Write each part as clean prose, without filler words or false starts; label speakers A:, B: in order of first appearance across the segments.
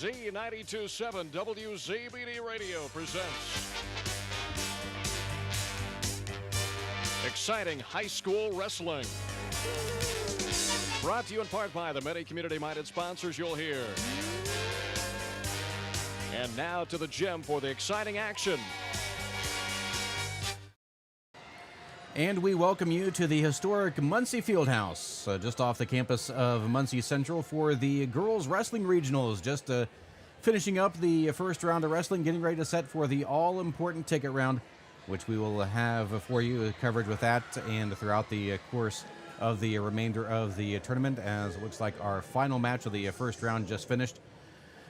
A: Z92.7 WZBD Radio presents exciting high school wrestling. Brought to you in part by the many community-minded sponsors you'll hear. And now to the gym for the exciting action.
B: And we welcome you to the historic Muncie Fieldhouse, just off the campus of Muncie Central for the Girls Wrestling Regionals. Just finishing up the first round of wrestling, getting ready to set for the all-important ticket round, which we will have for you coverage with that and throughout the course of the remainder of the tournament, as it looks like our final match of the first round just finished.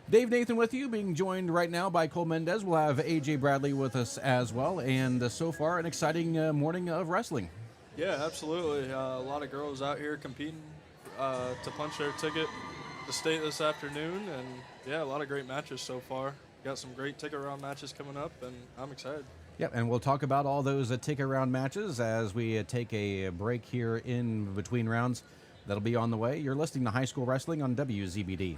B: Dave Nathan with you, being joined right now by Cole Mendez. We'll have AJ Bradley with us as well, and so far an exciting morning of wrestling.
C: Yeah, absolutely. A lot of girls out here competing to punch their ticket to state this afternoon, and yeah, a lot of great matches so far. Got some great ticket round matches coming up, and I'm excited.
B: Yep, and we'll talk about all those ticket round matches as we take a break here in between rounds. That'll be on the way. You're listening to High School Wrestling on WZBD.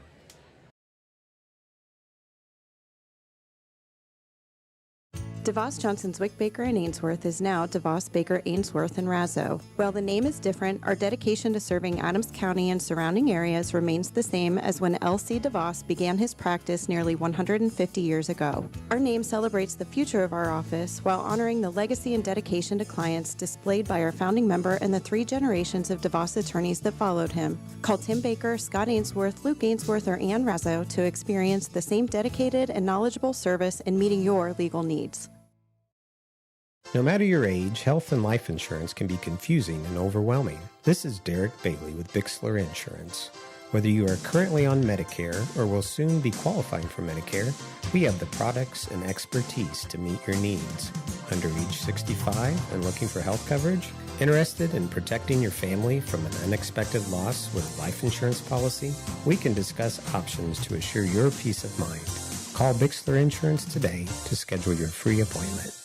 D: DeVos Johnson Zwick Baker and Ainsworth is now DeVos Baker Ainsworth and Razzo. While the name is different, our dedication to serving Adams County and surrounding areas remains the same as when L.C. DeVos began his practice nearly 150 years ago. Our name celebrates the future of our office while honoring the legacy and dedication to clients displayed by our founding member and the 3 generations of DeVos attorneys that followed him. Call Tim Baker, Scott Ainsworth, Luke Ainsworth, or Ann Razzo to experience the same dedicated and knowledgeable service in meeting your legal needs.
E: No matter your age, health and life insurance can be confusing and overwhelming. This is Derek Bailey with Bixler Insurance. Whether you are currently on Medicare or will soon be qualifying for Medicare, we have the products and expertise to meet your needs. Under age 65 and looking for health coverage? Interested in protecting your family from an unexpected loss with a life insurance policy? We can discuss options to assure your peace of mind. Call Bixler Insurance today to schedule your free appointment.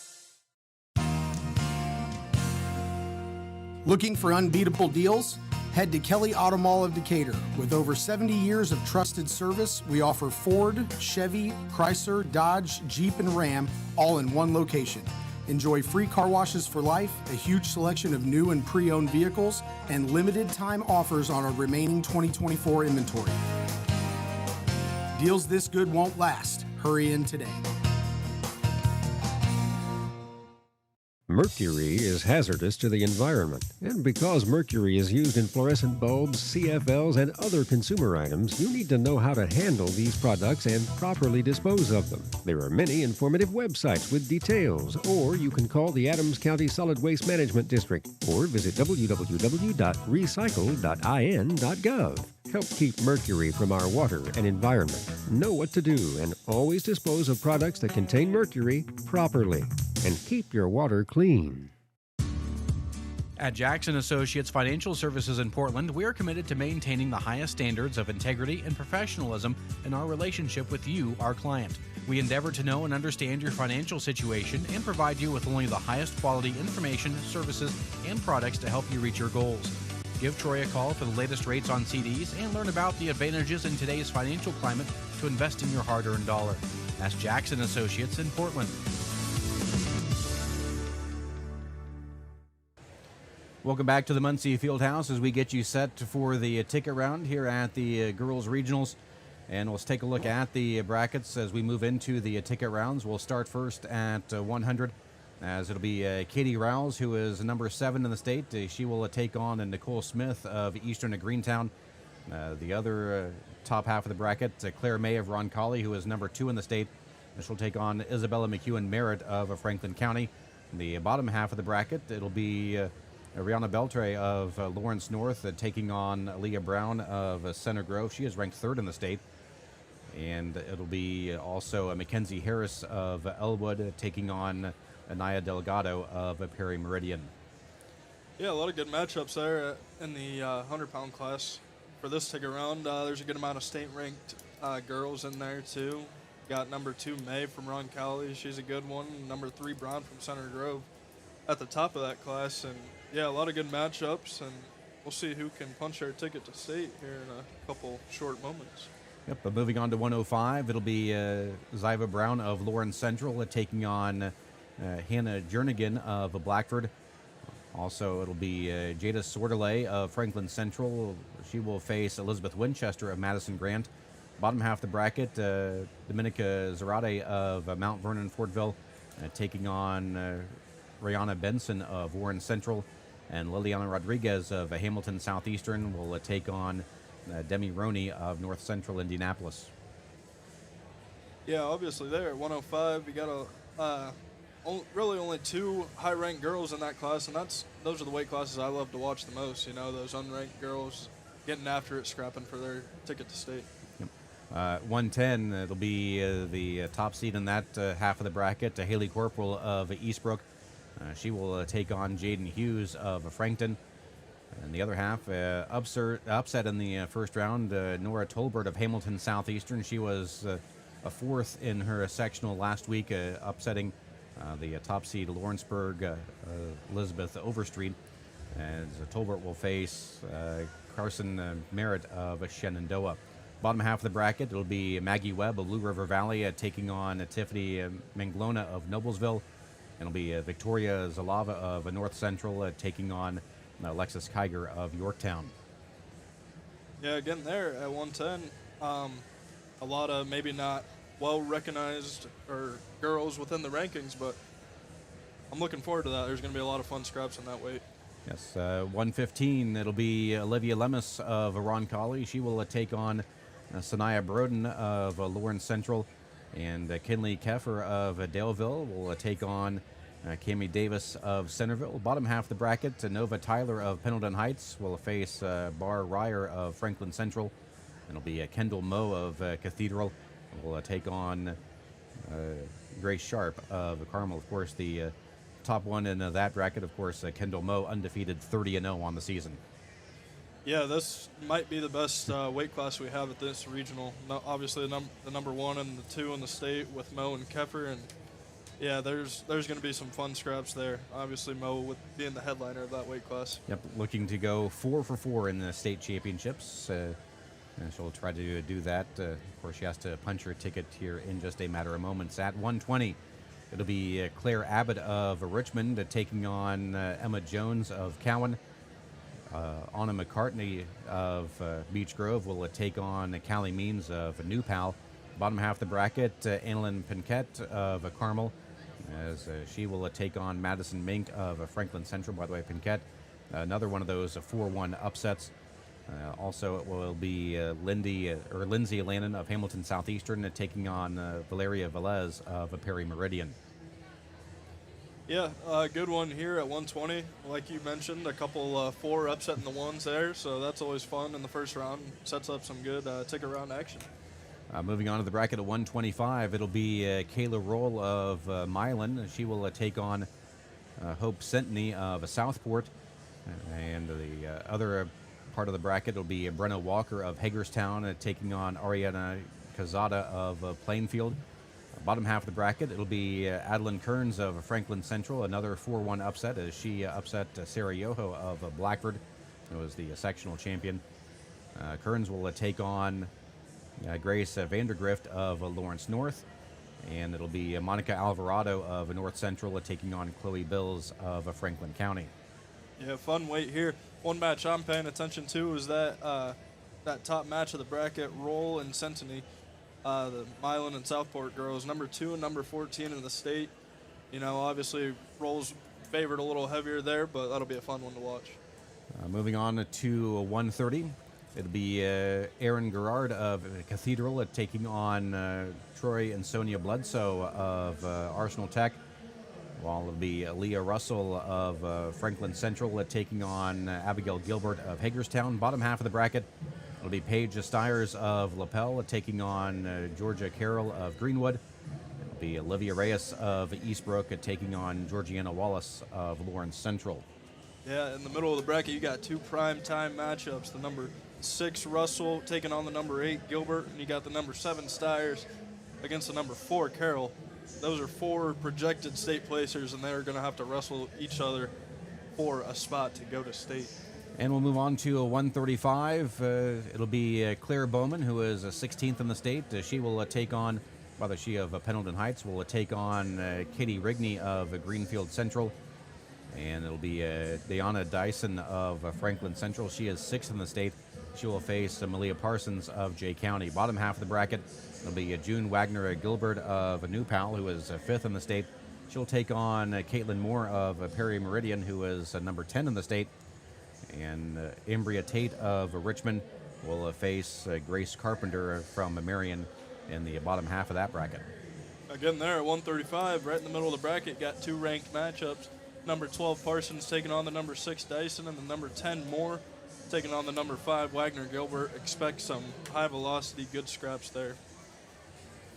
F: Looking for unbeatable deals? Head to Kelly Auto Mall of Decatur. With over 70 years of trusted service, we offer Ford, Chevy, Chrysler, Dodge, Jeep, and Ram all in one location. Enjoy free car washes for life, a huge selection of new and pre-owned vehicles, and limited time offers on our remaining 2024 inventory. Deals this good won't last. Hurry in today.
G: Mercury is hazardous to the environment, and because mercury is used in fluorescent bulbs, CFLs, and other consumer items, you need to know how to handle these products and properly dispose of them. There are many informative websites with details, or you can call the Adams County Solid Waste Management District, or visit www.recycle.in.gov. Help keep mercury from our water and environment. Know what to do and always dispose of products that contain mercury properly. And keep your water clean.
B: At Jackson Associates Financial Services in Portland, we are committed to maintaining the highest standards of integrity and professionalism in our relationship with you, our client. We endeavor to know and understand your financial situation and provide you with only the highest quality information, services, and products to help you reach your goals. Give Troy a call for the latest rates on CDs and learn about the advantages in today's financial climate to invest in your hard-earned dollar. That's Jackson Associates in Portland. Welcome back to the Muncie Fieldhouse as we get you set for the ticket round here at the Girls Regionals. And let's take a look at the brackets as we move into the ticket rounds. We'll start first at 100, as it'll be Katie Rouse, who is number 7 in the state. She will take on Nicole Smith of Eastern at Greentown. The other top half of the bracket, Claire May of Roncalli, who is number 2 in the state. She'll take on Isabella McEwen Merritt of Franklin County. The bottom half of the bracket, it'll be Rihanna Beltre of Lawrence North taking on Leah Brown of Center Grove. She is ranked 3rd in the state. And it'll be also Mackenzie Harris of Elwood taking on Anaya Delgado of Perry Meridian.
C: Yeah, a lot of good matchups there in the 100-pound class for this ticket round. There's a good amount of state-ranked girls in there, too. Got number 2, May from Roncalli. She's a good one. Number 3, Brown from Center Grove at the top of that class. And, yeah, a lot of good matchups, and we'll see who can punch their ticket to state here in a couple short moments.
B: Yep, but moving on to 105, it'll be Ziva Brown of Lawrence Central taking on Hannah Jernigan of Blackford. Also, it'll be Jada Sordelay of Franklin Central. She will face Elizabeth Winchester of Madison Grant. Bottom half of the bracket, Dominica Zarate of Mount Vernon Fortville taking on Rihanna Benson of Warren Central. And Liliana Rodriguez of Hamilton Southeastern will take on Demi Roney of North Central Indianapolis.
C: Yeah, obviously there at 105, you got really only 2 high-ranked girls in that class, and those are the weight classes I love to watch the most. You know, those unranked girls getting after it, scrapping for their ticket to state.
B: 110, it'll be the top seed in that half of the bracket, Haley Corporal of Eastbrook. She will take on Jaden Hughes of Frankton. And the other half, upset in the first round, Nora Tolbert of Hamilton Southeastern. She was a 4th in her sectional last week, upsetting the top seed Lawrenceburg, Elizabeth Overstreet. As Tolbert will face Carson Merritt of Shenandoah. Bottom half of the bracket, it'll be Maggie Webb of Blue River Valley taking on Tiffany Manglona of Noblesville. And it'll be Victoria Zalava of North Central taking on Alexis Kiger of Yorktown.
C: Yeah, again there at 110, a lot of maybe not well-recognized or girls within the rankings, but I'm looking forward to that. There's going to be a lot of fun scraps in that weight.
B: Yes, 115, it'll be Olivia Lemus of Roncalli. She will take on Sanaya Broden of Lawrence Central. And Kinley Keffer of Daleville will take on Cami Davis of Centerville. Bottom half of the bracket, Nova Tyler of Pendleton Heights will face Bar Ryer of Franklin Central. And it'll be Kendall Moe of Cathedral will take on Grace Sharp of Carmel. Of course, the top one in that bracket, of course, Kendall Moe, undefeated 30-0 on the season.
C: Yeah, this might be the best weight class we have at this regional. No, obviously, the number 1 and the 2 in the state with Mo and Keffer, and yeah, there's going to be some fun scraps there. Obviously, Mo with being the headliner of that weight class.
B: Yep, looking to go 4 for 4 in the state championships. And she'll try to do that. Of course, she has to punch her ticket here in just a matter of moments. At 120, it'll be Claire Abbott of Richmond taking on Emma Jones of Cowan. Anna McCartney of Beech Grove will take on Callie Means of New Pal. Bottom half of the bracket, Annalyn Pinquette of Carmel, as she will take on Madison Mink of Franklin Central. By the way, Pinquette, another one of those 4-1 upsets. Also, it will be Lindsay Lannon of Hamilton Southeastern taking on Valeria Velez of Perry Meridian.
C: Yeah, good one here at 120. Like you mentioned, a couple 4 upsetting the ones there, so that's always fun in the first round. Sets up some good ticket round action.
B: Moving on to the bracket at 125, it'll be Kayla Roll of Milan. She will take on Hope Centney of Southport. And the other part of the bracket will be Brenna Walker of Hagerstown taking on Ariana Cazada of Plainfield. Bottom half of the bracket, it'll be Adeline Kearns of Franklin Central, another 4-1 upset as she upset Sarah Yoho of Blackford, who was the sectional champion. Kearns will take on Grace Vandergrift of Lawrence North, and it'll be Monica Alvarado of North Central taking on Chloe Bills of Franklin County.
C: Yeah, fun weight here. One match I'm paying attention to is that top match of the bracket, Roll and Centenny. The Milan and Southport girls, number 2 and number 14 in the state. You know, obviously Roll's favored a little heavier there, but that'll be a fun one to watch.
B: Moving on to 130, it'll be Aaron Gerard of Cathedral taking on Troy and Sonia Bledsoe of Arsenal Tech, while it'll be Leah Russell of Franklin Central taking on Abigail Gilbert of Hagerstown. Bottom half of the bracket, it'll be Paige Stiers of Lapel taking on Georgia Carroll of Greenwood. It'll be Olivia Reyes of Eastbrook taking on Georgiana Wallace of Lawrence Central.
C: Yeah, in the middle of the bracket, you got 2 prime time matchups. The number 6 Russell taking on the number 8 Gilbert, and you got the number 7 Stiers against the number 4 Carroll. Those are 4 projected state placers, and they're going to have to wrestle each other for a spot to go to state.
B: And we'll move on to a 135. It'll be Claire Bowman, who is 16th in the state. She will take on, rather she of Pendleton Heights, will take on Katie Rigney of Greenfield Central. And it'll be Deanna Dyson of Franklin Central. She is 6th in the state. She will face Malia Parsons of Jay County. Bottom half of the bracket, it'll be June Wagner Gilbert of New Pal, who is 5th in the state. She'll take on Caitlin Moore of Perry Meridian, who is number 10 in the state. And Imbria Tate of Richmond will face Grace Carpenter from Marion in the bottom half of that bracket.
C: Again there at 135, right in the middle of the bracket, got 2 ranked matchups. Number 12 Parsons taking on the number 6 Dyson, and the number 10 Moore taking on the number 5 Wagner Gilbert. Expect some high velocity, good scraps there.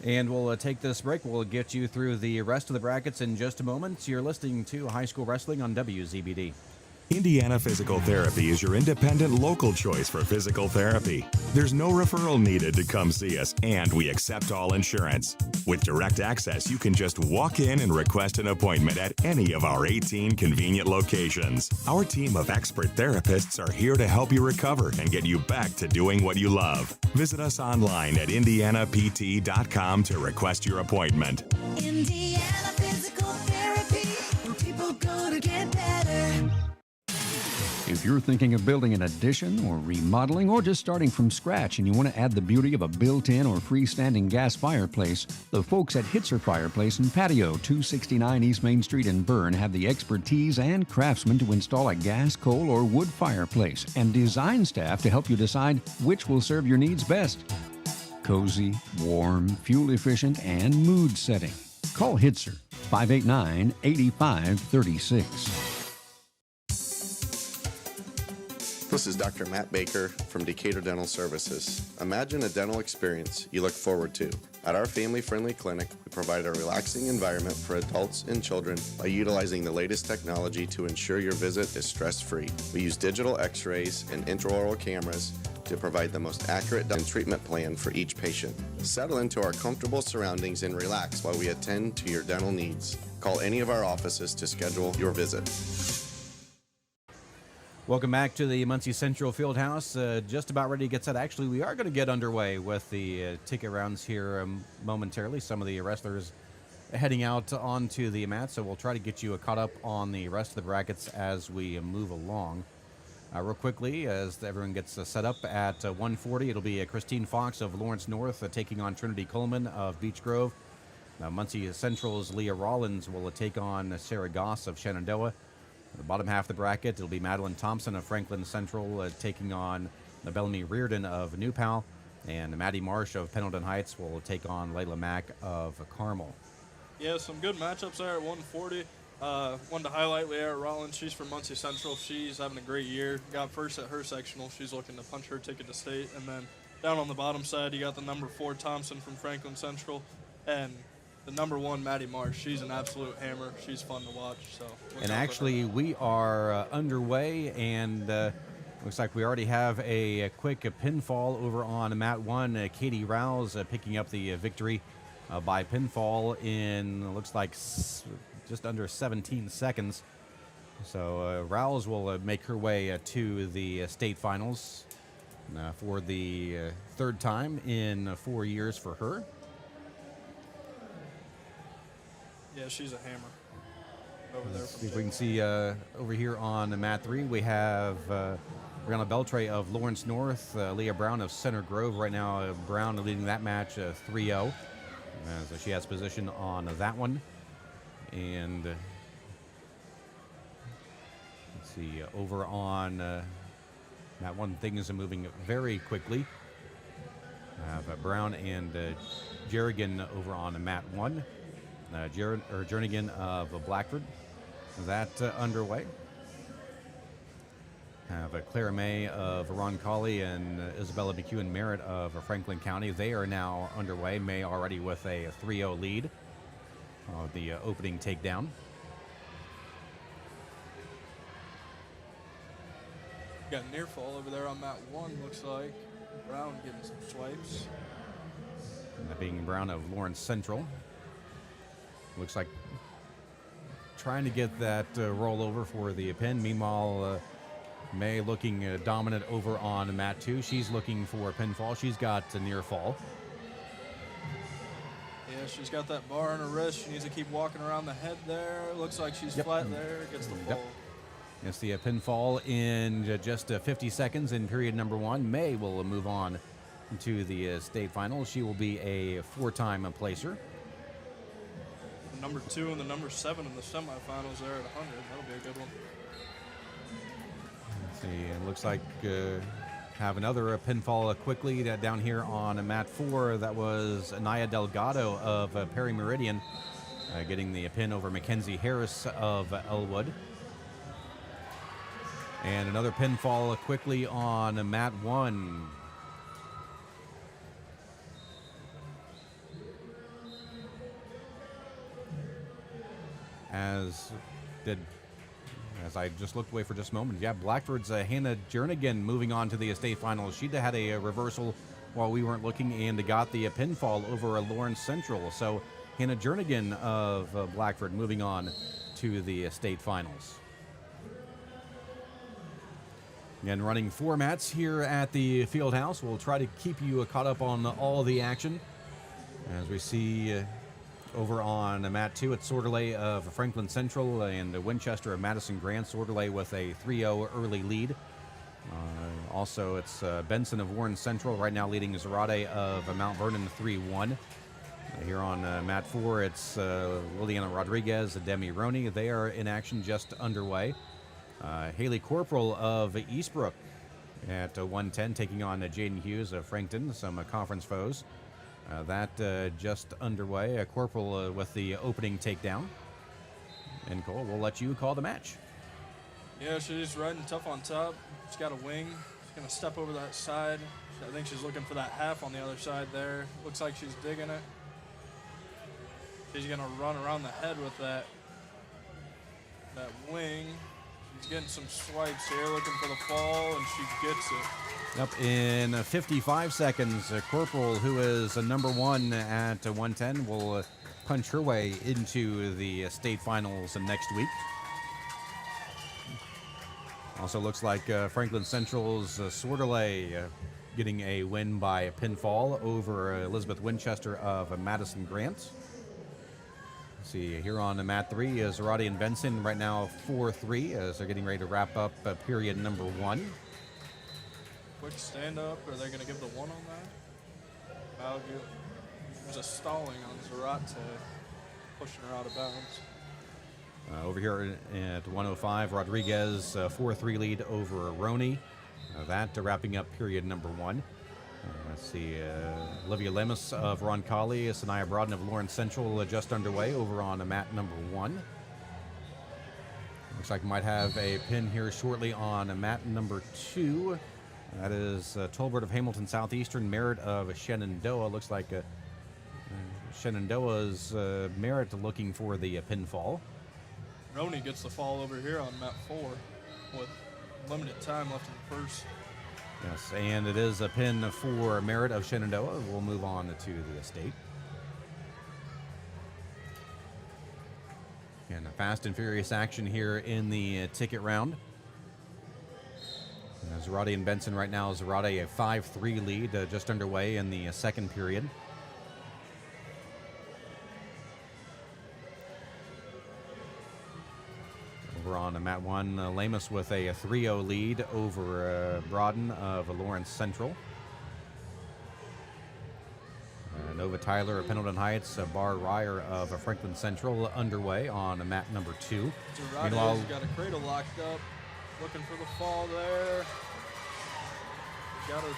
B: And we'll take this break. We'll get you through the rest of the brackets in just a moment. You're listening to High School Wrestling on WZBD.
H: Indiana Physical Therapy is your independent local choice for physical therapy. There's no referral needed to come see us, and we accept all insurance. With direct access, you can just walk in and request an appointment at any of our 18 convenient locations. Our team of expert therapists are here to help you recover and get you back to doing what you love. Visit us online at indianapt.com to request your appointment.
I: Indiana Physical Therapy, where people go to get better.
J: If you're thinking of building an addition or remodeling or just starting from scratch and you want to add the beauty of a built-in or freestanding gas fireplace, the folks at IHSAA Fireplace and Patio, 269 East Main Street in Bern, have the expertise and craftsmen to install a gas, coal, or wood fireplace and design staff to help you decide which will serve your needs best. Cozy, warm, fuel-efficient, and mood-setting. Call IHSAA, 589-8536.
K: This is Dr. Matt Baker from Decatur Dental Services. Imagine a dental experience you look forward to. At our family-friendly clinic, we provide a relaxing environment for adults and children by utilizing the latest technology to ensure your visit is stress-free. We use digital x-rays and intraoral cameras to provide the most accurate dental treatment plan for each patient. Settle into our comfortable surroundings and relax while we attend to your dental needs. Call any of our offices to schedule your visit.
B: Welcome back to the Muncie Central Fieldhouse. Just about ready to get set. Actually, we are going to get underway with the ticket rounds here momentarily. Some of the wrestlers heading out onto the mat, so we'll try to get you caught up on the rest of the brackets as we move along. Real quickly, as everyone gets set up at 140, it'll be Christine Fox of Lawrence North taking on Trinity Coleman of Beech Grove. Muncie Central's Leah Rollins will take on Sarah Goss of Shenandoah. The bottom half of the bracket, it'll be Madeline Thompson of Franklin Central taking on Bellamy Reardon of New Pal, and Maddie Marsh of Pendleton Heights will take on Layla Mack of Carmel.
C: Yeah, some good matchups there at 140. Wanted to highlight Leah Rollins. She's from Muncie Central. She's having a great year. Got first at her sectional. She's looking to punch her ticket to state. And then down on the bottom side, you got the number 4 Thompson from Franklin Central, and the number 1 Maddie Marsh. She's an absolute hammer. She's fun to watch.
B: And actually, we are underway, and looks like we already have a quick pinfall over on mat 1. Katie Rouse picking up the victory by pinfall in, looks like, just under 17 seconds. So Rouse will make her way to the state finals for the 3rd time in 4 years for her.
C: Yeah, she's a hammer over there.
B: See if we can see over here on mat 3, we have Brianna Beltray of Lawrence North, Leah Brown of Center Grove. Right now, Brown leading that match 3-0. So she has position on that one. And let's see, over on mat 1, things are moving very quickly. I have Brown and Jerrigan over on mat 1. Jernigan of Blackford. That underway. Have Clara May of Roncalli and Isabella McEwen Merritt of Franklin County. They are now underway. May already with a 3-0 lead of the opening takedown.
C: Got near fall over there on mat 1, looks like. Brown getting some swipes.
B: And that being Brown of Lawrence Central. Looks like trying to get that rollover for the pin. Meanwhile, May looking dominant over on mat 2. She's looking for a pinfall. She's got a near fall.
C: Yeah, she's got that bar on her wrist. She needs to keep walking around the head there. Looks like she's flat there. Gets the fall.
B: It's the pinfall in just 50 seconds in period number 1. May will move on to the state finals. She will be a 4-time placer.
C: The number 2 and the number 7 in the semifinals there at 100. That'll be a good one.
B: Let's see, it looks like have another pinfall quickly down here on mat 4. That was Anaya Delgado of Perry Meridian getting the pin over Mackenzie Harris of Elwood. And another pinfall quickly on mat 1. As I just looked away for just a moment. Yeah, Blackford's Hannah Jernigan moving on to the state finals. She'd had a reversal while we weren't looking and got the pinfall over Lawrence Central. So Hannah Jernigan of Blackford moving on to the state finals. Again, running 4 mats here at the field house. We'll try to keep you caught up on all the action. As we see over on mat 2, it's Sordeley of Franklin Central and Winchester of Madison Grant. Sordeley with a 3-0 early lead. Also, it's Benson of Warren Central right now leading Zarate of Mount Vernon 3-1. Here on mat 4, it's Liliana Rodriguez and Demi Roney. They are in action just underway. Haley Corporal of Eastbrook at 110 taking on Jaden Hughes of Frankton, some conference foes. That just underway. Corporal with the opening takedown. And Cole, we'll let you call the match.
C: Yeah, she's riding tough on top. She's got a wing. She's going to step over that side. I think she's looking for that half on the other side there. Looks like she's digging it. She's going to run around the head with that wing. She's getting some swipes here, looking for the fall, and she gets it.
B: Up in 55 seconds, Corporal, who is number 1 at 110, will punch her way into the state finals next week. Also looks like Franklin Central's Sordeley getting a win by pinfall over Elizabeth Winchester of Madison Grant. Let's see, here on mat 3 is Zarate and Benson right now 4-3 as they're getting ready to wrap up period number 1.
C: Quick stand up. Are they going to give the 1 on that? There's a stalling on Zarate, pushing her out of bounds.
B: Over here at 105, Rodriguez 4-3 lead over Roney. That wrapping up period number 1. Let's see, Olivia Lemus of Roncalli, Sanaya Broaden of Lawrence Central just underway over on mat number 1. Looks like we might have a pin here shortly on mat number 2. That is Tolbert of Hamilton Southeastern, Merritt of Shenandoah. Looks like Shenandoah's Merritt looking for the pinfall.
C: Roney gets the fall over here on mat 4 with limited time left in the first.
B: Yes, and it is a pin for Merritt of Shenandoah. We'll move on to the state. And a fast and furious action here in the ticket round. Zarate and Benson right now. Zarate a 5-3 lead just underway in the second period. Over on mat 1, Lamus with a 3-0 lead over Broaden of Lawrence Central. Nova Tyler of Pendleton Heights, Bar Ryer of Franklin Central underway on mat number 2.
C: Zarate's got a cradle locked up, looking for the fall there. Got her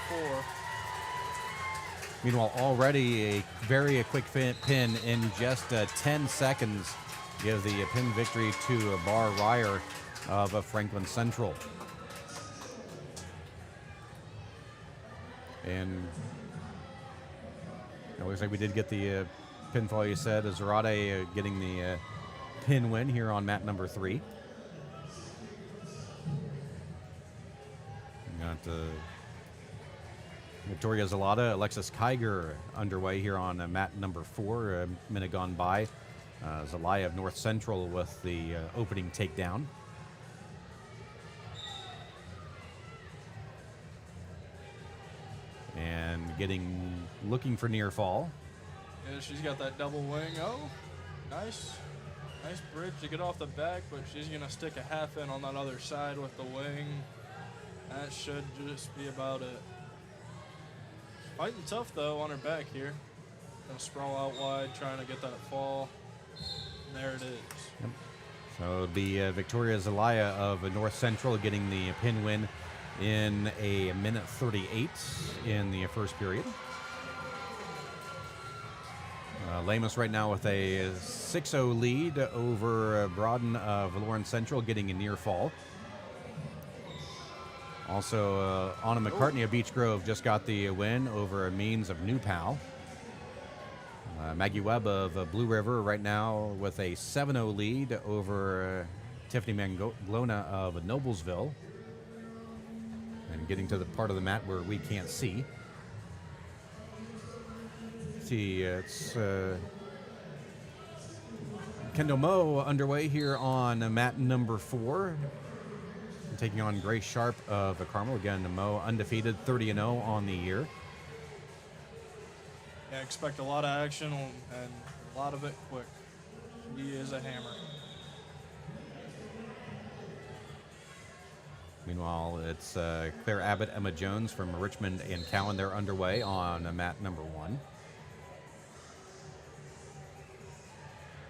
C: 4.
B: Meanwhile, already a very quick pin in just 10 seconds. Give the pin victory to Bar Ryer of Franklin Central. And it looks like we did get the pinfall, you said. Zarate getting the pin win here on mat number 3. We got Victoria Zalata, Alexis Kiger underway here on mat number 4. A minute gone by. Zelaya of North Central with the opening takedown. looking for near fall.
C: Yeah, she's got that double wing. Oh, nice bridge to get off the back, but she's gonna stick a half in on that other side with the wing. That should just be about it. Fighting tough though on her back here. Gonna sprawl out wide, trying to get that fall. And there it is.
B: Yep. So it'll be Victoria Zelaya of North Central getting the pin win in a minute 38 in the first period. Lamos right now with a 6-0 lead over Broaden of Lawrence Central getting a near fall. Also, Anna McCartney of Beech Grove just got the win over Means of New Pal. Maggie Webb of Blue River right now with a 7-0 lead over Tiffany Manglona of Noblesville. And getting to the part of the mat where we can't see. It's Kendall Moe underway here on mat number 4. Taking on Grace Sharp of Carmel. Again, Moe undefeated, 30-0 on the year.
C: Yeah, expect a lot of action and a lot of it quick. She is a hammer.
B: Meanwhile, it's Claire Abbott, Emma Jones from Richmond and Cowan. They're underway on mat number 1.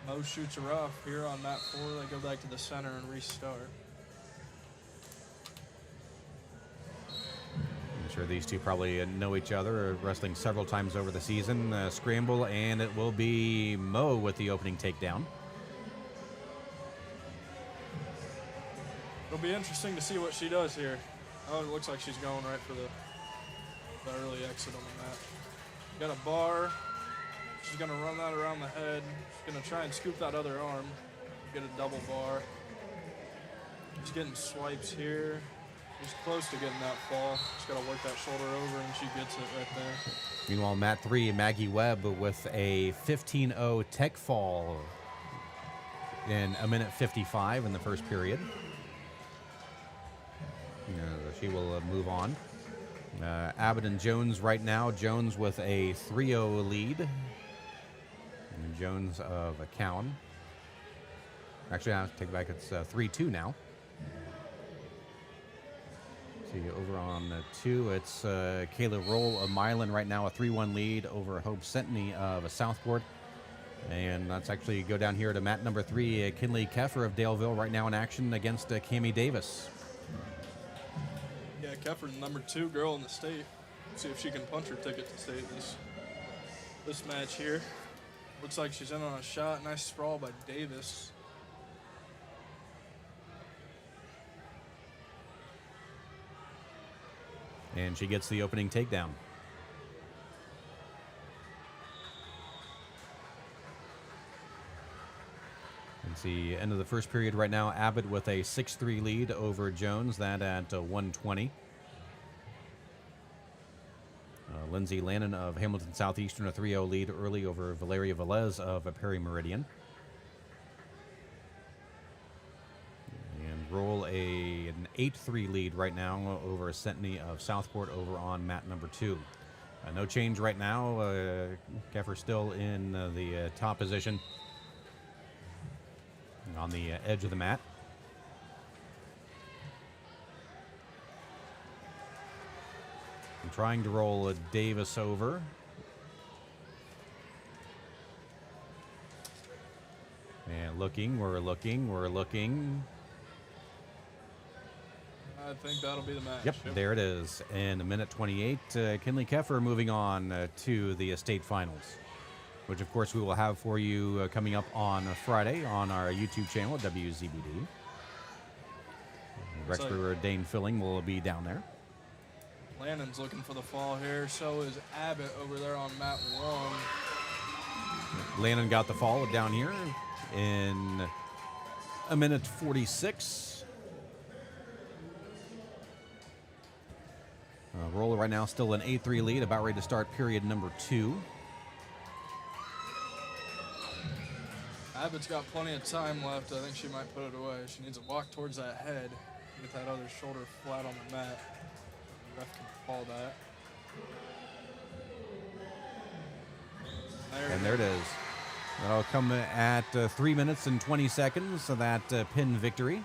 C: Mo shoots her off here on mat 4. They go back to the center and restart.
B: I'm sure these two probably know each other, wrestling several times over the season. Scramble, and it will be Mo with the opening takedown.
C: It'll be interesting to see what she does here. Oh, it looks like she's going right for the early exit on the mat. Got a bar. She's going to run that around the head. She's going to try and scoop that other arm. Get a double bar. She's getting swipes here. She's close to getting that fall. She's got to work that shoulder over, and she gets it right there.
B: Meanwhile, mat 3, Maggie Webb with a 15-0 tech fall in a minute 55 in the first period. She will move on. Abbott and Jones right now. Jones with a 3-0 lead. And Jones of Cowan. Actually, I have to take it back. It's 3-2 now. See, over on 2, it's Kayla Roll of Milan right now, a 3-1 lead over Hope Centney of Southport. And let's actually go down here to mat number 3, Kinley Keffer of Daleville right now in action against Cammie Davis.
C: Yeah, Keffer's number 2 girl in the state. See if she can punch her ticket to state this match here. Looks like she's in on a shot. Nice sprawl by Davis.
B: And she gets the opening takedown. It's the end of the first period right now. Abbott with a 6-3 lead over Jones, that at 120. Lindsay Lannon of Hamilton Southeastern, a 3-0 lead early over Valeria Velez of Perry Meridian. And Roll an 8-3 lead right now over Centney of Southport over on mat number 2. No change right now. Keffer still in the top position on the edge of the mat. I'm trying to roll Davis over. And we're looking.
C: I think that'll be the match.
B: Yep, there it is. In a minute 28, Kinley Keffer moving on to the state finals, which of course we will have for you coming up on Friday on our YouTube channel at WZBD. Rexburg Dane Filling will be down there.
C: Lannon's looking for the fall here. So is Abbott over there on mat 1.
B: Lannon got the fall down here in a minute 46. Roller right now still an 8-3 lead, about ready to start period number 2.
C: Abbott's got plenty of time left. I think she might put it away. She needs to walk towards that head, get that other shoulder flat on the mat. The ref can call that.
B: And there it is. That'll come at 3 minutes and 20 seconds, so that pin victory.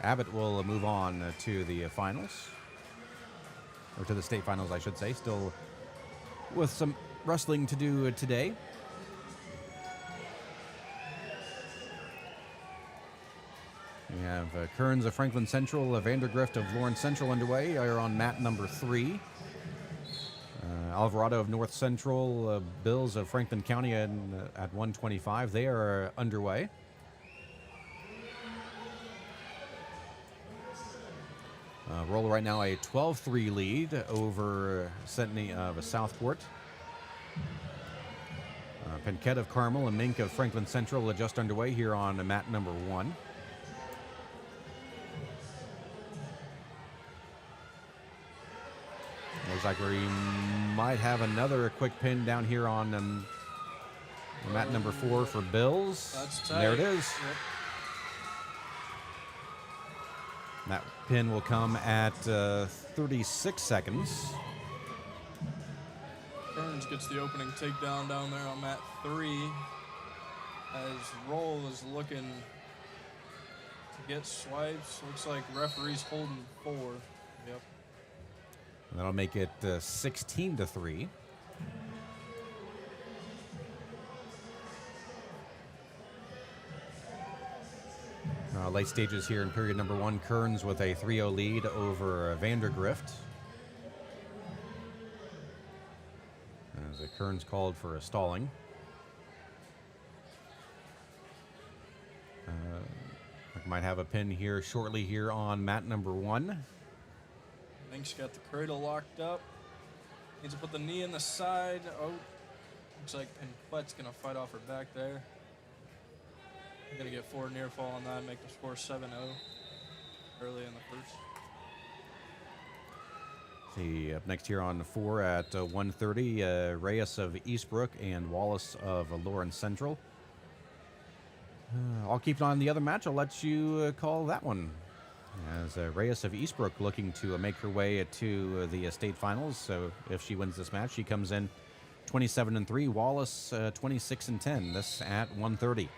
B: Abbott will move on to the finals. Or to the state finals, I should say. Still with some wrestling to do today. We have Kearns of Franklin Central, Vandergrift of Lawrence Central underway. Are on mat number 3. Alvarado of North Central, Bills of Franklin County at 125. They are underway. Roll right now a 12-3 lead over Centenny of Southport. Penquette of Carmel and Mink of Franklin Central are just underway here on mat number 1. Looks like we might have another quick pin down here on mat number 4 for Bills.
C: That's
B: And there it
C: tight.
B: is. That pin will come at 36 seconds.
C: Kearns gets the opening takedown down there on mat 3. As Roll is looking to get swipes. Looks like referee's holding 4. Yep.
B: And that'll make it 16-3. Late stages here in period number 1. Kearns with a 3-0 lead over Vandergrift. As Kearns called for a stalling. We might have a pin here shortly here on mat number 1.
C: Mink's got the cradle locked up. Needs to put the knee in the side. Oh, looks like Penquette's going to fight off her back there. Going to get 4 near fall on that and make the score 7-0 early in the first.
B: See, up next here on 4 at 1:30, Reyes of Eastbrook and Wallace of Lawrence Central. I'll keep an eye on the other match. I'll let you call that one. As Reyes of Eastbrook looking to make her way to the state finals. So if she wins this match, she comes in 27-3. Wallace 26-10. This at 1:30.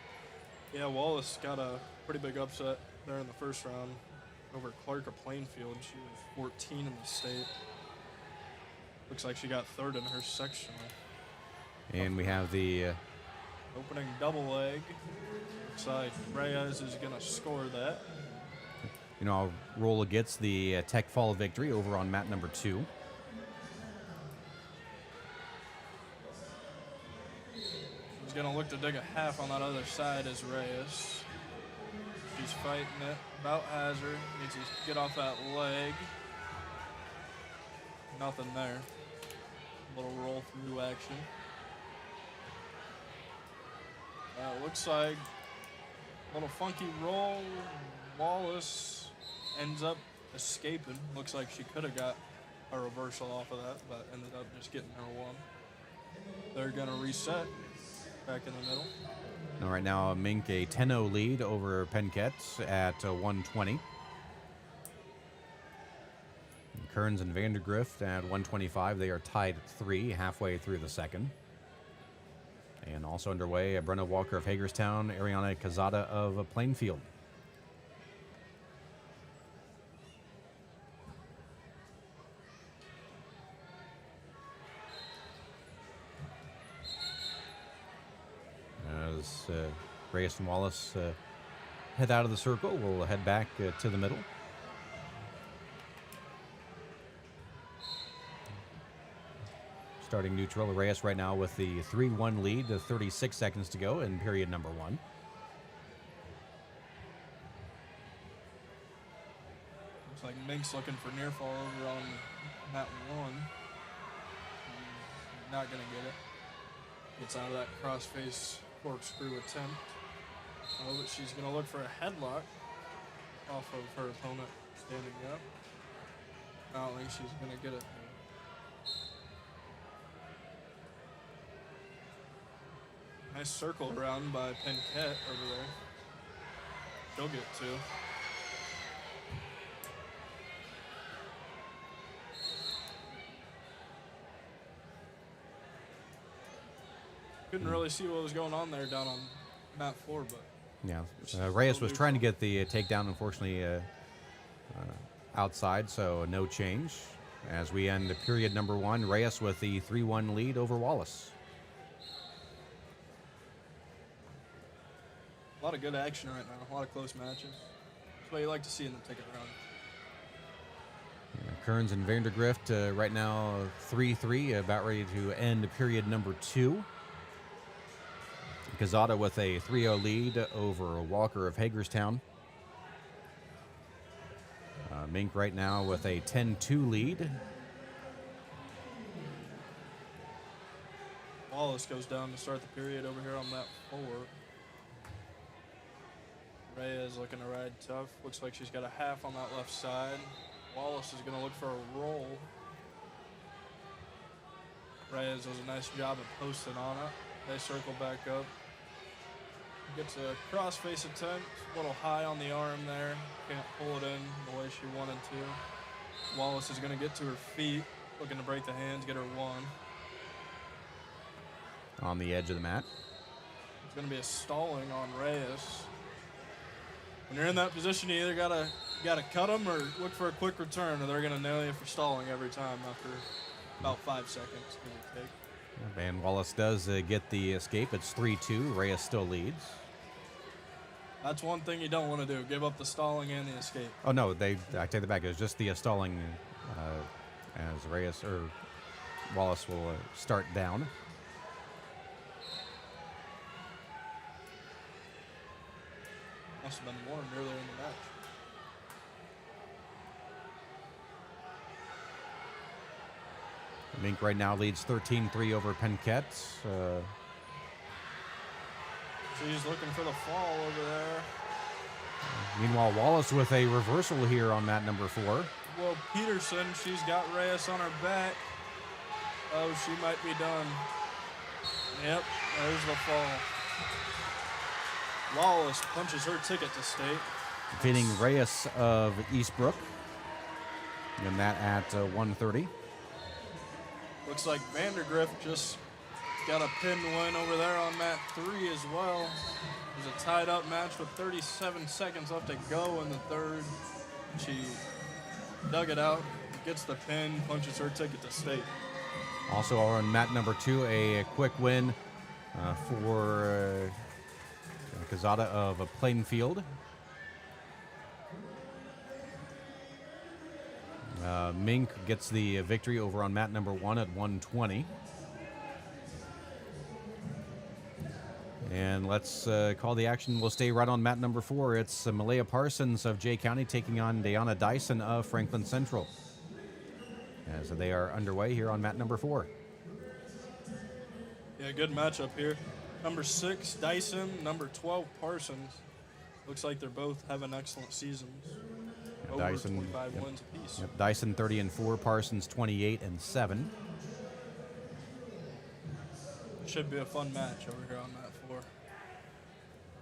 C: Yeah, Wallace got a pretty big upset there in the first round over Clark of Plainfield. She was 14 in the state. Looks like she got 3rd in her section.
B: And we have the
C: Opening double leg. Looks like Reyes is going to score that.
B: Rolla gets the tech fall victory over on mat number 2.
C: She's going to look to dig a half on that other side as Reyes. She's fighting it. About has her. Needs to get off that leg. Nothing there. Little roll through action. Looks like a little funky roll. Wallace ends up escaping. Looks like she could have got a reversal off of that, but ended up just getting her one. They're going to reset back in the middle.
B: Now, right now, Mink a 10-0 lead over Penquette at 120. Kearns and Vandergrift at 125. They are tied at 3 halfway through the second. And also underway, Brenna Walker of Hagerstown, Ariana Cazada of Plainfield. As Reyes and Wallace head out of the circle, we'll head back to the middle. Starting neutral, Reyes right now with the 3-1 lead, 36 seconds to go in period number 1.
C: Looks like Mink's looking for near fall over on that 1. Not going to get it. Gets out of that crossface corkscrew attempt. Oh, but she's going to look for a headlock off of her opponent standing up. I don't think she's going to get it. Nice circle around by Penquette over there. She'll get 2. Couldn't really see what was going on there down on mat 4, but
B: Yeah, Reyes was trying to get the takedown, unfortunately outside, so no change. As we end period number 1, Reyes with the 3-1 lead over Wallace.
C: a lot of good action right now. A lot of close matches. That's what you like to see in the ticket round.
B: Kearns and Vandergrift right now 3-3, about ready to end period number 2. Gazada with a 3-0 lead over Walker of Hagerstown. Mink right now with a 10-2 lead.
C: Wallace goes down to start the period over here on mat 4. Reyes looking to ride tough. Looks like she's got a half on that left side. Wallace is going to look for a roll. Reyes does a nice job of posting on it. They circle back up. Gets a cross-face attempt. A little high on the arm there. Can't pull it in the way she wanted to. Wallace is going to get to her feet. Looking to break the hands, get her 1.
B: On the edge of the mat.
C: It's going to be a stalling on Reyes. When you're in that position, you either gotta cut them or look for a quick return, or they're going to nail you for stalling every time after about 5 seconds, give or take.
B: Van Wallace does get the escape. It's 3-2. Reyes still leads.
C: That's one thing you don't want to do, give up the stalling and the escape.
B: Oh, no, I take it back. It was just the stalling as Reyes or Wallace will start down.
C: Must have been warm earlier in the match.
B: Mink right now leads 13-3 over Penquet.
C: She's looking for the fall over there.
B: Meanwhile, Wallace with a reversal here on mat number 4.
C: Well, Peterson, she's got Reyes on her back. Oh, she might be done. Yep, there's the fall. Wallace punches her ticket to state.
B: Defeating Reyes of Eastbrook. And that at 130.
C: Looks like Vandergrift just got a pin win over there on mat 3 as well. It was a tied up match with 37 seconds left to go in the third. She dug it out, gets the pin, punches her ticket to state.
B: Also on mat number 2, a quick win for Kazada of Plainfield. Mink gets the victory over on mat number 1 at 120. And let's call the action. We'll stay right on mat number 4. It's Malaya Parsons of Jay County taking on Dayana Dyson of Franklin Central. As they are underway here on mat number 4.
C: Yeah, good matchup here. Number 6, Dyson. Number 12, Parsons. Looks like they're both having excellent seasons. Over
B: Dyson,
C: 25 wins apiece.
B: Yep, Dyson 30-4, Parsons 28-7.
C: Should be a fun match over here on mat 4.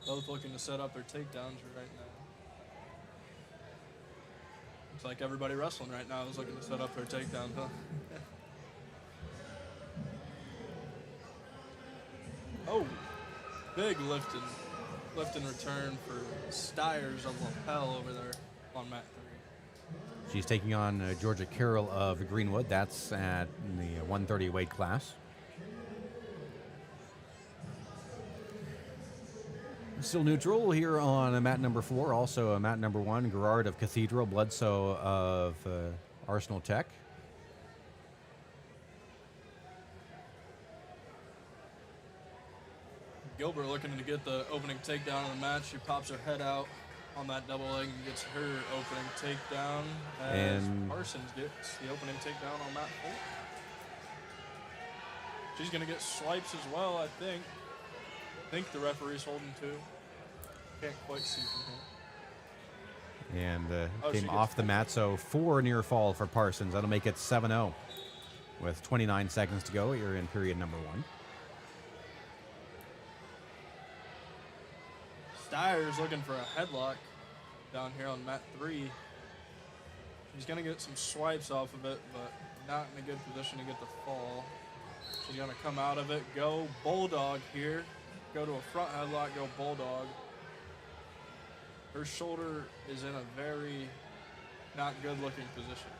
C: Both looking to set up their takedowns right now. Looks like everybody wrestling right now is looking to set up their takedowns, huh? Oh, big lift and return for Stiers of lapel over there on mat 3.
B: She's taking on Georgia Carroll of Greenwood. That's at the 130 weight class. Still neutral here on mat number 4. Also mat number 1, Gerard of Cathedral, Bledsoe of Arsenal Tech.
C: Gilbert looking to get the opening takedown of the match. She pops her head out on that double leg and gets her opening takedown as Parsons gets the opening takedown on mat 4. She's going to get swipes as well, I think. I think the referee's holding 2. Can't quite see from here.
B: And came off the mat, so 4 near fall for Parsons. That'll make it 7-0 with 29 seconds to go. You're in period number 1.
C: Stiers looking for a headlock down here on mat 3. She's going to get some swipes off of it, but not in a good position to get the fall. She's going to come out of it, go bulldog here. Go to a front headlock, go bulldog. Her shoulder is in a very not good looking position.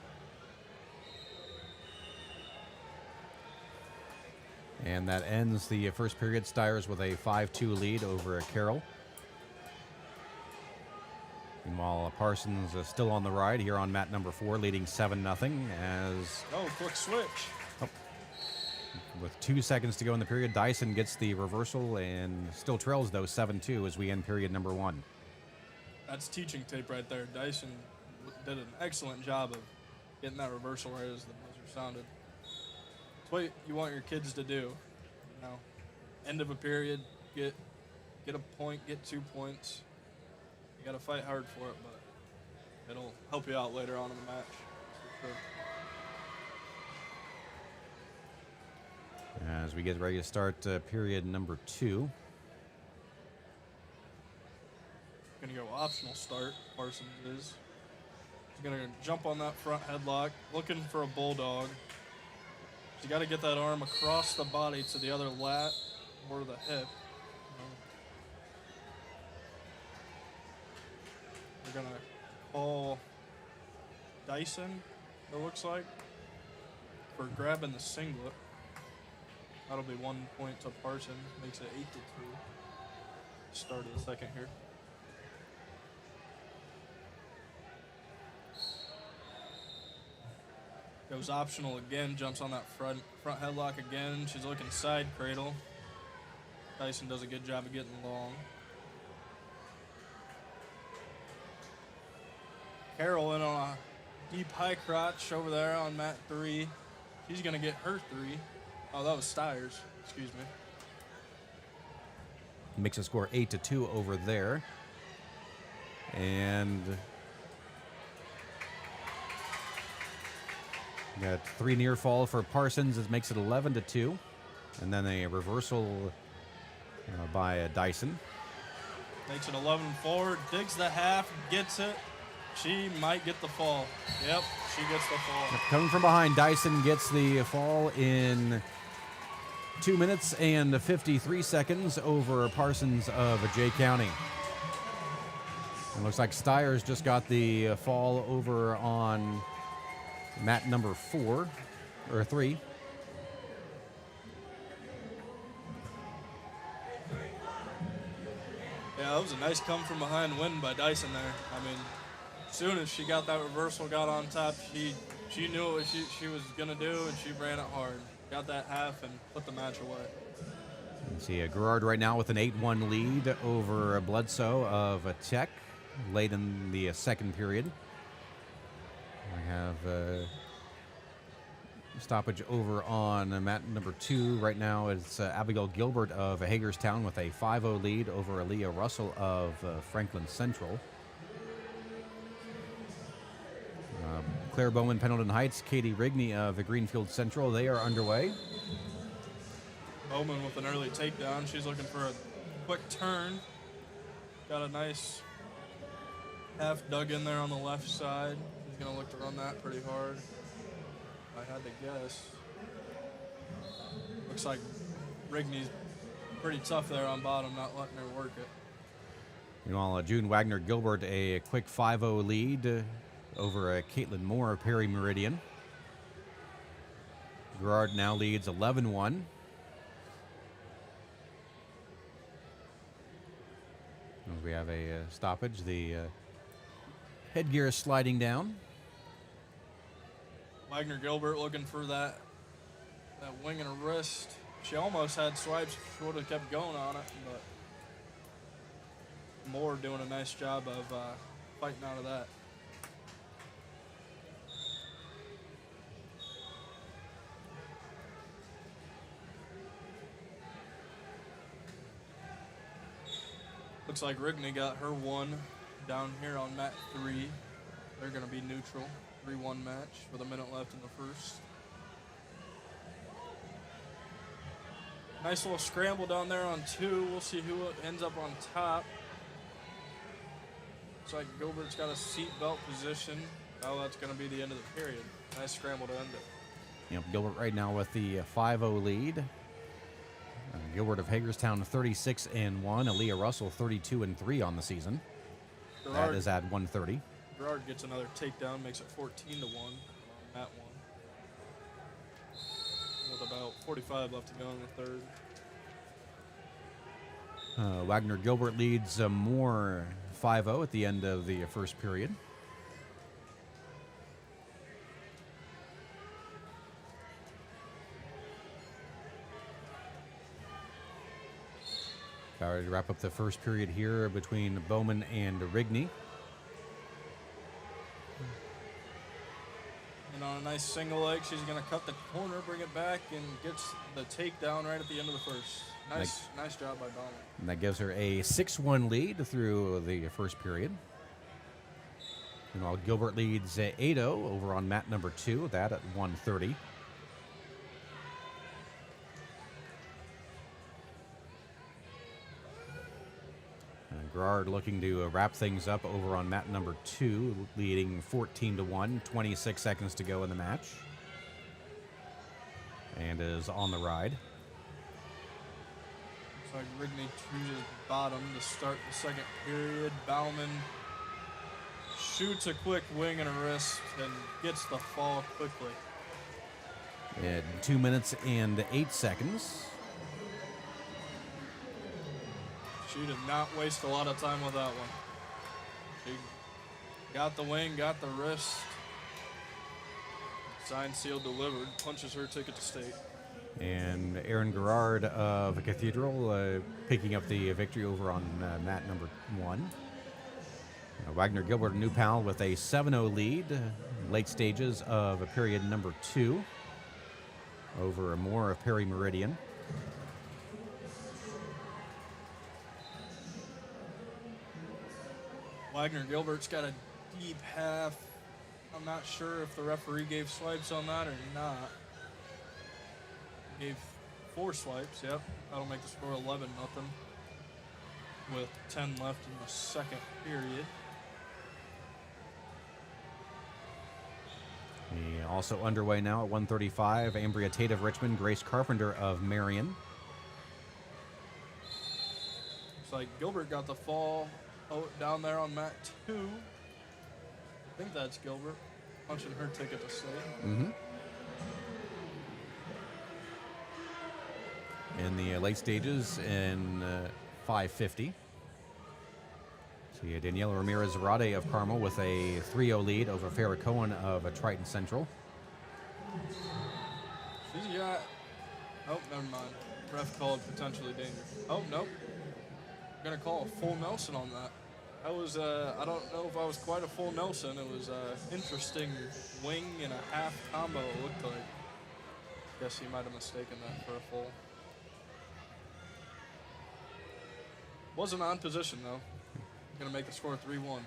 B: And that ends the first period. Steyers with a 5-2 lead over Carroll. Meanwhile, Parsons is still on the ride here on mat number 4, leading 7-0 as...
C: Oh, quick switch.
B: With 2 seconds to go in the period, Dyson gets the reversal and still trails, though, 7-2 as we end period number 1.
C: That's teaching tape right there. Dyson did an excellent job of getting that reversal right as the buzzer sounded. That's what you want your kids to do. You know, end of a period, get a point, get 2 points. You got to fight hard for it, but it'll help you out later on in the match. For sure.
B: As we get ready to start period number 2.
C: Going to go optional start, Parsons is. She's going to jump on that front headlock, looking for a bulldog. She got to get that arm across the body to the other lat or the hip. We're going to call Dyson, it looks like, for grabbing the singlet. That'll be 1 point to Parsons, makes it 8-2. Start of the second here. Goes optional again, jumps on that front headlock again. She's looking side cradle. Dyson does a good job of getting long. Carroll in on a deep high crotch over there on mat 3. She's going to get her 3. Oh, that was Steyers. Excuse me.
B: Makes a score 8-2 over there. And got 3 near fall for Parsons. It makes it 11-2. And then a reversal by Dyson.
C: Makes it 11-4. Digs the half, gets it. She might get the fall. Yep, she gets the fall.
B: Coming from behind, Dyson gets the fall in 2 minutes and 53 seconds over Parsons of Jay County. It looks like Steyers just got the fall over on mat number 4, or 3.
C: Yeah, that was a nice come from behind win by Dyson there. I mean, as soon as she got that reversal, got on top, she knew what she was going to do, and she ran it hard. Got that half and put the match away.
B: You can see Gerard right now with an 8-1 lead over Bledsoe of Tech late in the second period. We have stoppage over on mat number 2 right now. It's Abigail Gilbert of Hagerstown with a 5-0 lead over Aaliyah Russell of Franklin Central. Claire Bowman, Pendleton Heights, Katie Rigney of Greenfield Central, they are underway.
C: Bowman with an early takedown. She's looking for a quick turn. Got a nice half dug in there on the left side. She's going to look to run that pretty hard. I had to guess. Looks like Rigney's pretty tough there on bottom, not letting her work it.
B: Meanwhile, June Wagner Gilbert, a quick 5-0 lead over Caitlin Moore of Perry Meridian. Gerard now leads 11-1. As we have a stoppage, the headgear is sliding down.
C: Wagner Gilbert looking for that wing and a wrist. She almost had swipes. She would have kept going on it, but Moore doing a nice job of fighting out of that. Looks like Rigney got her one down here on mat 3. They're going to be neutral. 3-1 match with a minute left in the first. Nice little scramble down there on 2. We'll see who ends up on top. Looks like Gilbert's got a seat belt position. Oh, that's going to be the end of the period. Nice scramble to end it.
B: Gilbert right now with the 5-0 lead. Gilbert of Hagerstown 36-1. Aaliyah Russell 32-3 on the season. That is at 130.
C: Gerard gets another takedown, makes it 14-1 on that one. With about 45 left to go in the third.
B: Wagner Gilbert leads Moore 5-0 at the end of the first period. All right, to wrap up the first period here between Bowman and Rigney.
C: And on a nice single leg, she's going to cut the corner, bring it back, and gets the takedown right at the end of the first. Nice job by Bowman.
B: And that gives her a 6-1 lead through the first period. And while Gilbert leads 8-0 over on mat number 2, that at 130. Gerard looking to wrap things up over on mat number 2, leading 14-1, 26 seconds to go in the match. And is on the ride.
C: Looks like Rigney chooses bottom to start the second period. Bauman shoots a quick wing and a wrist and gets the fall quickly.
B: At 2 minutes and 8 seconds.
C: She did not waste a lot of time with that one. She got the wing, got the wrist. Signed, sealed, delivered. Punches her ticket to state.
B: And Aaron Gerard of Cathedral picking up the victory over on mat number 1. Wagner Gilbert, a new pal, with a 7-0 lead. Late stages of period number 2 over Moore of Perry Meridian.
C: Wagner Gilbert's got a deep half. I'm not sure if the referee gave swipes on that or not. Gave 4 swipes, yep. That'll make the score 11-0 with 10 left in the second period.
B: Also underway now at 135, Ambria Tate of Richmond, Grace Carpenter of Marion.
C: Looks like Gilbert got the fall down there on mat 2. I think that's Gilbert punching her ticket to state.
B: Mm-hmm. In the late stages in 550. See Daniela Ramirez-Zarate of Carmel with a 3-0 lead over Farrah Cohen of Triton Central.
C: She's got... Oh, never mind. Ref called potentially dangerous. Oh, nope. Gonna call a full Nelson on that. That was, I don't know if I was quite a full Nelson. It was interesting wing and a half combo, it looked like. Guess he might have mistaken that for a full. Wasn't on position, though. Gonna make the score 3-1.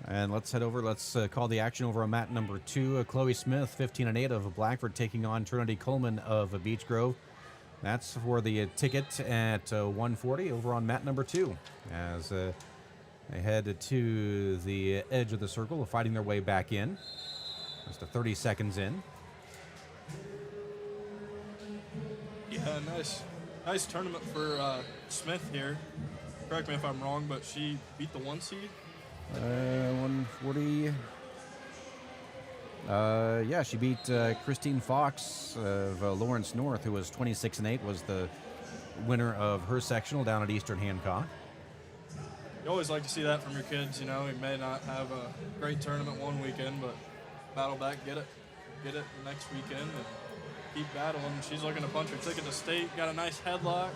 B: And let's head over. Let's call the action over on mat number 2. Chloe Smith, 15-8 of Blackford, taking on Trinity Coleman of Beech Grove. That's for the ticket at 140 over on mat number 2. As they head to the edge of the circle, fighting their way back in. Just 30 seconds in.
C: Yeah, nice tournament for Smith here. Correct me if I'm wrong, but she beat the 1 seed.
B: 140. Yeah, she beat Christine Fox of Lawrence North, who was 26-8, was the winner of her sectional down at Eastern Hancock.
C: You always like to see that from your kids, you know. You may not have a great tournament one weekend, but battle back, get it the next weekend, and keep battling. She's looking to punch her ticket to state. Got a nice headlock.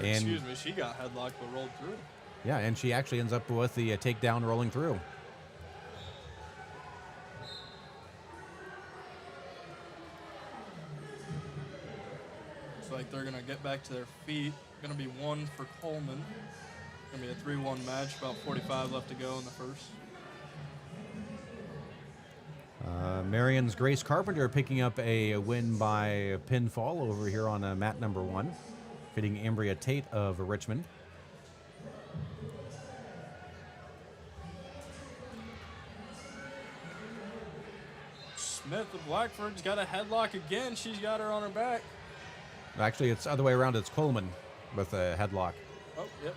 C: Excuse me, she got headlocked but rolled through.
B: Yeah, and she actually ends up with the takedown rolling through.
C: Looks like they're going to get back to their feet. Going to be 1 for Coleman. Going to be a 3-1 match, about 45 left to go in the first.
B: Marion's Grace Carpenter picking up a win by pinfall over here on mat number 1, fitting Ambria Tate of Richmond.
C: Smith of Blackford's got a headlock again. She's got her on her back.
B: Actually, it's the other way around. It's Coleman with a headlock.
C: Oh, yep.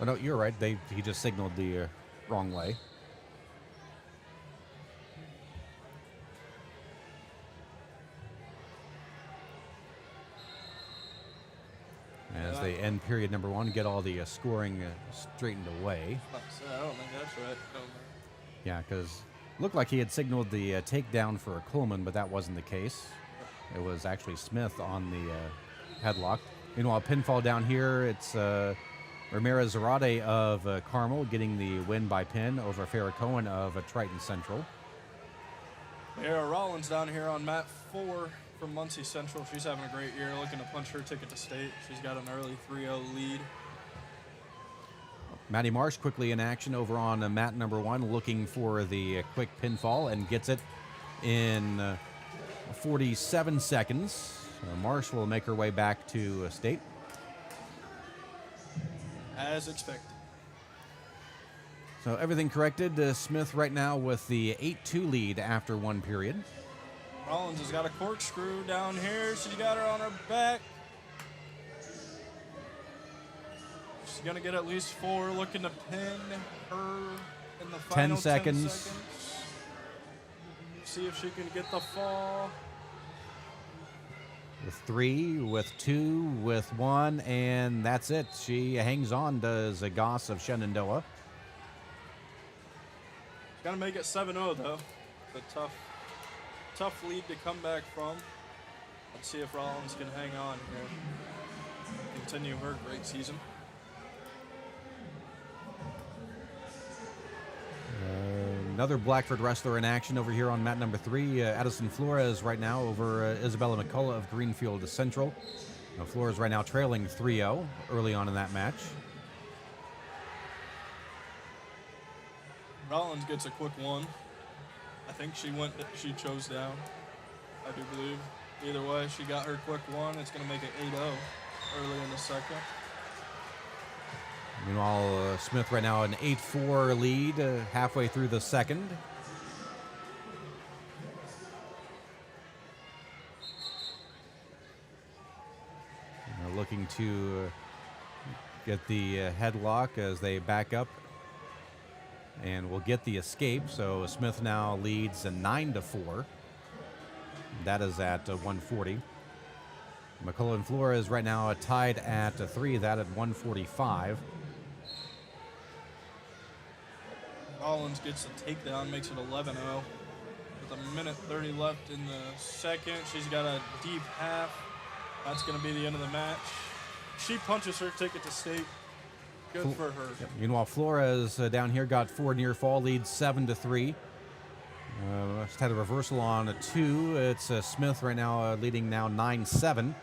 B: Oh, no, you're right. He just signaled the wrong way. As they end period number 1, get all the scoring straightened away.
C: I don't think that's right.
B: Yeah, because looked like he had signaled the takedown for Coleman, but that wasn't the case. It was actually Smith on the headlock. Meanwhile, pinfall down here, it's Ramirez Zarate of Carmel getting the win by pin over Farrah Cohen of Triton Central.
C: Era Rollins down here on mat 4 from Muncie Central. She's having a great year, looking to punch her ticket to state. She's got an early 3-0 lead.
B: Maddie Marsh quickly in action over on mat number 1, looking for the quick pinfall and gets it in 47 seconds. Marsh will make her way back to state.
C: As expected.
B: So everything corrected. Smith right now with the 8-2 lead after 1 period.
C: Rollins has got a corkscrew down here. She's got her on her back. She's going to get at least 4, looking to pin her in the final 10 seconds. See if she can get the fall.
B: With 3, with 2, with 1, and that's it. She hangs on to Zagos of Shenandoah.
C: She's going to make it 7-0, though. It's a tough lead to come back from. Let's see if Rollins can hang on here. Continue her great season.
B: Another Blackford wrestler in action over here on mat number 3. Addison Flores right now over Isabella McCullough of Greenfield Central. Flores right now trailing 3-0 early on in that match.
C: Rollins gets a quick 1. I think she chose down. I do believe. Either way, she got her quick 1. It's going to make it 8-0 early in the second.
B: Meanwhile, Smith right now an 8-4 lead halfway through the second. Looking to get the headlock as they back up and will get the escape. So Smith now leads a 9-4. That is at 140. McCullough and Flores right now tied at 3, that at 145.
C: Rollins gets the takedown, makes it 11-0. With 1:30 left in the second. She's got a deep half. That's going to be the end of the match. She punches her ticket to state. Good for her.
B: Yep. Meanwhile, Flores down here got 4 near fall, leads 7-3. Just had a reversal on a 2. It's Smith right now leading now 9-7.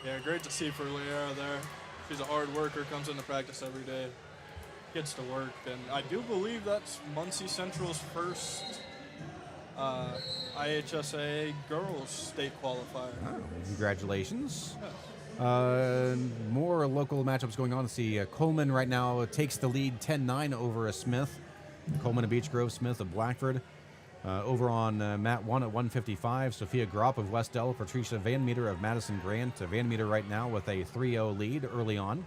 C: Yeah, great to see for Liera there. She's a hard worker, comes into practice every day, gets to work, and I do believe that's Muncie Central's first IHSAA Girls State qualifier.
B: Oh, congratulations.
C: Yeah.
B: More local matchups going on. See, Coleman right now takes the lead 10-9 over Smith. Coleman of Beech Grove, Smith of Blackford. Over on mat 1 at 155, Sophia Gropp of West Dell, Patricia Van Meter of Madison Grant. Van Meter right now with a 3-0 lead early on.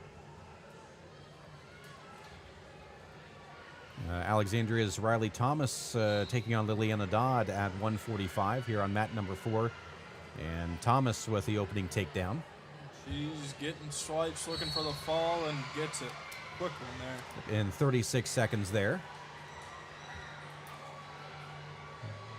B: Alexandria's Riley Thomas taking on Liliana Dodd at 145 here on mat number 4. And Thomas with the opening takedown.
C: She's getting swipes, looking for the fall, and gets it. Quick one there.
B: In 36 seconds there.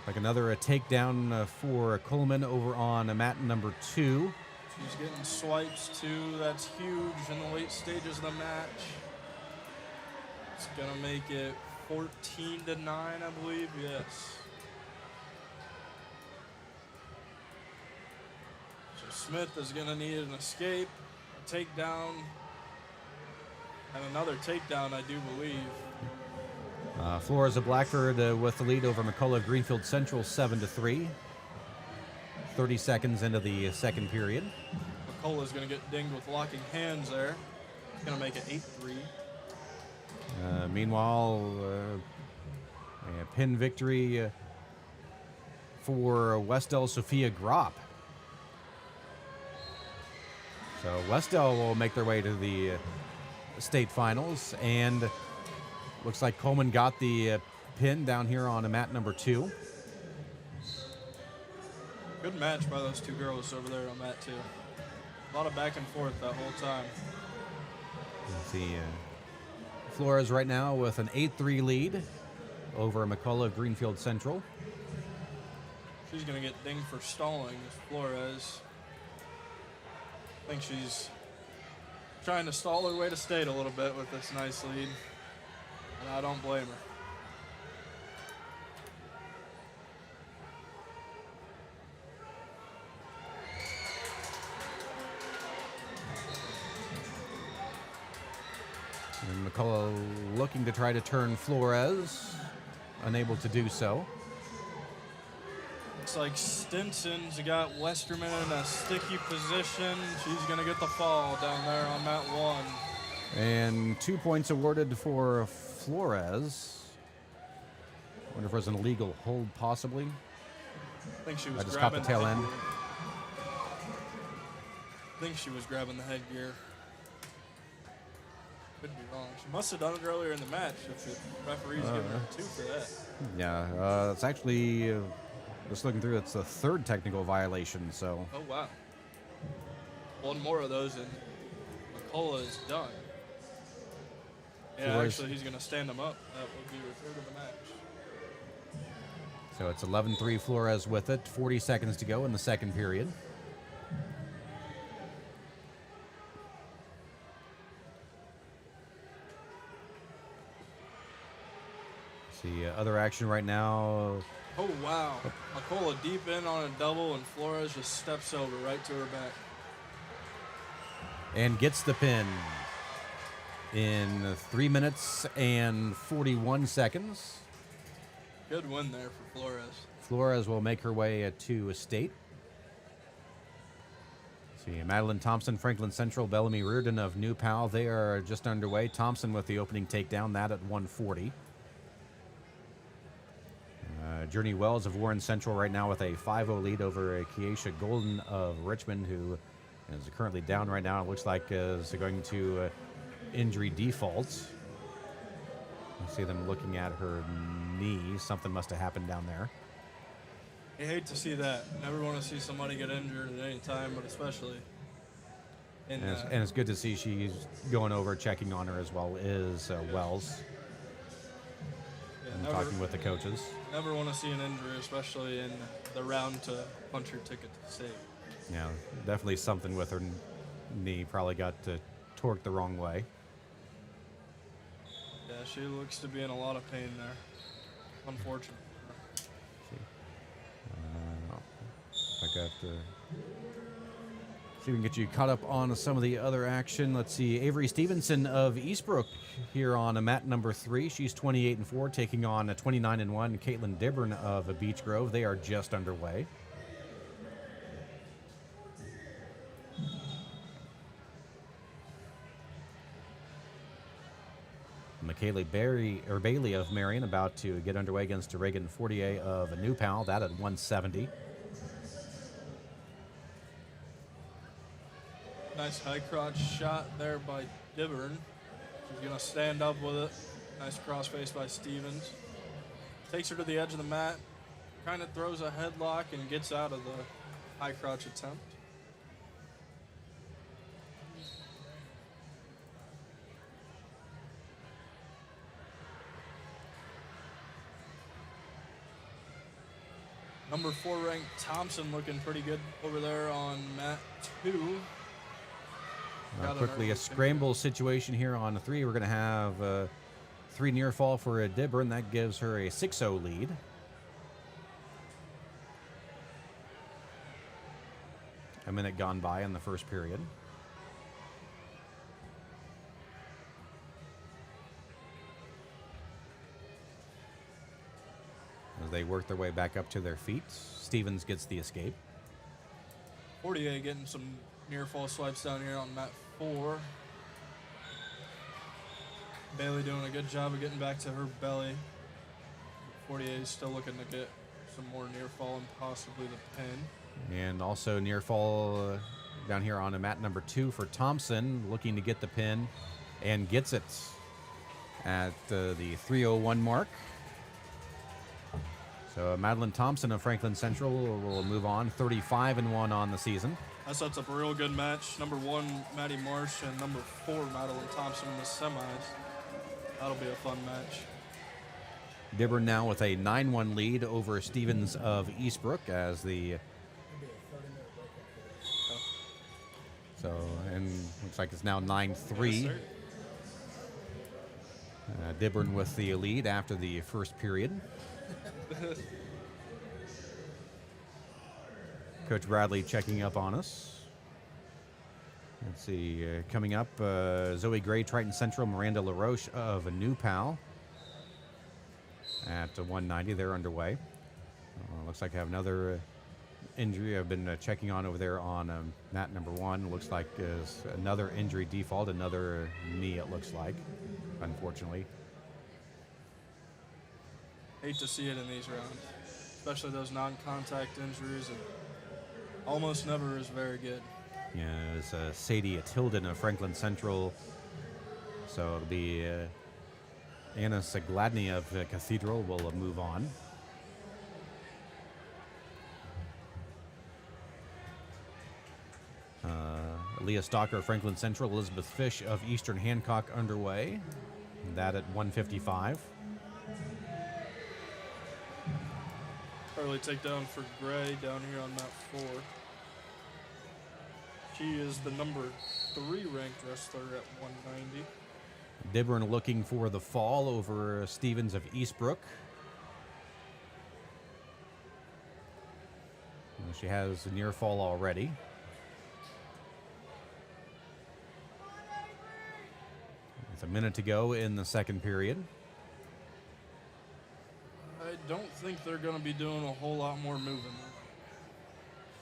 B: Like another takedown for Coleman over on mat number 2.
C: She's getting swipes too. That's huge in the late stages of the match. It's going to make it 14-9, I believe. Yes. So Smith is going to need an escape, a takedown, and another takedown, I do believe.
B: Flores of Blackford with the lead over McCullough of Greenfield Central, 7-3. 30 seconds into the second period.
C: McCullough's going to get dinged with locking hands there. Going to make it 8-3.
B: Meanwhile, a pin victory for Westell Sophia Gropp. So Westell will make their way to the state finals, and looks like Coleman got the pin down here on mat number 2.
C: Good match by those two girls over there on mat 2. A lot of back and forth that whole time.
B: Let's see, Flores right now with an 8-3 lead over McCullough of Greenfield Central.
C: She's going to get dinged for stalling, Flores. I think she's trying to stall her way to state a little bit with this nice lead, and I don't blame her.
B: And McCullough looking to try to turn Flores, unable to do so.
C: Looks like Stinson's got Westerman in a sticky position. She's going to get the fall down there on mat 1.
B: And 2 points awarded for Flores. Wonder if it was an illegal hold, possibly.
C: I think she was
B: I just caught the tail end.
C: I think she was grabbing the headgear. Could be wrong. She must have done it earlier in the match if the referee's giving her 2 for that.
B: Yeah, it's actually, just looking through, it's the 3rd technical violation, so.
C: Oh, wow. One more of those and McCullough is done. Yeah,
B: Flores.
C: actually, he's going to stand him up. That will be referred to the match.
B: So it's 11-3 Flores with it. 40 seconds to go in the second period. See other action right now.
C: Oh, wow. McCullough deep in on a double, and Flores just steps over right to her back.
B: And gets the pin in 3 minutes and 41 seconds.
C: Good win there for Flores.
B: Flores will make her way to state. See, Madeline Thompson, Franklin Central, Bellamy Reardon of New Pal. They are just underway. Thompson with the opening takedown, that at 140. Journey Wells of Warren Central right now with a 5-0 lead over Keisha Golden of Richmond, who is currently down right now. It looks like is going to injury default. You see them looking at her knee. Something must have happened down there.
C: I hate to see that. Never want to see somebody get injured at any time, but especially in
B: and it's good to see she's going over, checking on her as well as Wells. And talking with the coaches.
C: Never want to see an injury, especially in the round to punch your ticket to state.
B: Yeah, definitely something with her knee. Probably got torqued the wrong way.
C: Yeah, she looks to be in a lot of pain there. Unfortunate.
B: I got to see if we can get you caught up on some of the other action. Let's see, Avery Stevenson of Eastbrook here on mat number 3. She's 28-4, taking on 29-1 Caitlin Dibburn of Beech Grove. They are just underway. Michaela Bailey of Marion about to get underway against Reagan Fortier of New Pal. That at 170.
C: Nice high crotch shot there by Dibburn. She's going to stand up with it. Nice crossface by Stevens. Takes her to the edge of the mat. Kind of throws a headlock and gets out of the high crotch attempt. Number 4 ranked Thompson looking pretty good over there on mat 2.
B: Quickly, a scramble situation here on 3. We're going to have 3 near fall for Dibburn. That gives her a 6-0 lead. A minute gone by in the first period. As they work their way back up to their feet, Stevens gets the escape.
C: Fortier getting some near fall swipes down here on mat 4. Bailey doing a good job of getting back to her belly. 48 is still looking to get some more near fall and possibly the pin.
B: And also near fall down here on a mat number 2 for Thompson, looking to get the pin and gets it at the 3:01 mark. So Madeline Thompson of Franklin Central will move on, 35-1 on the season.
C: That sets up a real good match. Number 1, Maddie Marsh, and number 4, Madeline Thompson in the semis. That'll be a fun match.
B: Dibburn now with a 9-1 lead over Stevens of Eastbrook as the... So, and looks like it's now 9-3.
C: Yes,
B: Dibburn with the lead after the first period. Coach Bradley checking up on us. Let's see, coming up, Zoe Gray, Triton Central, Miranda LaRoche of New Pal at 190. They're underway. Looks like I have another injury I've been checking on over there on mat number 1. Looks like is another injury default, another knee it looks like, unfortunately.
C: Hate to see it in these rounds, especially those non-contact injuries. It almost never is very good.
B: Yeah, it's Sadie Tilden of Franklin Central. So it'll be Anna Sagladny of Cathedral will move on. Leah Stalker of Franklin Central, Elizabeth Fish of Eastern Hancock underway. That at 155.
C: Early takedown for Gray down here on mat 4. She is the number 3 ranked wrestler at 190.
B: Dibburn looking for the fall over Stevens of Eastbrook. She has a near fall already. It's a minute to go in the second period.
C: I don't think they're going to be doing a whole lot more moving.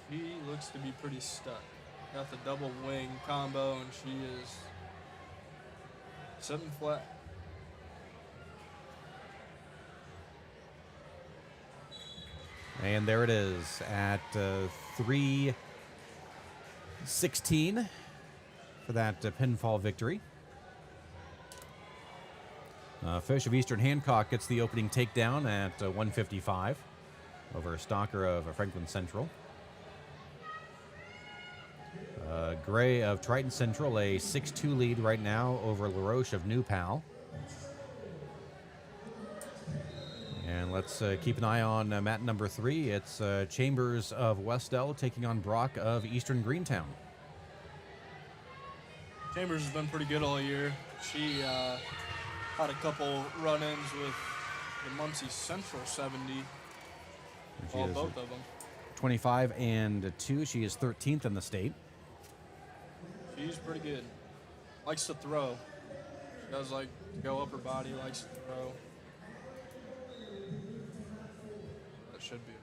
C: She looks to be pretty stuck. Got the double wing combo, and she is sitting flat.
B: And there it is at 3:16 for that pinfall victory. Fish of Eastern Hancock gets the opening takedown at 155 over Stalker of Franklin Central. Gray of Triton Central, a 6-2 lead right now over LaRoche of New Pal. And let's keep an eye on mat number 3. It's Chambers of Westell taking on Brock of Eastern Greentown.
C: Chambers has been pretty good all year. She had a couple run-ins with the Muncie Central 70. Well, both of them.
B: 25-2. She is 13th in the state.
C: She's pretty good. Likes to throw. She does like to go up her body, likes to throw. That should be it.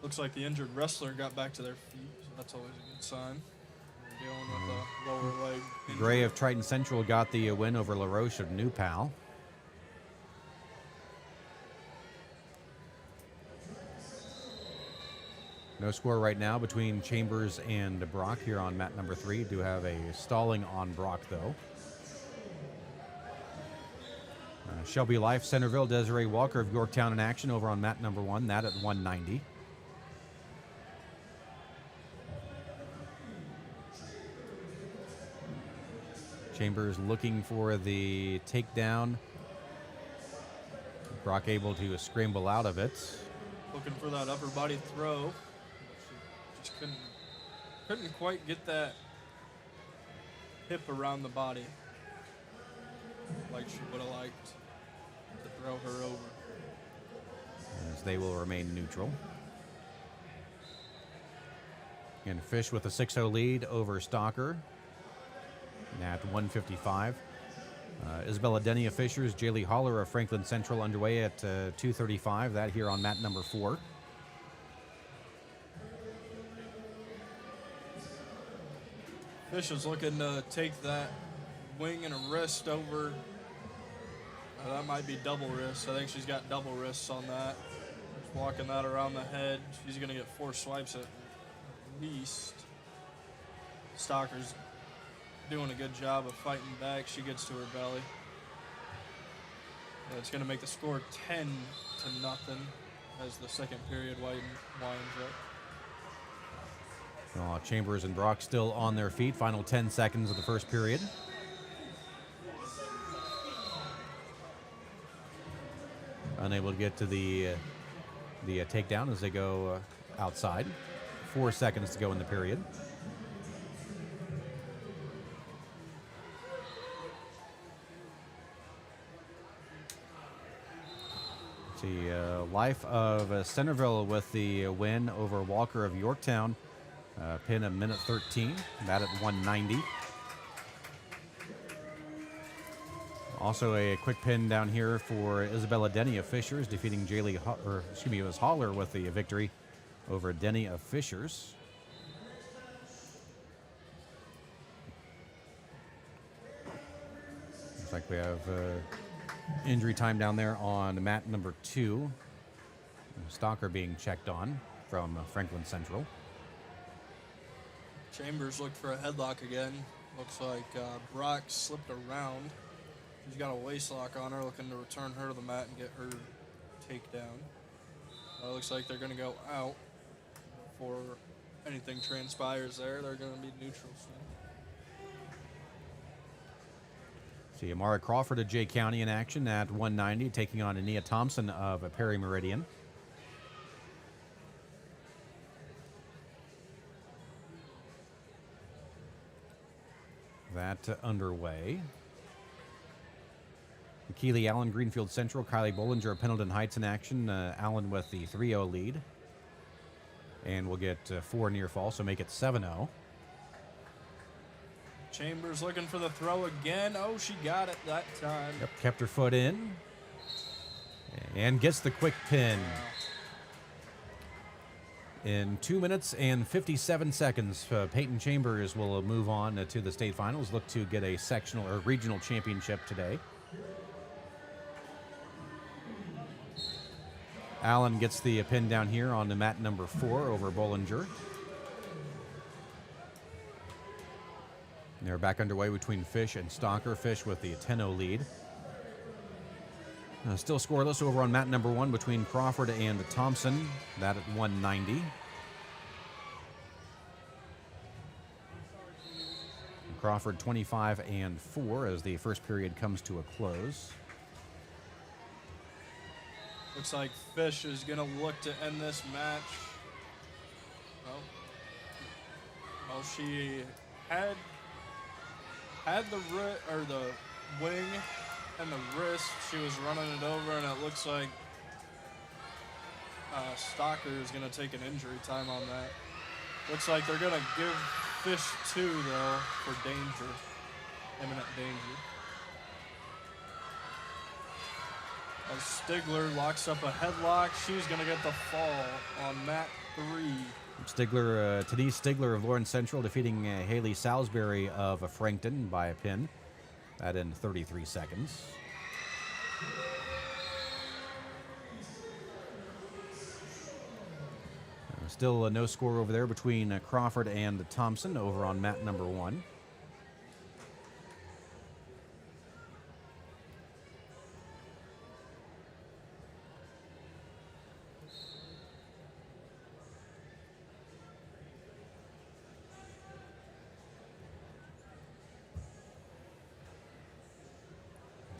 C: Looks like the injured wrestler got back to their feet, so that's always a good sign. We're dealing with a lower leg injury.
B: Gray of Triton Central got the win over LaRoche of New Pal. No score right now between Chambers and Brock here on mat number 3. Do have a stalling on Brock, though. Shelby Life, Centerville, Desiree Walker of Yorktown in action over on mat number 1. That at 190. Chambers looking for the takedown. Brock able to scramble out of it.
C: Looking for that upper body throw. She just couldn't quite get that hip around the body like she would have liked to throw her over.
B: As they will remain neutral. And Fish with a 6-0 lead over Stalker at 155. Isabella Denny of Fishers, Jaylee Holler of Franklin Central underway at 2:35. That here on mat number 4.
C: Fish is looking to take that wing and a wrist over. That might be double wrist. I think she's got double wrists on that. Just walking that around the head. She's going to get 4 swipes at least. Stalker's doing a good job of fighting back. She gets to her belly. And it's going to make the score 10-0 as the second period winds up.
B: Chambers and Brock still on their feet. Final 10 seconds of the first period. Unable to get to the takedown as they go outside. 4 seconds to go in the period. The Life of Centerville with the win over Walker of Yorktown. Pin a minute 13, that at 190. Also a quick pin down here for Isabella Denny of Fishers, defeating it was Holler with the victory over Denny of Fishers. Looks like we have injury time down there on mat number 2. Stalker being checked on from Franklin Central.
C: Chambers looked for a headlock again. Looks like Brock slipped around. She's got a waist lock on her, looking to return her to the mat and get her takedown. Looks like they're going to go out before anything transpires there. They're going to be neutral soon.
B: See Amara Crawford of Jay County in action at 190, taking on Ania Thompson of Perry Meridian. That underway. Keely Allen, Greenfield Central. Kylie Bollinger of Pendleton Heights in action. Allen with the 3-0 lead. And we'll get 4 near fall, so make it 7-0.
C: Chambers looking for the throw again. Oh, she got it that time.
B: Yep, kept her foot in. And gets the quick pin. In 2 minutes and 57 seconds, Peyton Chambers will move on to the state finals, look to get a sectional or regional championship today. Allen gets the pin down here on the mat number 4 over Bollinger. And they're back underway between Fish and Stalker. Fish with the 10-0 lead. Still scoreless over on mat number 1 between Crawford and Thompson. That at 190. Crawford 25-4 as the first period comes to a close.
C: Looks like Fish is going to look to end this match. Well, she had the wing and the wrist. She was running it over, and it looks like Stalker is going to take an injury time on that. Looks like they're going to give Fish 2, though, for danger, imminent danger. As Stigler locks up a headlock, she's going to get the fall on mat 3.
B: Denise Stigler of Lawrence Central defeating Haley Salisbury of Frankton by a pin. That in 33 seconds. Still no score over there between Crawford and Thompson over on mat number 1.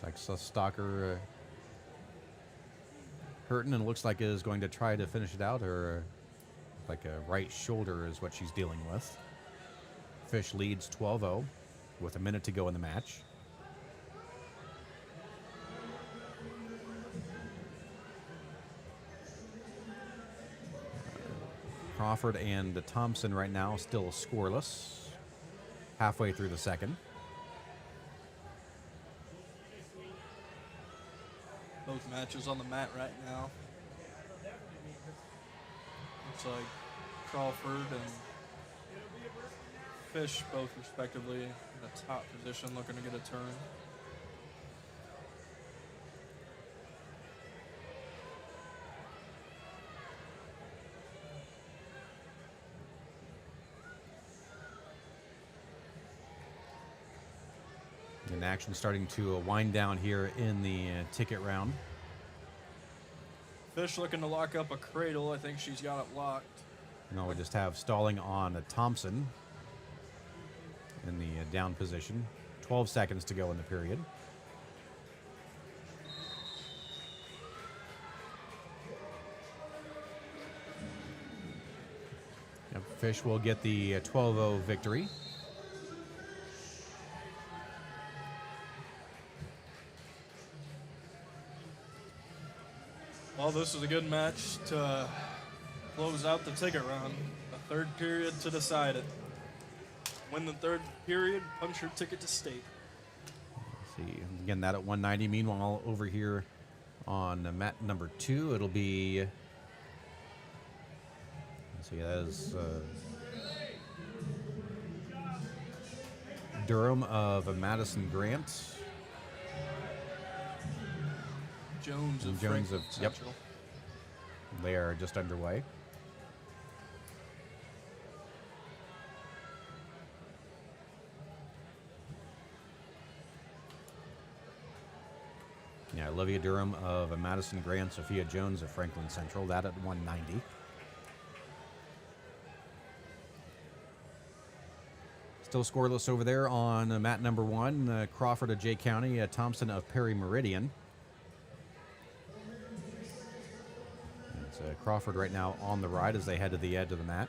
B: Like Stalker hurting, and looks like is going to try to finish it out, or like a right shoulder is what she's dealing with. Fish leads 12-0 with a minute to go in the match. Crawford and Thompson right now still scoreless, halfway through the second.
C: both matches on the mat right now. Looks like Crawford and Fish both respectively in the top position looking to get a turn.
B: And action starting to wind down here in the ticket round.
C: Fish looking to lock up a cradle. I think she's got it locked.
B: Now we just have stalling on Thompson in the down position. 12 seconds to go in the period. Yep, Fish will get the 12-0 victory.
C: Well, this is a good match to close out the ticket round. The third period to decide it. Win the third period, punch your ticket to state.
B: Let's see, again, that at 190. Meanwhile, over here on mat number 2, it'll be, let's see, that is Durham of Madison Grant.
C: Jones of
B: Jones
C: Franklin
B: of, yep.
C: Central.
B: They are just underway. Yeah, Olivia Durham of Madison Grant, Sophia Jones of Franklin Central, that at 190. Still scoreless over there on mat number 1, Crawford of Jay County, Thompson of Perry Meridian. It's Crawford right now on the right as they head to the edge of the mat.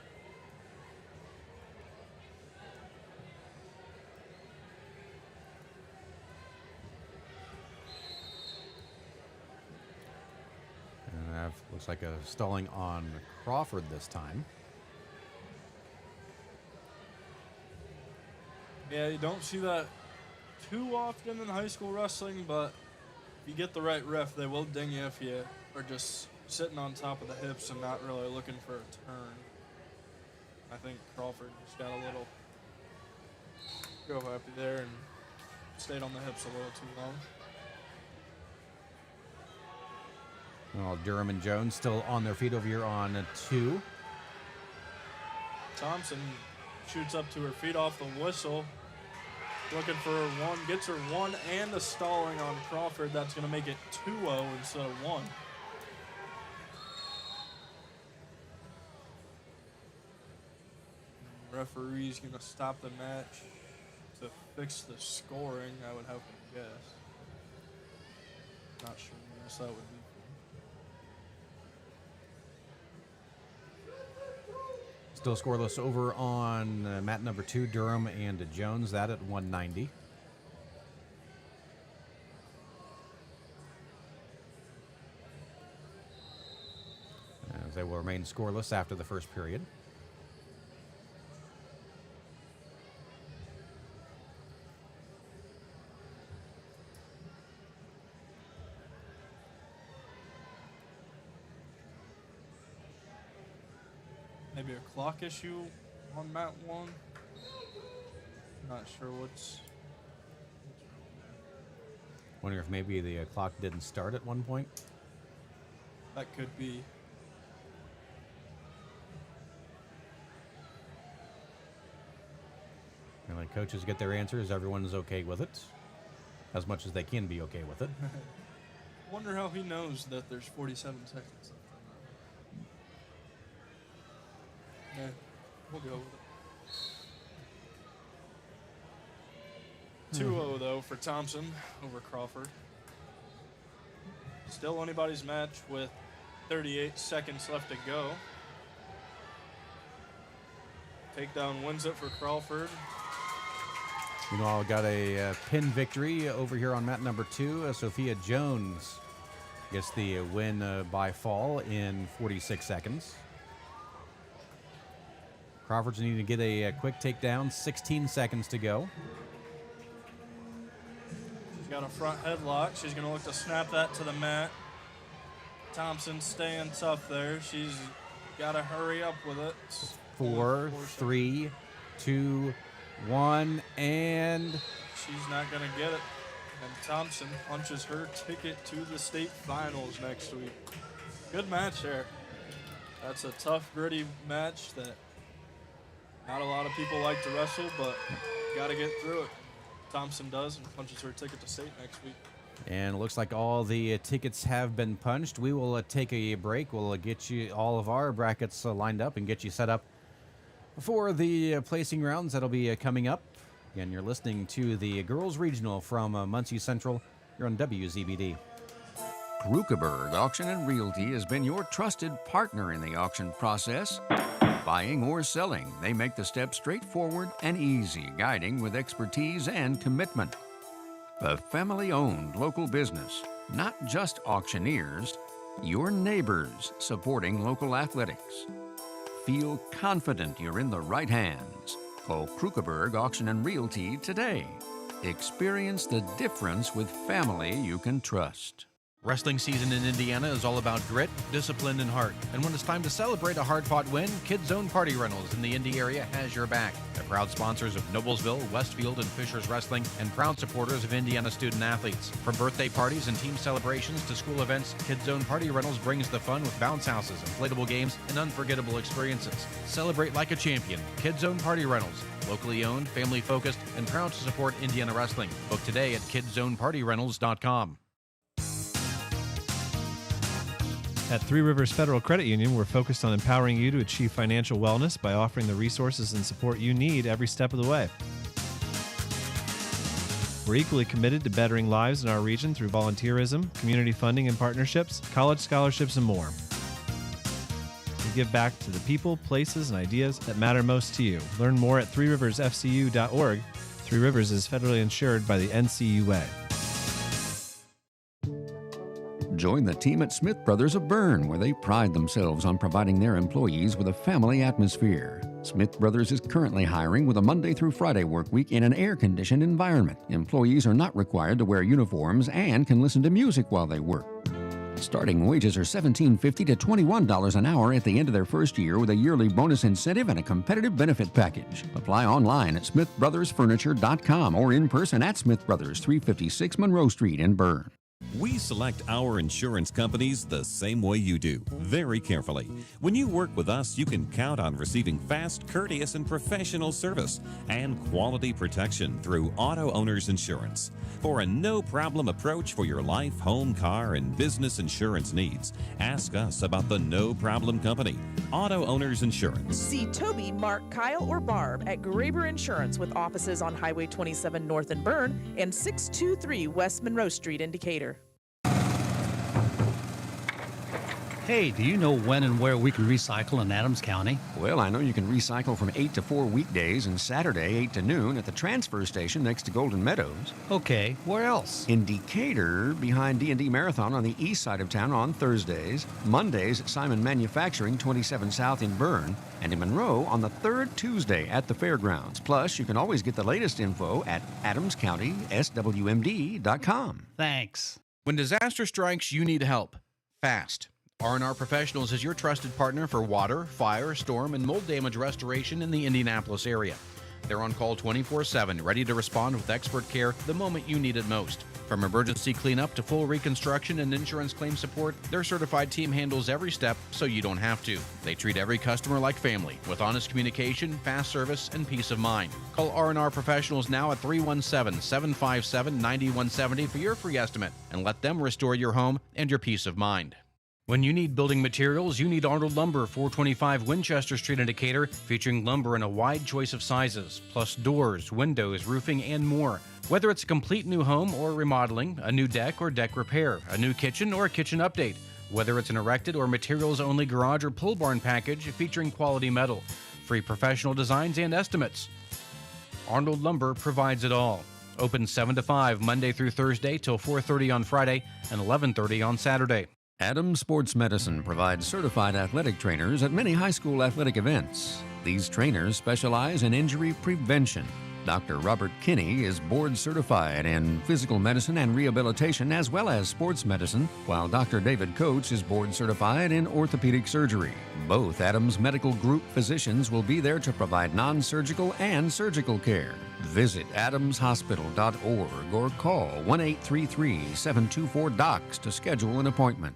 B: And looks like a stalling on Crawford this time.
C: Yeah, you don't see that too often in high school wrestling, but if you get the right ref, they will ding you if you are just sitting on top of the hips and not really looking for a turn. I think Crawford just got a little go happy there and stayed on the hips a little too long.
B: Well, Durham and Jones still on their feet over here on 2.
C: Thompson shoots up to her feet off the whistle. Looking for her 1, gets her 1 and a stalling on Crawford. That's going to make it 2-0 instead of 1. Referee's going to stop the match to fix the scoring, I would have to guess. Not sure who else that would be.
B: Still scoreless over on mat number 2, Durham and Jones, that at 190. As they will remain scoreless after the first period.
C: Maybe a clock issue on mat 1. Not sure what's.
B: Wondering if maybe the clock didn't start at one point.
C: That could be.
B: And like coaches get their answers, everyone is okay with it. As much as they can be okay with it.
C: Wonder how he knows that there's 47 seconds left on that. Yeah, we'll go with it. 2-0 though for Thompson over Crawford. Still anybody's match with 38 seconds left to go. Takedown wins it for Crawford.
B: Meanwhile, got a pin victory over here on mat number 2. Sophia Jones gets the win by fall in 46 seconds. Crawford's needing to get a quick takedown. 16 seconds to go.
C: She's got a front headlock. She's going to look to snap that to the mat. Thompson staying tough there. She's got to hurry up with it.
B: 4, 3, 2, 1, and
C: she's not going to get it. And Thompson punches her ticket to the state finals next week. Good match there. That's a tough, gritty match that not a lot of people like to wrestle, but got to get through it. Thompson does and punches her ticket to state next week.
B: And it looks like all the tickets have been punched. We will take a break. We'll get you all of our brackets lined up and get you set up for the placing rounds that'll be coming up. Again, you're listening to the Girls Regional from Muncie Central. You're on WZBD.
J: Krukeberg Auction and Realty has been your trusted partner in the auction process. Buying or selling, they make the steps straightforward and easy, guiding with expertise and commitment. A family-owned local business, not just auctioneers, your neighbors supporting local athletics. Feel confident you're in the right hands. Call Krukeberg Auction and Realty today. Experience the difference with family you can trust.
B: Wrestling season in Indiana is all about grit, discipline, and heart. And when it's time to celebrate a hard-fought win, Kids Zone Party Rentals in the Indy area has your back. They're proud sponsors of Noblesville, Westfield, and Fishers Wrestling, and proud supporters of Indiana student-athletes. From birthday parties and team celebrations to school events, Kids Zone Party Rentals brings the fun with bounce houses, inflatable games, and unforgettable experiences. Celebrate like a champion. Kids Zone Party Rentals. Locally owned, family-focused, and proud to support Indiana wrestling. Book today at KidsZonePartyRentals.com.
L: At Three Rivers Federal Credit Union, we're focused on empowering you to achieve financial wellness by offering the resources and support you need every step of the way. We're equally committed to bettering lives in our region through volunteerism, community funding and partnerships, college scholarships, and more. We give back to the people, places, and ideas that matter most to you. Learn more at threeriversfcu.org. Three Rivers is federally insured by the NCUA.
J: Join the team at Smith Brothers of Bern, where they pride themselves on providing their employees with a family atmosphere. Smith Brothers is currently hiring with a Monday through Friday work week in an air-conditioned environment. Employees are not required to wear uniforms and can listen to music while they work. Starting wages are $17.50 to $21 an hour at the end of their first year with a yearly bonus incentive and a competitive benefit package. Apply online at smithbrothersfurniture.com or in person at Smith Brothers, 356 Monroe Street in Bern.
M: We select our insurance companies the same way you do, very carefully. When you work with us, you can count on receiving fast, courteous, and professional service and quality protection through Auto Owners Insurance. For a no-problem approach for your life, home, car, and business insurance needs, ask us about the No Problem Company, Auto Owners Insurance.
N: See Toby, Mark, Kyle, or Barb at Graber Insurance with offices on Highway 27 North in Bern and 623 West Monroe Street in Decatur.
O: Hey, do you know when and where we can recycle in Adams County?
J: Well, I know you can recycle from 8 to 4 weekdays and Saturday 8 to noon at the transfer station next to Golden Meadows.
O: Okay, where else?
J: In Decatur, behind D&D Marathon on the east side of town on Thursdays, Mondays at Simon Manufacturing 27 South in Bern, and in Monroe on the third Tuesday at the fairgrounds. Plus, you can always get the latest info at adamscountyswmd.com.
O: Thanks.
B: When disaster strikes, you need help. Fast. R&R Professionals is your trusted partner for water, fire, storm, and mold damage restoration in the Indianapolis area. They're on call 24/7, ready to respond with expert care the moment you need it most. From emergency cleanup to full reconstruction and insurance claim support, their certified team handles every step so you don't have to. They treat every customer like family, with honest communication, fast service, and peace of mind. Call R&R Professionals now at 317-757-9170 for your free estimate, and let them restore your home and your peace of mind. When you need building materials, you need Arnold Lumber, 425 Winchester Street in Decatur, featuring lumber in a wide choice of sizes, plus doors, windows, roofing, and more. Whether it's a complete new home or remodeling, a new deck or deck repair, a new kitchen or a kitchen update, whether it's an erected or materials-only garage or pole barn package featuring quality metal, free professional designs and estimates. Arnold Lumber provides it all. Open 7 to 5 Monday through Thursday till 4:30 on Friday and 11:30 on Saturday.
J: Adams Sports Medicine provides certified athletic trainers at many high school athletic events. These trainers specialize in injury prevention. Dr. Robert Kinney is board certified in physical medicine and rehabilitation as well as sports medicine, while Dr. David Coates is board certified in orthopedic surgery. Both Adams Medical Group physicians will be there to provide non-surgical and surgical care. Visit adamshospital.org or call 1-833-724-DOCS to schedule an appointment.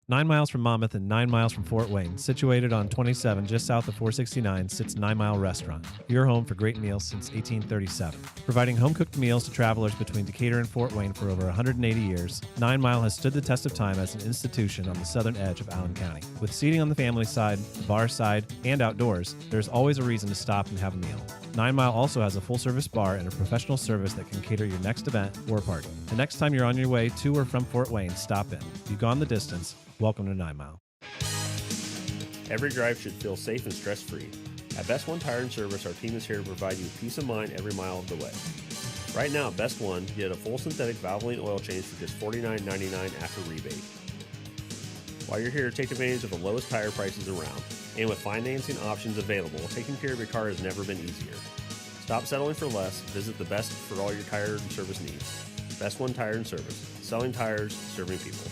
L: 9 miles from Monmouth and 9 miles from Fort Wayne, situated on 27 just south of 469, sits 9 Mile Restaurant, your home for great meals since 1837. Providing home-cooked meals to travelers between Decatur and Fort Wayne for over 180 years, 9 Mile has stood the test of time as an institution on the southern edge of Allen County. With seating on the family side, the bar side, and outdoors, there's always a reason to stop and have a meal. 9 Mile also has a full-service bar and a professional service that can cater your next event or party. The next time you're on your way to or from Fort Wayne, stop in. If you've gone the distance, welcome to 9 Mile.
P: Every drive should feel safe and stress-free. At Best One Tire and Service, our team is here to provide you peace of mind every mile of the way. Right now at Best One, get a full synthetic Valvoline oil change for just $49.99 after rebate. While you're here, take advantage of the lowest tire prices around. And with financing options available, taking care of your car has never been easier. Stop settling for less. Visit the best for all your tire and service needs. Best One Tire and Service. Selling tires, serving people.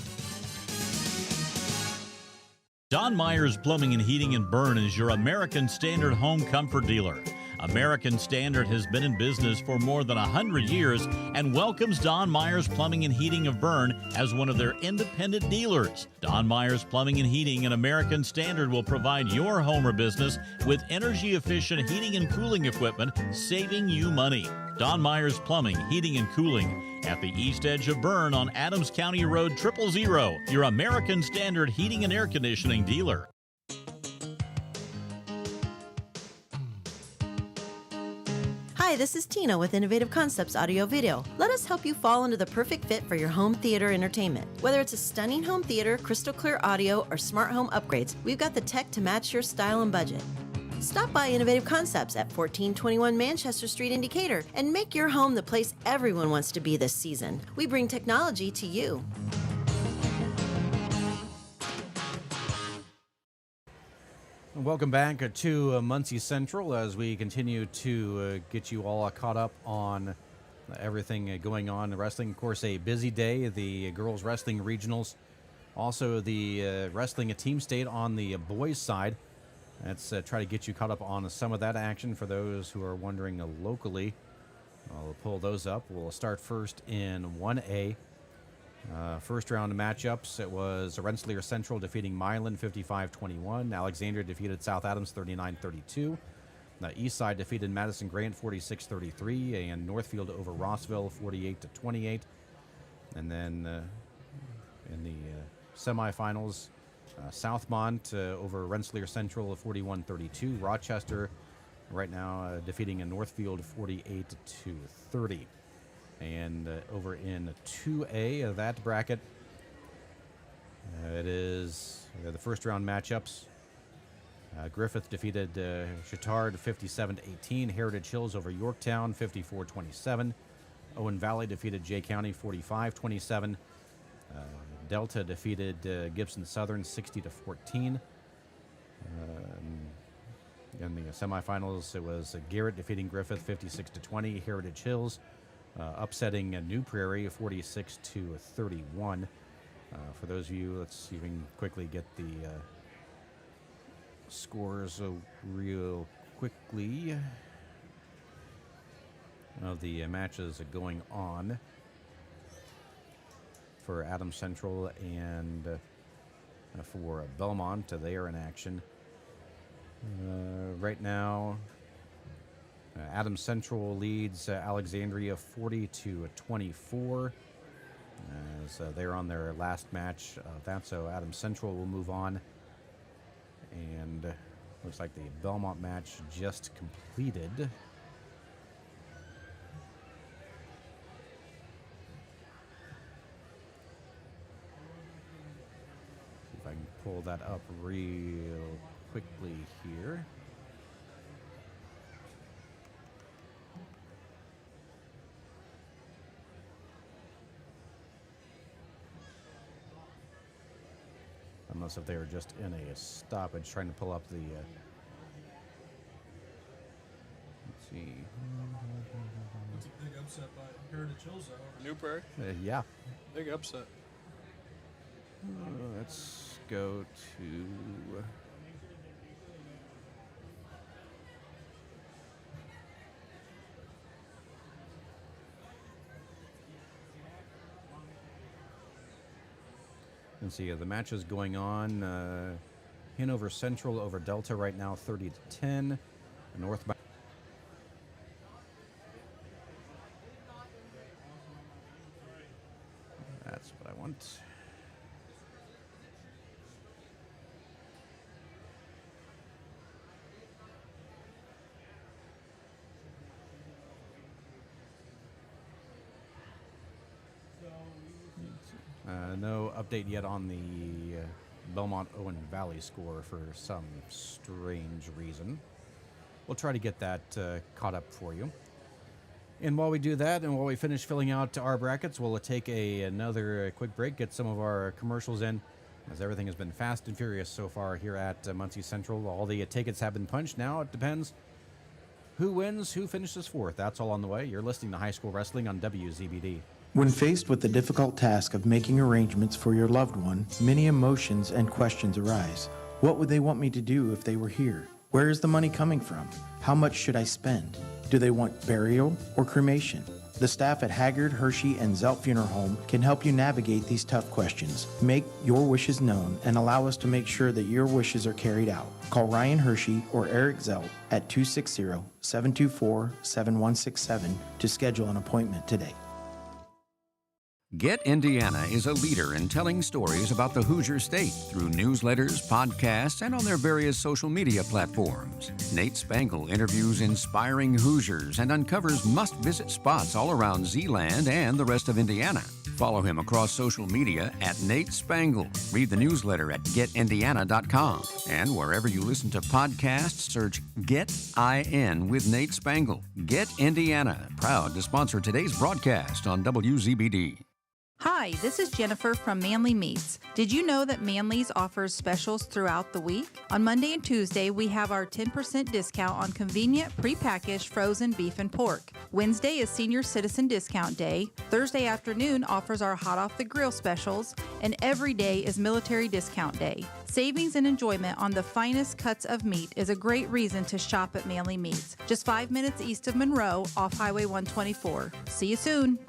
Q: Don Myers Plumbing and Heating in Bern is your American Standard home comfort dealer. American Standard has been in business for more than 100 years and welcomes Don Myers Plumbing and Heating of Bern as one of their independent dealers. Don Myers Plumbing and Heating and American Standard will provide your home or business with energy-efficient heating and cooling equipment, saving you money. Don Myers Plumbing, Heating and Cooling at the east edge of Bern on Adams County Road 000, your American Standard heating and air conditioning dealer.
R: Hi, this is Tina with Innovative Concepts Audio Video. Let us help you fall into the perfect fit for your home theater entertainment. Whether it's a stunning home theater, crystal clear audio, or smart home upgrades, we've got the tech to match your style and budget. Stop by Innovative Concepts at 1421 Manchester Street in Decatur and make your home the place everyone wants to be this season. We bring technology to you.
B: Welcome back to Muncie Central as we continue to get you all caught up on everything going on in wrestling. Of course, a busy day, the Girls Wrestling Regionals. Also, the wrestling team state on the boys' side. Let's try to get you caught up on some of that action for those who are wondering locally. I'll pull those up. We'll start first in 1A. First round of matchups, it was Rensselaer Central defeating Milan 55-21. Alexandria defeated South Adams 39-32. The East Side defeated Madison Grant 46-33, and Northfield over Rossville 48-28. And then in the semifinals, Southmont over Rensselaer Central 41-32. Rochester right now defeating Northfield 48-30. And over in 2A of that bracket, it is the first round matchups. Griffith defeated Chittard 57-18. Heritage Hills over Yorktown 54-27. Owen Valley defeated Jay County 45-27. Delta defeated Gibson Southern 60-14. In the semifinals, it was Garrett defeating Griffith 56-20. Heritage Hills upsetting New Prairie 46-31. For those of you, let's see if we can quickly get the scores real quickly of the matches going on for Adams Central and for Belmont. They are in action right now. Adams Central leads Alexandria 40-24 as they're on their last match of that. So Adams Central will move on, and looks like the Belmont match just completed. See if I can pull that up real quickly here. Unless if they were just in a stoppage, trying to pull up the. Let's see.
C: upset by Heritage Hills, though. New Prairie?
B: Yeah.
C: Big upset.
B: Let's go to... Let's see, the match is going on. Hanover Central over Delta right now, 30-10. Northbound. That's what I want. No update yet on the Belmont Owen Valley score for some strange reason. We'll try to get that caught up for you. And while we do that, and while we finish filling out our brackets, we'll take another quick break, get some of our commercials in, as everything has been fast and furious so far here at Muncie Central. All the tickets have been punched. Now it depends who wins, who finishes fourth. That's all on the way. You're listening to High School Wrestling on WZBD.
S: When faced with the difficult task of making arrangements for your loved one, many emotions and questions arise. What would they want me to do if they were here? Where is the money coming from? How much should I spend? Do they want burial or cremation? The staff at Haggard, Hershey, and Zelt Funeral Home can help you navigate these tough questions. Make your wishes known and allow us to make sure that your wishes are carried out. Call Ryan Hershey or Eric Zelt at 260-724-7167 to schedule an appointment today.
J: Get Indiana is a leader in telling stories about the Hoosier State through newsletters, podcasts, and on their various social media platforms. Nate Spangle interviews inspiring Hoosiers and uncovers must-visit spots all around Zeeland and the rest of Indiana. Follow him across social media at Nate Spangle. Read the newsletter at getindiana.com. And wherever you listen to podcasts, search Get IN with Nate Spangle. Get Indiana, proud to sponsor today's broadcast on WZBD.
T: Hi, this is Jennifer from Manly Meats. Did you know that Manly's offers specials throughout the week? On Monday and Tuesday, we have our 10% discount on convenient, prepackaged frozen beef and pork. Wednesday is Senior Citizen Discount Day. Thursday afternoon offers our Hot Off the Grill specials. And every day is Military Discount Day. Savings and enjoyment on the finest cuts of meat is a great reason to shop at Manly Meats. Just 5 minutes east of Monroe, off Highway 124. See you soon.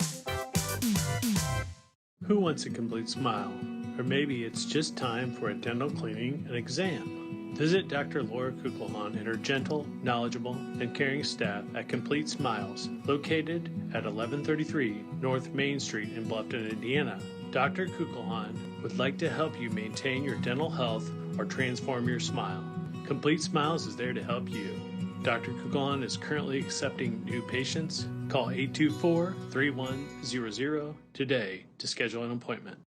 U: Who wants a complete smile? Or maybe it's just time for a dental cleaning and exam. Visit Dr. Laura Kugelhahn and her gentle, knowledgeable, and caring staff at Complete Smiles, located at 1133 North Main Street in Bluffton, Indiana. Dr. Kugelhahn would like to help you maintain your dental health or transform your smile. Complete Smiles is there to help you. Dr. Kugelhahn is currently accepting new patients. Call 824-3100 today to schedule an appointment.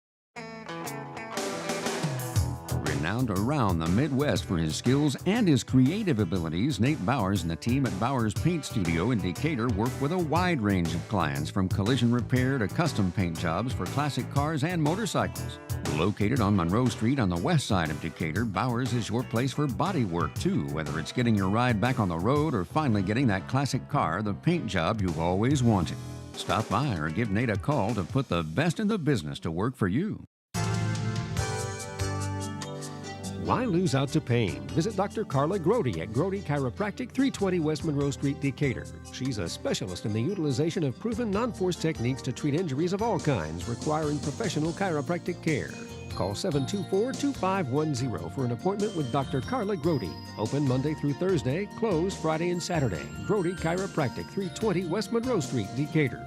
J: Renowned around the Midwest for his skills and his creative abilities, Nate Bowers and the team at Bowers Paint Studio in Decatur work with a wide range of clients, from collision repair to custom paint jobs for classic cars and motorcycles. Located on Monroe Street on the west side of Decatur, Bowers is your place for body work too, whether it's getting your ride back on the road or finally getting that classic car the paint job you've always wanted. Stop by or give Nate a call to put the best in the business to work for you.
G: Why lose out to pain? Visit Dr. Carla Grody at Grody Chiropractic, 320 West Monroe Street, Decatur. She's a specialist in the utilization of proven non-force techniques to treat injuries of all kinds requiring professional chiropractic care. Call 724-2510 for an appointment with Dr. Carla Grody. Open Monday through Thursday, closed Friday and Saturday. Grody Chiropractic, 320 West Monroe Street, Decatur.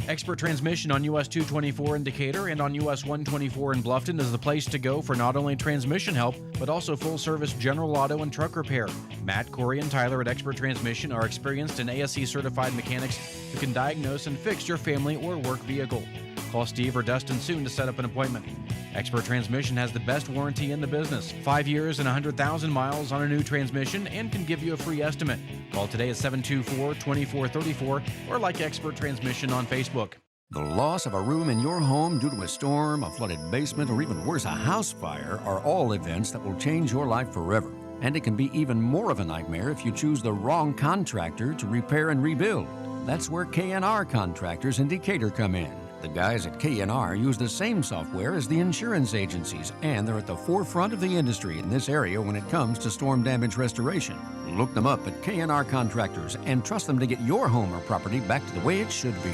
B: Expert Transmission on US 224 in Decatur and on US 124 in Bluffton is the place to go for not only transmission help, but also full-service general auto and truck repair. Matt, Corey, and Tyler at Expert Transmission are experienced and ASE-certified mechanics who can diagnose and fix your family or work vehicle. Call Steve or Dustin soon to set up an appointment. Expert Transmission has the best warranty in the business. 5 years and 100,000 miles on a new transmission and can give you a free estimate. Call today at 724-2434 or like Expert Transmission on Facebook.
J: The loss of a room in your home due to a storm, a flooded basement, or even worse, a house fire are all events that will change your life forever. And it can be even more of a nightmare if you choose the wrong contractor to repair and rebuild. That's where K&R Contractors in Decatur come in. The guys at K&R use the same software as the insurance agencies, and they're at the forefront of the industry in this area when it comes to storm damage restoration. Look them up at K&R Contractors and trust them to get your home or property back to the way it should be.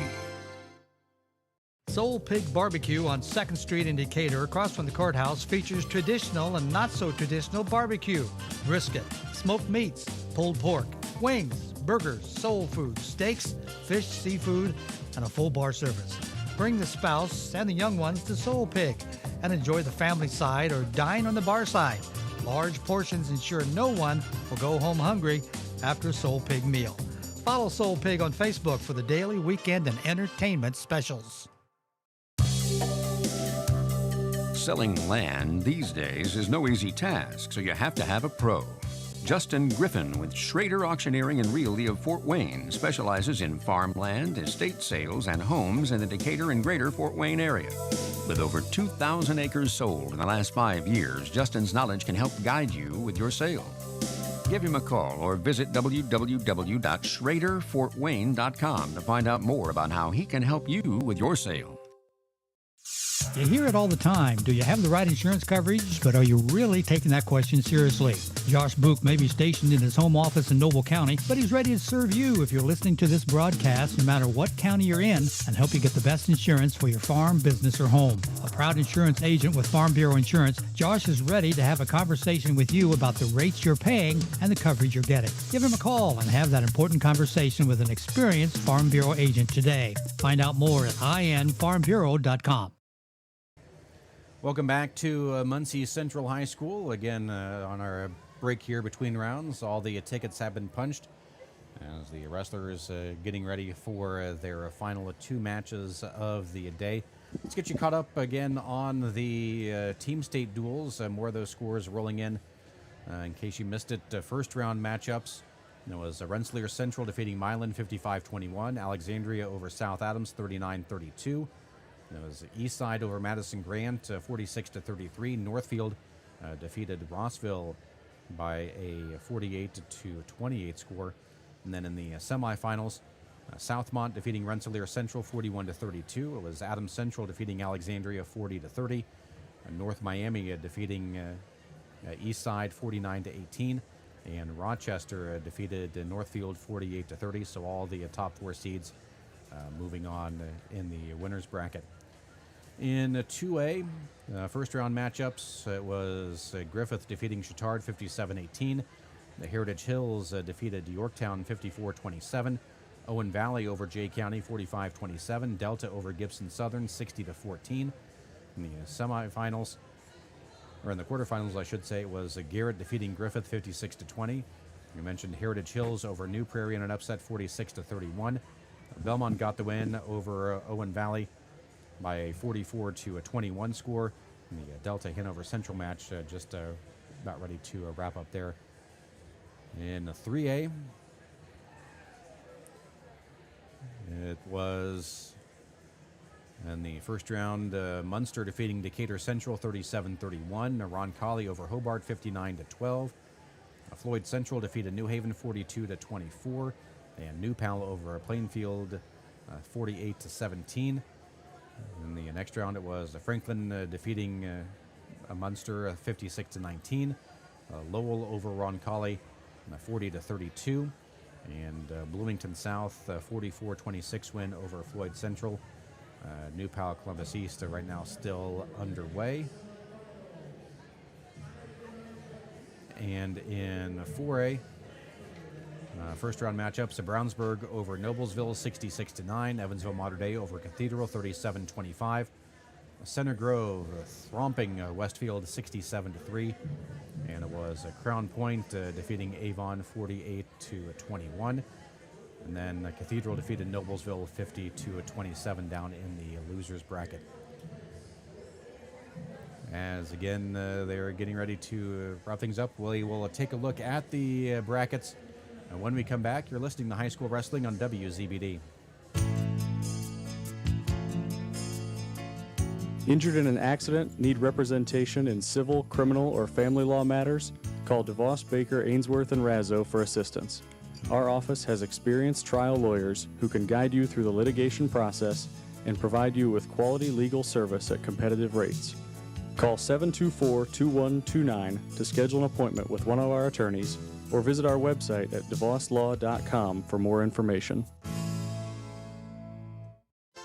O: Soul Pig Barbecue on 2nd Street in Decatur, across from the courthouse, features traditional and not so traditional barbecue, brisket, smoked meats, pulled pork, wings, burgers, soul food, steaks, fish, seafood, and a full bar service. Bring the spouse and the young ones to Soul Pig and enjoy the family side or dine on the bar side. Large portions ensure no one will go home hungry after a Soul Pig meal. Follow Soul Pig on Facebook for the daily, weekend, and entertainment specials.
J: Selling land these days is no easy task, so you have to have a pro. Justin Griffin with Schrader Auctioneering and Realty of Fort Wayne specializes in farmland, estate sales, and homes in the Decatur and greater Fort Wayne area. With over 2,000 acres sold in the last 5 years, Justin's knowledge can help guide you with your sale. Give him a call or visit www.schraderfortwayne.com to find out more about how he can help you with your sale.
O: You hear it all the time. Do you have the right insurance coverage? But are you really taking that question seriously? Josh Book may be stationed in his home office in Noble County, but he's ready to serve you if you're listening to this broadcast, no matter what county you're in, and help you get the best insurance for your farm, business, or home. A proud insurance agent with Farm Bureau Insurance, Josh is ready to have a conversation with you about the rates you're paying and the coverage you're getting. Give him a call and have that important conversation with an experienced Farm Bureau agent today. Find out more at infarmbureau.com.
B: Welcome back to Muncie Central High School. Again, on our break here between rounds, all the tickets have been punched as the wrestlers getting ready for their final 2 matches of the day. Let's get you caught up again on the team state duels. More of those scores rolling in case you missed it. First round matchups. It was Rensselaer Central defeating Milan 55-21. Alexandria over South Adams 39-32. It was Eastside over Madison Grant 46-33. Northfield defeated Rossville by a 48-28 score. And then in the semifinals, Southmont defeating Rensselaer Central 41-32. It was Adams Central defeating Alexandria 40-30. North Miami defeating Eastside 49-18. And Rochester defeated Northfield 48-30. So all the top 4 seeds moving on in the winners bracket. In 2A, first round matchups, it was Griffith defeating Chittard 57-18. The Heritage Hills defeated Yorktown 54-27. Owen Valley over Jay County 45-27. Delta over Gibson Southern 60-14. In the semifinals, or in the quarterfinals, I should say, it was Garrett defeating Griffith 56-20. We mentioned Heritage Hills over New Prairie in an upset 46-31. Belmont got the win over Owen Valley by a 44-21 score. And the Delta Hanover Central match just about ready to wrap up there. In 3A, it was in the first round, Munster defeating Decatur Central 37-31. Roncalli over Hobart 59-12. Floyd Central defeated New Haven 42-24. And New Pal over Plainfield 48-17. In the next round, it was Franklin defeating Munster 56-19. Lowell over Roncalli 40-32. And Bloomington South 44-26 win over Floyd Central. New Pal Columbus East right now still underway. And in 4A, first round matchups, Brownsburg over Noblesville 66-9. Evansville Mater Dei over Cathedral 37-25. Center Grove thromping Westfield 67-3. And it was Crown Point defeating Avon 48-21. And then Cathedral defeated Noblesville 50-27 down in the losers bracket. As again, they're getting ready to wrap things up. We will take a look at the brackets. And when we come back, you're listening to High School Wrestling on WZBD.
A: Injured in an accident, need representation in civil, criminal, or family law matters? Call DeVos, Baker, Ainsworth, and Razzo for assistance. Our office has experienced trial lawyers who can guide you through the litigation process and provide you with quality legal service at competitive rates. Call 724-2129 to schedule an appointment with one of our attorneys or visit our website at devoslaw.com for more information.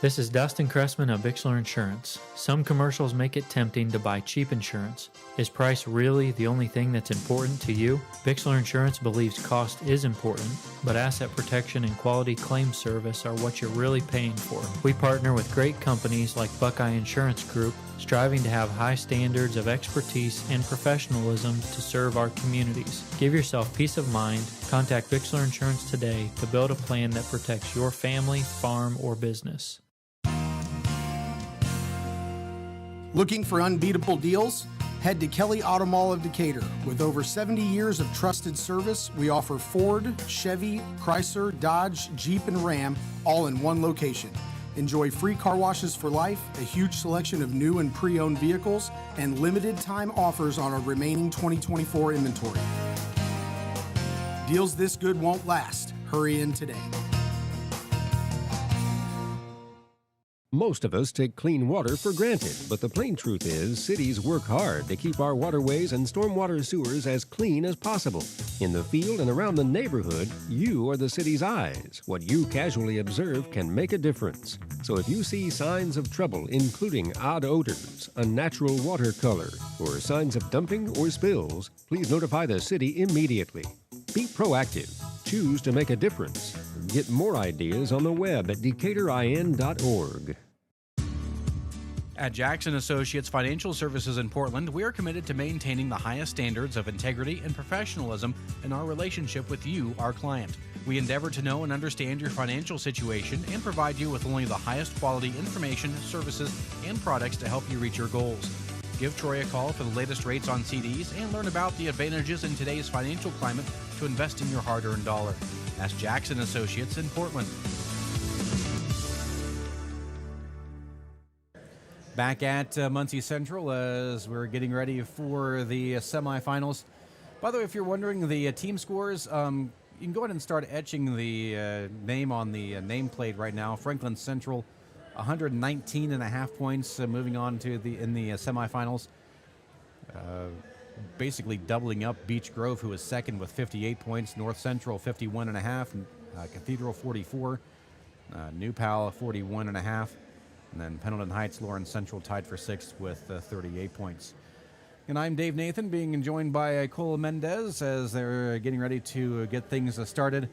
V: This is Dustin Cressman of Bixler Insurance. Some commercials make it tempting to buy cheap insurance. Is price really the only thing that's important to you? Bixler Insurance believes cost is important, but asset protection and quality claim service are what you're really paying for. We partner with great companies like Buckeye Insurance Group, striving to have high standards of expertise and professionalism to serve our communities. Give yourself peace of mind. Contact Bixler Insurance today to build a plan that protects your family, farm, or business.
F: Looking for unbeatable deals? Head to Kelly Auto Mall of Decatur. With over 70 years of trusted service, we offer Ford, Chevy, Chrysler, Dodge, Jeep, and Ram all in one location. Enjoy free car washes for life, a huge selection of new and pre-owned vehicles, and limited time offers on our remaining 2024 inventory. Deals this good won't last. Hurry in today.
G: Most of us take clean water for granted, but the plain truth is cities work hard to keep our waterways and stormwater sewers as clean as possible. In the field and around the neighborhood, you are the city's eyes. What you casually observe can make a difference. So if you see signs of trouble, including odd odors, unnatural water color, or signs of dumping or spills, please notify the city immediately. Be proactive. Choose to make a difference. Get more ideas on the web at decaturin.org.
B: At Jackson Associates Financial Services in Portland, we are committed to maintaining the highest standards of integrity and professionalism in our relationship with you, our client. We endeavor to know and understand your financial situation and provide you with only the highest quality information, services, and products to help you reach your goals. Give Troy a call for the latest rates on CDs and learn about the advantages in today's financial climate to invest in your hard-earned dollar. That's Jackson Associates in Portland. Back at Muncie Central as we're getting ready for the semifinals. By the way, if you're wondering the team scores, you can go ahead and start etching the name on the nameplate right now. Franklin Central, 119.5 points, moving on to the semifinals. Basically doubling up Beech Grove, who is second with 58 points. North Central, 51.5. Cathedral, 44. New Pal, 41.5. And then Pendleton Heights, Lawrence Central tied for sixth with 38 points. And I'm Dave Nathan, being joined by Cole Mendez as they're getting ready to get things started.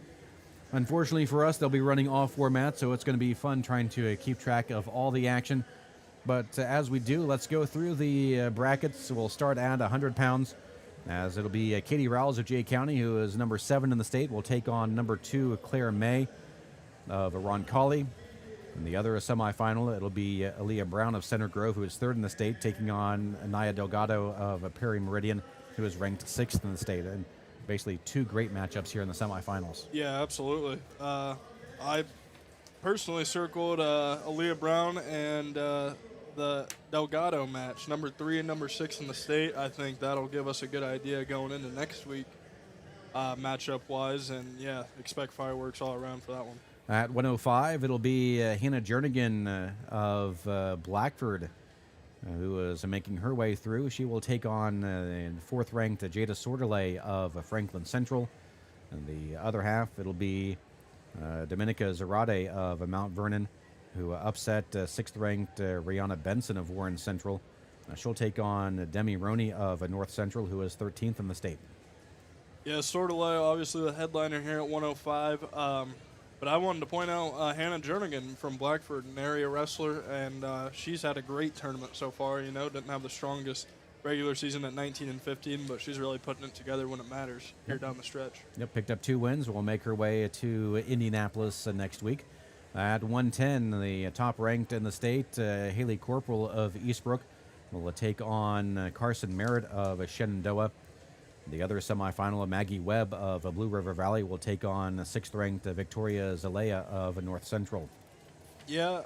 B: Unfortunately for us, they'll be running all formats, so it's going to be fun trying to keep track of all the action. But as we do, let's go through the brackets. We'll start at 100 pounds, as it'll be Katie Rowles of Jay County, who is number 7 in the state, will take on number 2, Claire May of Roncalli. In the other semifinal, it'll be Aaliyah Brown of Center Grove, who is 3rd in the state, taking on Anaya Delgado of Perry Meridian, who is ranked 6th in the state. And basically 2 great matchups here in the semifinals.
C: Yeah, absolutely. I personally circled Aaliyah Brown and the Delgado match, number 3 and number 6 in the state. I think that'll give us a good idea going into next week, matchup-wise. And, yeah, expect fireworks all around for that one.
B: At 105, it'll be Hannah Jernigan of Blackford, who is making her way through. She will take on 4th-ranked Jada Sordelay of Franklin Central. And the other half, it'll be Dominica Zarate of Mount Vernon, who upset 6th-ranked Rihanna Benson of Warren Central. She'll take on Demi Roney of North Central, who is 13th in the state.
C: Yeah, Sordelay, obviously the headliner here at 105. But I wanted to point out Hannah Jernigan from Blackford, an area wrestler, and she's had a great tournament so far. You know, didn't have the strongest regular season at 19 and 15, but she's really putting it together when it matters here down the stretch. Yep,
B: picked up 2 wins. Will make her way to Indianapolis next week. At 110, the top-ranked in the state, Haley Corporal of Eastbrook, will take on Carson Merritt of Shenandoah. The other semifinal, Maggie Webb of Blue River Valley, will take on 6th-ranked Victoria Zalea of North Central.
C: Yeah,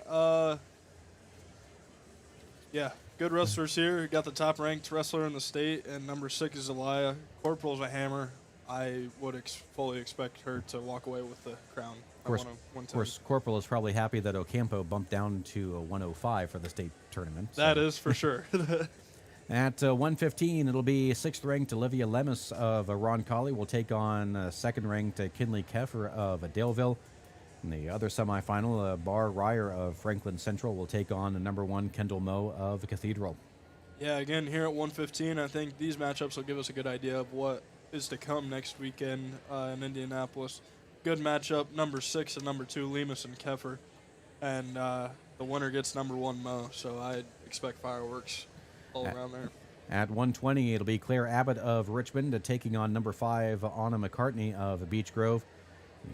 C: good wrestlers here. Got the top-ranked wrestler in the state, and number 6 is Elia. Corporal's a hammer. I would fully expect her to walk away with the crown.
B: Of course, Corporal is probably happy that Ocampo bumped down to a 105 for the state tournament.
C: That is for sure.
B: At 115, it'll be 6th-ranked Olivia Lemus of Roncalli will take on 2nd-ranked Kinley Keffer of Daleville. In the other semifinal, Bar Ryer of Franklin Central will take on the number 1 Kendall Moe of Cathedral.
C: Yeah, again, here at 115, I think these matchups will give us a good idea of what is to come next weekend in Indianapolis. Good matchup, number 6 and number 2, Lemus and Keffer. And the winner gets number 1 Moe, so I expect fireworks all around there.
B: At 120, it'll be Claire Abbott of Richmond taking on number 5, Anna McCartney of Beech Grove.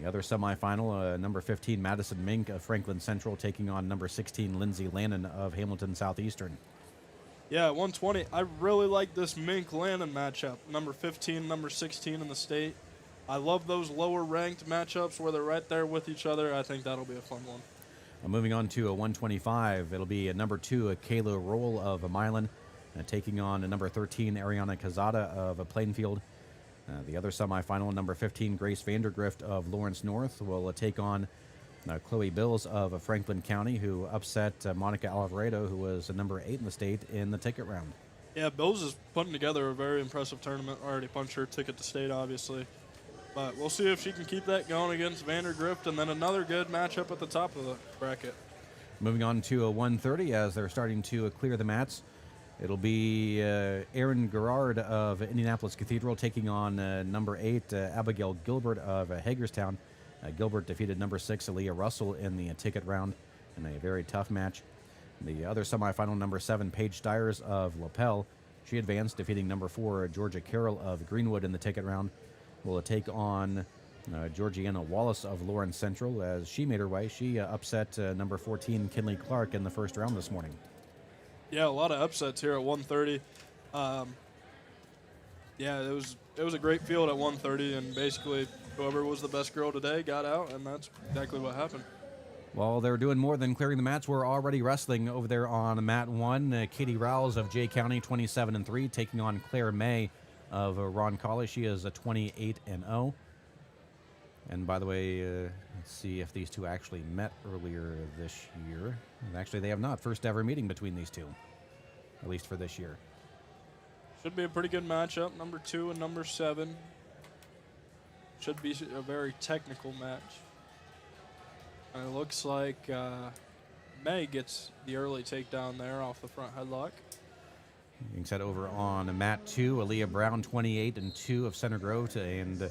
B: The other semifinal, number 15, Madison Mink of Franklin Central taking on number 16, Lindsay Lannon of Hamilton Southeastern.
C: Yeah, at 120, I really like this Mink-Lannon matchup. Number 15, number 16 in the state. I love those lower-ranked matchups where they're right there with each other. I think that'll be a fun one.
B: Moving on to a 125, it'll be number 2, Kayla Roll of Milan, taking on number 13, Ariana Cazada of Plainfield. The other semifinal, number 15, Grace Vandergrift of Lawrence North will take on Chloe Bills of Franklin County, who upset Monica Alvarado, who was number 8 in the state in the ticket round.
C: Yeah, Bills is putting together a very impressive tournament. Already punched her ticket to state, obviously. But we'll see if she can keep that going against Vandergrift, and then another good matchup at the top of the bracket.
B: Moving on to a 130 as they're starting to clear the mats. It'll be Aaron Gerard of Indianapolis Cathedral taking on number 8, Abigail Gilbert of Hagerstown. Gilbert defeated number 6, Aaliyah Russell, in the ticket round in a very tough match. The other semifinal, number 7, Paige Stiers of Lapel. She advanced, defeating number 4, Georgia Carroll of Greenwood in the ticket round. Will take on Georgiana Wallace of Lawrence Central as she made her way. She upset number 14, Kinley Clark, in the first round this morning.
C: Yeah, a lot of upsets here at 130. Yeah, it was a great field at 130, and basically whoever was the best girl today got out, and that's exactly what happened.
B: Well, they're doing more than clearing the mats. We're already wrestling over there on mat 1. Katie Rouse of Jay County, 27-3, taking on Claire May of Roncalli. She is a 28-0. And by the way, let's see if these two actually met earlier this year. And actually, they have not. First ever meeting between these two, at least for this year.
C: Should be a pretty good matchup. Number 2 and number 7. Should be a very technical match. And it looks like May gets the early takedown there off the front headlock.
B: You can set over on mat 2, Aaliyah Brown, 28-2 of Center Grove, and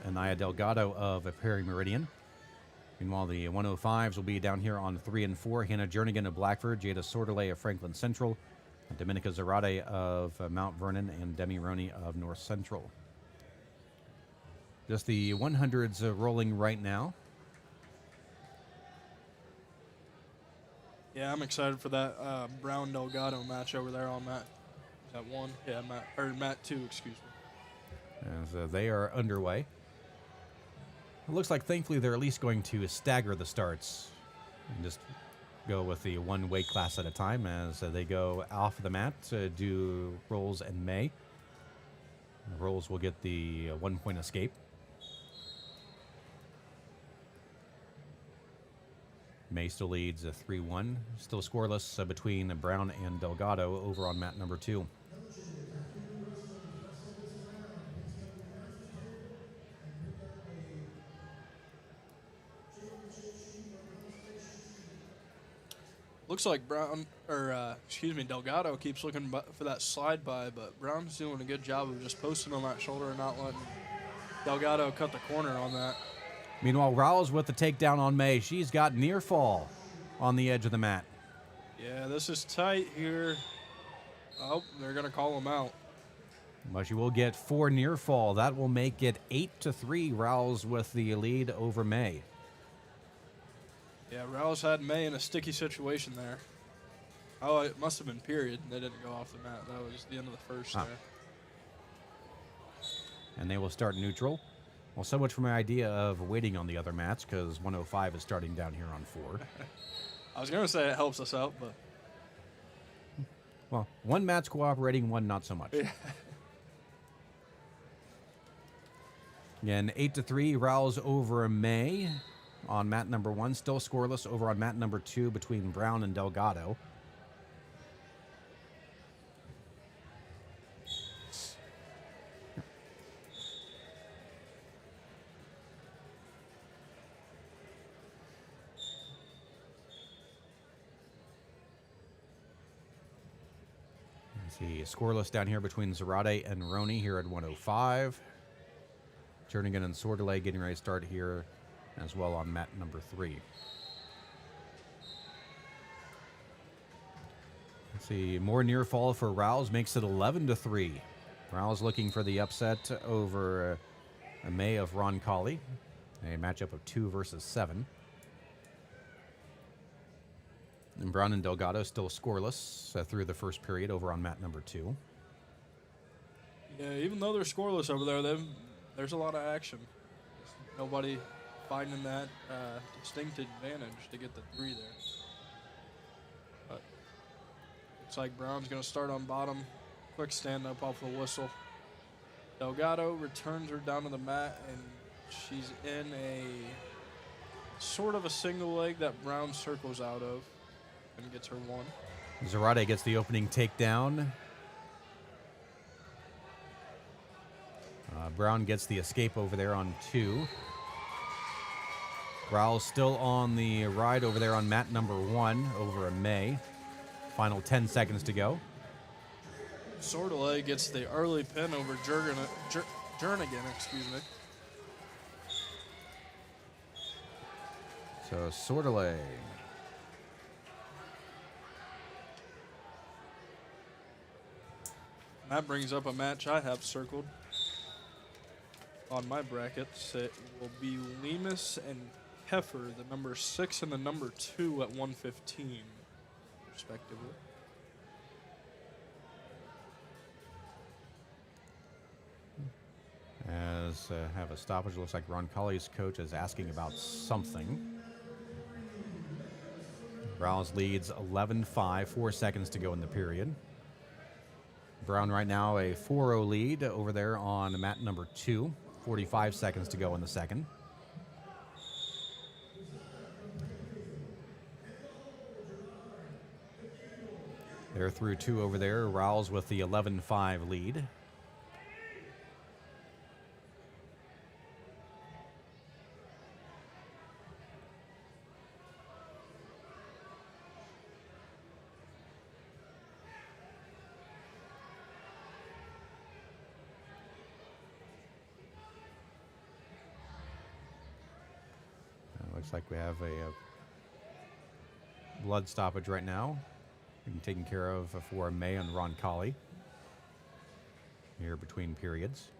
B: Anaya Delgado of Perry Meridian. Meanwhile, the 105s will be down here on 3 and 4. Hannah Jernigan of Blackford, Jada Sordelay of Franklin Central, Dominica Zarate of Mount Vernon, and Demi Roney of North Central. Just the 100s rolling right now.
C: Yeah, I'm excited for that Brown Delgado match over there on mat. Is that 1? Yeah, mat 2, excuse me.
B: As they are underway. It looks like, thankfully, they're at least going to stagger the starts and just go with the one weight class at a time as they go off the mat to do rolls and May. The rolls will get the 1-point escape. May still leads 3-1. Still scoreless between Brown and Delgado over on mat number 2.
C: Looks like Delgado keeps looking for that slide by, but Brown's doing a good job of just posting on that shoulder and not letting Delgado cut the corner on that.
B: Meanwhile, Rouse with the takedown on May. She's got near fall on the edge of the mat.
C: Yeah, this is tight here. Oh, they're going to call him out.
B: But she will get 4 near fall. That will make it 8-3. Rouse with the lead over May.
C: Yeah, Rouse had May in a sticky situation there. Oh, it must have been period. They didn't go off the mat. That was the end of the first there.
B: And they will start neutral. Well, so much for my idea of waiting on the other mats, because 105 is starting down here on 4.
C: I was going to say it helps us out, but...
B: Well, one mat's cooperating, one not so much.
C: Yeah.
B: Again, 8-3, Rouse over May on mat number 1. Still scoreless over on mat number 2 between Brown and Delgado. See, scoreless down here between Zarate and Roney here at 105. Jernigan and Sordelay getting ready to start here as well on mat number 3. Let's see, more near fall for Rouse makes it 11-3. Rouse looking for the upset over a May of Ron Colley. A matchup of 2 versus 7. And Brown and Delgado still scoreless through the first period over on mat number 2.
C: Yeah, even though they're scoreless over there, there's a lot of action. Nobody finding that distinct advantage to get the 3 there. But looks like Brown's going to start on bottom. Quick stand up off the whistle. Delgado returns her down to the mat, and she's in a sort of a single leg that Brown circles out of and gets her 1.
B: Zarate gets the opening takedown. Brown gets the escape over there on 2. Rouse still on the ride over there on mat number 1 over a May. Final 10 seconds to go.
C: Sordelay gets the early pin over Jernigan, excuse me.
B: So Sordelay.
C: That brings up a match I have circled on my brackets. It will be Lemus and Heffer, the number 6 and the number 2 at 115, respectively.
B: As have a stoppage. Looks like Ron Colley's coach is asking about something. Rouse leads 11-5, 4 seconds to go in the period. Brown right now a 4-0 lead over there on mat number 2. 45 seconds to go in the second. They're through 2 over there. Rouse with the 11-5 lead. Looks like we have a blood stoppage right now. Being taken care of for May and Ron Colley here between periods.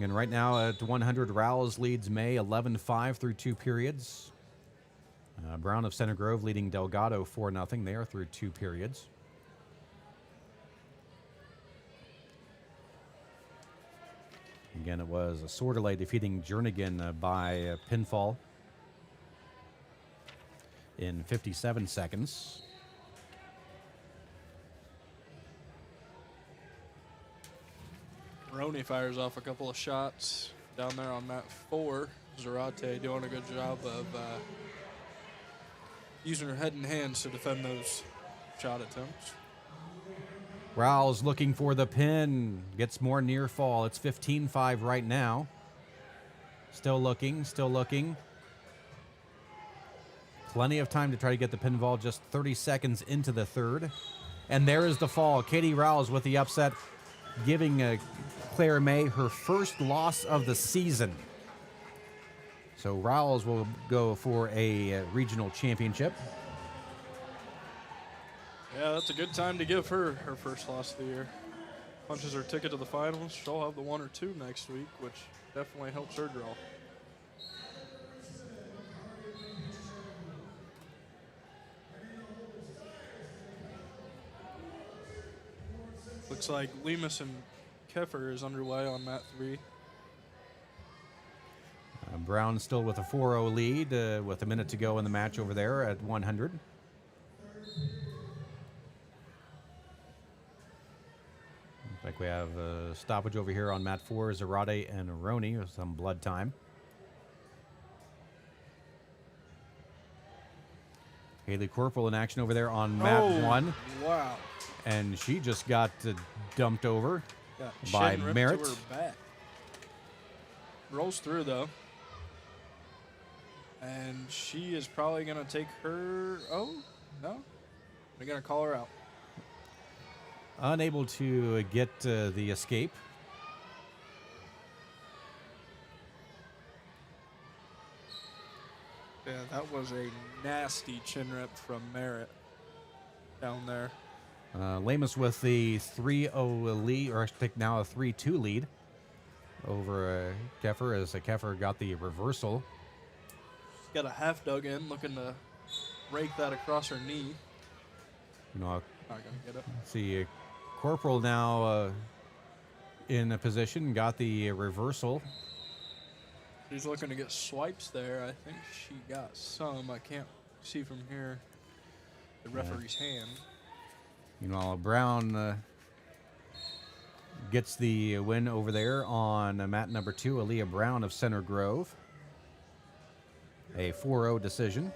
B: And right now at 100, Rouse leads May 11-5 through 2 periods. Brown of Center Grove leading Delgado 4-0. They are through 2 periods. Again, it was a Sordelay defeating Jernigan by pinfall in 57 seconds.
C: Roney fires off a couple of shots down there on mat 4. Zarate doing a good job of using her head and hands to defend those shot attempts.
B: Rouse looking for the pin. Gets more near fall. It's 15-5 right now. Still looking, still looking. Plenty of time to try to get the pinfall, just 30 seconds into the third. And there is the fall. Katie Rouse with the upset, giving Claire May her first loss of the season. So Rouse will go for a regional championship.
C: Yeah, that's a good time to give her her first loss of the year. Punches her ticket to the finals. She'll have the 1 or 2 next week, which definitely helps her draw. Looks like Lemus and Keffer is underway on mat 3.
B: Brown still with a 4-0 lead with a minute to go in the match over there at 100. We have a stoppage over here on mat 4, Zarate and Roni with some blood time. Haley Corporal in action over there on mat 1.
C: Wow.
B: And she just got dumped over
C: Got
B: by
C: shin ripped
B: Merritt.
C: to her back. Rolls through, though. And she is probably going to take her... Oh, no. They're going to call her out.
B: Unable to get the escape.
C: Yeah, that was a nasty chin rip from Merritt down there.
B: Lamus with the 3-0 lead, or I should think now a 3-2 lead over Keffer, as Keffer got the reversal.
C: She's got a half dug in, looking to rake that across her knee.
B: Not
C: gonna get it.
B: See, Corporal now in a position, got the reversal.
C: She's looking to get swipes there. I think she got some. I can't see from here the referee's hand.
B: Meanwhile, Brown gets the win over there on mat number 2, Aaliyah Brown of Center Grove. A 4-0 decision.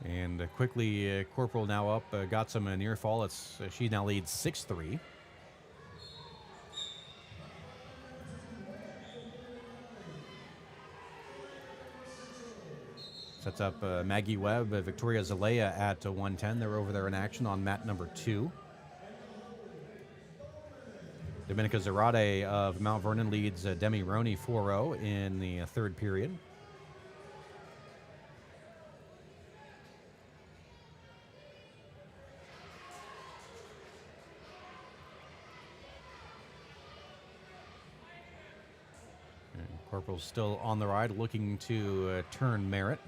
B: And quickly, Corporal now up, got some near fall. She now leads 6-3. Sets up Maggie Webb, Victoria Zalea at 110. They're over there in action on mat number 2. Dominica Zarate of Mount Vernon leads Demi Roney 4-0 in the third period. And Corporal's still on the ride, looking to turn Merritt.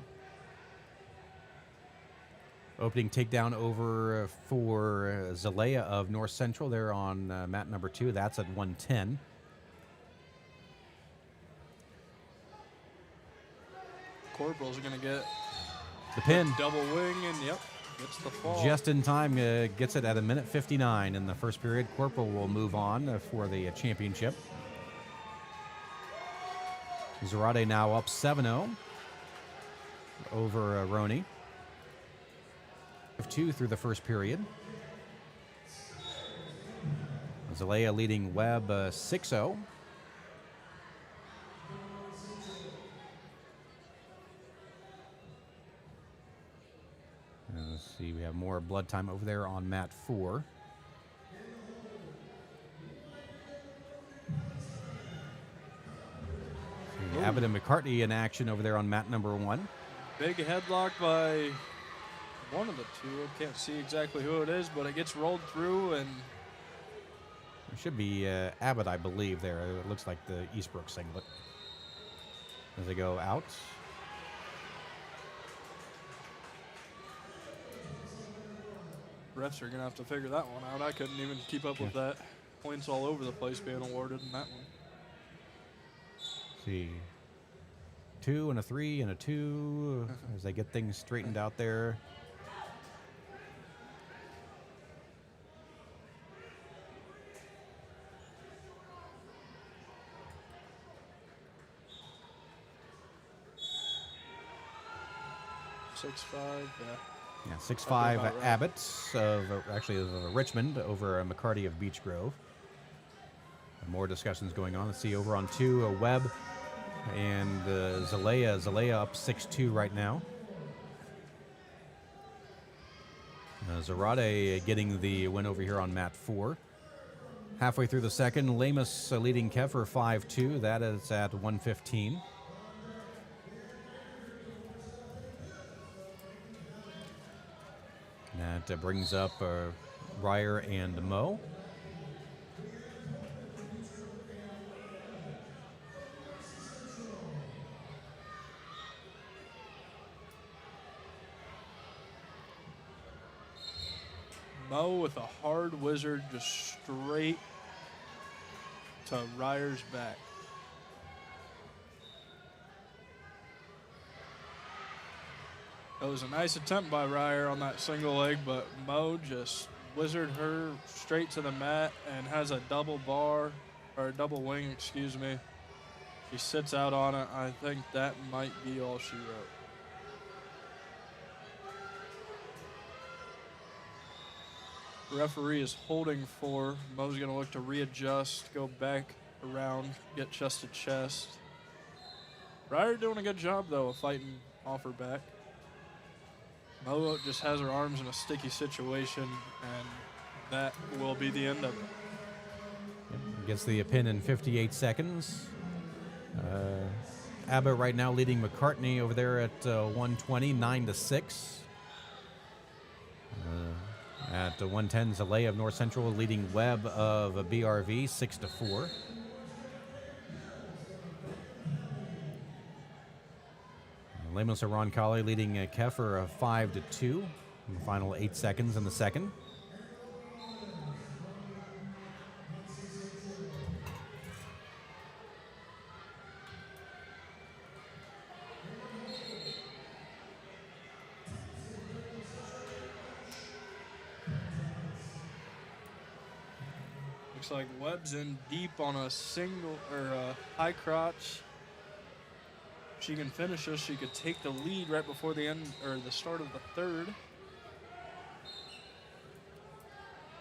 B: Opening takedown over for Zalea of North Central there on mat number 2. That's at 110.
C: Corporal's going to get
B: The pin.
C: double wing, and yep, gets the fall.
B: Just in time, gets it at 1:59 in the first period. Corporal will move on for the championship. Zarate now up 7-0 over Roney. 2 through the first period. Zalea leading Webb 6-0. Let's see, we have more blood time over there on mat 4. Abbott and McCartney in action over there on mat number 1.
C: Big headlock by one of the two. I can't see exactly who it is, but it gets rolled through, and
B: It should be Abbott, I believe, there. It looks like the Eastbrook singlet. As they go out.
C: refs are going to have to figure that one out. I couldn't even keep up with that. Points all over the place being awarded in that one.
B: See. 2 and a 3 and a 2 as they get things straightened out there.
C: Six five,
B: Yeah, 6-5 Abbott of Richmond over McCarty of Beech Grove. More discussions going on. Let's see over on 2, Webb and Zalea. Zalea up 6-2 right now. Zarate getting the win over here on mat 4. Halfway through the second, Lamus leading Keffer 5-2. That is at 115. That brings up Ryer and Moe.
C: Moe with a hard wizard just straight to Ryer's back. It was a nice attempt by Ryer on that single leg, but Mo just wizarded her straight to the mat and has a double bar, or a double wing, excuse me. She sits out on it. I think that might be all she wrote. Referee is holding 4. Mo's going to look to readjust, go back around, get chest to chest. Ryer doing a good job, though, of fighting off her back. Mo just has her arms in a sticky situation, and that will be the end of it.
B: Gets the pin in 58 seconds. Abbott right now leading McCartney over there at 120, 9-6. At 110, Zalea of North Central leading Webb of BRV 6-4. Lemos of Roncalli leading Keffer of 5-2 in the final 8 seconds in the second.
C: Looks like Webb's in deep on a single or a high crotch. If she can finish this, she could take the lead right before the end or the start of the third.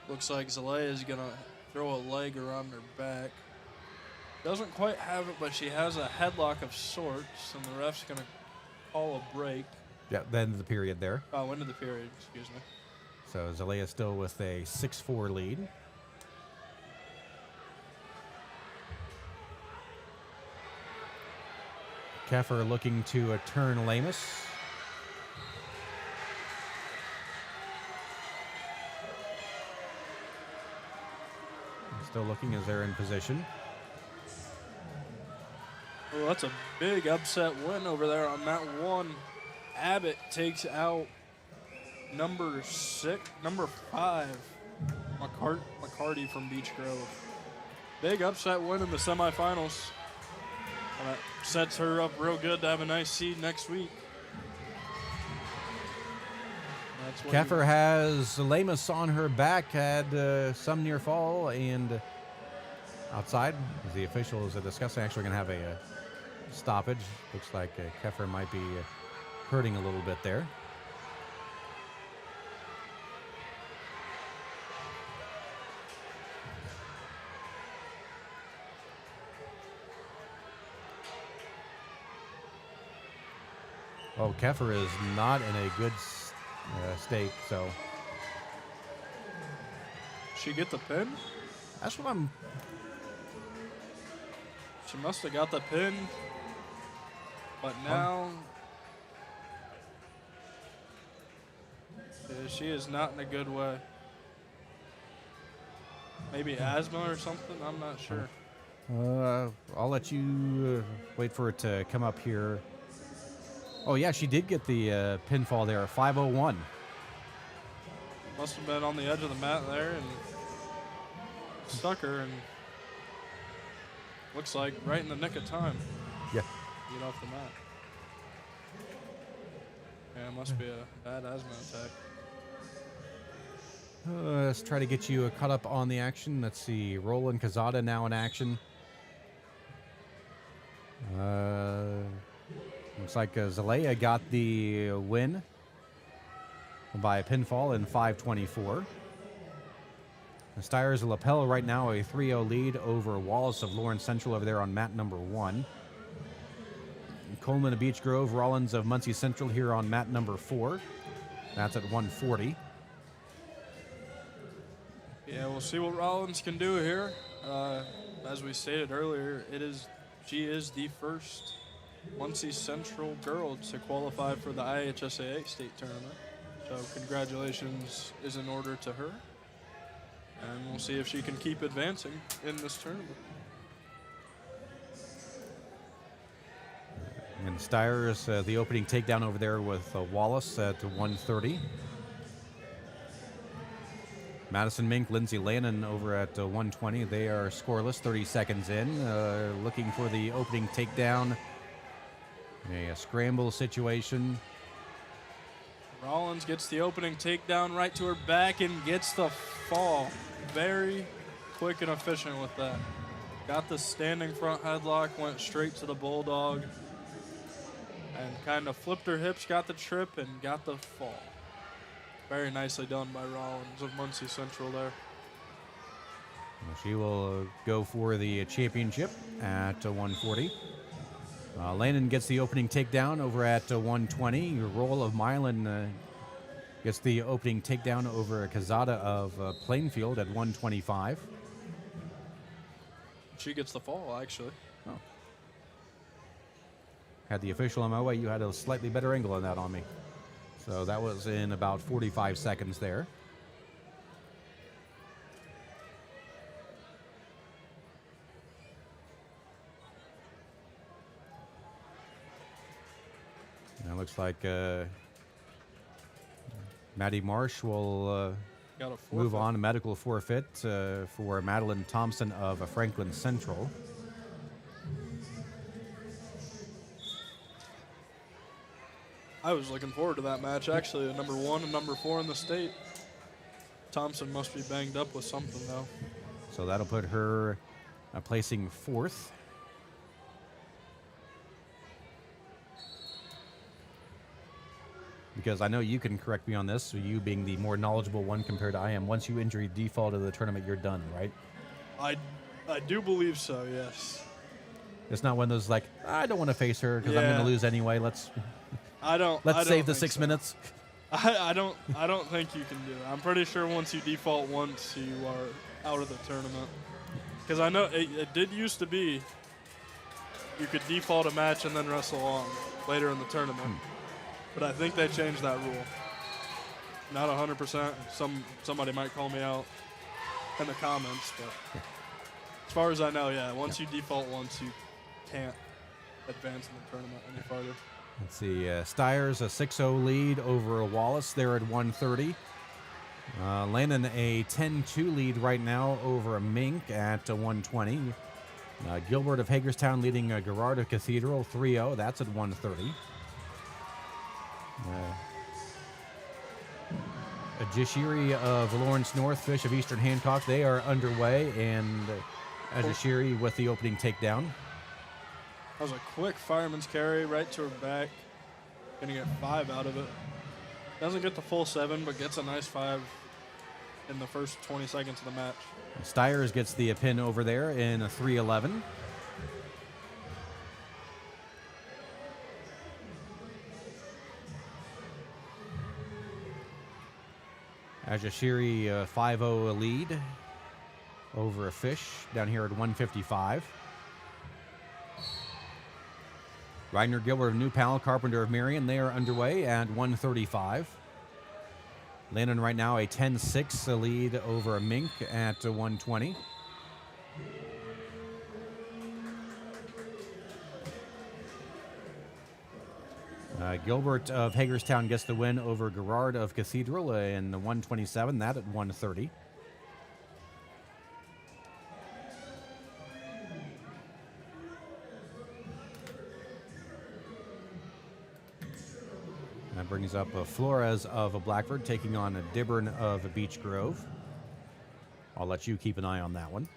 C: Looks like Zalea is gonna throw a leg around her back. Doesn't quite have it, but she has a headlock of sorts, and the ref's gonna call a break.
B: Yeah, the end of the period there.
C: Oh, end of the period, excuse me.
B: So Zalea still with a 6-4 lead. Keffer looking to turn Lamus. Still looking as they're in position.
C: Well, that's a big upset win over there on mat 1. Abbott takes out number 5, McCarty from Beech Grove. Big upset win in the semifinals. That sets her up real good to have a nice seed next week.
B: Keffer has Lamus on her back, had some near fall, and outside, as the officials are discussing, actually going to have a stoppage. Looks like Keffer might be hurting a little bit there. Oh, Keffer is not in a good state, so.
C: She get the pin?
B: That's what I'm.
C: She must have got the pin, but now she is not in a good way. Maybe asthma or something? I'm not sure.
B: I'll let you wait for it to come up here. Oh, yeah, she did get the pinfall there, 501.
C: Must have been on the edge of the mat there and stuck her, and looks like right in the nick of time.
B: Yeah.
C: Get off the mat. Yeah, it must be a bad asthma attack.
B: Let's try to get you caught up on the action. Let's see, Roland Cazada now in action. Looks like Zalea got the win by a pinfall in 5:24. The Steyer's lapel right now a 3-0 lead over Wallace of Lawrence Central over there on mat number 1. Coleman of Beech Grove, Rollins of Muncie Central here on mat number 4. That's at 140.
C: Yeah, we'll see what Rollins can do here. As we stated earlier, she is the first Muncie Central girl to qualify for the IHSAA state tournament. So congratulations is in order to her. And we'll see if she can keep advancing in this tournament.
B: And Steyer's the opening takedown over there with Wallace at 130. Madison Mink, Lindsay Lannon over at 120. They are scoreless, 30 seconds in. Looking for the opening takedown. A scramble situation.
C: Rollins gets the opening takedown right to her back and gets the fall. Very quick and efficient with that. Got the standing front headlock, went straight to the bulldog, and kind of flipped her hips, got the trip, and got the fall. Very nicely done by Rollins of Muncie Central there.
B: She will go for the championship at 140. Landon gets the opening takedown over at 120. Roll of Milan gets the opening takedown over Kazada of Plainfield at 125.
C: She gets the fall, actually.
B: Oh. Had the official on my way. You had a slightly better angle on that on me. So that was in about 45 seconds there. And it looks like Maddie Marsh will move on. A medical forfeit for Madeline Thompson of Franklin Central.
C: I was looking forward to that match, actually. Number 1 and number 4 in the state. Thompson must be banged up with something, though.
B: So that'll put her placing 4th. Because I know you can correct me on this, so you being the more knowledgeable one compared to I am, once you injury default of the tournament, you're done, right?
C: I do believe so, yes.
B: It's not one of those like, I don't want to face her because I'm going to lose anyway. Let's save the 6 minutes.
C: I don't think you can do it. I'm pretty sure once you default once, you are out of the tournament. Because I know it did used to be you could default a match and then wrestle on later in the tournament. But I think they changed that rule. Not 100%. Somebody might call me out in the comments, but as far as I know, yeah, once you default once, you can't advance in the tournament any farther.
B: Let's see, Stiers a 6-0 lead over Wallace there at 130. Landon a 10-2 lead right now over Mink at 120. Gilbert of Hagerstown leading Gerard of Cathedral 3-0. That's at 130. Ajashiri of Lawrence North, Fish of Eastern Hancock, they are underway, and Ajashiri with the opening takedown.
C: That was a quick fireman's carry right to her back. Gonna get 5 out of it. Doesn't get the full 7, but gets a nice 5 in the first 20 seconds of the match.
B: Stiers gets the pin over there in a 3-11. Ajashiri 5-0 lead over a Fish down here at 155. Reiner Gilbert of New Pal, Carpenter of Marion, they are underway at 135. Landon right now a 10-6 lead over a Mink at 120. Gilbert of Hagerstown gets the win over Gerard of Cathedral in the 127, that at 130. That brings up Flores of Blackford taking on Dibburn of Beech Grove. I'll let you keep an eye on that one.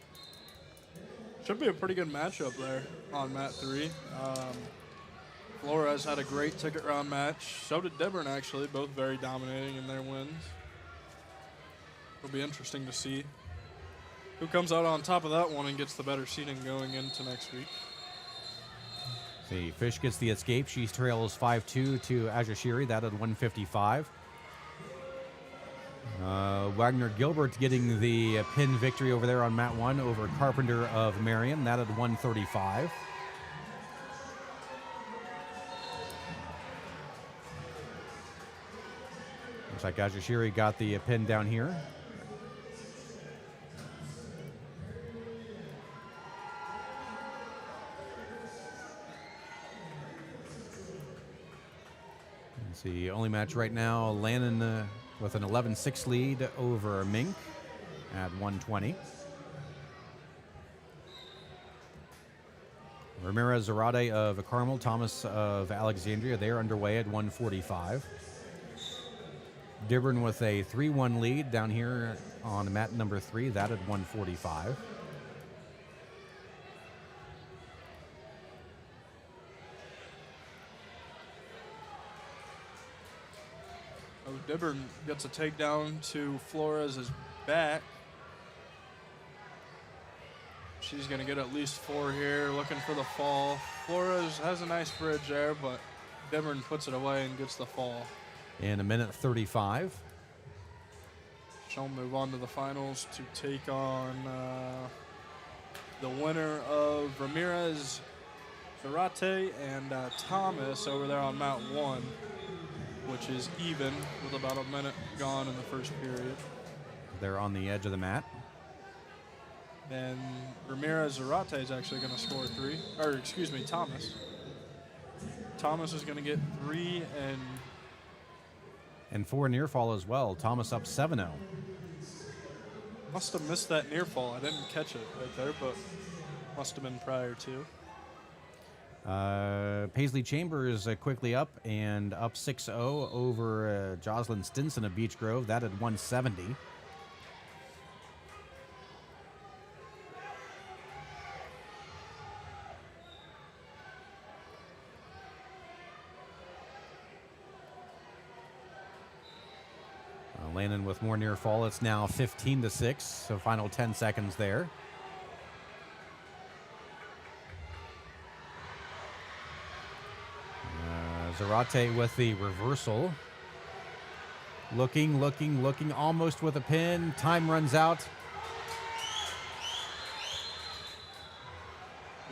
C: Should be a pretty good matchup there on mat 3. Flores had a great ticket round match. So did Dibburn, actually. Both very dominating in their wins. It'll be interesting to see who comes out on top of that one and gets the better seating going into next week.
B: The Fish gets the escape. She trails 5-2 to Ajashiri. That at 155. Wagner Gilbert getting the pin victory over there on mat 1 over Carpenter of Marion. That at 135. Looks like Ajashiri got the pin down here. It's the only match right now. Lannon with an 11-6 lead over Mink at 120. Ramirez Zarate of Carmel, Thomas of Alexandria, they're underway at 145. Dearborn with a 3-1 lead down here on mat number 3. That at 145.
C: Oh, Dearborn gets a takedown to Flores' back. She's going to get at least 4 here, looking for the fall. Flores has a nice bridge there, but Dearborn puts it away and gets the fall.
B: In a minute 35.
C: She'll move on to the finals to take on the winner of Ramirez, Zarate, and Thomas over there on mat 1, which is even with about a minute gone in the first period.
B: They're on the edge of the mat.
C: And Ramirez Zarate is actually going to score 3. Or, excuse me, Thomas. Thomas is going to get 3
B: and 4 near fall as well. Thomas up 7-0.
C: Must have missed that near fall. I didn't catch it right there, but must have been prior to.
B: Paisley Chambers quickly up and up 6-0 over Jocelyn Stinson of Beech Grove. That at 170. Landon with more near fall. It's now 15-6, so final 10 seconds there. Zarate with the reversal. Looking, almost with a pin. Time runs out.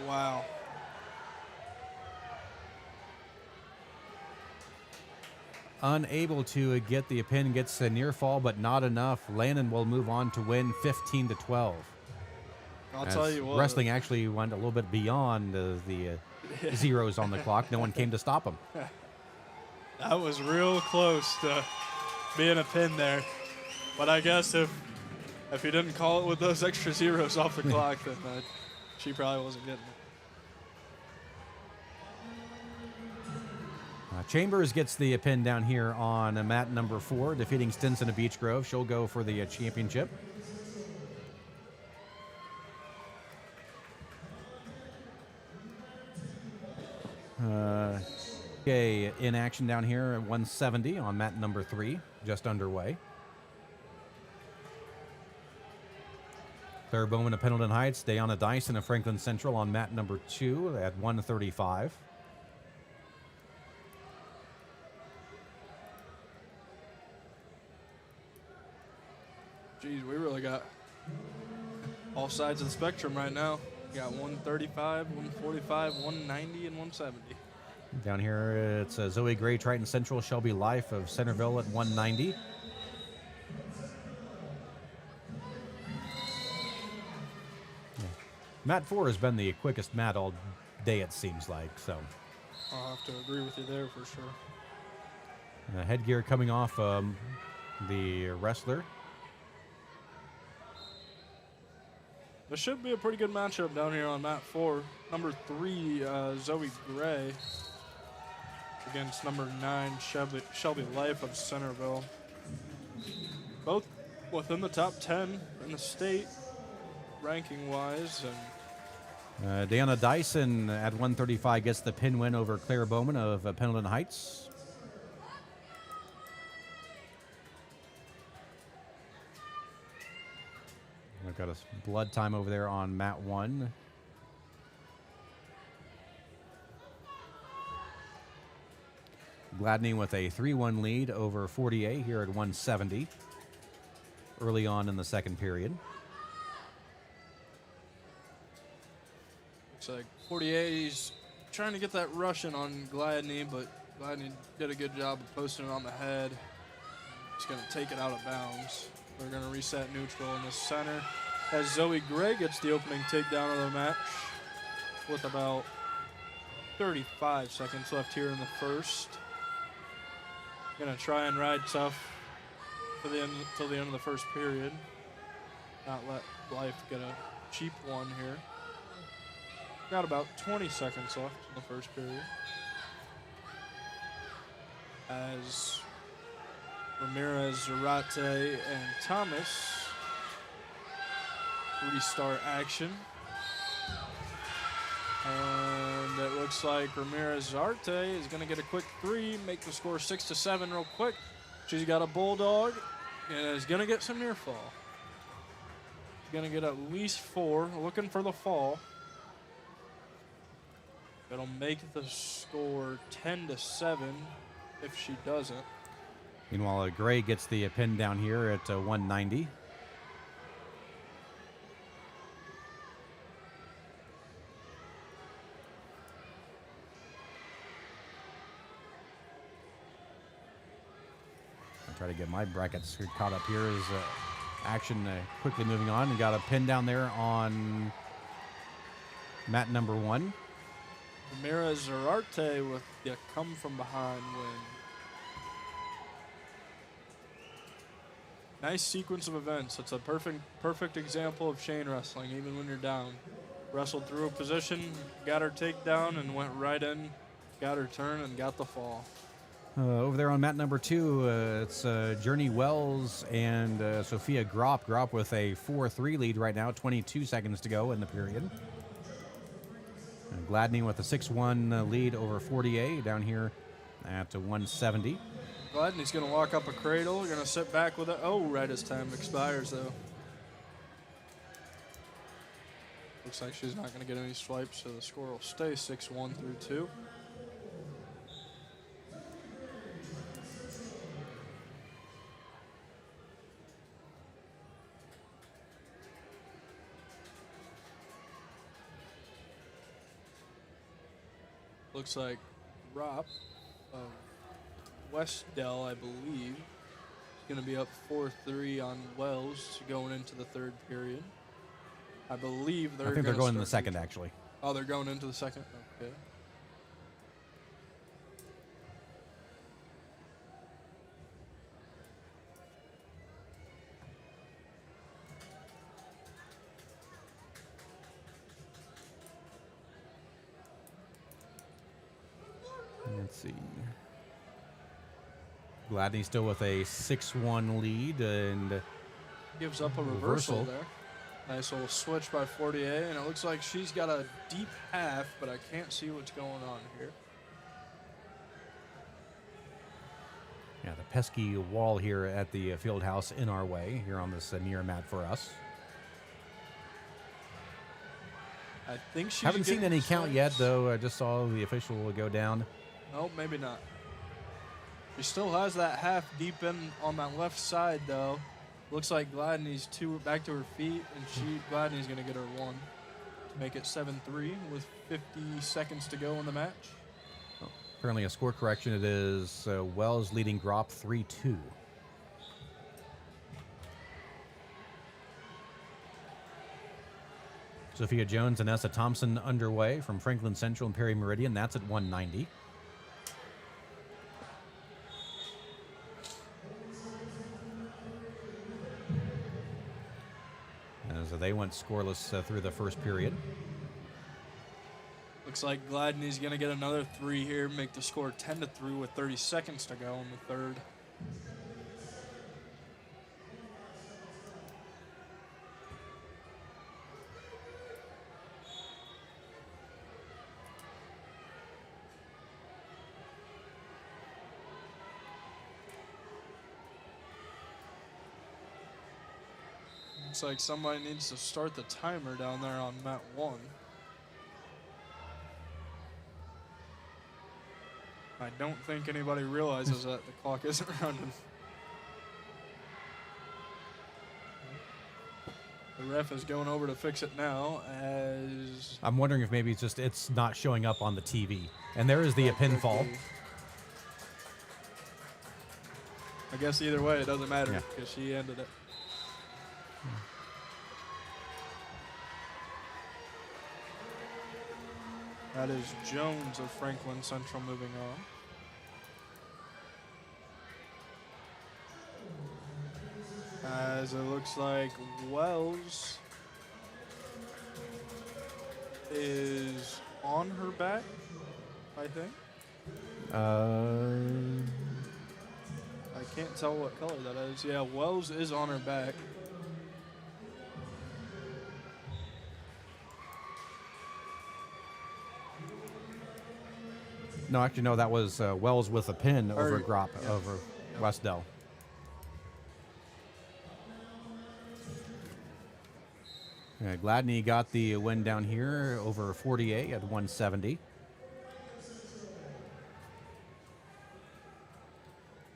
C: Wow.
B: Unable to get the pin, gets a near fall, but not enough. Landon will move on to win 15-12.
C: I'll tell you what.
B: Wrestling actually went a little bit beyond the zeros on the clock. No one came to stop him.
C: That was real close to being a pin there. But I guess if he didn't call it with those extra zeros off the clock, then she probably wasn't getting it.
B: Chambers gets the pin down here on mat number 4, defeating Stinson of Beech Grove. She'll go for the championship. In action down here at 170 on mat number 3, just underway. Claire Bowman of Pendleton Heights, Diana Dyson of Franklin Central on mat number 2 at 135.
C: Geez, we really got all sides of the spectrum right now. We got 135, 145, 190, and 170.
B: Down here, it's Zoe Gray, Triton Central, Shelby Life of Centerville at 190. Mat 4 has been the quickest mat all day, it seems like. So
C: I'll have to agree with you there for sure.
B: Headgear coming off the wrestler.
C: This should be a pretty good matchup down here on mat 4. Number 3, Zoe Gray, against number 9, Shelby Life of Centerville. Both within the top 10 in the state, ranking-wise. And
B: Diana Dyson at 135 gets the pin win over Claire Bowman of Pendleton Heights. We've got a blood time over there on mat 1. Gladney with a 3-1 lead over 40A here at 170 early on in the second period.
C: looks like 48's trying to get that Russian on Gladney, but Gladney did a good job of posting it on the head. He's going to take it out of bounds. They're going to reset neutral in the center as Zoe Gray gets the opening takedown of the match with about 35 seconds left here in the first. Going to try and ride tough till the end of the first period. Not let Life get a cheap one here. Got about 20 seconds left in the first period. As Ramirez, Zarate, and Thomas restart action. And it looks like Ramirez Zarte is going to get a quick 3, make the score 6-7 real quick. She's got a bulldog and is going to get some near fall. Going to get at least 4, looking for the fall. It'll make the score 10-7 if she doesn't.
B: Meanwhile, Gray gets the pin down here at 190. I'll try to get my brackets caught up here as action quickly moving on. And got a pin down there on mat number 1.
C: Ramirez Zarate with the come from behind win. Nice sequence of events. It's a perfect example of chain wrestling, even when you're down. Wrestled through a position, got her takedown, and went right in, got her turn, and got the fall.
B: Over there on mat number 2, it's Journey Wells and Sophia Gropp. Gropp with a 4-3 lead right now, 22 seconds to go in the period. And Gladney with a 6-1 lead over 40A down here at 170.
C: Gladney's going to walk up a cradle, going to sit back with it. Oh, right as time expires, though. Looks like she's not going to get any swipes, so the score will stay 6-1 through 2. Looks like Rob of West Dell, I believe, is going to be up 4-3 on Wells going into the third period. I believe they're.
B: I think they're going in the second, actually.
C: Oh, they're going into the second? Okay.
B: Let's see. Gladney still with a 6-1 lead and
C: gives up a reversal there. Nice little switch by 40A, and it looks like she's got a deep half, but I can't see what's going on here.
B: Yeah, the pesky wall here at the field house in our way here on this near mat for us.
C: I think she's
B: haven't seen any count yet, though. I just saw the official go down.
C: Nope, maybe not. She still has that half deep in on that left side, though. Looks like Gladney's back to her feet, and Gladney's going to get her 1 to make it 7-3 with 50 seconds to go in the match.
B: Oh, apparently a score correction. It is Wells leading Gropp 3-2. Sophia Jones and Essa Thompson underway from Franklin Central and Perry Meridian. That's at 190. As they went scoreless through the first period.
C: Looks like Gladney's going to get another 3 here, make the score 10-3 with 30 seconds to go in the third. Looks like somebody needs to start the timer down there on mat 1. I don't think anybody realizes that the clock isn't running. The ref is going over to fix it now as...
B: I'm wondering if maybe it's not showing up on the TV. And there is the pinfall.
C: I guess either way, it doesn't matter because she ended it. That is Jones of Franklin Central moving on. As it looks like Wells is on her back, I think. I I can't tell what color that is. Yeah, Wells is on her back.
B: No, actually, no, that was Wells with a pin over
C: Or-
B: Gropp,
C: yeah.
B: over Westdell. Gladney got the win down here over 48 at 170.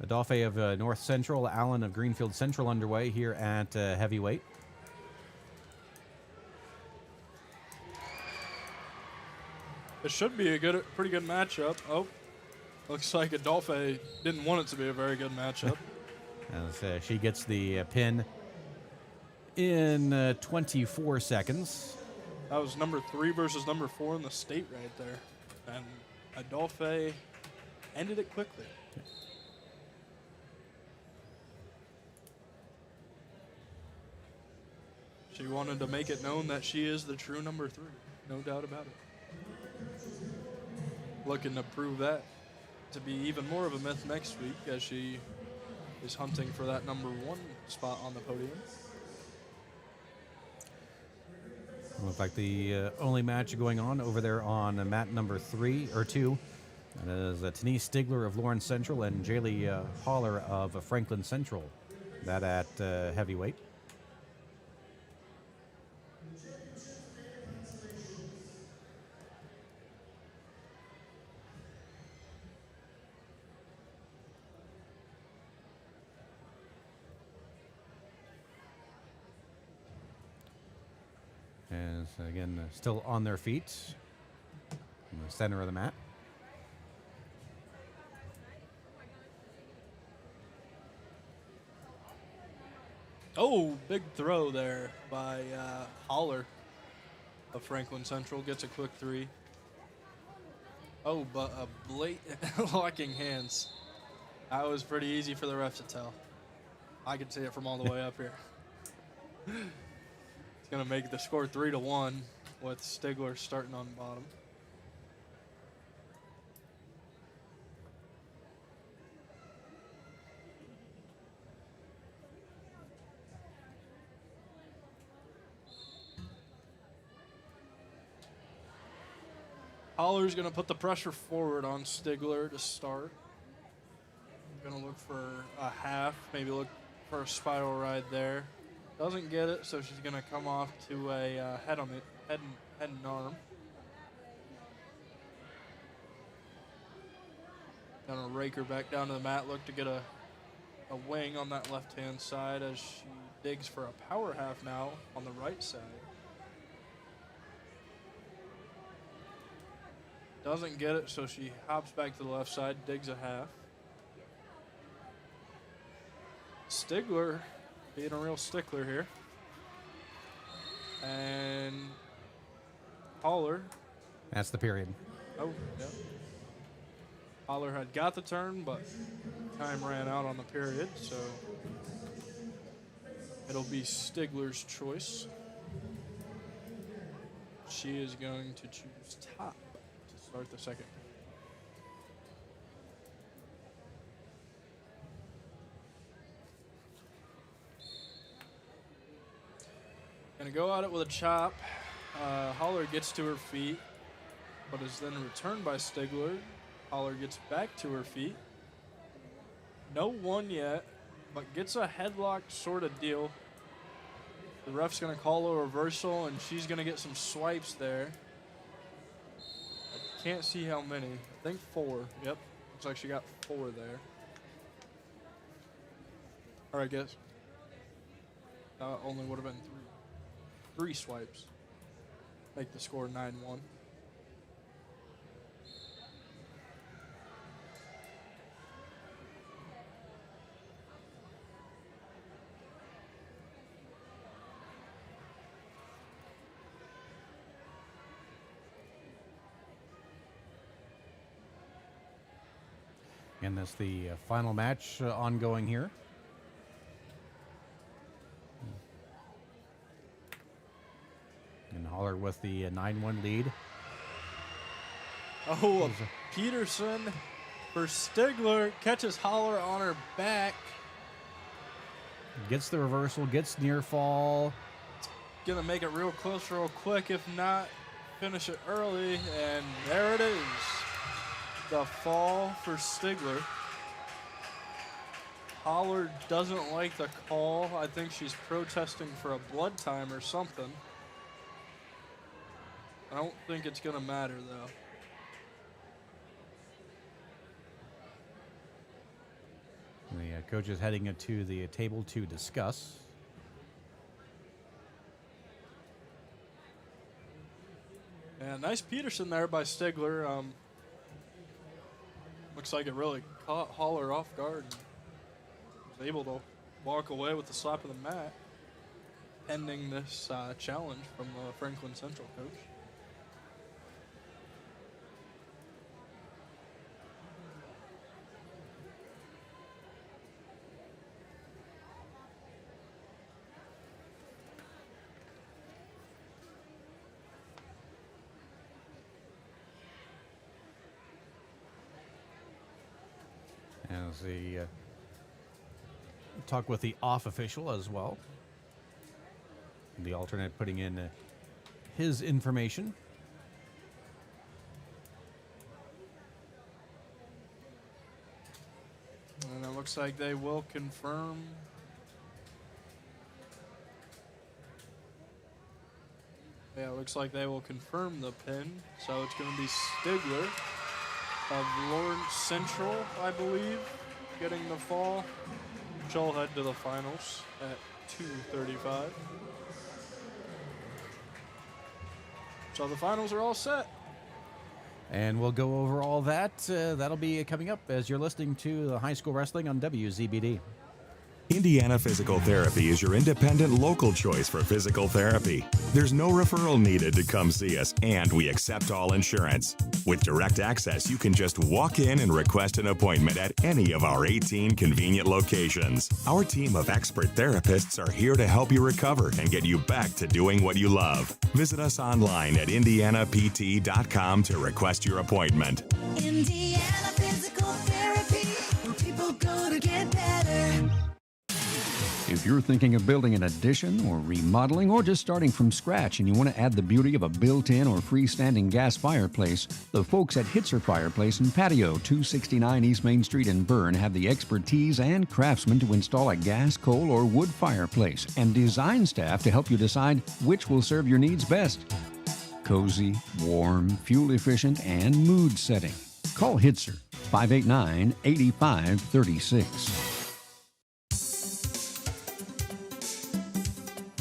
B: Adolphe of North Central, Allen of Greenfield Central underway here at heavyweight.
C: It should be a pretty good matchup. Oh, looks like Adolphe didn't want it to be a very good matchup.
B: As she gets the pin in 24 seconds.
C: That was number 3 versus number 4 in the state right there. And Adolphe ended it quickly. She wanted to make it known that she is the true number 3. No doubt about it. Looking to prove that to be even more of a myth next week as she is hunting for that number 1 spot on the podium.
B: Looks like the only match going on over there on mat number 3 or 2. That is Denise Stigler of Lawrence Central and Jaylee Holler of Franklin Central. That at heavyweight. As again, still on their feet in the center of the mat.
C: Oh, big throw there by Holler of Franklin Central. Gets a quick 3. Oh, but a blatant locking hands. That was pretty easy for the ref to tell. I could see it from all the way up here. It's going to make the score 3-1 with Stigler starting on the bottom. Holler's going to put the pressure forward on Stigler to start. Going to look for a half, maybe look for a spiral ride there. Doesn't get it, so she's going to come off to a head and arm. Going to rake her back down to the mat, look to get a wing on that left-hand side as she digs for a power half now on the right side. Doesn't get it, so she hops back to the left side, digs a half. Stigler being a real stickler here. And Holler.
B: That's the period.
C: Oh, yeah. Holler had got the turn, but time ran out on the period, so it'll be Stigler's choice. She is going to choose top to start the second. Gonna go at it with a chop. Holler gets to her feet, but is then returned by Stigler. Holler gets back to her feet. No one yet, but gets a headlock sort of deal. The ref's gonna call a reversal, and she's gonna get some swipes there. I can't see how many. I think 4. Yep, looks like she got 4 there. Or I guess only would have been 3. 3 swipes. Make the score 9-1.
B: And that's the final match ongoing here. And Holler with the 9-1 lead.
C: Oh, Peterson for Stigler. Catches Holler on her back.
B: Gets the reversal, gets near fall.
C: Gonna make it real close real quick. If not, finish it early. And there it is. The fall for Stigler. Holler doesn't like the call. I think she's protesting for a blood time or something. I don't think it's going to matter, though.
B: The coach is heading to the table to discuss.
C: Yeah, nice Peterson there by Stigler. Looks like it really caught Holler off guard. Was able to walk away with the slap of the mat, pending this challenge from the Franklin Central coach.
B: As the talk with the off official as well. The alternate putting in his information.
C: And it looks like they will confirm. Yeah, it looks like they will confirm the pin. So it's going to be Stigler of Lawrence Central, I believe, getting the fall. She'll head to the finals at 2:35. So the finals are all set.
B: And we'll go over all that. That'll be coming up as you're listening to the High School Wrestling on WZBD.
H: Indiana Physical Therapy is your independent local choice for physical therapy. There's no referral needed to come see us, and we accept all insurance. With direct access, you can just walk in and request an appointment at any of our 18 convenient locations. Our team of expert therapists are here to help you recover and get you back to doing what you love. Visit us online at indianapt.com to request your appointment.
I: Indiana Physical Therapy, where people go to get better.
J: If you're thinking of building an addition or remodeling or just starting from scratch and you want to add the beauty of a built-in or freestanding gas fireplace, the folks at IHSAA Fireplace and Patio, 269 East Main Street in Bern, have the expertise and craftsmen to install a gas, coal, or wood fireplace and design staff to help you decide which will serve your needs best. Cozy, warm, fuel-efficient, and mood-setting. Call IHSAA, 589-8536.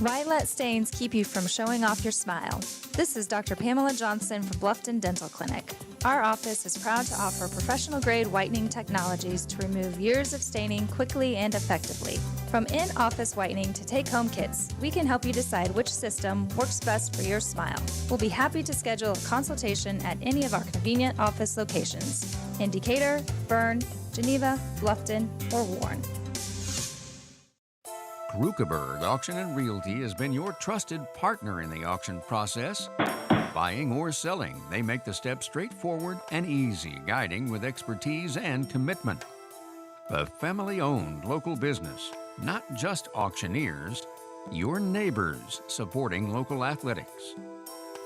D: Why let stains keep you from showing off your smile? This is Dr. Pamela Johnson from Bluffton Dental Clinic. Our office is proud to offer professional-grade whitening technologies to remove years of staining quickly and effectively. From in-office whitening to take-home kits, we can help you decide which system works best for your smile. We'll be happy to schedule a consultation at any of our convenient office locations in Decatur, Bern, Geneva, Bluffton, or Warren.
J: Krukeberg Auction and Realty has been your trusted partner in the auction process. Buying or selling, they make the steps straightforward and easy, guiding with expertise and commitment. A family-owned local business, not just auctioneers, your neighbors supporting local athletics.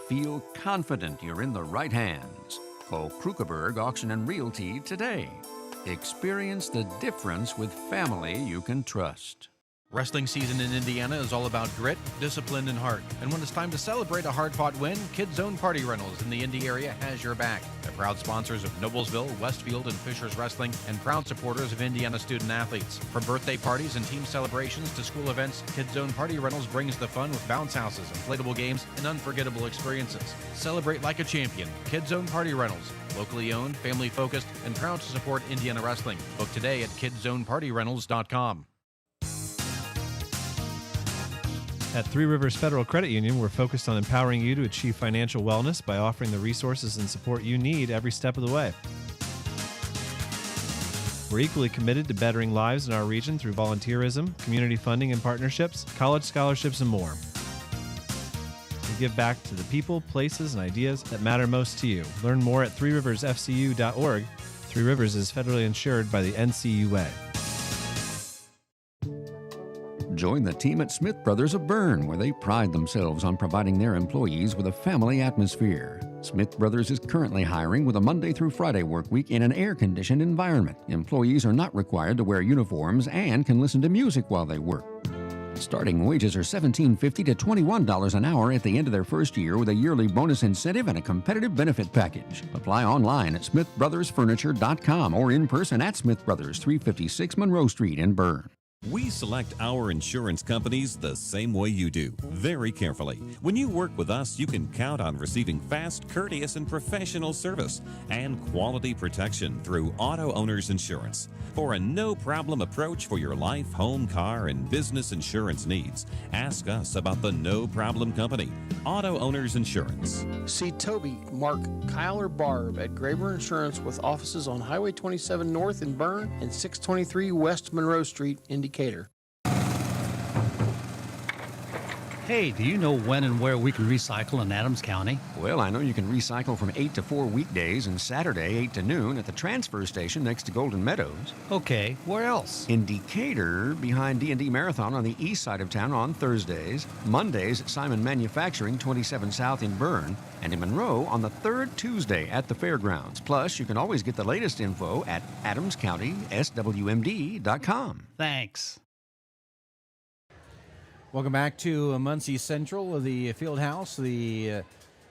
J: Feel confident you're in the right hands. Call Krukeberg Auction and Realty today. Experience the difference with family you can trust.
B: Wrestling season in Indiana is all about grit, discipline, and heart. And when it's time to celebrate a hard-fought win, Kids Zone Party Rentals in the Indy area has your back. They're proud sponsors of Noblesville, Westfield, and Fishers Wrestling, and proud supporters of Indiana student-athletes. From birthday parties and team celebrations to school events, Kids Zone Party Rentals brings the fun with bounce houses, inflatable games, and unforgettable experiences. Celebrate like a champion. Kids Zone Party Rentals. Locally owned, family-focused, and proud to support Indiana wrestling. Book today at KidsZonePartyRentals.com.
L: At Three Rivers Federal Credit Union, we're focused on empowering you to achieve financial wellness by offering the resources and support you need every step of the way. We're equally committed to bettering lives in our region through volunteerism, community funding and partnerships, college scholarships, and more. We give back to the people, places, and ideas that matter most to you. Learn more at threeriversfcu.org. Three Rivers is federally insured by the NCUA.
J: Join the team at Smith Brothers of Bern, where they pride themselves on providing their employees with a family atmosphere. Smith Brothers is currently hiring with a Monday through Friday work week in an air-conditioned environment. Employees are not required to wear uniforms and can listen to music while they work. Starting wages are $17.50 to $21 an hour at the end of their first year, with a yearly bonus incentive and a competitive benefit package. Apply online at smithbrothersfurniture.com or in person at Smith Brothers, 356 Monroe Street in Bern.
M: We select our insurance companies the same way you do, very carefully. When you work with us, you can count on receiving fast, courteous, and professional service and quality protection through Auto Owners Insurance. For a no-problem approach for your life, home, car, and business insurance needs, ask us about the No Problem Company, Auto Owners Insurance.
F: See Toby, Mark, Kyle, or Barb at Graber Insurance with offices on Highway 27 North in Bern and 623 West Monroe Street in Decatur.
O: Hey, do you know when and where we can recycle in Adams County?
J: Well, I know you can recycle from 8 to 4 weekdays and Saturday 8 to noon at the transfer station next to Golden Meadows.
O: Okay, where else?
J: In Decatur, behind D&D Marathon on the east side of town on Thursdays, Mondays at Simon Manufacturing 27 South in Bern, and in Monroe on the third Tuesday at the fairgrounds. Plus, you can always get the latest info at adamscountyswmd.com.
O: Thanks.
B: Welcome back to Muncie Central, the field house, the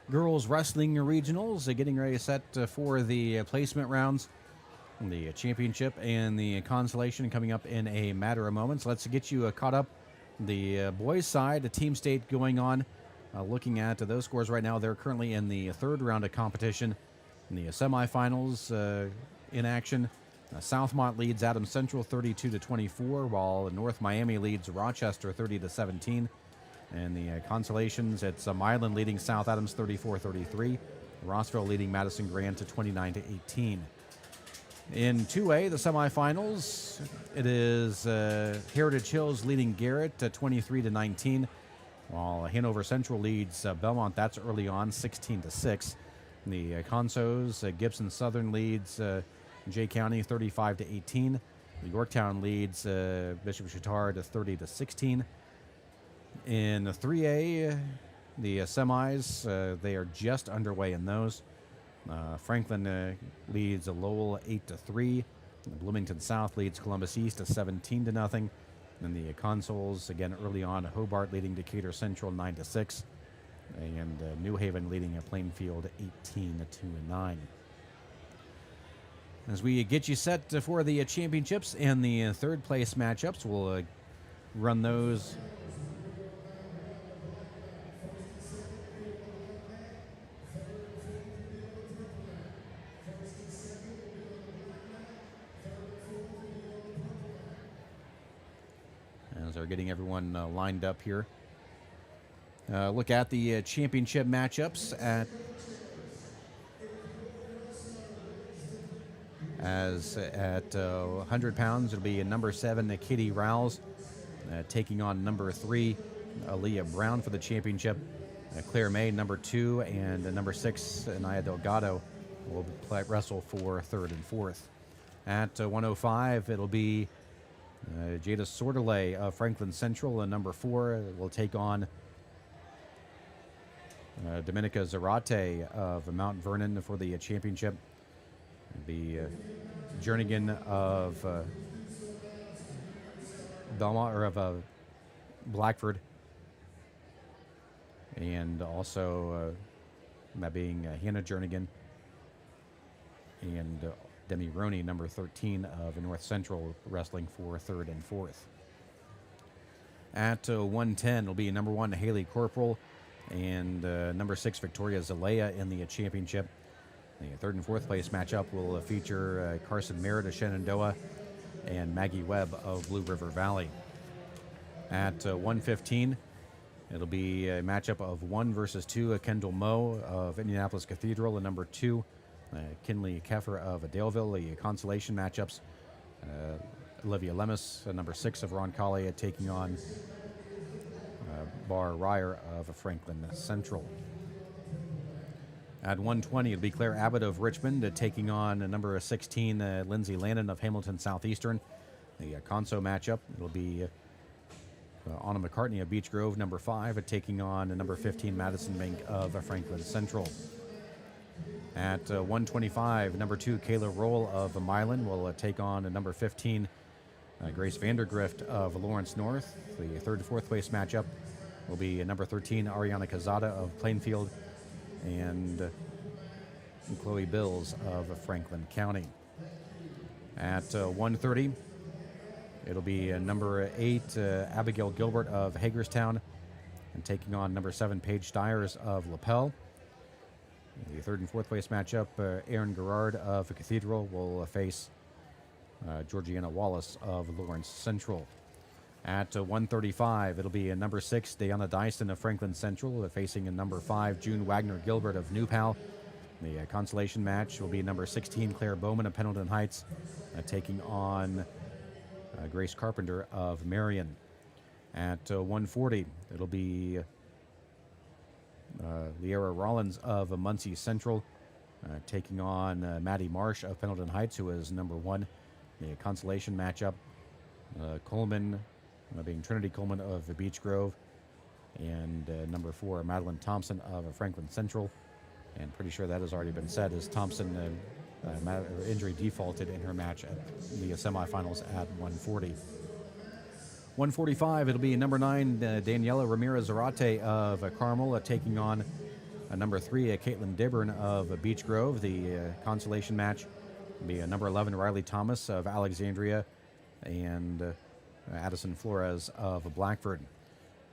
B: Girls Wrestling Regionals, getting ready set for the placement rounds, the championship and the consolation coming up in a matter of moments. Let's get you caught up. The boys' side, the team state going on, looking at those scores right now. They're currently in the third round of competition. In the semifinals in action, Southmont leads Adams Central 32-24, while North Miami leads Rochester 30-17. And the consolations, it's Milan leading South Adams 34-33, Rossville leading Madison Grant to 29-18. In 2A, the semifinals, it is Heritage Hills leading Garrett 23-19, while Hanover Central leads Belmont. That's early on, 16-6. The consos, Gibson Southern leads Jay County 35-18. Yorktown leads Bishop Chatard 30-16. In 3A, the semis, they are just underway in those. Franklin leads Lowell 8-3. Bloomington South leads Columbus East 17-0. And the consoles again early on, Hobart leading Decatur Central 9-6, and New Haven leading Plainfield 18-9. As we get you set for the championships and the third place matchups, we'll run those. As they're getting everyone lined up here. Look at the championship matchups at As at 100 pounds, it'll be number 7, Kitty Rouse, taking on number 3, Aaliyah Brown for the championship. Claire May, number 2, and number 6, Anaya Delgado, will wrestle for 3rd and 4th. At 105, it'll be Jada Sordelay of Franklin Central, number 4, will take on Dominica Zarate of Mount Vernon for the championship. The Jernigan of Belmont, or of Blackford, and also that being Hannah Jernigan and Demi Roney, number 13 of North Central, wrestling for 3rd and 4th. At 110, it'll be number 1 Haley Corporal and number 6 Victoria Zalea in the championship. The 3rd and 4th place matchup will feature Carson Merritt of Shenandoah and Maggie Webb of Blue River Valley. At 115, it'll be a matchup of 1 versus 2, Kendall Moe of Indianapolis Cathedral, and number 2, Kinley Keffer of Daleville. The consolation matchups, Olivia Lemus, number 6 of Roncalli, taking on Bar Ryer of Franklin Central. At 1:20, it'll be Claire Abbott of Richmond taking on number 16, Lindsay Landon of Hamilton Southeastern. The Conso matchup, it'll be Anna McCartney of Beech Grove, number 5, taking on number 15, Madison Bank of Franklin Central. At 1:25, number 2, Kayla Roll of Milan will take on number 15, Grace Vandergrift of Lawrence North. The third and fourth place matchup will be number 13, Ariana Cazada of Plainfield, and Chloe Bills of Franklin County. At 1:30, it'll be number 8, Abigail Gilbert of Hagerstown, and taking on number 7, Paige Stiers of LaPel. The third and fourth place matchup, Aaron Gerard of Cathedral will face Georgiana Wallace of Lawrence Central. At 1:35, it'll be number 6, Diana Dyson of Franklin Central facing number 5, June Wagner Gilbert of New Pal. The consolation match will be number 16, Claire Bowman of Pendleton Heights, taking on Grace Carpenter of Marion. At 1:40, it'll be Liera Rollins of Muncie Central taking on Maddie Marsh of Pendleton Heights, who is number 1. The consolation matchup, Coleman being Trinity Coleman of Beech Grove, and number 4, Madeline Thompson of Franklin Central. And pretty sure that has already been said, as Thompson injury defaulted in her match at the semifinals at 1:40. 1:45, it'll be number 9, Daniela Ramirez Zarate of Carmel taking on number 3, Caitlin Dibburn of Beech Grove. The consolation match will be number 11, Riley Thomas of Alexandria, and Addison Flores of Blackford.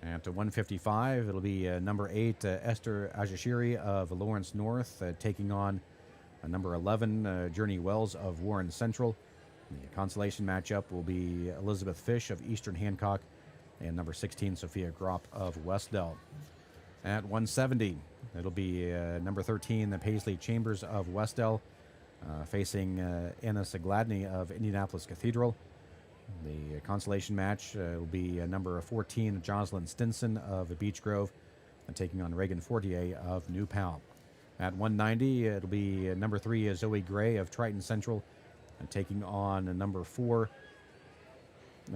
B: At 1:55, it'll be number 8, Esther Ajashiri of Lawrence North taking on number 11, Journey Wells of Warren Central. The consolation matchup will be Elizabeth Fish of Eastern Hancock and number 16, Sophia Gropp of Westdell. At 1:70, it'll be number 13, the Paisley Chambers of Westdell facing Anna Sagladny of Indianapolis Cathedral. The consolation match will be number 14, Jocelyn Stinson of Beech Grove, taking on Reagan Fortier of New Pal. At 1:90, it'll be number 3, Zoe Gray of Triton Central, taking on number 4,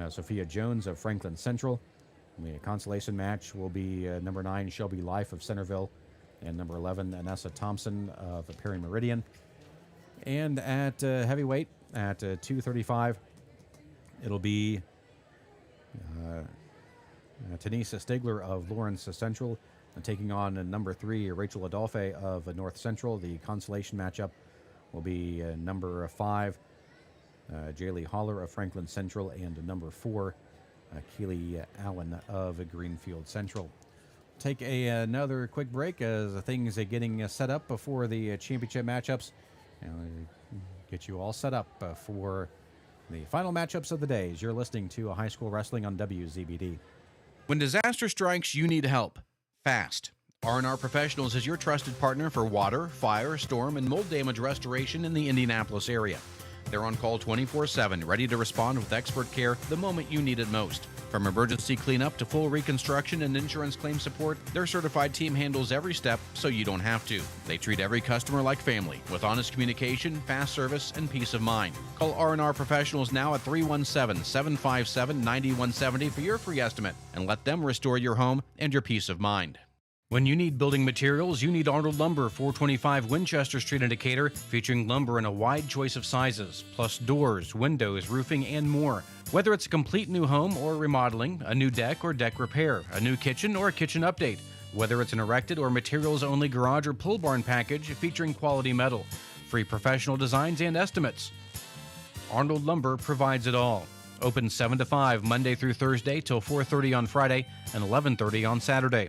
B: Sophia Jones of Franklin Central. The consolation match will be number 9, Shelby Life of Centerville, and number 11, Anessa Thompson of Perry Meridian. And at heavyweight, at 2:35, it'll be Tanisa Stigler of Lawrence Central taking on number 3, Rachel Adolphe of North Central. The consolation matchup will be number 5, Jaylee Holler of Franklin Central, and number 4, Keely Allen of Greenfield Central. Take another quick break as things are getting set up before the championship matchups, and get you all set up for the final matchups of the day as you're listening to High School Wrestling on WZBD.
E: When disaster strikes, you need help fast. R&R Professionals is your trusted partner for water, fire, storm, and mold damage restoration in the Indianapolis area. They're on call 24/7, ready to respond with expert care the moment you need it most. From emergency cleanup to full reconstruction and insurance claim support, their certified team handles every step so you don't have to. They treat every customer like family, with honest communication, fast service, and peace of mind. Call R&R Professionals now at 317-757-9170 for your free estimate, and let them restore your home and your peace of mind. When you need building materials, you need Arnold Lumber, 425 Winchester Street in Decatur, featuring lumber in a wide choice of sizes, plus doors, windows, roofing, and more. Whether it's a complete new home or remodeling, a new deck or deck repair, a new kitchen or a kitchen update, whether it's an erected or materials-only garage or pull barn package featuring quality metal, free professional designs and estimates. Arnold Lumber provides it all. Open 7 to 5 Monday through Thursday till 4:30 on Friday and 11:30 on Saturday.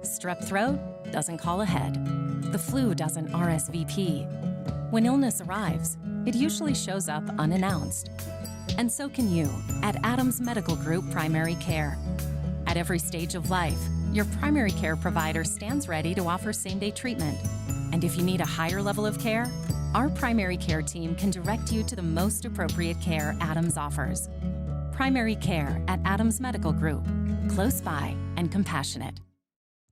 K: Strep throat doesn't call ahead. The flu doesn't RSVP. When illness arrives, it usually shows up unannounced. And so can you at Adams Medical Group Primary Care. At every stage of life, your primary care provider stands ready to offer same-day treatment. And if you need a higher level of care, our primary care team can direct you to the most appropriate care Adams offers. Primary care at Adams Medical Group. Close by and compassionate.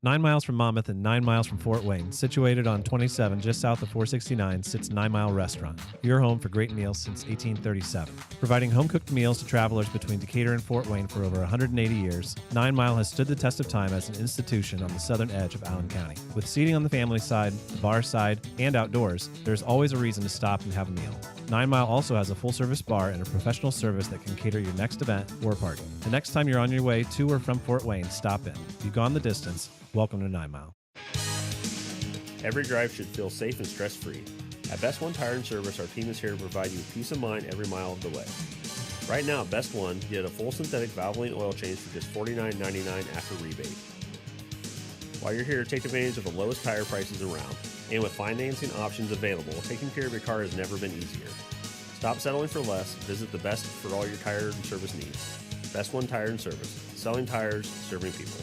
L: 9 miles from Monmouth and 9 miles from Fort Wayne, situated on 27 just south of 469, sits 9 Mile Restaurant, your home for great meals since 1837. Providing home-cooked meals to travelers between Decatur and Fort Wayne for over 180 years, 9 Mile has stood the test of time as an institution on the southern edge of Allen County. With seating on the family side, the bar side, and outdoors, there's always a reason to stop and have a meal. 9 Mile also has a full-service bar and a professional service that can cater your next event or party. The next time you're on your way to or from Fort Wayne, stop in. You've gone the distance. Welcome to 9 Mile.
N: Every drive should feel safe and stress-free. At Best One Tire and Service, our team is here to provide you with peace of mind every mile of the way. Right now at Best One, get a full synthetic Valvoline oil change for just $49.99 after rebate. While you're here, take advantage of the lowest tire prices around. And with financing options available, taking care of your car has never been easier. Stop settling for less. Visit the best for all your tire and service needs. Best One Tire and Service. Selling tires, serving people.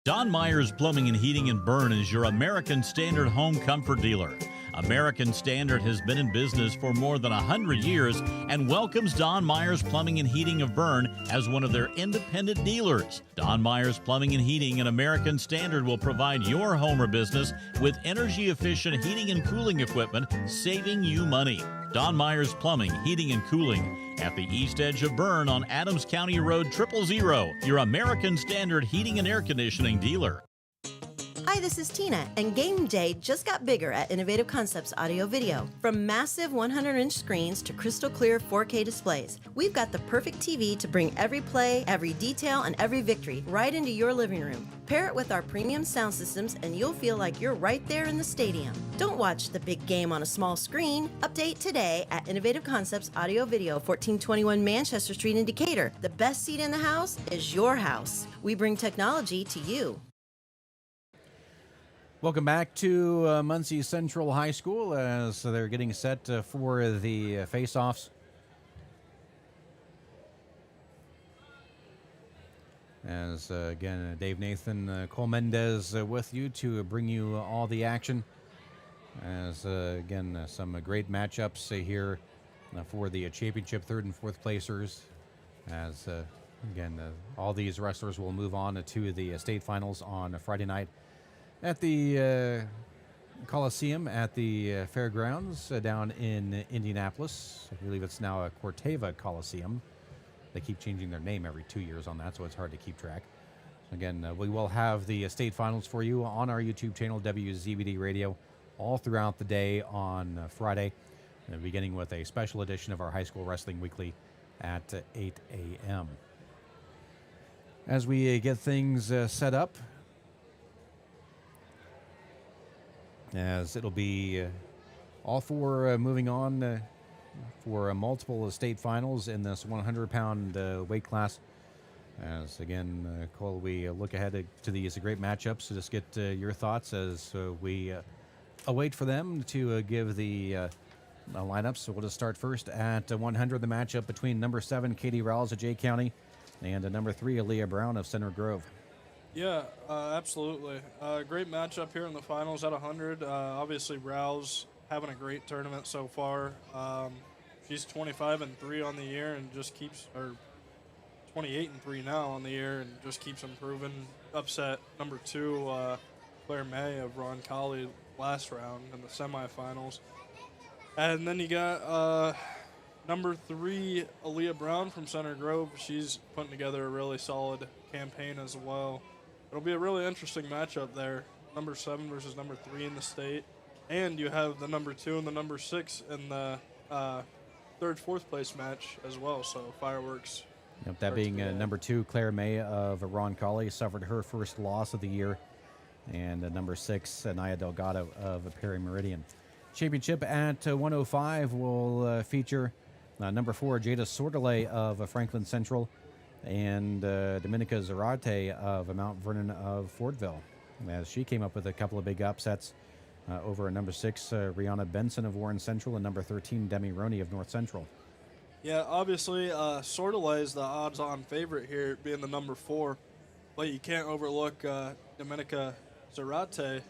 Q: Don Myers Plumbing and Heating in Bern is your American Standard home comfort dealer. American Standard has been in business for more than 100 years and welcomes Don Myers Plumbing and Heating of Bern as one of their independent dealers. Don Myers Plumbing and Heating and American Standard will provide your home or business with energy-efficient heating and cooling equipment, saving you money. Don Myers Plumbing, Heating and Cooling at the east edge of Bern on Adams County Road 000, your American Standard heating and air conditioning dealer.
R: Hi, this is Tina, and game day just got bigger at Innovative Concepts Audio Video. From massive 100-inch screens to crystal clear 4K displays, we've got the perfect TV to bring every play, every detail, and every victory right into your living room. Pair it with our premium sound systems, and you'll feel like you're right there in the stadium. Don't watch the big game on a small screen. Update today at Innovative Concepts Audio Video, 1421 Manchester Street in Decatur. The best seat in the house is your house. We bring technology to you.
B: Welcome back to Muncie Central High School as they're getting set for the face-offs. As, again, Dave Nathan, Cole Mendez with you to bring you all the action. As, again, some great matchups here for the championship third and fourth placers. As, again, all these wrestlers will move on to the state finals on Friday night at the Coliseum at the fairgrounds down in Indianapolis. I believe it's now a Corteva Coliseum. They keep changing their name every 2 years on that, so it's hard to keep track. Again, we will have the state finals for you on our YouTube channel, WZBD Radio, all throughout the day on Friday, beginning with a special edition of our High School Wrestling Weekly at 8 a.m. As we get things set up, as it'll be all four moving on for multiple state finals in this 100-pound weight class. As again, Cole, we look ahead to these great matchups to just get your thoughts as we await for them to give the lineups. So we'll just start first at 100, the matchup between number 7, Katie Rowles of Jay County, and number 3, Aaliyah Brown of Center Grove.
C: Yeah, absolutely. Great matchup here in the finals at 100. Obviously, Rouse having a great tournament so far. She's 25-3 on the year and just keeps, or 28-3 now on the year and just keeps improving. Upset number 2, Claire May of Ron Colley last round in the semifinals. And then you got number 3, Aaliyah Brown from Center Grove. She's putting together a really solid campaign as well. It'll be a really interesting matchup there. Number 7 versus number 3 in the state. And you have the number 2 and the number 6 in the third, fourth place match as well. So fireworks.
B: Yep, that being number 2, Claire May of Ron Colley, suffered her first loss of the year. And number 6, Naya Delgado of Perry Meridian. Championship at 105 will feature number 4, Jada Sordelay of Franklin Central, and Dominica Zarate of Mount Vernon of Fortville, as she came up with a couple of big upsets over number 6, Rihanna Benson of Warren Central, and number 13, Demi Roney of North Central.
C: Yeah, obviously, Sordelay is the odds-on favorite here, being the number 4, but you can't overlook Dominica Zarate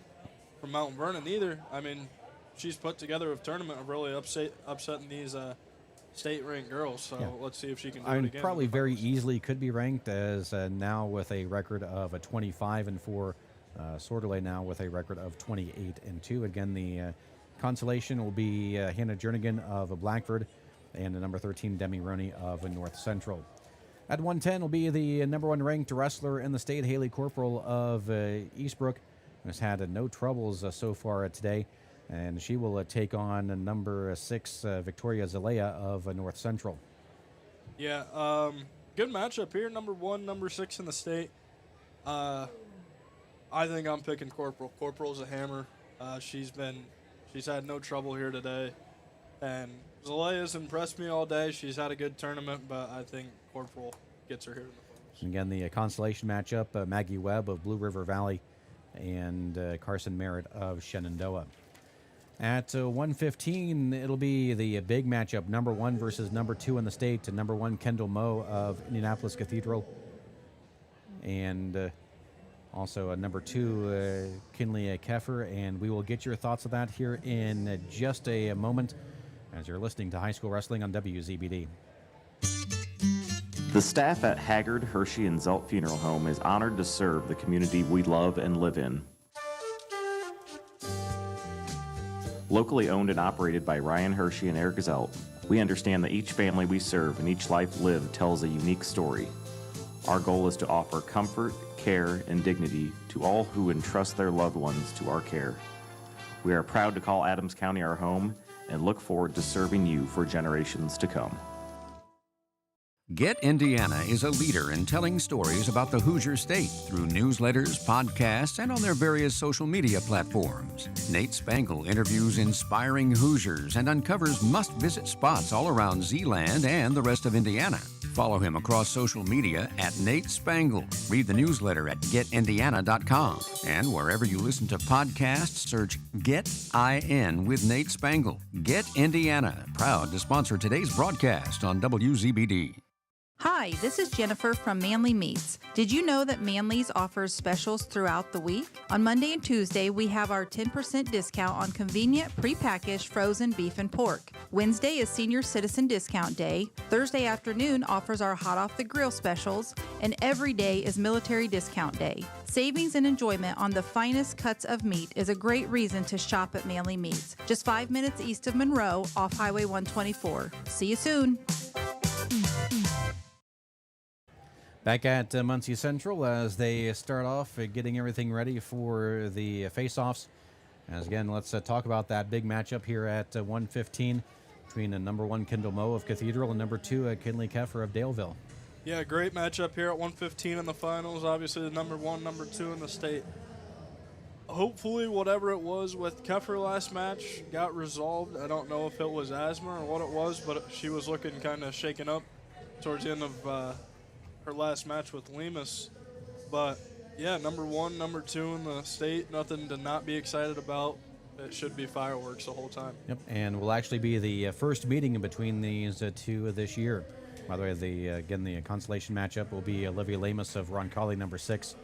C: from Mount Vernon either. I mean, she's put together a tournament of really upsetting these state-ranked girls, so let's see if she can do
B: I
C: it
B: mean,
C: again.
B: probably very easily could be ranked as now with a record of 25-4. Sordeley now with a record of 28-2. Again, the consolation will be Hannah Jernigan of Blackford and the number 13 Demi Roney of North Central. At 110 will be the number 1 ranked wrestler in the state, Haley Corporal of Eastbrook, who has had no troubles so far today, and she will take on number 6 Victoria Zelaya of North Central.
C: Yeah, good matchup here. Number 1, number 6 in the state. I think I'm picking Corporal. Corporal's a hammer. She's had no trouble here today, and Zelaya's impressed me all day. She's had a good tournament, but I think Corporal gets her here in the finals.
B: Again, the constellation matchup, Maggie Webb of Blue River Valley and Carson Merritt of Shenandoah. At 115, it'll be the big matchup, number 1 versus number 2 in the state, to number 1 Kendall Moe of Indianapolis Cathedral, and also number 2 Kinley Keffer, and we will get your thoughts of that here in just a moment as you're listening to High School Wrestling on WZBD.
P: The staff at Haggard, Hershey, and Zelt Funeral Home is honored to serve the community we love and live in. Locally owned and operated by Ryan Hershey and Eric Zelt, we understand that each family we serve and each life lived tells a unique story. Our goal is to offer comfort, care, and dignity to all who entrust their loved ones to our care. We are proud to call Adams County our home and look forward to serving you for generations to come.
J: Get Indiana is a leader in telling stories about the Hoosier State through newsletters, podcasts, and on their various social media platforms. Nate Spangle interviews inspiring Hoosiers and uncovers must-visit spots all around Zeeland and the rest of Indiana. Follow him across social media at Nate Spangle. Read the newsletter at getindiana.com. And wherever you listen to podcasts, search Get IN with Nate Spangle. Get Indiana, proud to sponsor today's broadcast on WZBD.
T: Hi, this is Jennifer from Manly Meats. Did you know that Manly's offers specials throughout the week? On Monday and Tuesday, we have our 10% discount on convenient prepackaged frozen beef and pork. Wednesday is Senior Citizen Discount Day. Thursday afternoon offers our hot off the grill specials, and every day is Military Discount Day. Savings and enjoyment on the finest cuts of meat is a great reason to shop at Manly Meats, just 5 minutes east of Monroe off Highway 124. See you soon.
B: Back at Muncie Central as they start off getting everything ready for the face-offs. As again, let's talk about that big matchup here at 115 between number 1 Kendall Moe of Cathedral and number 2 Kinley Keffer of Daleville.
C: Yeah, great matchup here at 115 in the finals. Obviously, the number 1, number 2 in the state. Hopefully, whatever it was with Keffer last match got resolved. I don't know if it was asthma or what it was, but she was looking kind of shaken up towards the end of her last match with Lemus. But yeah, number 1, number 2 in the state, nothing to not be excited about. It should be fireworks the whole time.
B: Yep, and will actually be the first meeting between these two this year. By the way, the consolation matchup will be Olivia Lemus of Roncalli, number 6,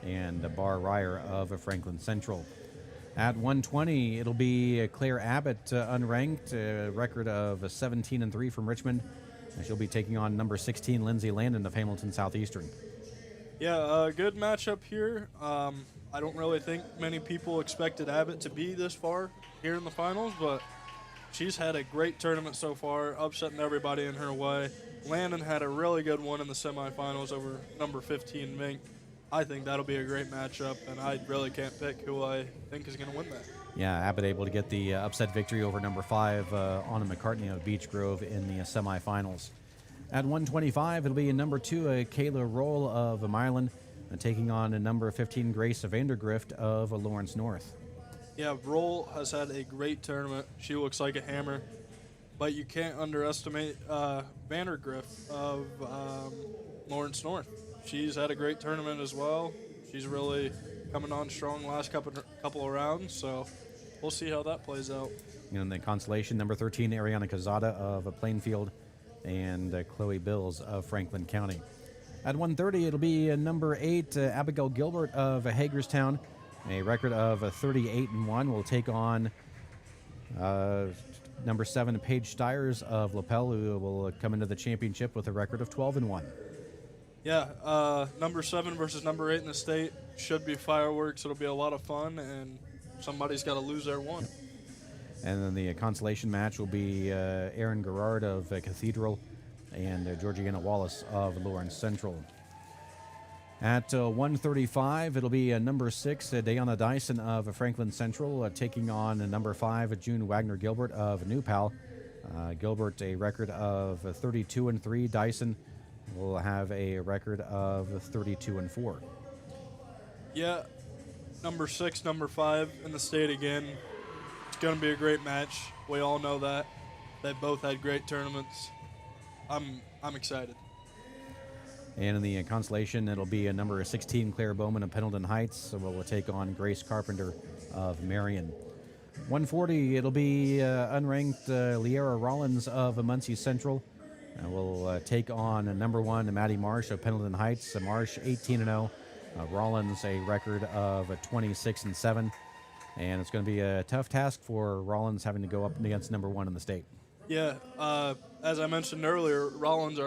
B: and Bar Ryer of Franklin Central. At 120, it'll be Claire Abbott, unranked, record of 17-3 from Richmond. And she'll be taking on number 16, Lindsay Landon of Hamilton Southeastern.
C: Yeah, good matchup here. I don't really think many people expected Abbott to be this far here in the finals, but she's had a great tournament so far, upsetting everybody in her way. Landon had a really good one in the semifinals over number 15, Mink. I think that'll be a great matchup, and I really can't pick who I think is going to win that.
B: Yeah, Abbott able to get the upset victory over number 5, Anna McCartney of Beech Grove in the semifinals. At 125, it'll be number 2, Kayla Roll of Milan, taking on number 15, Grace Vandergrift of Lawrence North.
C: Yeah, Roll has had a great tournament. She looks like a hammer, but you can't underestimate Vandergrift of Lawrence North. She's had a great tournament as well. She's really coming on strong last couple of rounds, so we'll see how that plays out.
B: In the consolation, number 13, Ariana Cazada of Plainfield, and Chloe Bills of Franklin County. At 130, it'll be number 8, Abigail Gilbert of Hagerstown, a record of 38-1. Will take on number 7, Paige Stiers of Lapel, who will come into the championship with a record of 12-1.
C: Yeah, number 7 versus number 8 in the state should be fireworks. It'll be a lot of fun, and somebody's got to lose their one.
B: And then the consolation match will be Aaron Gerard of Cathedral and Georgiana Wallace of Lawrence Central. At 1:35, it'll be number 6, Dayana Dyson of Franklin Central, taking on number 5, June Wagner Gilbert of New Pal. Gilbert, a record of 32-3. Dyson will have a record of 32-4.
C: Yeah, number 6, number 5 in the state again. It's going to be a great match. We all know that. They both had great tournaments. I'm excited.
B: And in the consolation, it'll be a number 16, Claire Bowman of Pendleton Heights, so we'll take on Grace Carpenter of Marion. 140, it'll be unranked Liera Rollins of Muncie Central. We'll take on number 1, Maddie Marsh of Pendleton Heights. Marsh 18-0. Rollins a record of 26-7. And it's going to be a tough task for Rollins having to go up against number 1 in the state.
C: Yeah, as I mentioned earlier, Rollins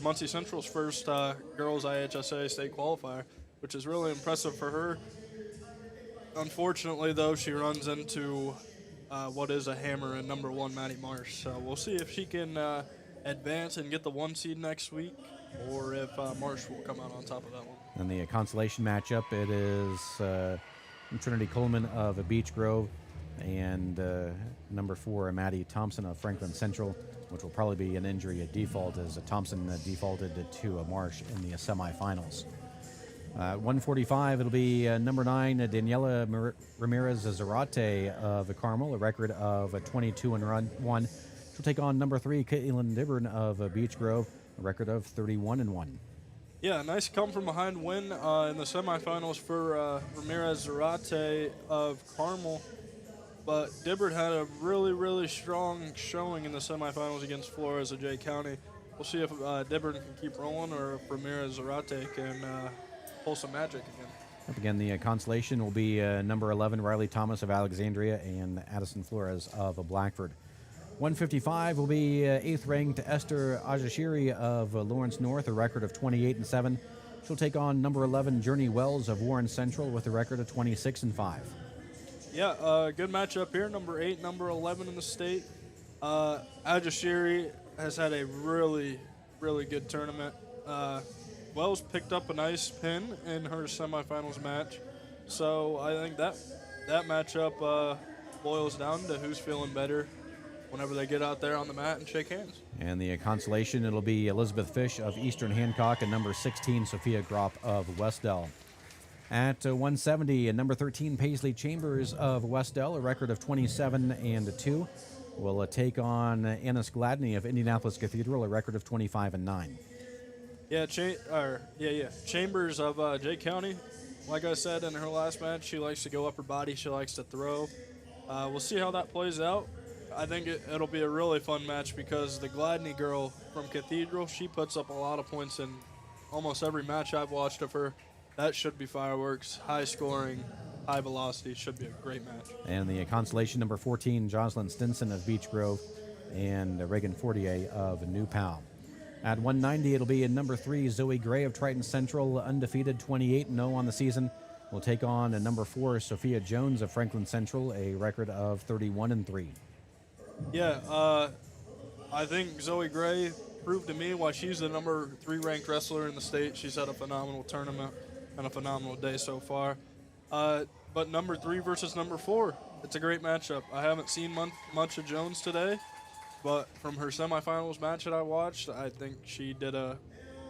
C: Muncie Central's first girls IHSAA state qualifier, which is really impressive for her. Unfortunately, though, she runs into what is a hammer in number 1, Maddie Marsh. So we'll see if she can advance and get the 1 seed next week, or if Marsh will come out on top of that one.
B: In the consolation matchup, it is Trinity Coleman of Beech Grove and number 4, Maddie Thompson of Franklin Central, which will probably be an injury, a default, as Thompson defaulted to Marsh in the semifinals. 145, it'll be number 9, Daniela Ramirez Zarate of Carmel, a record of 22-1. She'll take on number 3, Caitlin Dibburn of Beech Grove, a record of 31-1.
C: Yeah, nice come-from-behind win in the semifinals for Ramirez Zarate of Carmel. But Dibburn had a really, really strong showing in the semifinals against Flores of Jay County. We'll see if Dibburn can keep rolling or if Ramirez Zarate can pull some magic again.
B: Up again, the consolation will be number 11, Riley Thomas of Alexandria and Addison Flores of Blackford. 155 will be 8th ranked Esther Ajashiri of Lawrence North, a record of 28-7. She'll take on number 11, Journey Wells of Warren Central with a record of 26-5.
C: Yeah, good matchup here. Number 8, number 11 in the state. Ajashiri has had a really, really good tournament. Wells picked up a nice pin in her semifinals match. So I think that matchup boils down to who's feeling better whenever they get out there on the mat and shake hands.
B: And the consolation, it'll be Elizabeth Fish of Eastern Hancock and number 16, Sophia Gropp of Westdell. At 170, number 13, Paisley Chambers of Westdell, a record of 27-2, will take on Annis Gladney of Indianapolis Cathedral, a record of 25-9.
C: Yeah, Chambers of Jay County. Like I said in her last match, she likes to go upper body. She likes to throw. We'll see how that plays out. I think it'll be a really fun match because the Gladney girl from Cathedral, she puts up a lot of points in almost every match I've watched of her. That should be fireworks, high scoring, high velocity. Should be a great match.
B: And the consolation, number 14, Jocelyn Stinson of Beech Grove and Reagan Fortier of New Pal. At 190, it'll be number 3, Zoe Gray of Triton Central, undefeated, 28-0 on the season. Will take on number 4, Sophia Jones of Franklin Central, a record of 31-3.
C: Yeah, I think Zoe Gray proved to me why she's the number 3 ranked wrestler in the state. She's had a phenomenal tournament and a phenomenal day so far. But number 3 versus number 4, it's a great matchup. I haven't seen much of Jones today, but from her semifinals match that I watched, I think she did a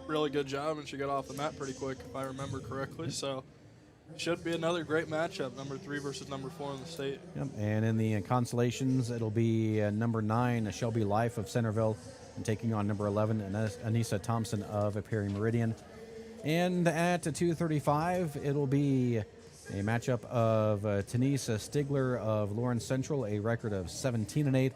C: really good job and she got off the mat pretty quick, if I remember correctly. So should be another great matchup, number 3 versus number 4 in the state.
B: Yep. And in the consolations, it'll be number 9, Shelby Life of Centerville, and taking on number 11, Anissa Thompson of Perry Meridian. And at 235, it'll be a matchup of Tanisa Stigler of Lawrence Central, a record of 17-8.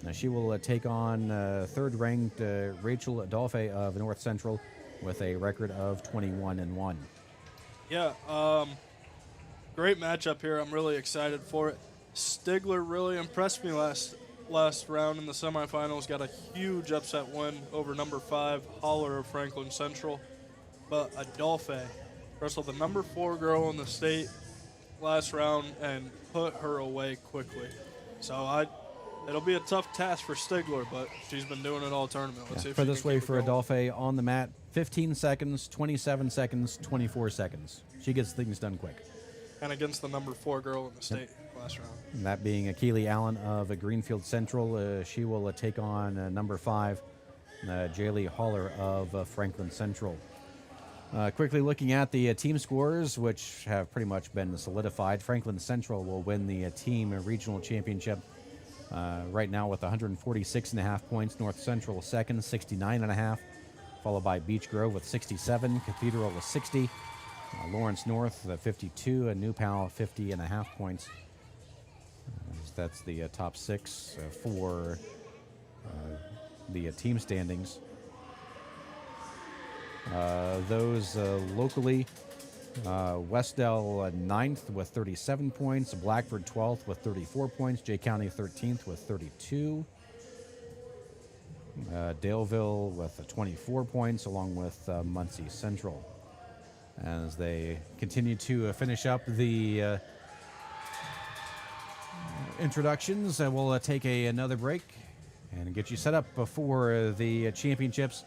B: Now she will take on 3rd-ranked Rachel Adolphe of North Central with a record of 21-1.
C: Yeah, great matchup here. I'm really excited for it. Stigler really impressed me last round in the semifinals, got a huge upset win over number 5, Holler of Franklin Central. But Adolphe wrestled the number 4 girl in the state last round and put her away quickly. So it'll be a tough task for Stigler, but she's been doing it all tournament. Let's see if
B: For
C: she
B: this
C: can
B: way
C: keep it
B: for
C: going.
B: Adolphe on the mat, 15 seconds, 27 seconds, 24 seconds. She gets things done quick.
C: And against the number 4 girl in the state last round.
B: And that being Keely Allen of Greenfield Central. She will take on number 5, Jaylee Holler of Franklin Central. Quickly looking at the team scores, which have pretty much been solidified. Franklin Central will win the team regional championship right now with 146.5 points. North Central second, 69.5, followed by Beech Grove with 67, Cathedral with 60, Lawrence North 52, and New Pal 50.5 points. That's the top 6 for the team standings. Those locally, Westdale 9th with 37 points, Blackford 12th with 34 points, Jay County 13th with 32, Daleville with 24 points, along with Muncie Central. As they continue to finish up the introductions, we'll take another break and get you set up for the championships.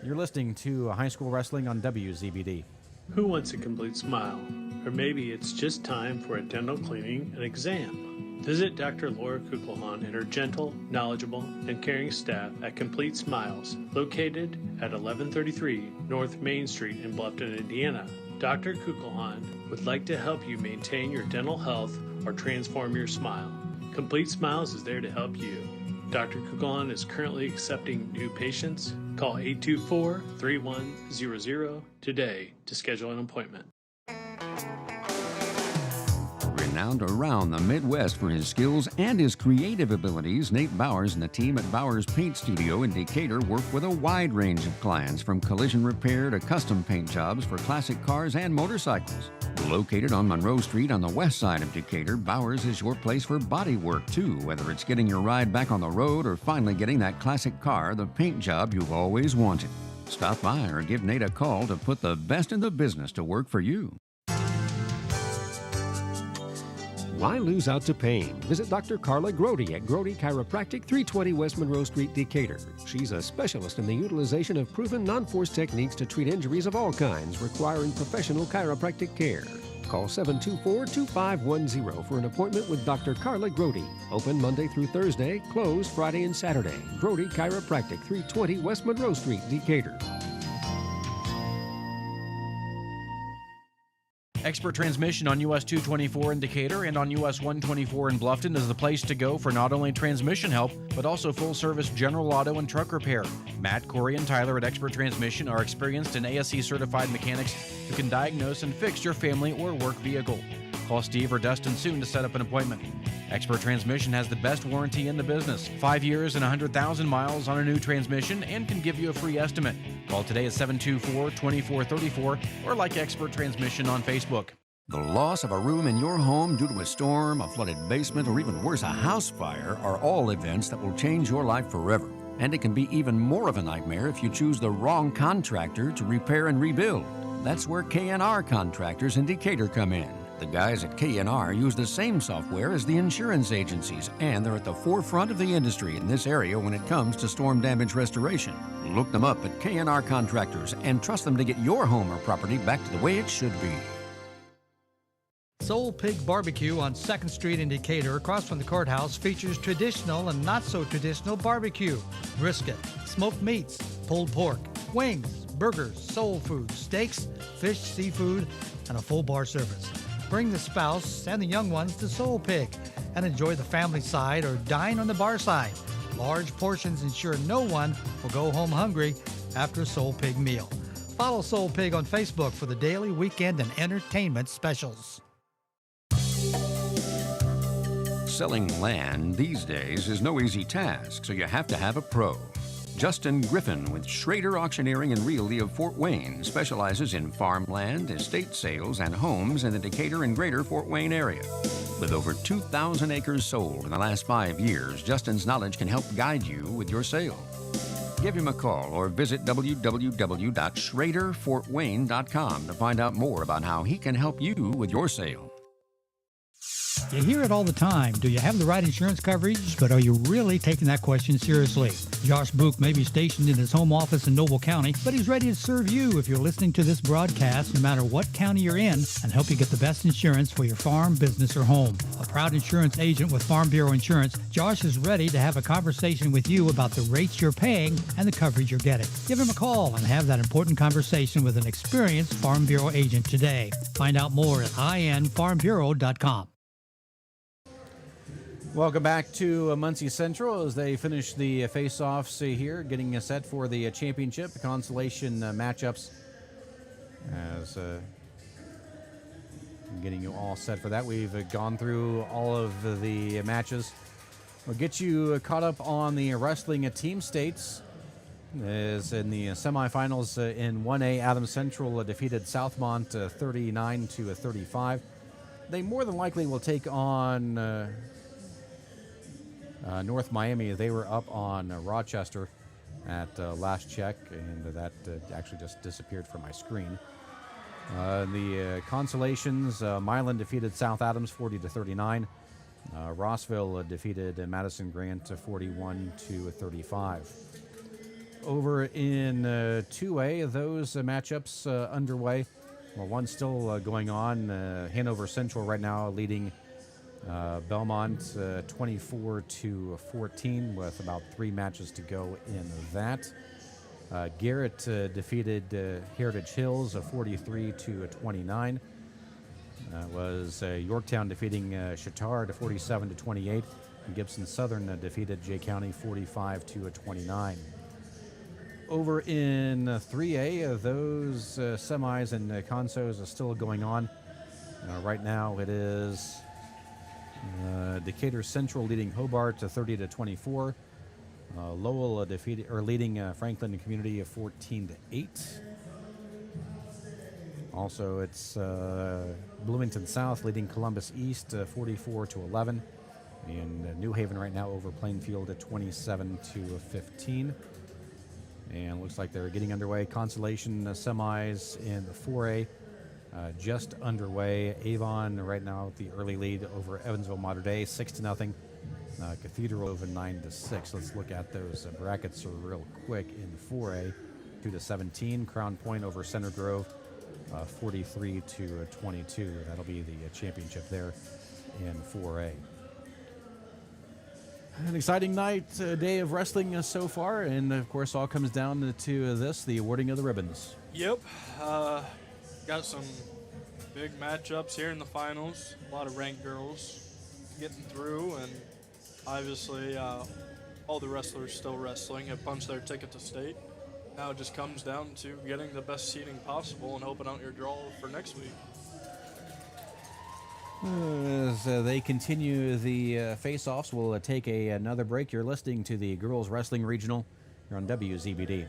B: You're listening to High School Wrestling on WZBD.
S: Who wants a complete smile? Or maybe it's just time for a dental cleaning and exam. Visit Dr. Laura Kugelhahn and her gentle, knowledgeable, and caring staff at Complete Smiles, located at 1133 North Main Street in Bluffton, Indiana. Dr. Kugelhahn would like to help you maintain your dental health or transform your smile. Complete Smiles is there to help you. Dr. Kugelhahn is currently accepting new patients. Call 824-3100 today to schedule an appointment.
J: Renowned around the Midwest for his skills and his creative abilities, Nate Bowers and the team at Bowers Paint Studio in Decatur work with a wide range of clients, from collision repair to custom paint jobs for classic cars and motorcycles. Located on Monroe Street on the west side of Decatur, Bowers is your place for body work too, whether it's getting your ride back on the road or finally getting that classic car, the paint job you've always wanted. Stop by or give Nate a call to put the best in the business to work for you.
G: Why lose out to pain? Visit Dr. Carla Grody at Grody Chiropractic, 320 West Monroe Street, Decatur. She's a specialist in the utilization of proven non-force techniques to treat injuries of all kinds requiring professional chiropractic care. Call 724-2510 for an appointment with Dr. Carla Grody. Open Monday through Thursday, closed Friday and Saturday. Grody Chiropractic, 320 West Monroe Street, Decatur.
E: Expert Transmission on US 224 in Decatur and on US 124 in Bluffton is the place to go for not only transmission help, but also full-service general auto and truck repair. Matt, Corey, and Tyler at Expert Transmission are experienced and ASE-certified mechanics who can diagnose and fix your family or work vehicle. Call Steve or Dustin soon to set up an appointment. Expert Transmission has the best warranty in the business. 5 years and 100,000 miles on a new transmission and can give you a free estimate. Call today at 724-2434 or like Expert Transmission on Facebook.
J: The loss of a room in your home due to a storm, a flooded basement, or even worse, a house fire are all events that will change your life forever. And it can be even more of a nightmare if you choose the wrong contractor to repair and rebuild. That's where K&R Contractors in Decatur come in. The guys at K&R use the same software as the insurance agencies, and they're at the forefront of the industry in this area when it comes to storm damage restoration. Look them up at K&R Contractors and trust them to get your home or property back to the way it should be.
O: Soul Pig Barbecue on 2nd Street in Decatur, across from the courthouse, features traditional and not so traditional barbecue, brisket, smoked meats, pulled pork, wings, burgers, soul food, steaks, fish, seafood, and a full bar service. Bring the spouse and the young ones to Soul Pig and enjoy the family side or dine on the bar side. Large portions ensure no one will go home hungry after a Soul Pig meal. Follow Soul Pig on Facebook for the daily, weekend, and entertainment specials.
J: Selling land these days is no easy task, so you have to have a pro. Justin Griffin with Schrader Auctioneering and Realty of Fort Wayne specializes in farmland, estate sales, and homes in the Decatur and greater Fort Wayne area. With over 2,000 acres sold in the last 5 years, Justin's knowledge can help guide you with your sale. Give him a call or visit www.schraderfortwayne.com to find out more about how he can help you with your sale.
O: You hear it all the time. Do you have the right insurance coverage, but are you really taking that question seriously? Josh Book may be stationed in his home office in Noble County, but he's ready to serve you if you're listening to this broadcast, no matter what county you're in, and help you get the best insurance for your farm, business, or home. A proud insurance agent with Farm Bureau Insurance, Josh is ready to have a conversation with you about the rates you're paying and the coverage you're getting. Give him a call and have that important conversation with an experienced Farm Bureau agent today. Find out more at infarmbureau.com.
B: Welcome back to Muncie Central as they finish the face-offs here, getting set for the championship consolation matchups. As getting you all set for that, we've gone through all of the matches. We'll get you caught up on the wrestling team states. As in the semifinals in 1A, Adams Central defeated Southmont 39-35. They more than likely will take on North Miami. They were up on Rochester at last check, and that actually just disappeared from my screen. The consolations, Milan defeated South Adams 40-39. Rossville defeated Madison Grant 41-35. Over in 2A, those matchups underway. Well, one's still going on. Hanover Central right now leading Belmont 24-14 with about 3 matches to go in that. Garrett defeated Heritage Hills 43-29. Was Yorktown defeating Chatard 47-28. And Gibson Southern defeated Jay County 45-29. Over in 3A, those semis and consos are still going on. Right now it is Decatur Central leading Hobart 30-24. Lowell leading Franklin Community 14-8. Also, it's Bloomington South leading Columbus East 44-11, and New Haven right now over Plainfield at 27-15. And looks like they're getting underway. Consolation semis in the 4A. Just underway. Avon right now with the early lead over Evansville Mater Dei, 6-0. Cathedral over 9-6. Let's look at those brackets real quick. In 4A, 2-17. Crown Point over Center Grove, 43-22. That'll be the championship there in 4A. An exciting night, day of wrestling so far, and of course, all comes down to this: the awarding of the ribbons.
C: Yep. Got some big matchups here in the finals. A lot of ranked girls getting through, and obviously all the wrestlers still wrestling have punched their ticket to state. Now it just comes down to getting the best seating possible and hoping out your draw for next week.
B: As they continue the face-offs, we'll take another break. You're listening to the Girls Wrestling Regional here on WZBD.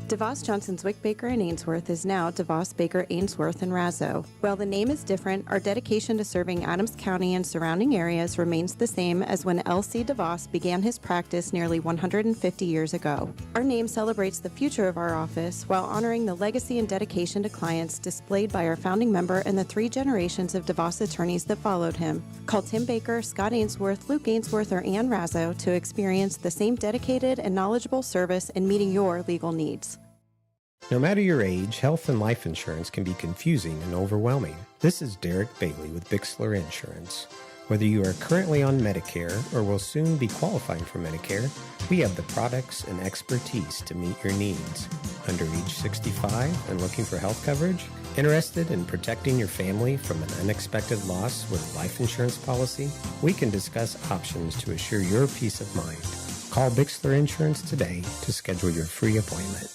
A: DeVos Johnson Zwick Baker and Ainsworth is now DeVos Baker Ainsworth and Razzo. While the name is different, our dedication to serving Adams County and surrounding areas remains the same as when L.C. DeVos began his practice nearly 150 years ago. Our name celebrates the future of our office while honoring the legacy and dedication to clients displayed by our founding member and the 3 generations of DeVos attorneys that followed him. Call Tim Baker, Scott Ainsworth, Luke Ainsworth, or Ann Razzo to experience the same dedicated and knowledgeable service in meeting your legal needs.
U: No matter your age, health and life insurance can be confusing and overwhelming. This is Derek Bailey with Bixler Insurance. Whether you are currently on Medicare or will soon be qualifying for Medicare, we have the products and expertise to meet your needs. Under age 65 and looking for health coverage? Interested in protecting your family from an unexpected loss with a life insurance policy? We can discuss options to assure your peace of mind. Call Bixler Insurance today to schedule your free appointment.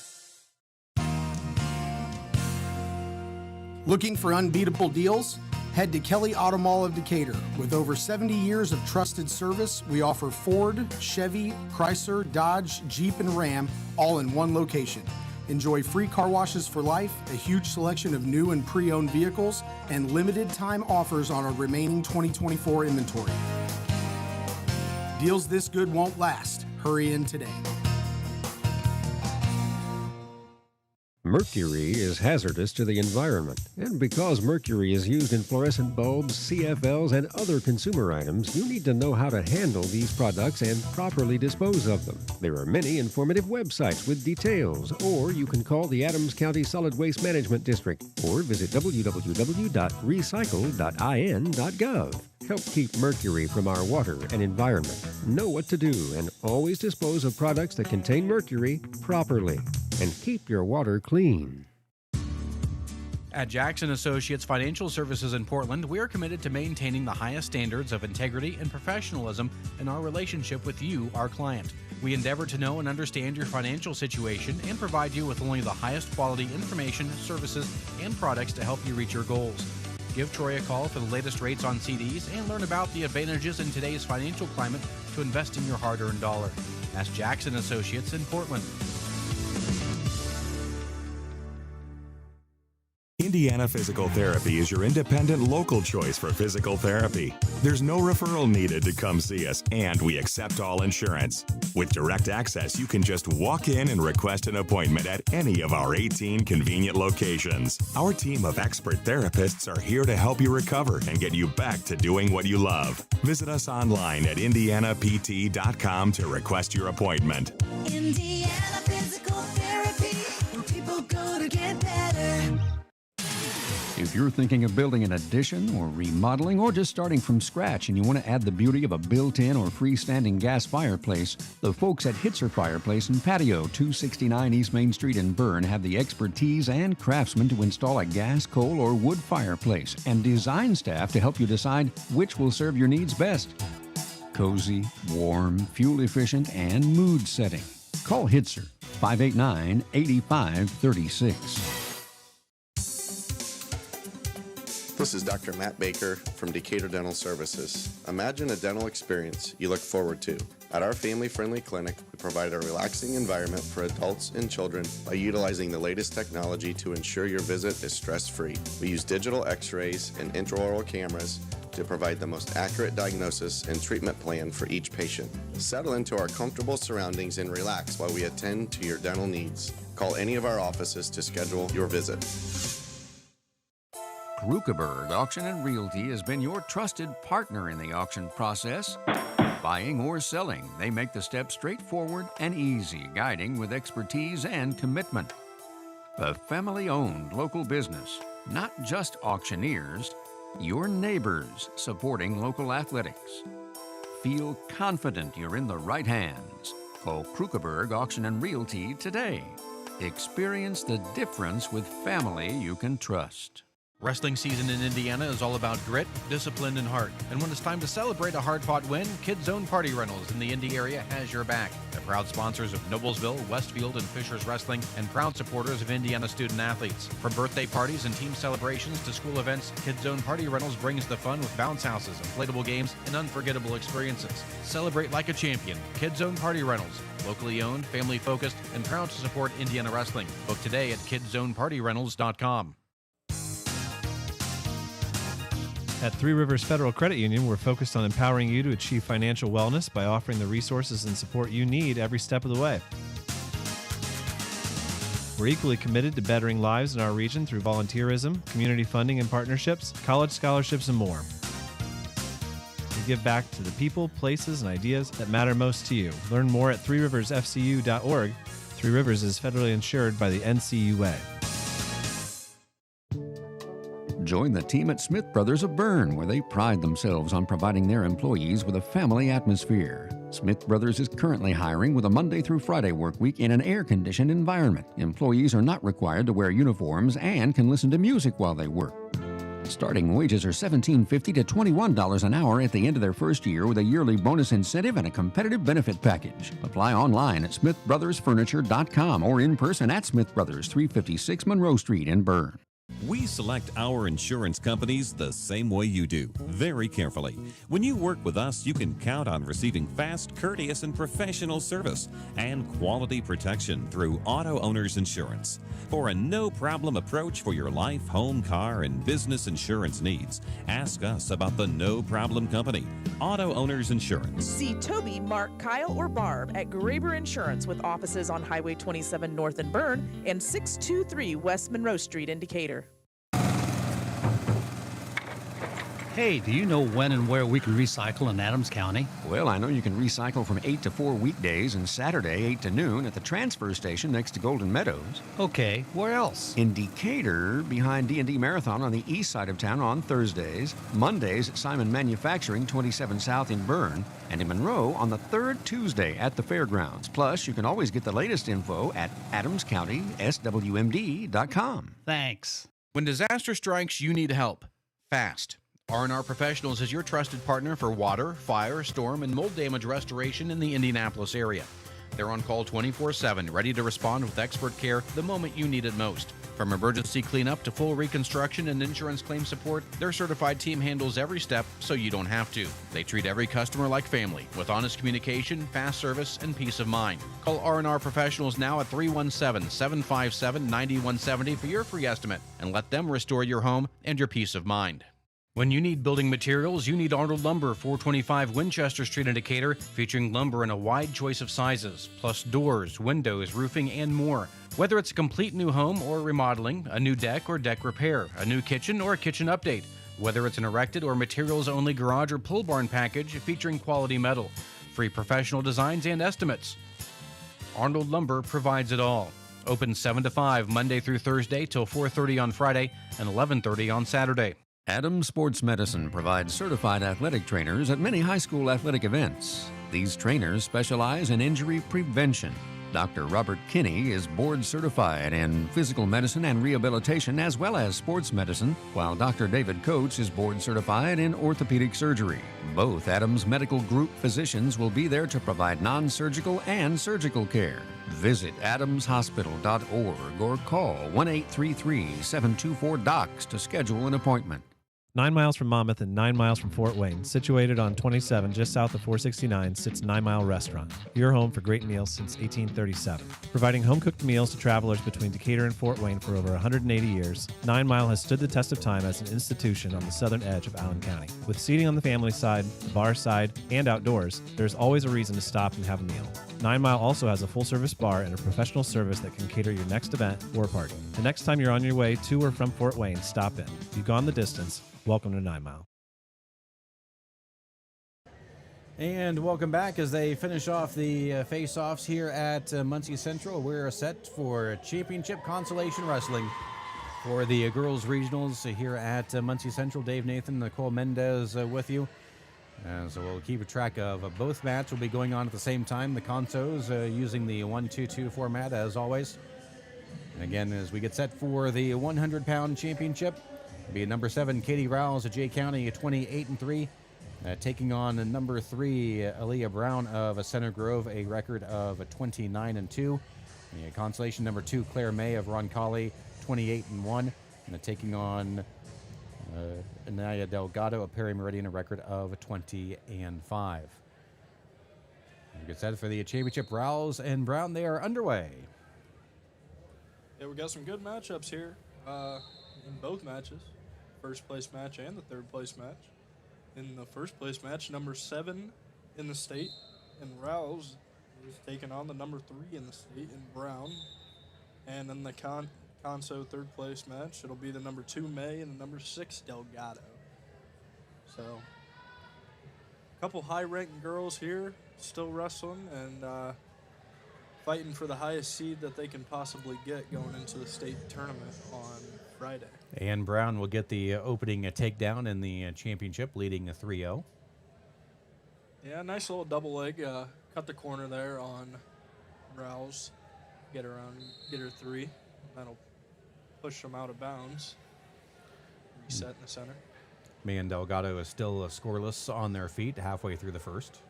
F: Looking for unbeatable deals? Head to Kelly Auto Mall of Decatur. With over 70 years of trusted service, we offer Ford, Chevy, Chrysler, Dodge, Jeep, and Ram all in one location. Enjoy free car washes for life, a huge selection of new and pre-owned vehicles, and limited time offers on our remaining 2024 inventory. Deals this good won't last. Hurry in today.
G: Mercury is hazardous to the environment, and because mercury is used in fluorescent bulbs, CFLs, and other consumer items, you need to know how to handle these products and properly dispose of them. There are many informative websites with details, or you can call the Adams County Solid Waste Management District, or visit www.recycle.in.gov. Help keep mercury from our water and environment. Know what to do and always dispose of products that contain mercury properly. And keep your water clean.
E: At Jackson Associates Financial Services in Portland, we are committed to maintaining the highest standards of integrity and professionalism in our relationship with you, our client. We endeavor to know and understand your financial situation and provide you with only the highest quality information, services, and products to help you reach your goals. Give Troy a call for the latest rates on CDs and learn about the advantages in today's financial climate to invest in your hard-earned dollar. That's Jackson Associates in Portland.
H: Indiana Physical Therapy is your independent local choice for physical therapy. There's no referral needed to come see us, and we accept all insurance. With direct access, you can just walk in and request an appointment at any of our 18 convenient locations. Our team of expert therapists are here to help you recover and get you back to doing what you love. Visit us online at indianapt.com to request your appointment.
I: Indiana Physical Therapy, where people go to get better.
J: If you're thinking of building an addition or remodeling or just starting from scratch and you want to add the beauty of a built-in or freestanding gas fireplace, the folks at IHSAA Fireplace and Patio, 269 East Main Street in Bern, have the expertise and craftsmen to install a gas, coal, or wood fireplace and design staff to help you decide which will serve your needs best. Cozy, warm, fuel-efficient, and mood-setting. Call IHSAA, 589-8536.
V: This is Dr. Matt Baker from Decatur Dental Services. Imagine a dental experience you look forward to. At our family-friendly clinic, we provide a relaxing environment for adults and children by utilizing the latest technology to ensure your visit is stress-free. We use digital x-rays and intraoral cameras to provide the most accurate diagnosis and treatment plan for each patient. Settle into our comfortable surroundings and relax while we attend to your dental needs. Call any of our offices to schedule your visit.
J: Krukeberg Auction and Realty has been your trusted partner in the auction process. Buying or selling, they make the steps straightforward and easy, guiding with expertise and commitment. A family-owned local business, not just auctioneers, your neighbors supporting local athletics. Feel confident you're in the right hands. Call Krukeberg Auction and Realty today. Experience the difference with family you can trust.
E: Wrestling season in Indiana is all about grit, discipline, and heart. And when it's time to celebrate a hard-fought win, Kids Zone Party Rentals in the Indy area has your back. They're proud sponsors of Noblesville, Westfield, and Fishers Wrestling, and proud supporters of Indiana student-athletes. From birthday parties and team celebrations to school events, Kids Zone Party Rentals brings the fun with bounce houses, inflatable games, and unforgettable experiences. Celebrate like a champion. Kids Zone Party Rentals. Locally owned, family-focused, and proud to support Indiana wrestling. Book today at KidsZonePartyRentals.com.
L: At Three Rivers Federal Credit Union, we're focused on empowering you to achieve financial wellness by offering the resources and support you need every step of the way. We're equally committed to bettering lives in our region through volunteerism, community funding and partnerships, college scholarships, and more. We give back to the people, places, and ideas that matter most to you. Learn more at threeriversfcu.org. Three Rivers is federally insured by the NCUA.
J: Join the team at Smith Brothers of Bern, where they pride themselves on providing their employees with a family atmosphere. Smith Brothers is currently hiring with a Monday through Friday work week in an air-conditioned environment. Employees are not required to wear uniforms and can listen to music while they work. Starting wages are $17.50 to $21 an hour at the end of their first year with a yearly bonus incentive and a competitive benefit package. Apply online at smithbrothersfurniture.com or in person at Smith Brothers, 356 Monroe Street in Bern.
D: We select our insurance companies the same way you do, very carefully. When you work with us, you can count on receiving fast, courteous, and professional service and quality protection through Auto Owners Insurance. For a no-problem approach for your life, home, car, and business insurance needs, ask us about the No Problem Company, Auto Owners Insurance.
M: See Toby, Mark, Kyle, or Barb at Graber Insurance with offices on Highway 27 North in Bern and 623 West Monroe Street in Decatur.
W: Hey, do you know when and where we can recycle in Adams County?
J: Well, I know you can recycle from 8 to 4 weekdays and Saturday 8 to noon at the transfer station next to Golden Meadows.
W: Okay, where else?
J: In Decatur, behind D&D Marathon on the east side of town on Thursdays, Mondays at Simon Manufacturing 27 South in Bern, and in Monroe on the third Tuesday at the fairgrounds. Plus, you can always get the latest info at adamscountyswmd.com.
W: Thanks.
E: When disaster strikes, you need help. Fast. R&R Professionals is your trusted partner for water, fire, storm, and mold damage restoration in the Indianapolis area. They're on call 24/7, ready to respond with expert care the moment you need it most. From emergency cleanup to full reconstruction and insurance claim support, their certified team handles every step so you don't have to. They treat every customer like family, with honest communication, fast service, and peace of mind. Call R&R Professionals now at 317-757-9170 for your free estimate, and let them restore your home and your peace of mind. When you need building materials, you need Arnold Lumber, 425 Winchester Street in Decatur, featuring lumber in a wide choice of sizes, plus doors, windows, roofing, and more. Whether it's a complete new home or remodeling, a new deck or deck repair, a new kitchen or a kitchen update, whether it's an erected or materials-only garage or pole barn package featuring quality metal, free professional designs and estimates. Arnold Lumber provides it all. Open 7 to 5 Monday through Thursday till 4:30 on Friday and 11:30 on Saturday.
J: Adams Sports Medicine provides certified athletic trainers at many high school athletic events. These trainers specialize in injury prevention. Dr. Robert Kinney is board certified in physical medicine and rehabilitation as well as sports medicine, while Dr. David Coates is board certified in orthopedic surgery. Both Adams Medical Group physicians will be there to provide non-surgical and surgical care. Visit adamshospital.org or call 1-833-724-DOCS to schedule an appointment.
L: 9 miles from Monmouth and 9 miles from Fort Wayne, situated on 27 just south of 469, sits 9 Mile Restaurant, your home for great meals since 1837. Providing home-cooked meals to travelers between Decatur and Fort Wayne for over 180 years, 9 Mile has stood the test of time as an institution on the southern edge of Allen County. With seating on the family side, the bar side, and outdoors, there's always a reason to stop and have a meal. 9 Mile also has a full-service bar and a professional service that can cater your next event or party. The next time you're on your way to or from Fort Wayne, stop in. You've gone the distance. Welcome to 9 Mile.
B: And welcome back as they finish off the face-offs here at Muncie Central. We're set for championship consolation wrestling for the girls regionals here at Muncie Central. Dave Nathan, Nicole Mendez with you. So we'll keep a track of both matches. Will be going on at the same time. The consos using the 1-2-2 format as always. And again, as we get set for the 100-pound championship, it'll be number 7 Katie Rouse of Jay County, 28-3, taking on number 3 Aaliyah Brown of Center Grove, a record of 29-2. Consolation number 2 Claire May of Roncalli, 28-1, and taking on Anaya Delgado of Perry Meridian, a record of 20-5. We get set for the championship. Rouse and Brown, they are underway.
C: Yeah, we got some good matchups here in both matches. First place match and the third place match. In the first place match, number 7 in the state, and Rouse is taking on the number 3 in the state in Brown. And in the Conso third place match, it'll be the number 2 May and the number 6 Delgado. So, a couple high-ranked girls here still wrestling and fighting for the highest seed that they can possibly get going into the state tournament on Friday.
B: And Brown will get the opening takedown in the championship, leading 3-0.
C: Yeah, nice little double leg. Cut the corner there on Rouse. Get her 3. That'll push them out of bounds. Reset in the center.
B: May and Delgado is still scoreless on their feet halfway through the first.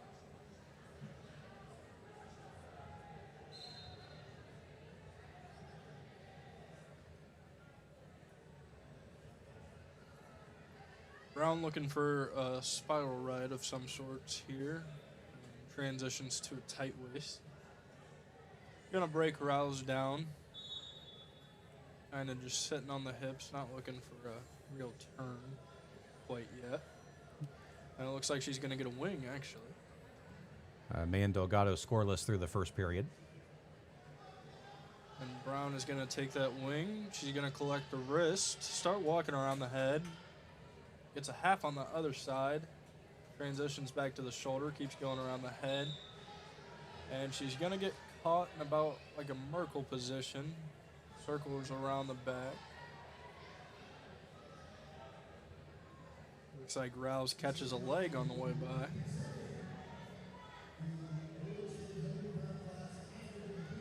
C: Brown looking for a spiral ride of some sorts here. Transitions to a tight waist. Gonna break Rouse down. Kind of just sitting on the hips, not looking for a real turn quite yet. And it looks like she's gonna get a wing, actually.
B: May and Delgado scoreless through the first period.
C: And Brown is going to take that wing. She's going to collect the wrist, start walking around the head. Gets a half on the other side. Transitions back to the shoulder, keeps going around the head. And she's going to get caught in about like a Merkle position. Circles around the back. Looks like Rouse catches a leg on the way by.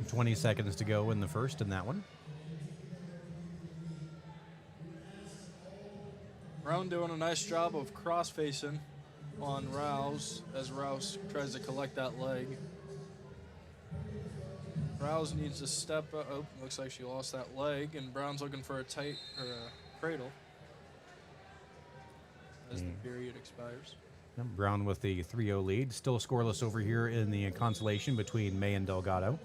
B: 20 seconds to go in the first in that one.
C: Brown doing a nice job of cross-facing on Rouse as Rouse tries to collect that leg. Rouse needs to step up. Oh, looks like she lost that leg, and Brown's looking for a tight or a cradle as the period expires.
B: Brown with the 3-0 lead. Still scoreless over here in the consolation between May and Delgado.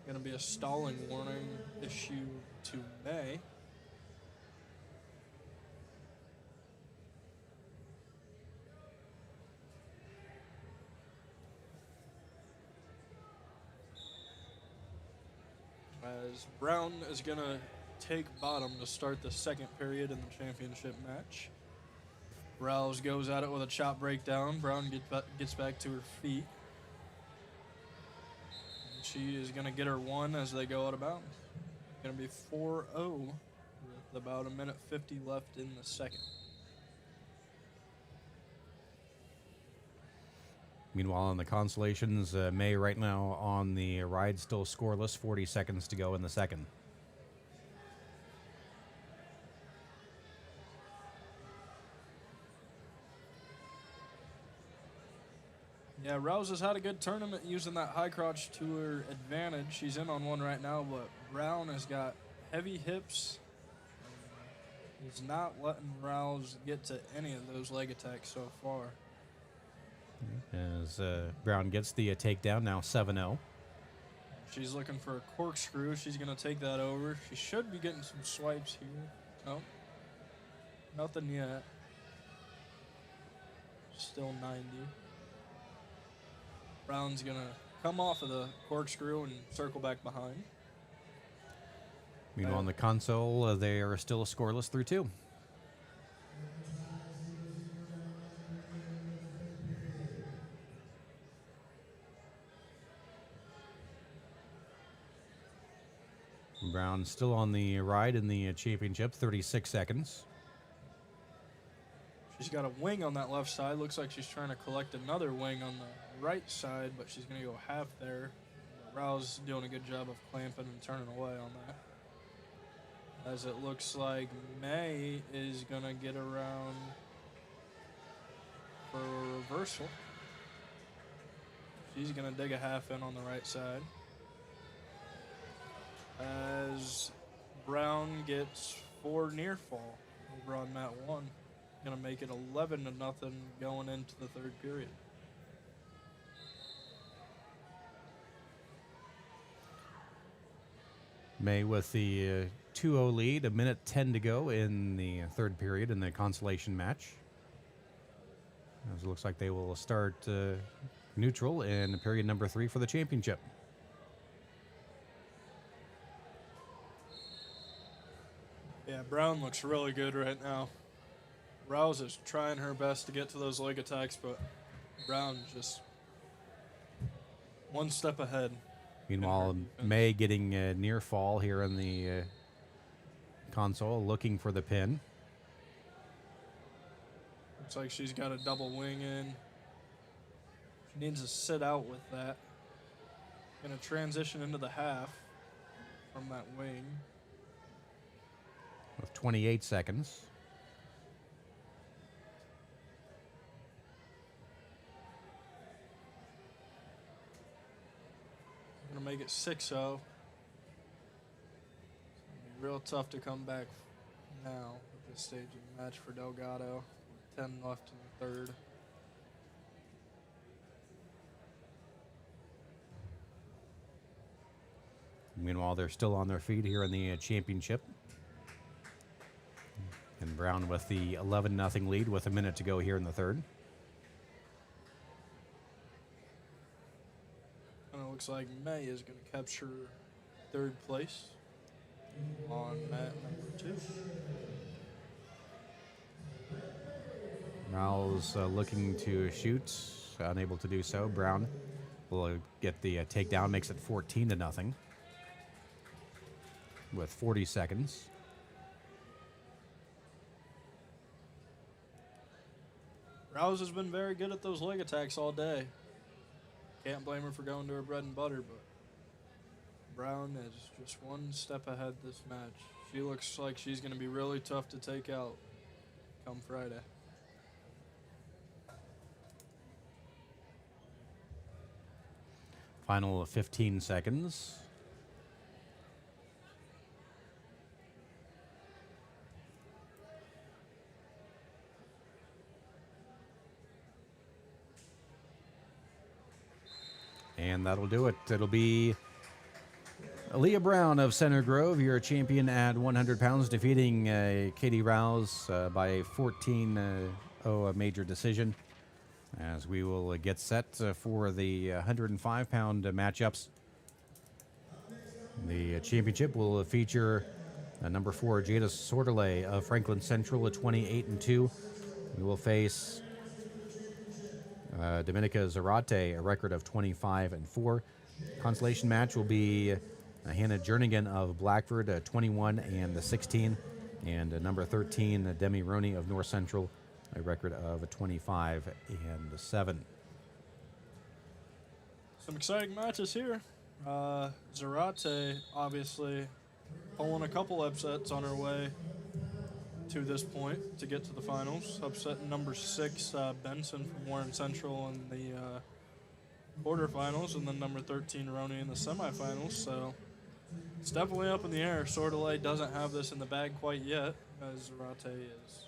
C: Going to be a stalling warning issued to May. As Brown is going to take bottom to start the second period in the championship match. Rouse goes at it with a chop breakdown. Brown gets back to her feet. She is going to get her one as they go out of bounds. Going to be 4-0 with about 1:50 left in the second.
B: Meanwhile, in the consolations, May right now on the ride, still scoreless. 40 seconds to go in the second.
C: Yeah, Rouse has had a good tournament using that high crotch to her advantage. She's in on one right now, but Brown has got heavy hips. He's not letting Rouse get to any of those leg attacks so far.
B: As Brown gets the takedown, now 7-0.
C: She's looking for a corkscrew. She's going to take that over. She should be getting some swipes here. Nope. Nothing yet. Still 90. Brown's going to come off of the corkscrew and circle back behind.
B: Meanwhile, on the console, they are still scoreless through two. Brown still on the ride in the championship, 36 seconds.
C: She's got a wing on that left side. Looks like she's trying to collect another wing on the right side, but she's going to go half there. Rouse doing a good job of clamping and turning away on that. As it looks like May is going to get around for a reversal. She's going to dig a half in on the right side. As Brown gets 4 near fall over on mat 1. Going to make it 11-0 going into the third period.
B: May with the 2-0 lead, 1:10 to go in the third period in the consolation match. As it looks like they will start neutral in period number 3 for the championship.
C: Yeah, Brown looks really good right now. Rouse is trying her best to get to those leg attacks, but Brown just one step ahead.
B: Meanwhile, May getting near fall here in the console, looking for the pin.
C: Looks like she's got a double wing in. She needs to sit out with that. Going to transition into the half from that wing.
B: With 28 seconds.
C: Going to make it 6-0. It's going to be real tough to come back now. this stage of the match for Delgado. 10 left in the third.
B: Meanwhile, they're still on their feet here in the championship. And Brown with the 11-0 lead with a minute to go here in the third.
C: And it looks like May is going to capture third place on mat number 2.
B: Miles looking to shoot, unable to do so. Brown will get the takedown, makes it 14-0 with 40 seconds.
C: Rouse has been very good at those leg attacks all day. Can't blame her for going to her bread and butter, but Brown is just one step ahead this match. She looks like she's going to be really tough to take out come Friday.
B: Final 15 seconds. And that'll do it. It'll be Aaliyah Brown of Center Grove, your champion at 100 pounds, defeating Katie Rouse by 14-0 a major decision. As we will get set for the 105-pound matchups. The championship will feature number 4 Jada Sordelay of Franklin Central at 28-2. We will face Dominica Zarate, a record of 25-4. Consolation match will be Hannah Jernigan of Blackford, 21-16, and number 13 Demi Roney of North Central, a record of 25-7.
C: Some exciting matches here. Zarate obviously pulling a couple upsets on her way to this point to get to the finals. Upsetting number 6 Benson from Warren Central in the quarterfinals, and then number 13 Roney in the semifinals. So it's definitely up in the air. Sordelay doesn't have this in the bag quite yet, as Zarate is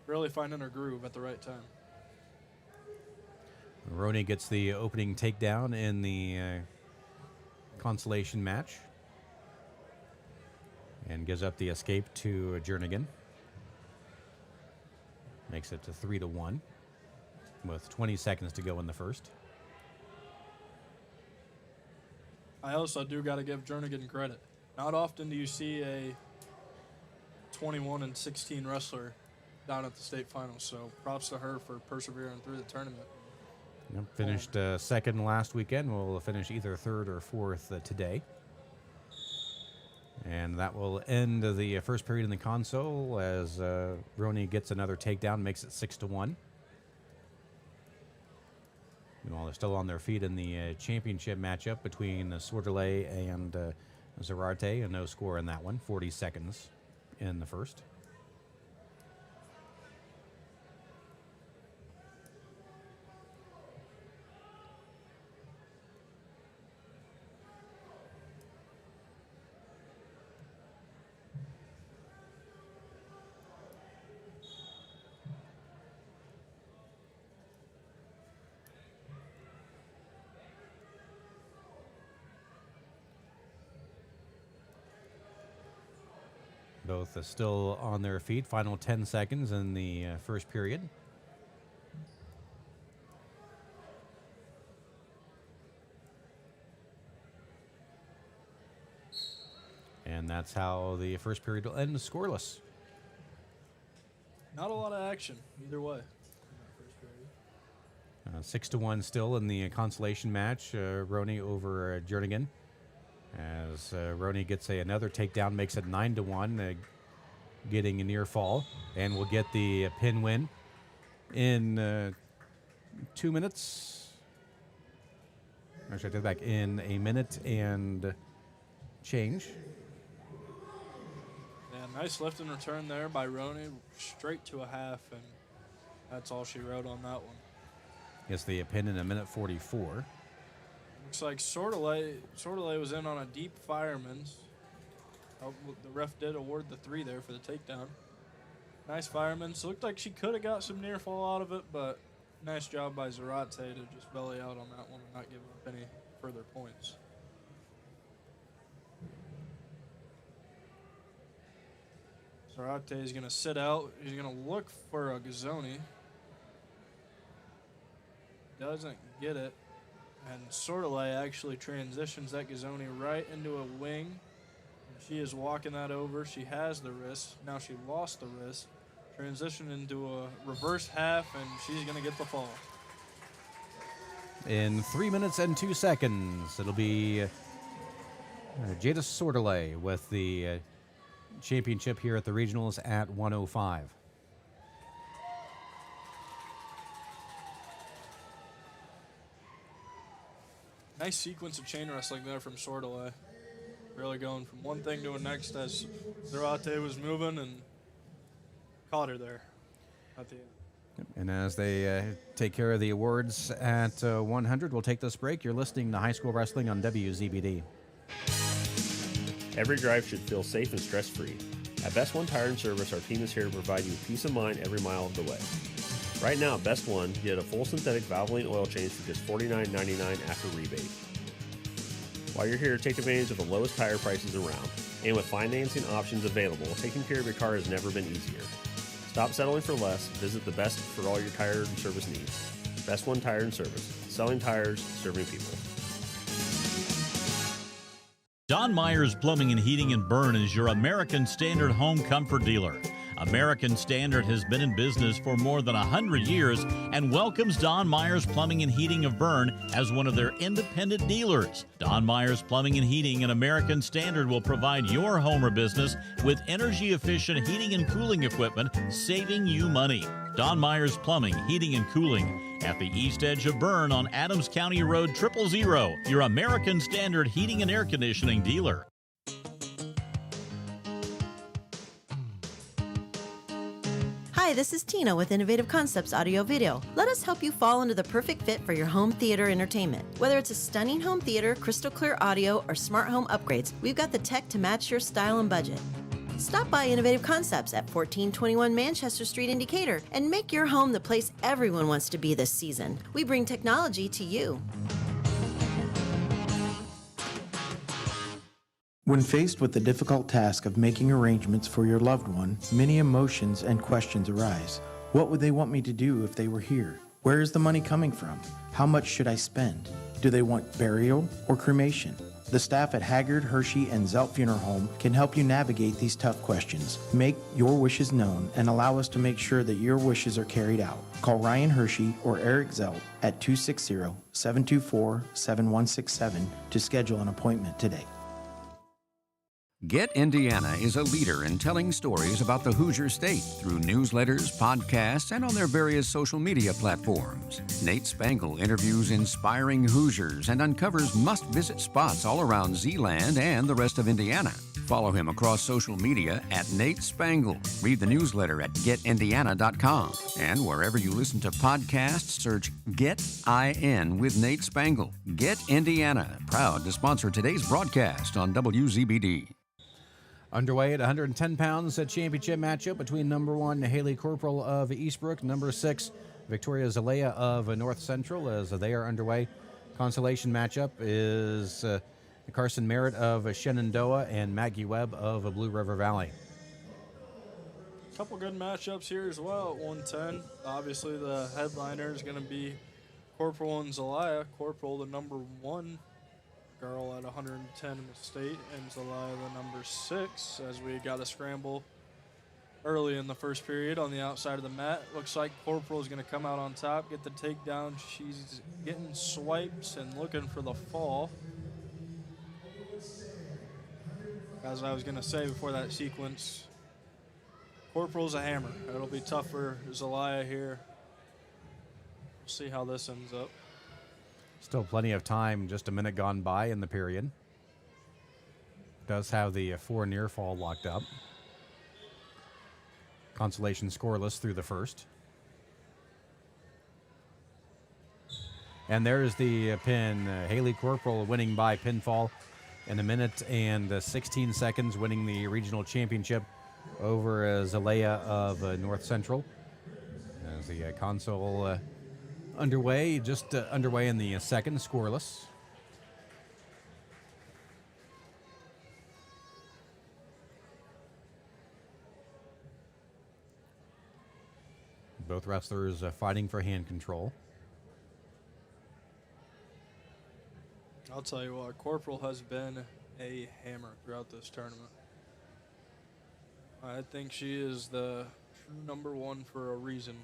C: really finding her groove at the right time.
B: Roney gets the opening takedown in the consolation match and gives up the escape to Jernigan. Makes it to 3-1 with 20 seconds to go in the first.
C: I also do got to give Jernigan credit. Not often do you see a 21-16 wrestler down at the state finals, so props to her for persevering through the tournament.
B: Yep, finished second last weekend. We'll finish either third or fourth today. And that will end the first period in the console as Roney gets another takedown, makes it 6-1. Meanwhile, they're still on their feet in the championship matchup between Sordelay and Zarate. A no score in that one, 40 seconds in the first. Both are still on their feet. Final 10 seconds in the first period. And that's how the first period will end scoreless.
C: Not a lot of action either way.
B: 6-1 still in the consolation match. Roney over Jernigan. As Roney gets another takedown, makes it 9-1, getting a near fall, and will get the pin win in 2 minutes. Actually, I take that back, in a minute and change.
C: Yeah, nice lift and return there by Roney, straight to a half, and that's all she wrote on that one.
B: Gets the pin in a minute 44.
C: Looks like Sordelay was in on a deep fireman's. Oh, the ref did award the 3 there for the takedown. Nice fireman. So it looked like she could have got some near fall out of it, but nice job by Zarate to just belly out on that one and not give up any further points. Zarate is going to sit out. He's going to look for a Gazzoni. Doesn't get it. And Sordelay actually transitions that Gazzoni right into a wing. And she is walking that over. She has the wrist. Now she lost the wrist. Transition into a reverse half, and she's going to get the fall.
B: In 3 minutes and 2 seconds, it'll be Jada Sordelay with the championship here at the regionals at 105.
C: Nice sequence of chain wrestling there from Sordelay. Really going from one thing to the next as Zarate was moving and caught her there at the end.
B: And as they take care of the awards at 100, we'll take this break. You're listening to High School Wrestling on WZBD.
K: Every drive should feel safe and stress-free. At Best One Tire and Service, our team is here to provide you peace of mind every mile of the way. Right now at Best One, get a full synthetic Valvoline oil change for just $49.99 after rebate. While you're here, take advantage of the lowest tire prices around. And with financing options available, taking care of your car has never been easier. Stop settling for less. Visit the best for all your tire and service needs. Best One Tire and Service. Selling tires, serving people.
N: Don Myers Plumbing and Heating in Bern is your American Standard home comfort dealer. American Standard has been in business for more than 100 years and welcomes Don Myers Plumbing and Heating of Bern as one of their independent dealers. Don Myers Plumbing and Heating and American Standard will provide your home or business with energy-efficient heating and cooling equipment, saving you money. Don Myers Plumbing, Heating and Cooling at the east edge of Bern on Adams County Road 000, your American Standard heating and air conditioning dealer.
R: Hi, this is Tina with Innovative Concepts Audio Video. Let us help you fall into the perfect fit for your home theater entertainment. Whether it's a stunning home theater, crystal clear audio, or smart home upgrades, we've got the tech to match your style and budget. Stop by Innovative Concepts at 1421 Manchester Street in Decatur and make your home the place everyone wants to be this season. We bring technology to you.
Q: When faced with the difficult task of making arrangements for your loved one, many emotions and questions arise. What would they want me to do if they were here? Where is the money coming from? How much should I spend? Do they want burial or cremation? The staff at Haggard, Hershey, and Zelt Funeral Home can help you navigate these tough questions. Make your wishes known and allow us to make sure that your wishes are carried out. Call Ryan Hershey or Eric Zelt at 260-724-7167 to schedule an appointment today.
J: Get Indiana is a leader in telling stories about the Hoosier State through newsletters, podcasts, and on their various social media platforms. Nate Spangle interviews inspiring Hoosiers and uncovers must-visit spots all around Zeeland and the rest of Indiana. Follow him across social media at Nate Spangle. Read the newsletter at getindiana.com. And wherever you listen to podcasts, search Get IN with Nate Spangle. Get Indiana, proud to sponsor today's broadcast on WZBD.
B: Underway at 110 pounds, a championship matchup between number 1 Haley Corporal of Eastbrook, number 6 Victoria Zalea of North Central. As they are underway, consolation matchup is Carson Merritt of Shenandoah and Maggie Webb of Blue River Valley.
C: A couple good matchups here as well at 110. Obviously, the headliner is going to be Corporal and Zelaya. Corporal, the number 1 girl at 110 in the state, and Zelaya, the number 6, as we got a scramble early in the first period on the outside of the mat. Looks like Corporal is going to come out on top, get the takedown. She's getting swipes and looking for the fall. As I was going to say before that sequence, Corporal's a hammer. It'll be tough for Zelaya here. We'll see how this ends up.
B: Still plenty of time, just a minute gone by in the period. Does have the 4 near fall locked up. Consolation scoreless through the first. And there's the pin. Haley Corporal winning by pinfall in a minute and 16 seconds, winning the regional championship over Zalea of North Central. As the console underway, just underway in the second, scoreless. Both wrestlers fighting for hand control.
C: I'll tell you what, Corporal has been a hammer throughout this tournament. I think she is the true #1 for a reason.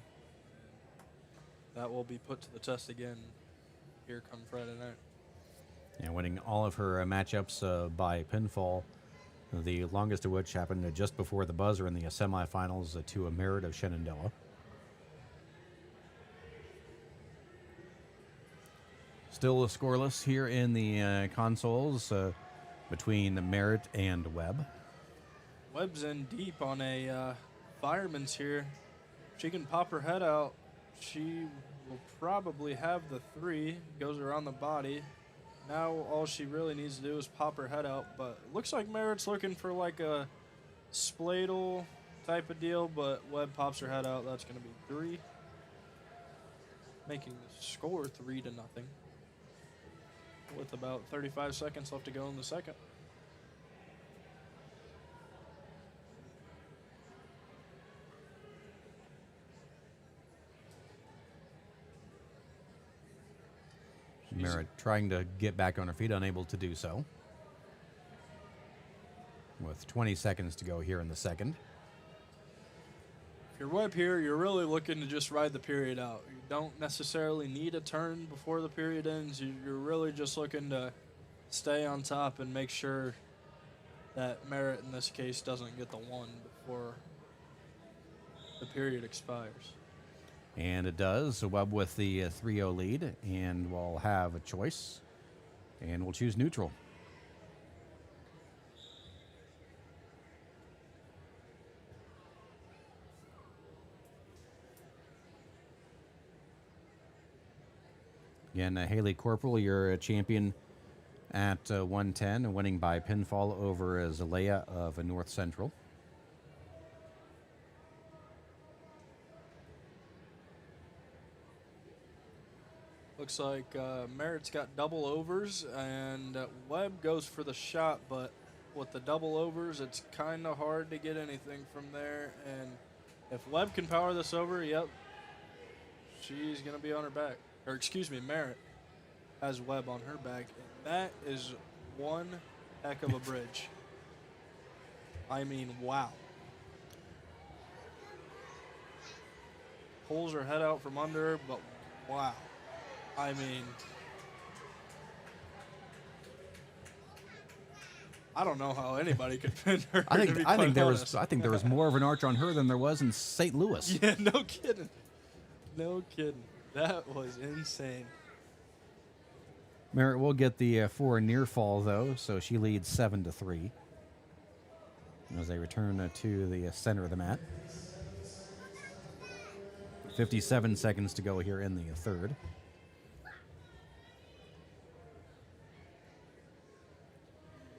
C: That will be put to the test again here come Friday night.
B: And winning all of her matchups by pinfall, the longest of which happened just before the buzzer in the semifinals to a Merritt of Shenandoah. Still scoreless here in the consoles between Merritt and Webb.
C: Webb's in deep on a fireman's here. She can pop her head out. She will probably have the 3. Goes around the body. Now all she really needs to do is pop her head out. But it looks like Merritt's looking for like a spladle type of deal. But Webb pops her head out. That's going to be 3. Making the score 3-0. With about 35 seconds left to go in the second.
B: Merritt trying to get back on her feet, unable to do so. With 20 seconds to go here in the second.
C: If you're Webb here, you're really looking to just ride the period out. You don't necessarily need a turn before the period ends. You're really just looking to stay on top and make sure that Merritt, in this case, doesn't get the 1 before the period expires.
B: And it does. So Webb with the 3-0 lead, and we'll have a choice. And we'll choose neutral. Again, Haley Corporal, you're a champion at 110, winning by pinfall over Zalea of North Central.
C: Looks like Merritt's got double overs, and Webb goes for the shot, but with the double overs, it's kind of hard to get anything from there. And if Webb can power this over, yep, she's going to be on her back. Or excuse me, Merritt has Webb on her back. And that is one heck of a bridge. I mean, wow. Pulls her head out from under her, but wow. I mean, I don't know how anybody could pin her.
B: I think there was more of an arch on her than there was in St. Louis.
C: Yeah, no kidding. No kidding. That was insane.
B: Merritt will get the 4 near fall, though, so she leads 7-3 as they return to the center of the mat. 57 seconds to go here in the third.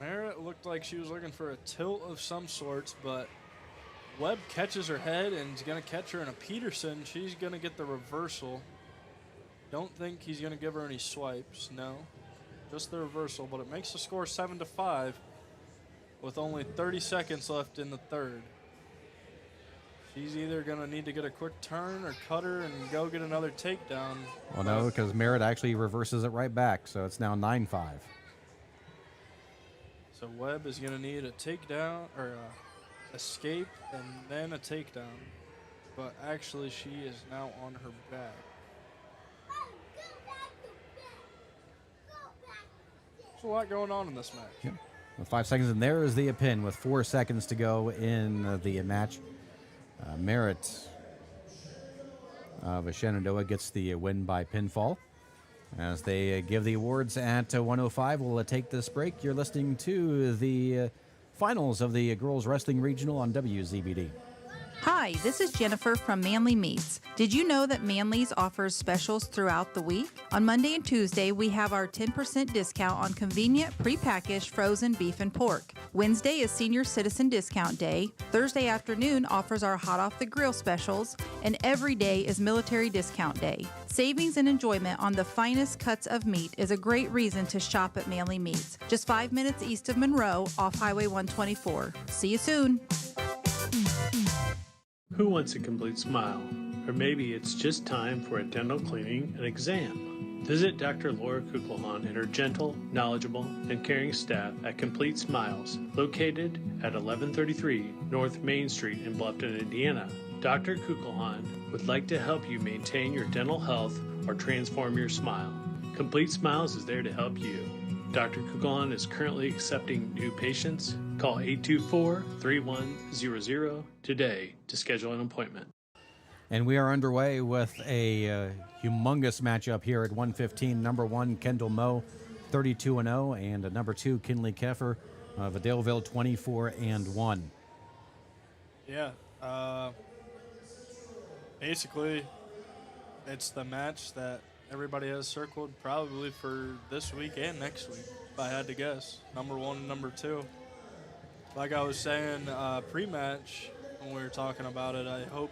C: Merritt looked like she was looking for a tilt of some sorts, but Webb catches her head and is going to catch her in a Peterson. She's going to get the reversal. Don't think he's going to give her any swipes. No, just the reversal. But it makes the score 7-5 with only 30 seconds left in the third. She's either going to need to get a quick turn or cut her and go get another takedown.
B: Well, no, because Merritt actually reverses it right back, so it's now 9-5.
C: So Webb is going to need a takedown or escape and then a takedown. But actually, she is now on her back. There's a lot going on in this match.
B: Yep. With 5 seconds, and there is the pin with 4 seconds to go in the match. Merritt of Shenandoah gets the win by pinfall. As they give the awards at 105, we'll take this break. You're listening to the finals of the Girls Wrestling Regional on WZBD.
P: Hi, this is Jennifer from Manly Meats. Did you know that Manly's offers specials throughout the week? On Monday and Tuesday, we have our 10% discount on convenient prepackaged frozen beef and pork. Wednesday is Senior Citizen Discount Day. Thursday afternoon offers our hot off the grill specials, and every day is Military Discount Day. Savings and enjoyment on the finest cuts of meat is a great reason to shop at Manly Meats. Just 5 minutes east of Monroe off Highway 124. See you soon.
S: Who wants a complete smile? Or maybe it's just time for a dental cleaning and exam. Visit Dr. Laura Kugelhahn and her gentle, knowledgeable, and caring staff at Complete Smiles, located at 1133 North Main Street in Bluffton, Indiana. Dr. Kugelhahn would like to help you maintain your dental health or transform your smile. Complete Smiles is there to help you. Dr. Kugelhahn is currently accepting new patients. Call 824-3100 today to schedule an appointment.
B: And we are underway with a humongous matchup here at 115. Number 1, Kendall Moe, 32-0, and number 2, Kinley Keffer of Daleville, 24-1.
C: Yeah. Basically, it's the match that everybody has circled probably for this week and next week, if I had to guess. Number 1 and number 2. Like I was saying pre-match when we were talking about it, I hope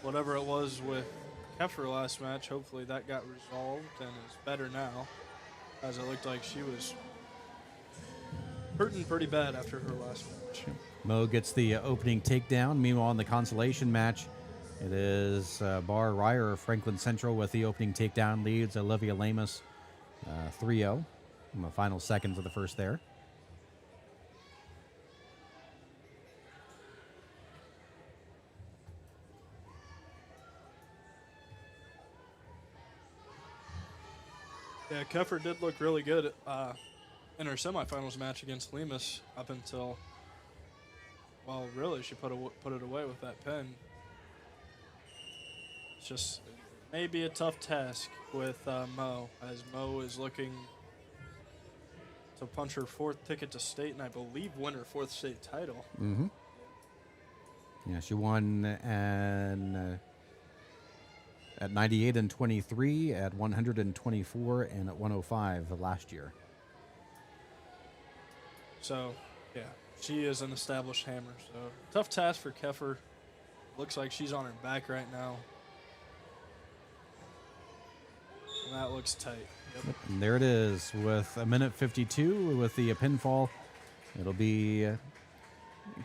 C: whatever it was with Keffer last match, hopefully that got resolved and is better now, as it looked like she was hurting pretty bad after her last match.
B: Moe gets the opening takedown. Meanwhile, in the consolation match, it is Bar Ryer of Franklin Central with the opening takedown, leads Olivia Lamus 3-0 in the final seconds of the first there.
C: Yeah, Keffer did look really good in her semifinals match against Lemus up until, well, really, she put it away with that pin. It's just maybe a tough task with Moe, as Moe is looking to punch her 4th ticket to state, and I believe win her 4th state title.
B: Mm-hmm. Yeah, she won at 98 and 23, at 124, and at 105 last year.
C: So, yeah, she is an established hammer. So, tough task for Keffer. Looks like she's on her back right now. And that looks tight. Yep.
B: And there it is with a minute 52 with the pinfall. It'll be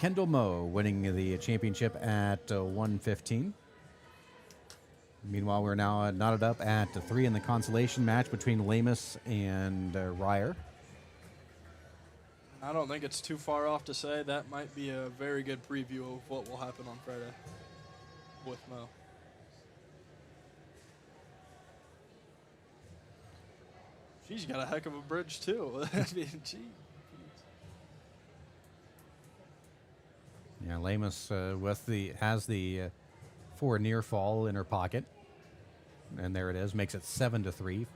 B: Kendall Moe winning the championship at 115. Meanwhile, we're now knotted up at 3 in the consolation match between Lamus and Ryer.
C: I don't think it's too far off to say that might be a very good preview of what will happen on Friday with Moe. She's got a heck of a bridge, too. I mean, gee.
B: Yeah, Lamus has the 4 near fall in her pocket. And there it is, makes it 7-3.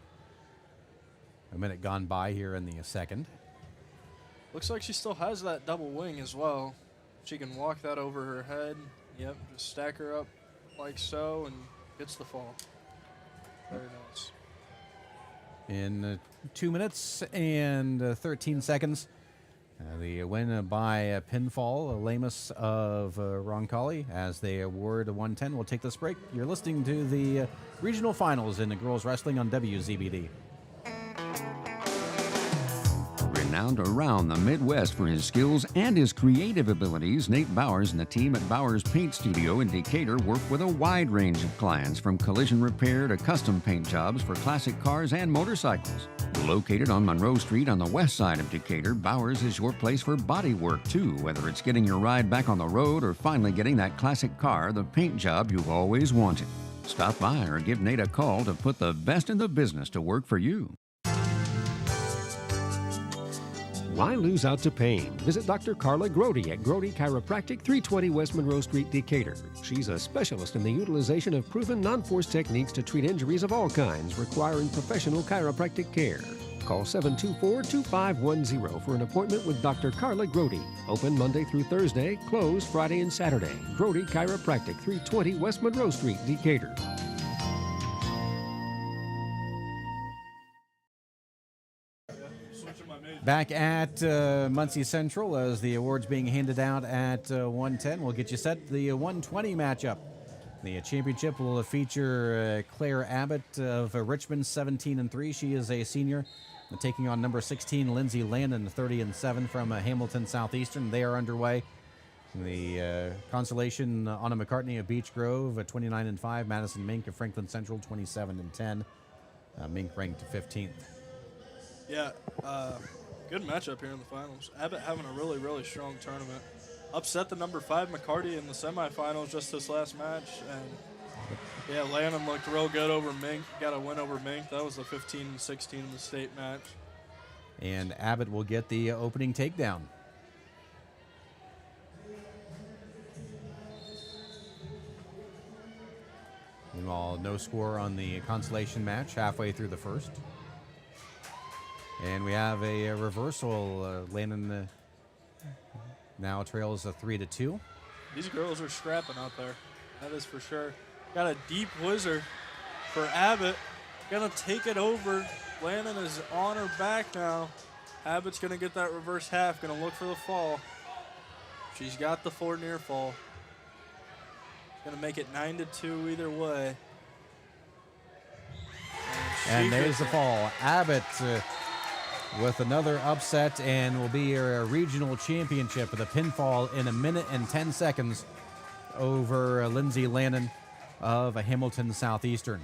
B: A minute gone by here in the second.
C: Looks like she still has that double wing as well. She can walk that over her head. Yep, just stack her up like so and gets the fall. Very nice.
B: In 2 minutes and 13 seconds, the win by pinfall, Lamus of Roncalli, as they award a 110. We'll take this break. You're listening to the regional finals in the girls wrestling on WZBD.
J: Renowned around the Midwest for his skills and his creative abilities, Nate Bowers and the team at Bowers Paint Studio in Decatur work with a wide range of clients, from collision repair to custom paint jobs for classic cars and motorcycles. Located on Monroe Street on the west side of Decatur, Bowers is your place for body work too, whether it's getting your ride back on the road or finally getting that classic car, the paint job you've always wanted. Stop by or give Nate a call to put the best in the business to work for you.
G: Why lose out to pain? Visit Dr. Carla Grody at Grody Chiropractic, 320 West Monroe Street, Decatur. She's a specialist in the utilization of proven non-force techniques to treat injuries of all kinds requiring professional chiropractic care. Call 724-2510 for an appointment with Dr. Carla Grody. Open Monday through Thursday, closed Friday and Saturday. Grody Chiropractic, 320 West Monroe Street, Decatur.
B: Back at Muncie Central as the awards being handed out at 110. We'll get you set. The 120 matchup. The championship will feature Claire Abbott of Richmond, 17-3. She is a senior, taking on number 16, Lindsay Landon, 30-7 from Hamilton Southeastern. They are underway. The consolation, Anna McCartney of Beech Grove, 29-5. Madison Mink of Franklin Central, 27-10. Mink ranked 15th.
C: Yeah, good matchup here in the finals. Abbott having a really, really strong tournament. Upset the number 5 McCarty in the semifinals just this last match. And, yeah, Landon looked real good over Mink. Got a win over Mink. That was the 15-16 in the state match.
B: And Abbott will get the opening takedown. Meanwhile, no score on the consolation match halfway through the first. And we have a reversal. Landon now trails a 3-2.
C: These girls are scrapping out there. That is for sure. Got a deep whizzer for Abbott. Gonna take it over. Landon is on her back now. Abbott's gonna get that reverse half. Gonna look for the fall. She's got the 4 near fall. Gonna make it 9-2 either way.
B: And there's the fall. Abbott with another upset and will be a regional championship with a pinfall in 1 minute and 10 seconds over Lindsay Landon of Hamilton Southeastern.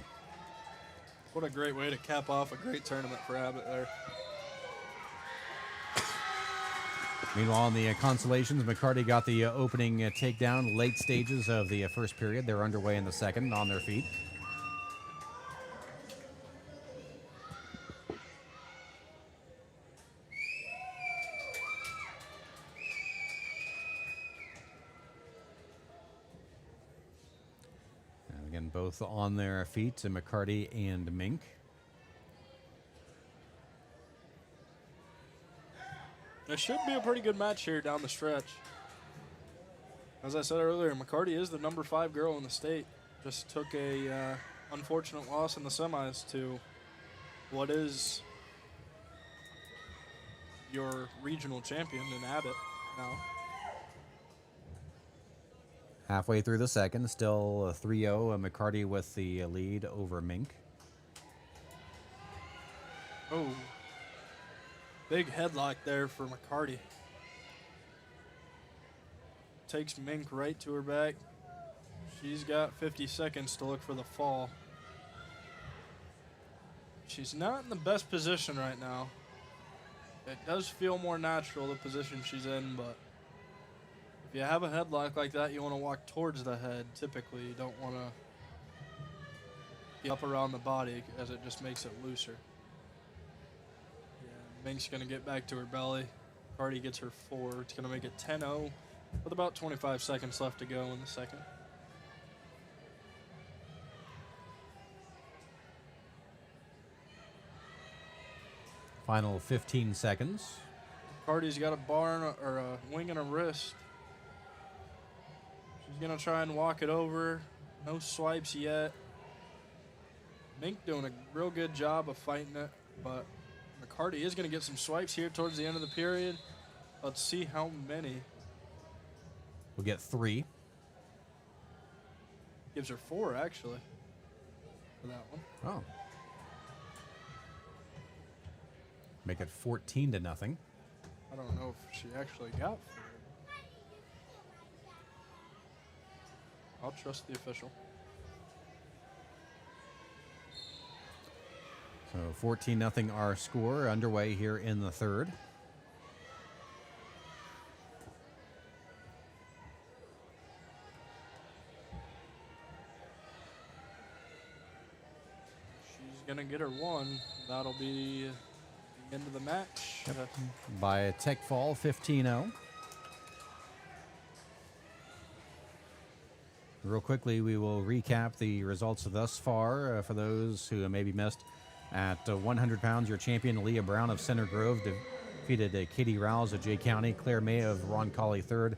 C: What a great way to cap off a great tournament for Abbott there.
B: Meanwhile, in the consolations, McCarty got the opening takedown late stages of the first period. They're underway in the second on their feet. And again, both on their feet, McCarty and Mink.
C: It should be a pretty good match here down the stretch. As I said earlier, McCarty is the number 5 girl in the state. Just took a unfortunate loss in the semis to what is your regional champion in Abbott now.
B: Halfway through the second, still 3-0. McCarty with the lead over Mink.
C: Oh. Big headlock there for McCarty. Takes Mink right to her back. She's got 50 seconds to look for the fall. She's not in the best position right now. It does feel more natural, the position she's in, but if you have a headlock like that, you want to walk towards the head. Typically, you don't want to be up around the body as it just makes it looser. Mink's going to get back to her belly. Cardi gets her 4. It's going to make it 10-0 with about 25 seconds left to go in the second.
B: Final 15 seconds.
C: Cardi's got a bar or a wing and a wrist. She's going to try and walk it over. No swipes yet. Mink doing a real good job of fighting it, but McCarty is going to get some swipes here towards the end of the period. Let's see how many.
B: We'll get 3.
C: Gives her 4, actually, for that one.
B: Oh. Make it 14-0.
C: I don't know if she actually got 4. I'll trust the official.
B: So 14-0 our score, underway here in the third.
C: She's going to get her 1. That'll be the end of the match.
B: Yep. By a tech fall, 15-0. Real quickly, we will recap the results thus far for those who maybe missed. At 100 pounds, your champion Leah Brown of Center Grove defeated Katie Rouse of Jay County, Claire May of Roncalli third,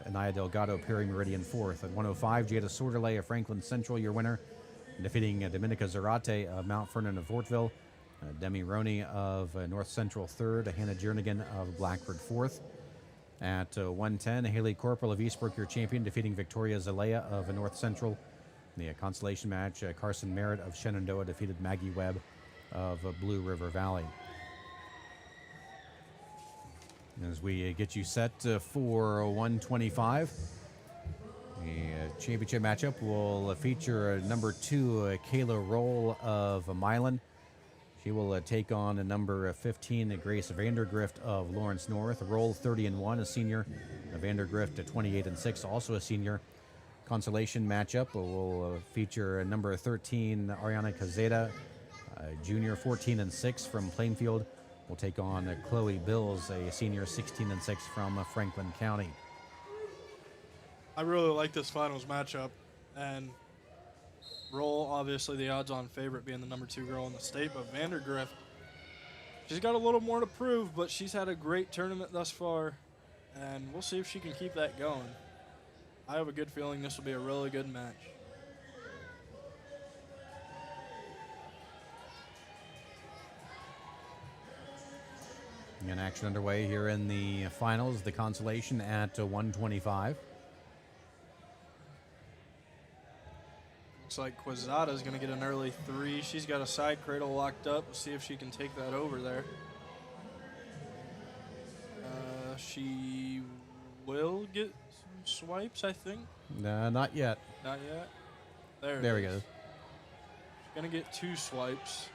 B: Anaya Delgado Perry Meridian fourth. At 105, Jada Sordelay of Franklin Central, your winner, defeating Dominica Zarate of Mount Vernon of Fortville, Demi Roney of North Central third, Hannah Jernigan of Blackford fourth. At 110, Haley Corporal of Eastbrook, your champion, defeating Victoria Zalea of North Central. In the consolation match, Carson Merritt of Shenandoah defeated Maggie Webb of Blue River Valley. As we get you set for 125, the championship matchup will feature number 2, Kayla Roll of Milan. She will take on number 15, Grace Vandergrift of Lawrence North. Roll 30-1, a senior. Vandergrift 28-6, also a senior. Consolation matchup will feature number 13, Ariana Cazeta, junior, 14-6 from Plainfield. Will take on Chloe Bills, a senior, 16-6 from Franklin County.
C: I really like this finals matchup, and Roll, obviously the odds-on favorite, being the number 2 girl in the state, but Vandergrift, she's got a little more to prove, but she's had a great tournament thus far, and we'll see if she can keep that going. I have a good feeling this will be a really good match.
B: And action underway here in the finals, the consolation at 125.
C: Looks like Quezada's going to get an early 3. She's got a side cradle locked up. We'll see if she can take that over there. She will get some swipes, I think.
B: Not yet.
C: Not yet. There
B: we go.
C: She's going to get 2 swipes.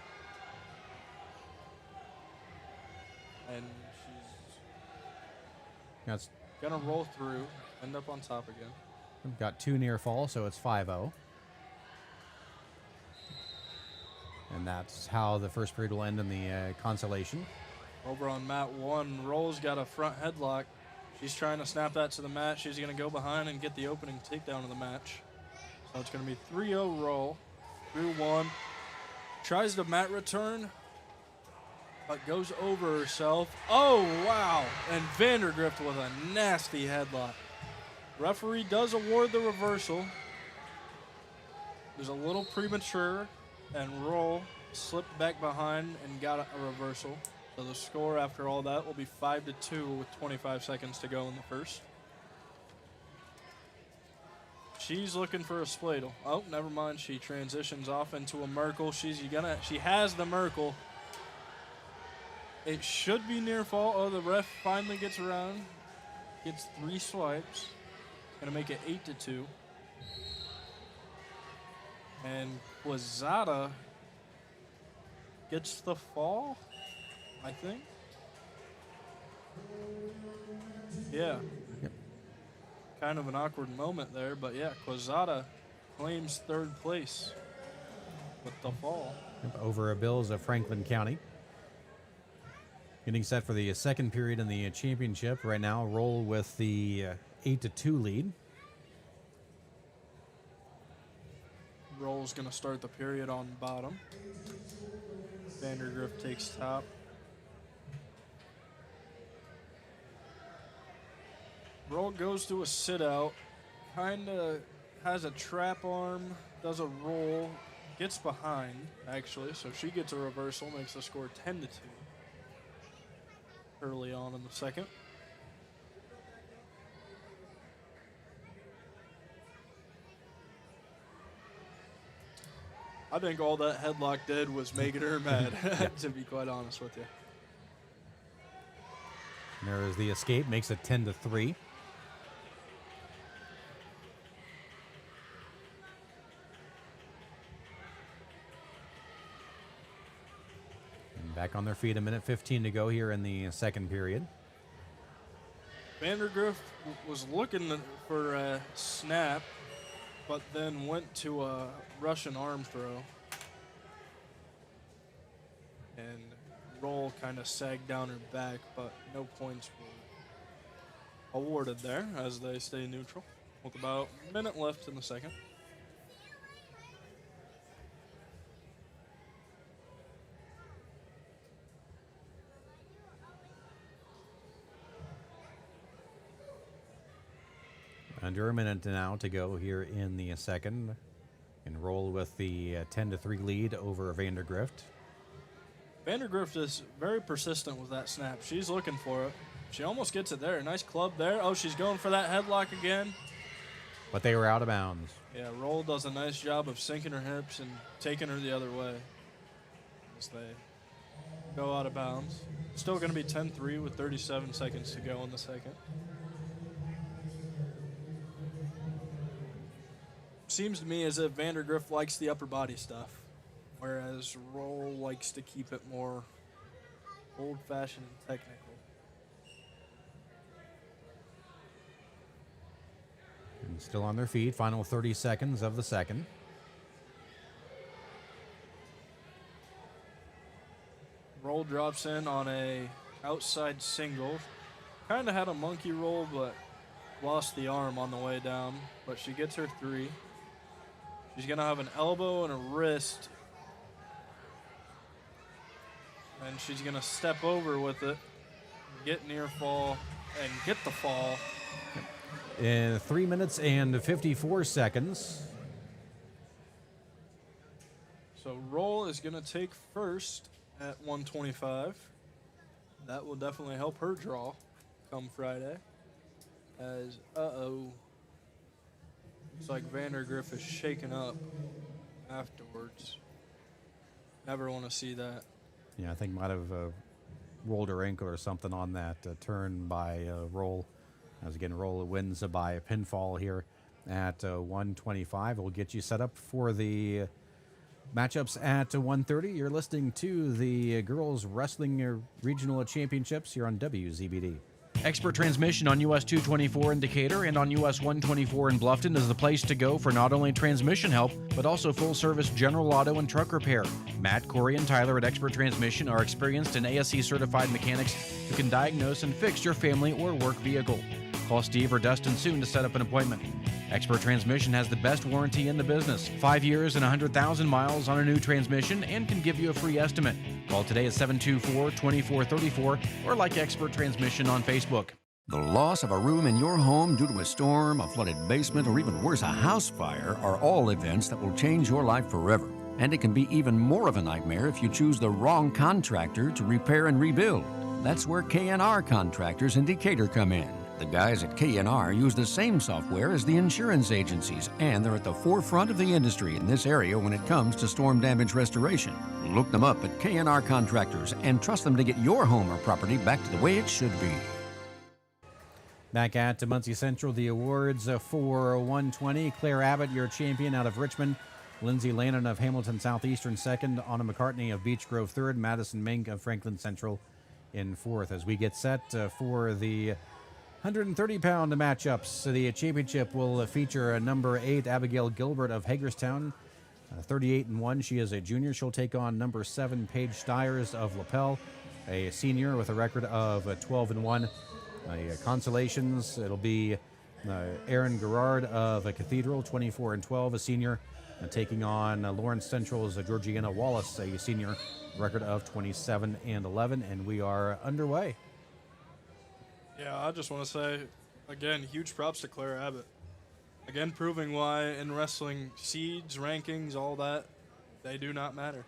C: And she's going to roll through, end up on top again.
B: We've got 2 near fall, so it's 5-0. And that's how the first period will end in the consolation.
C: Over on mat 1, Roll's got a front headlock. She's trying to snap that to the mat. She's going to go behind and get the opening takedown of the match. So it's going to be 3-0 Roll through 1. Tries the mat return, but goes over herself. Oh, wow. And Vandergrift with a nasty headlock. Referee does award the reversal. It was a little premature, and Roll slipped back behind and got a reversal. So the score after all that will be 5-2 with 25 seconds to go in the first. She's looking for a spladle. Oh, never mind. She transitions off into a Merkle. She has the Merkle. It should be near fall. Oh, the ref finally gets around. Gets 3 swipes. Gonna make it 8-2. And Quezada gets the fall, I think. Yeah.
B: Yep.
C: Kind of an awkward moment there, but yeah, Quezada claims 3rd place with the fall.
B: Yep, over Bills of Franklin County. Getting set for the second period in the championship. Right now, Roll with the 8-2 lead.
C: Roll's going to start the period on bottom. Vandergrift takes top. Roll goes to a sit-out. Kind of has a trap arm, does a roll, gets behind, actually. So she gets a reversal, makes the score 10-2. Early on in the second. I think all that headlock did was making her mad, to be quite honest with you.
B: And there is the escape, makes it 10-3. And back on their feet, 1:15 to go here in the second period.
C: Vandergrift was looking for a snap, but then went to a Russian arm throw. And Roll kind of sagged down her back, but no points were awarded there as they stay neutral with about a minute left in the second.
B: Under a minute now to go here in the second. And roll with the 10-3 lead over Vandergrift.
C: Vandergrift is very persistent with that snap. She's looking for it. She almost gets it there. Nice club there. Oh, she's going for that headlock again.
B: But they were out of bounds.
C: Yeah, Roll does a nice job of sinking her hips and taking her the other way as they go out of bounds. Still going to be 10-3 with 37 seconds to go in the second. Seems to me as if Vandergrift likes the upper body stuff, whereas Roll likes to keep it more old-fashioned and technical.
B: And still on their feet. Final 30 seconds of the second.
C: Roll drops in on a outside single. Kind of had a monkey roll, but lost the arm on the way down. But she gets her 3. She's going to have an elbow and a wrist. And she's going to step over with it, get near fall, and get the fall.
B: In 3 minutes and 54 seconds.
C: So Roll is going to take first at 125. That will definitely help her draw come Friday. As, looks like Vandergrift is shaken up afterwards. Never want to see that.
B: Yeah, I think might have rolled her ankle or something on that turn by Roll. As again, Roll wins by a pinfall here at 125. We'll get you set up for the matchups at 1:30. You're listening to the Girls Wrestling Regional Championships here on WZBD.
E: Expert transmission on US 224 in Decatur and on US 124 in Bluffton is the place to go for not only transmission help, but also full-service general auto and truck repair. Matt, Corey, and Tyler at Expert Transmission are experienced and ASE-certified mechanics who can diagnose and fix your family or work vehicle. Call Steve or Dustin soon to set up an appointment. Expert Transmission has the best warranty in the business, 5 years and 100,000 miles on a new transmission, and can give you a free estimate. Call today at 724-2434 or like Expert Transmission on Facebook.
J: The loss of a room in your home due to a storm, a flooded basement, or even worse, a house fire are all events that will change your life forever. And it can be even more of a nightmare if you choose the wrong contractor to repair and rebuild. That's where K&R Contractors in Decatur come in. The guys at K&R use the same software as the insurance agencies, and they're at the forefront of the industry in this area when it comes to storm damage restoration. Look them up at K&R Contractors and trust them to get your home or property back to the way it should be.
B: Back at Muncie Central, the awards for 120. Claire Abbott, your champion out of Richmond. Lindsay Lannon of Hamilton Southeastern second. Anna McCartney of Beech Grove third. Madison Mink of Franklin Central in fourth. As we get set for the 130-pound matchups, the championship will feature number 8, Abigail Gilbert of Hagerstown, 38-1. She is a junior. She'll take on number 7, Paige Stiers of LaPel, a senior with a record of 12-1. Consolations, it'll be Erin Gerard of Cathedral, 24-12, a senior, taking on Lawrence Central's Georgiana Wallace, a senior, record of 27-11, and we are underway.
C: Yeah, I just want to say, again, huge props to Claire Abbott. Again, proving why in wrestling, seeds, rankings, all that, they do not matter.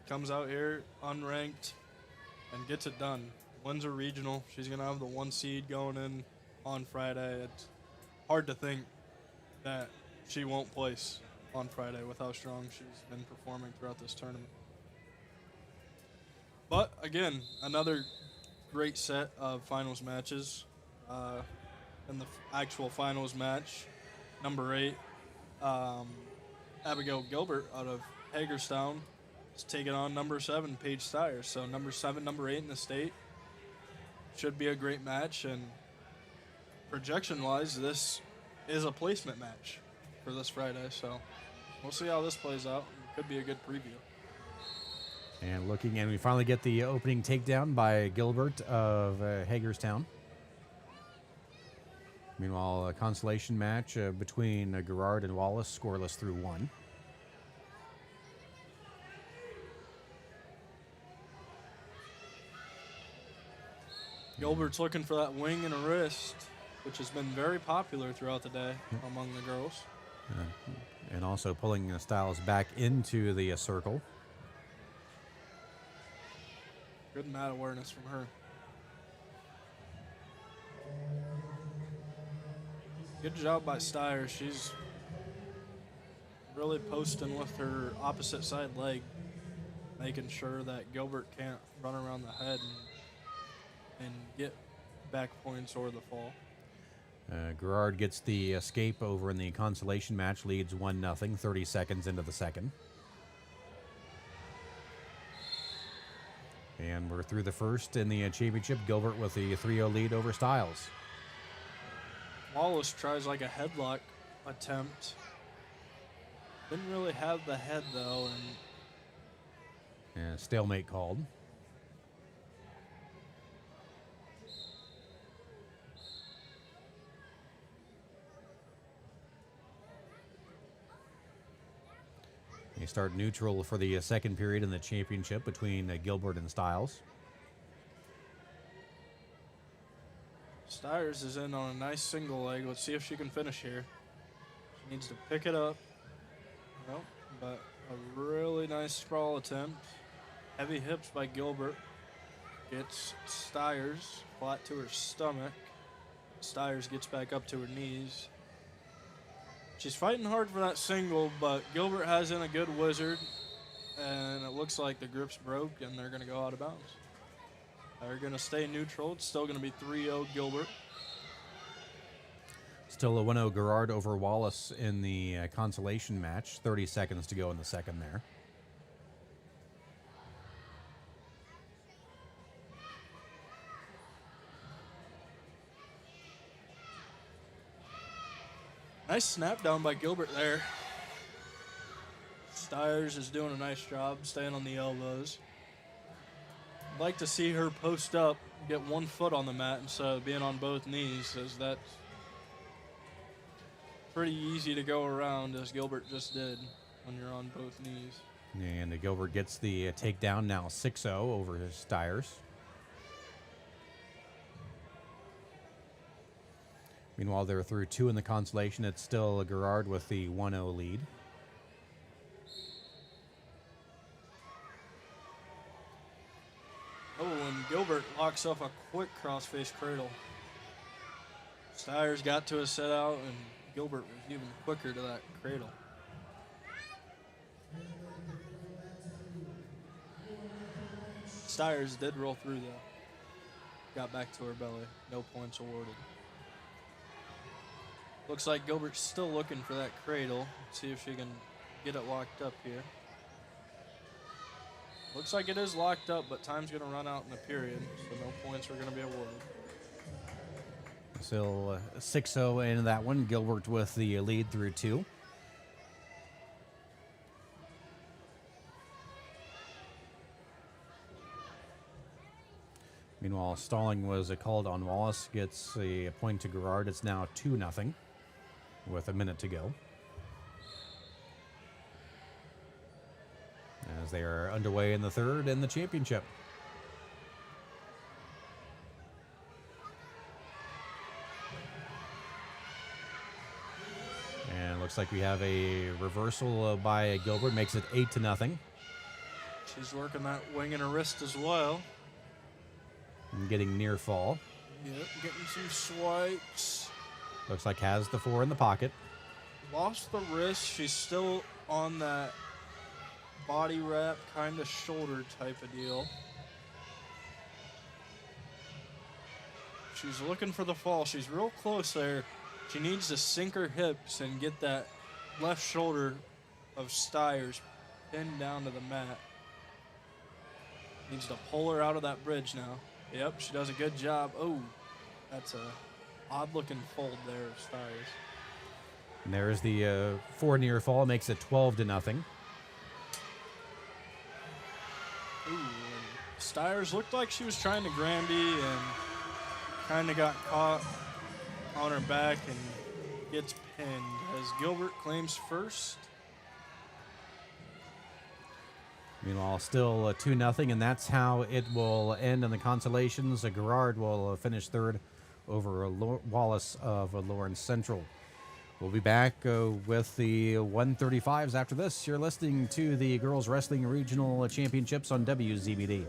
C: Comes out here unranked and gets it done. Wins a regional. She's going to have the 1 seed going in on Friday. It's hard to think that she won't place on Friday with how strong she's been performing throughout this tournament. But, again, another great set of finals matches. In the actual finals match, number 8, Abigail Gilbert out of Hagerstown is taking on number 7, Paige Stiers. So number 7, number 8 in the state. Should be a great match, and projection-wise, this is a placement match for this Friday. So we'll see how this plays out. It could be a good preview.
B: And looking, and we finally get the opening takedown by Gilbert of Hagerstown. Meanwhile, a consolation match between Gerard and Wallace, scoreless through 1.
C: Gilbert's looking for that wing and a wrist. which has been very popular throughout the day among the girls.
B: And also pulling Styles back into the circle.
C: Good mat awareness from her. Good job by Steyer. She's really posting with her opposite side leg, making sure that Gilbert can't run around the head and get back points or the fall.
B: Gerard gets the escape over in the consolation match, leads 1-0, 30 seconds into the second. And we're through the first in the championship. Gilbert with the 3-0 lead over Styles.
C: Wallace tries like a headlock attempt. Didn't really have the head though,
B: And stalemate called. You start neutral for the second period in the championship between Gilbert and Styles.
C: Styers is in on a nice single leg. Let's see if she can finish here. She needs to pick it up. Nope, but a really nice sprawl attempt. Heavy hips by Gilbert. Gets Styers flat to her stomach. Styers gets back up to her knees. She's fighting hard for that single, but Gilbert has in a good wizard, and it looks like the grips broke, and they're going to go out of bounds. They're going to stay neutral. It's still going to be 3-0 Gilbert.
B: Still a 1-0 Gerard over Wallace in the consolation match. 30 seconds to go in the second there.
C: Nice snap down by Gilbert there. Styers is doing a nice job staying on the elbows. I'd like to see her post up, get one foot on the mat instead of being on both knees, as that's pretty easy to go around, as Gilbert just did when you're on both knees.
B: And Gilbert gets the takedown now 6-0 over his Styers. Meanwhile, they're through two in the consolation. It's still Gerard with the 1-0 lead.
C: Oh, and Gilbert locks up a quick crossface cradle. Styers got to a set out, and Gilbert was even quicker to that cradle. Styers did roll through, though. Got back to her belly. No points awarded. Looks like Gilbert's still looking for that cradle. Let's see if she can get it locked up here. Looks like it is locked up, but time's going to run out in the period, so no points are going to be awarded.
B: Still 6-0 into that one. Gilbert with the lead through two. Meanwhile, stalling was called on Wallace. Gets a point to Gerard. It's now 2-0 with a minute to go. As they are underway in the third in the championship. And looks like we have a reversal by Gilbert. Makes it 8-0.
C: She's working that wing in her wrist as well.
B: And getting near fall.
C: Yep, getting some swipes.
B: Looks like has the 4 in the pocket.
C: Lost the wrist. She's still on that body wrap, kind of shoulder type of deal. She's looking for the fall. She's real close there. She needs to sink her hips and get that left shoulder of Styers pinned down to the mat. Needs to pull her out of that bridge now. Yep, she does a good job. Oh, that's a odd-looking fold there of Styers.
B: And there's the 4 near fall. Makes it 12-0.
C: Ooh, and Styers looked like she was trying to Granby and kind of got caught on her back and gets pinned as Gilbert claims first.
B: Meanwhile, still 2-0, and that's how it will end in the consolations. Gerard will finish third over Wallace of Lawrence Central. We'll be back with the 135s after this. You're listening to the Girls Wrestling Regional Championships on WZBD.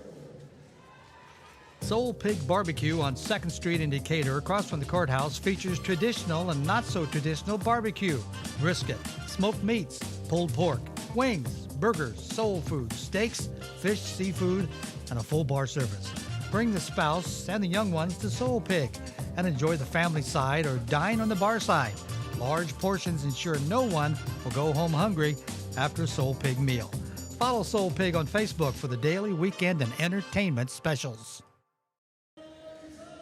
A: Soul Pig Barbecue on 2nd Street in Decatur, across from the courthouse, features traditional and not so traditional barbecue, brisket, smoked meats, pulled pork, wings, burgers, soul food, steaks, fish, seafood, and a full bar service. Bring the spouse and the young ones to Soul Pig and enjoy the family side or dine on the bar side. Large portions ensure no one will go home hungry after a Soul Pig meal. Follow Soul Pig on Facebook for the daily, weekend, and entertainment specials.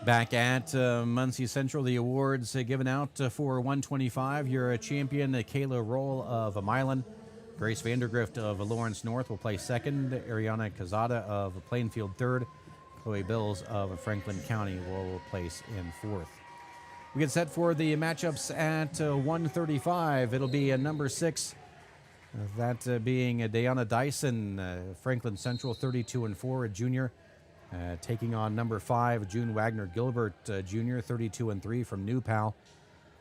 B: Back at Muncie Central, the awards given out for 125. Your champion, Kayla Roll of Milan. Grace Vandergrift of Lawrence North will place second. Ariana Cazada of Plainfield third. Chloe Bills of Franklin County will place in fourth. We get set for the matchups at 135. It'll be number 6, that being Dayana Dyson, Franklin Central, 32-4, a junior. Taking on number 5, June Wagner Gilbert Jr., 32-3 from New Pal.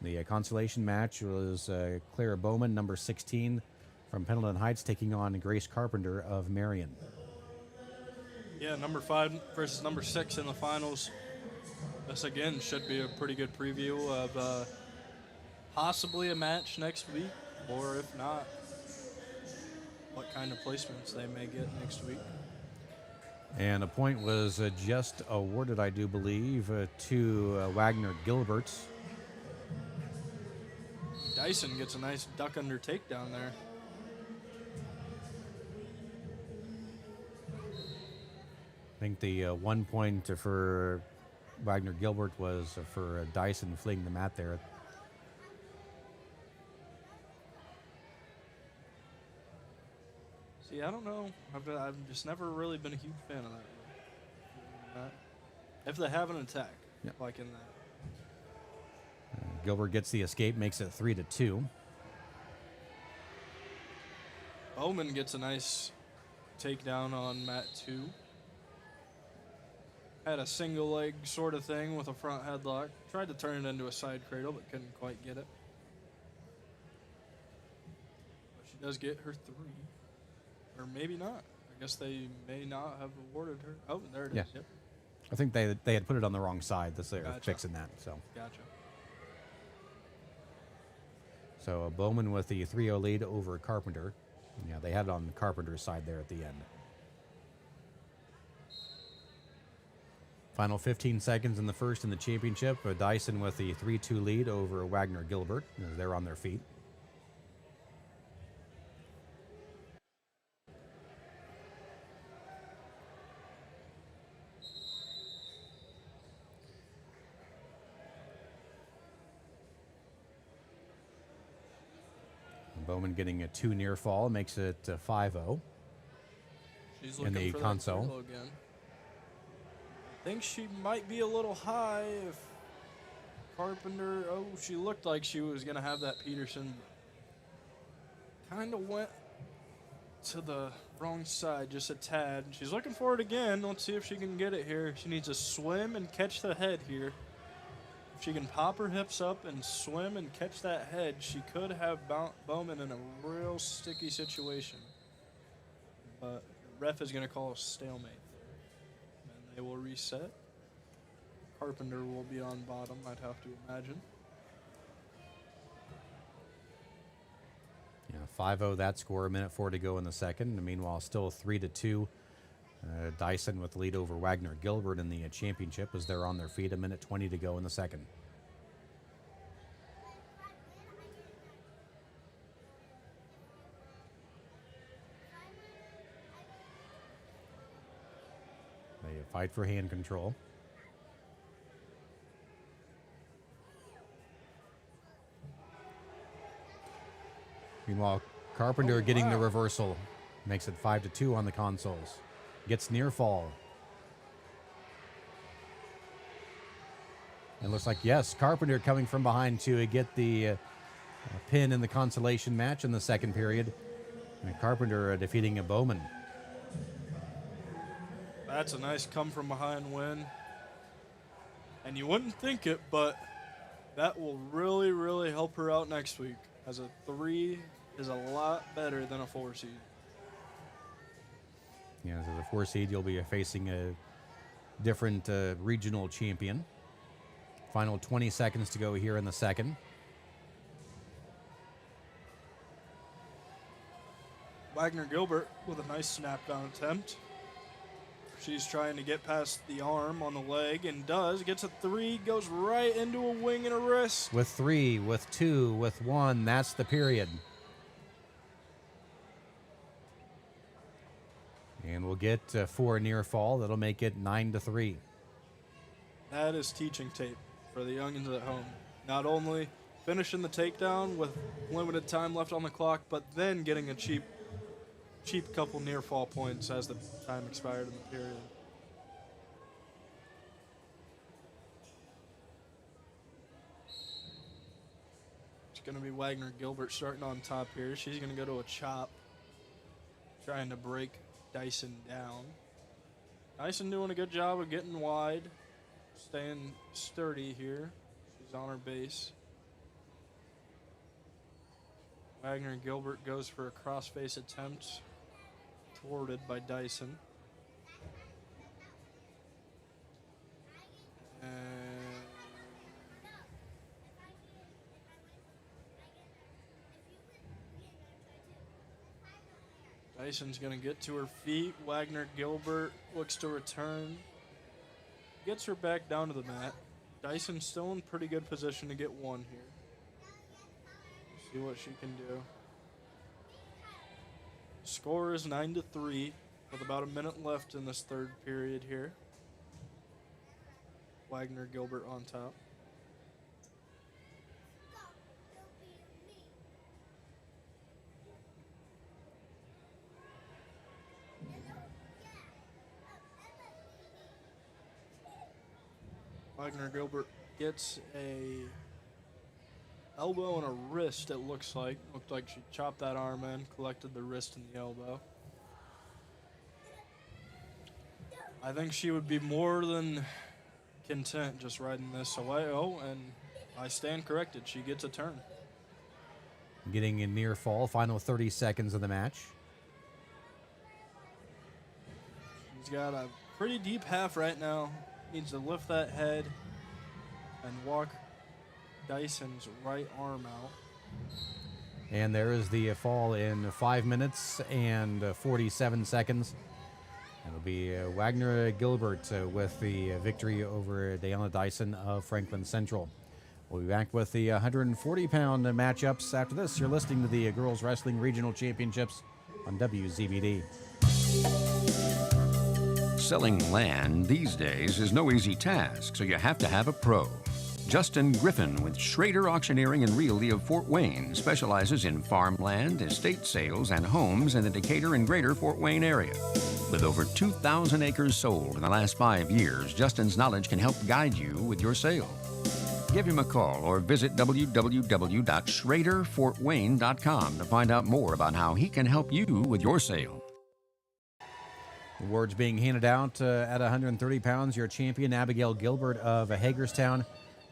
B: The consolation match was Clara Bowman, number 16 from Pendleton Heights, taking on Grace Carpenter of Marion.
C: Yeah, number 5 versus number 6 in the finals. This again should be a pretty good preview of possibly a match next week, or if not, what kind of placements they may get next week.
B: And a point was just awarded, I do believe, to Wagner Gilbert.
C: Dyson gets a nice duck under takedown there.
B: I think the 1 point for Wagner Gilbert was for Dyson fleeing the mat there.
C: See, I don't know. I've just never really been a huge fan of that. If they have an attack, like in that.
B: Gilbert gets the escape, makes it 3-2.
C: Bowman gets a nice takedown on mat 2. Had a single leg sort of thing with a front headlock. Tried to turn it into a side cradle, but couldn't quite get it. But she does get her 3. Or maybe not. I guess they may not have awarded her. Oh, there it is. Yep.
B: I think they had put it on the wrong side. They're
C: Gotcha.
B: fixing that. So.
C: Gotcha.
B: So Bowman with the 3-0 lead over Carpenter. Yeah, they had it on Carpenter's side there at the end. Final 15 seconds in the first in the championship. Dyson with the 3-2 lead over Wagner Gilbert as they're on their feet. Bowman getting a 2 near fall makes it 5-0
C: She's
B: in
C: looking
B: the
C: for
B: console.
C: that again. I think she might be a little high if Carpenter. Oh, she looked like she was going to have that Peterson. Kind of went to the wrong side just a tad. She's looking for it again. Let's see if she can get it here. She needs to swim and catch the head here. If she can pop her hips up and swim and catch that head, she could have Bowman in a real sticky situation. But the ref is going to call a stalemate. And they will reset. Carpenter will be on bottom, I'd have to imagine.
B: Yeah, 5-0 that score, a minute 4 to go in the second. And meanwhile, still 3-2. Dyson with the lead over Wagner Gilbert in the championship as they're on their feet, a minute 20 to go in the second. They fight for hand control. Meanwhile, Carpenter getting the reversal. Makes it 5-2 on the consoles. Gets near fall. And looks like, yes, Carpenter coming from behind to get the pin in the consolation match in the second period. And Carpenter defeating a Bowman.
C: That's a nice come from behind win. And you wouldn't think it, but that will really, really help her out next week, as a 3 is a lot better than a 4 seed.
B: Yeah, as a 4 seed, you'll be facing a different regional champion. Final 20 seconds to go here in the second.
C: Wagner Gilbert with a nice snap down attempt. She's trying to get past the arm on the leg and does. Gets a 3, goes right into a wing and a wrist.
B: With 3, with 2, with 1, that's the period. And we'll get 4 near fall. That'll make it 9-3.
C: That is teaching tape for the youngins at home. Not only finishing the takedown with limited time left on the clock, but then getting a cheap couple near fall points as the time expired in the period. It's going to be Wagner Gilbert starting on top here. She's going to go to a chop, trying to break Dyson down. Dyson doing a good job of getting wide, staying sturdy here. She's on her base. Wagner Gilbert goes for a crossface attempt, thwarted by Dyson. And Dyson's going to get to her feet. Wagner Gilbert looks to return. Gets her back down to the mat. Dyson's still in pretty good position to get 1 here. See what she can do. Score is 9-3 with about a minute left in this third period here. Wagner Gilbert on top. Wagner Gilbert gets a elbow and a wrist, it looks like. Looked like she chopped that arm in, collected the wrist and the elbow. I think she would be more than content just riding this away. Oh, and I stand corrected. She gets a turn.
B: Getting in near fall, final 30 seconds of the match.
C: She's got a pretty deep half right now. Needs to lift that head and walk Dyson's right arm out.
B: And there is the fall in 5 minutes and 47 seconds. It'll be Wagner Gilbert with the victory over Diana Dyson of Franklin Central. We'll be back with the 140-pound matchups after this. You're listening to the Girls Wrestling Regional Championships on WZBD.
J: Selling land these days is no easy task, so you have to have a pro. Justin Griffin with Schrader Auctioneering and Realty of Fort Wayne specializes in farmland, estate sales, and homes in the Decatur and greater Fort Wayne area. With over 2,000 acres sold in the last 5 years, Justin's knowledge can help guide you with your sale. Give him a call or visit www.schraderfortwayne.com to find out more about how he can help you with your sale.
B: Awards being handed out at 130 pounds. Your champion, Abigail Gilbert of Hagerstown.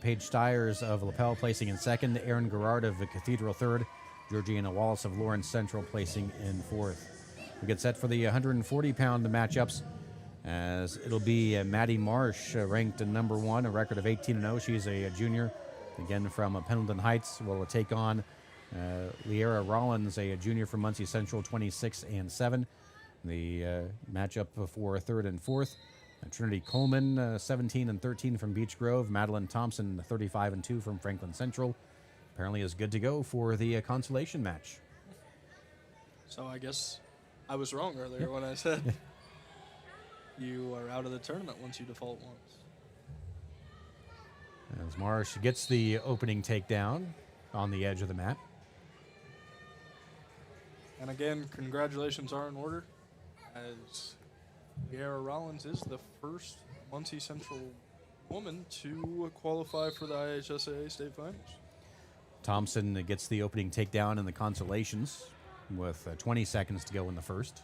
B: Paige Stiers of LaPel placing in second. Erin Garrard of Cathedral third. Georgiana Wallace of Lawrence Central placing in fourth. We get set for the 140-pound matchups, as it'll be Maddie Marsh, ranked number 1, a record of 18-0. She's a junior, again from Pendleton Heights. Will take on Liera Rollins, a junior from Muncie Central, 26-7. The matchup for third and fourth. Trinity Coleman, 17-13 from Beech Grove. Madeline Thompson, 35-2 from Franklin Central. Apparently is good to go for the consolation match.
C: So I guess I was wrong earlier when I said you are out of the tournament once you default once.
B: As Marsh gets the opening takedown on the edge of the mat.
C: And again, congratulations are in order, as Liera Rollins is the first Muncie Central woman to qualify for the IHSAA State Finals.
B: Thompson gets the opening takedown in the consolations with 20 seconds to go in the first.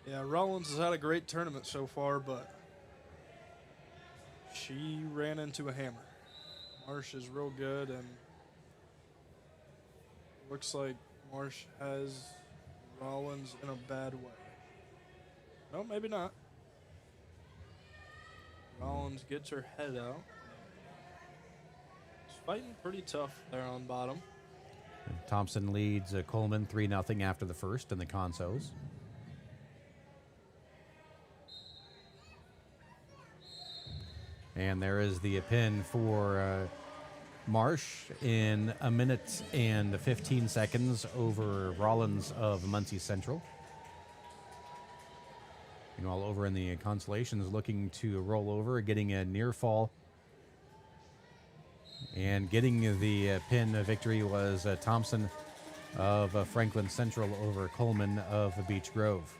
C: Yeah, Rollins has had a great tournament so far, but she ran into a hammer. Marsh is real good, and looks like Marsh has Rollins in a bad way. No, maybe not. Rollins gets her head out. She's fighting pretty tough there on bottom.
B: Thompson leads Coleman 3-0 after the first in the consos. And there is the pin for Marsh in 1 minute and 15 seconds over Rollins of Muncie Central. Meanwhile, over in the consolations, looking to roll over, getting a near fall. And getting the pin victory was Thompson of Franklin Central over Coleman of Beech Grove.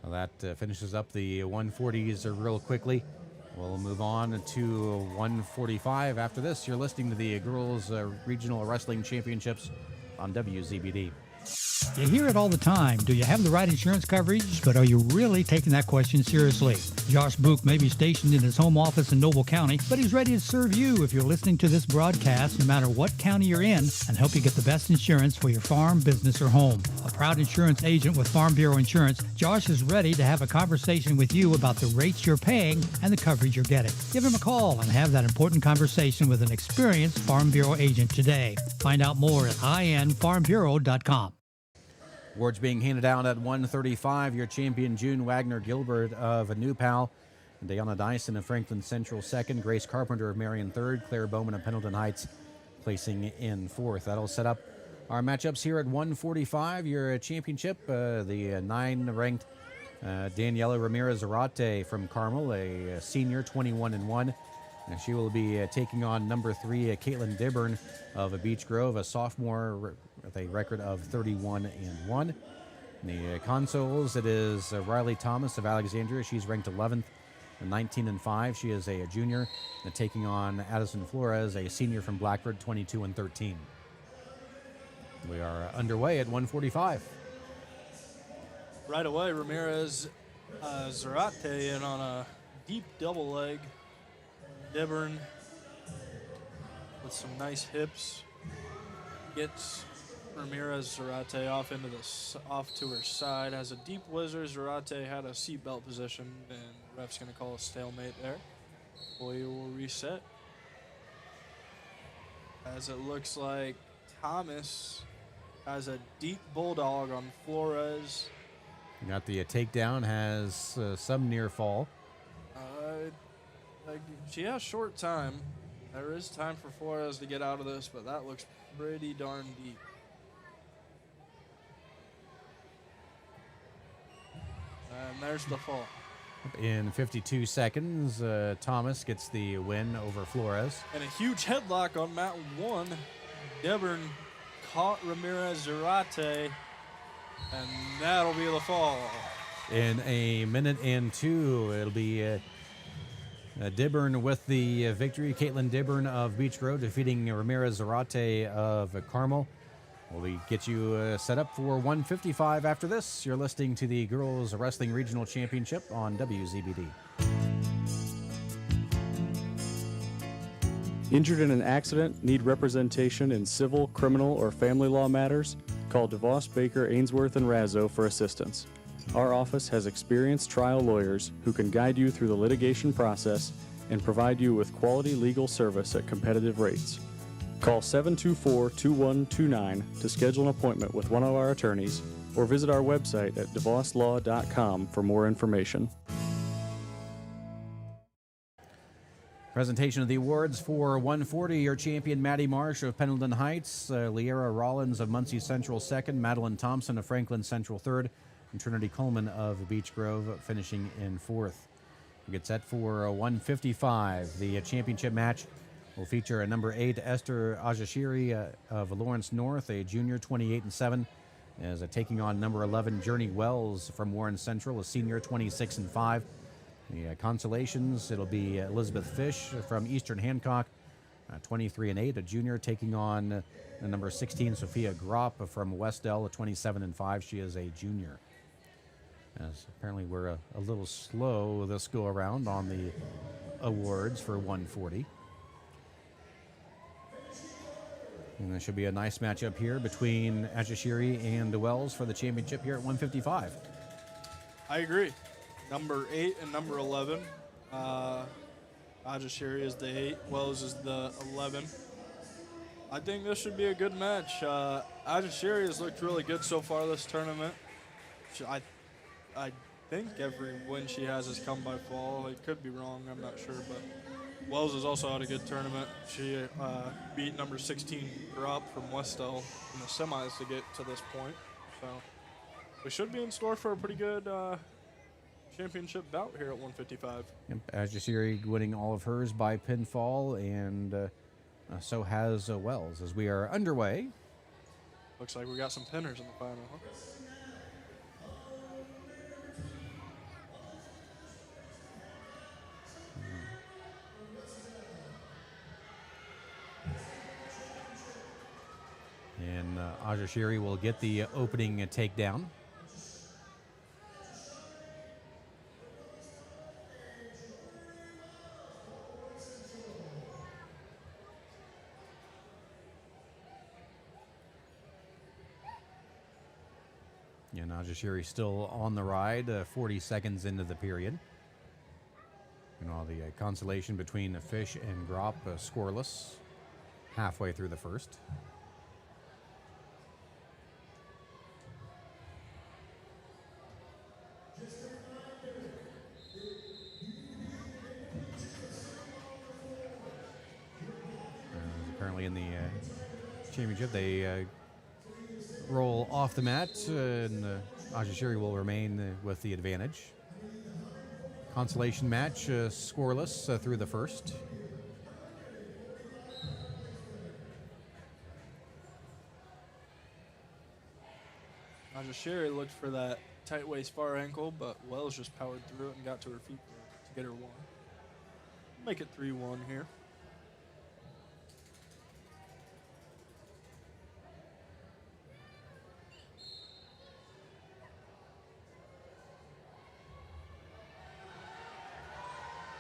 B: So that finishes up the 140s real quickly. We'll move on to 145 after this. You're listening to the Girls Regional Wrestling Championships on WZBD.
A: You hear it all the time. Do you have the right insurance coverage? But are you really taking that question seriously? Josh Book may be stationed in his home office in Noble County, but he's ready to serve you if you're listening to this broadcast, no matter what county you're in, and help you get the best insurance for your farm, business, or home. A proud insurance agent with Farm Bureau Insurance, Josh is ready to have a conversation with you about the rates you're paying and the coverage you're getting. Give him a call and have that important conversation with an experienced Farm Bureau agent today. Find out more at infarmbureau.com.
B: Awards being handed out at 135. Your champion, June Wagner Gilbert of New Pal. Dayana Dyson of Franklin Central second. Grace Carpenter of Marion third. Claire Bowman of Pendleton Heights placing in fourth. That'll set up our matchups here at 145. Your championship, the 9-ranked Daniela Ramirez-Zarate from Carmel, a senior, 21-1. And she will be taking on number 3, Caitlin Dibburn of Beech Grove, a sophomore with a record of 31-1. In the consoles, it is Riley Thomas of Alexandria. She's ranked 11th, 19-5. She is a junior, and taking on Addison Flores, a senior from Blackford, 22-13. We are underway at 145.
C: Right away, Ramirez Zarate in on a deep double leg. Dibburn with some nice hips gets Ramirez Zarate off to her side. Has a deep whizzer. Zarate had a seatbelt position, and the ref's going to call a stalemate there. We will reset. As it looks like Thomas has a deep bulldog on Flores.
B: Got the takedown, has some near fall.
C: She has short time. There is time for Flores to get out of this, but that looks pretty darn deep. And there's the fall.
B: In 52 seconds, Thomas gets the win over Flores.
C: And a huge headlock on mat 1. Dibburn caught Ramirez Zarate, and that'll be the fall.
B: In 1 minute and 2, it'll be Dibburn with the victory. Caitlin Dibburn of Beech Grove defeating Ramirez Zarate of Carmel. We'll get you set up for 155 after this. You're listening to the Girls Wrestling Regional Championship on WZBD.
O: Injured in an accident, need representation in civil, criminal, or family law matters? Call DeVos, Baker, Ainsworth, and Razzo for assistance. Our office has experienced trial lawyers who can guide you through the litigation process and provide you with quality legal service at competitive rates. Call 724-2129 to schedule an appointment with one of our attorneys or visit our website at devoslaw.com for more information.
B: Presentation of the awards for 140, your champion Maddie Marsh of Pendleton Heights, Liera Rollins of Muncie Central second, Madeline Thompson of Franklin Central third, and Trinity Coleman of Beech Grove finishing in fourth. We get set for 155. The championship match will feature a number 8 Esther Ajashiri of Lawrence North, a junior, 28-7, as taking on number 11 Journey Wells from Warren Central, a senior, 26-5. The consolations, it'll be Elizabeth Fish from Eastern Hancock, 23-8, a junior, taking on the number 16 Sophia Gropp from Westdell, 27-5. She is a junior. As apparently we're a little slow this go around on the awards for 140. And there should be a nice matchup here between Ajashiri and Wells for the championship here at 155.
C: I agree. Number 8 and number 11. Ajashiri is the 8. Wells is the 11. I think this should be a good match. Ajashiri has looked really good so far this tournament. I think every win she has come by fall. It could be wrong. I'm not sure, but Wells has also had a good tournament. She beat number 16 Grop from Westell in the semis to get to this point. So we should be in store for a pretty good championship bout here at 155.
B: Yep, Ajashiri winning all of hers by pinfall, and so has Wells as we are underway.
C: Looks like we got some pinners in the final, huh?
B: And Ajashiri will get the opening takedown. And Ajashiri still on the ride, 40 seconds into the period. And all the consolation between Fish and Grop scoreless halfway through the first. Apparently in the championship, they roll off the mat, and Ajashiri will remain with the advantage. Consolation match, scoreless through the first.
C: Ajashiri looked for that tight waist far ankle, but Wells just powered through it and got to her feet to get her one. Make it 3-1 here.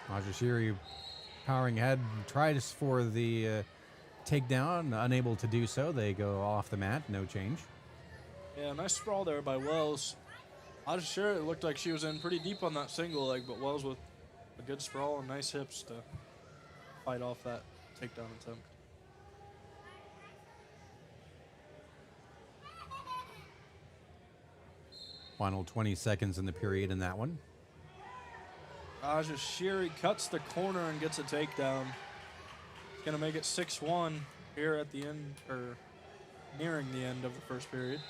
B: Ajashiri powering ahead, tries for the takedown, unable to do so. They go off the mat, no change.
C: Yeah, nice sprawl there by Wells. Ajashiri, it looked like she was in pretty deep on that single leg, but Wells with a good sprawl and nice hips to fight off that takedown attempt.
B: Final 20 seconds in the period in that one.
C: Ajashiri cuts the corner and gets a takedown. It's going to make it 6-1 here at the end, or nearing the end of the first period.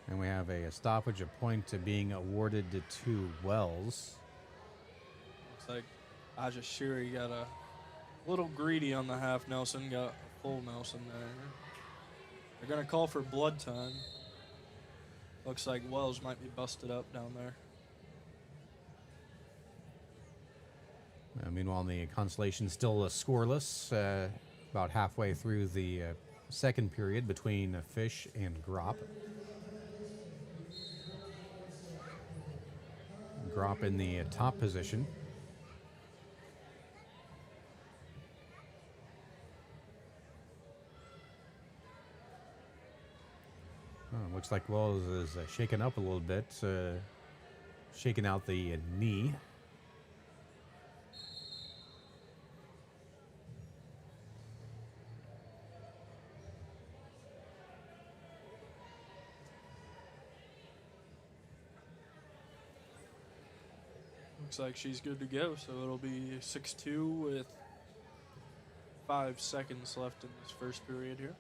B: And we have a stoppage, a point to being awarded to Wells.
C: Looks like Ajashiri got a little greedy on the half Nelson, got a full Nelson there. They're going to call for blood time. Looks like Wells might be busted up down there.
B: Meanwhile, the consolation still scoreless, about halfway through the second period between Fish and Grop. Grop in the top position. Looks like Wells is shaken up a little bit, shaking out the knee.
C: Looks like she's good to go, so it'll be 6-2 with 5 seconds left in this first period here.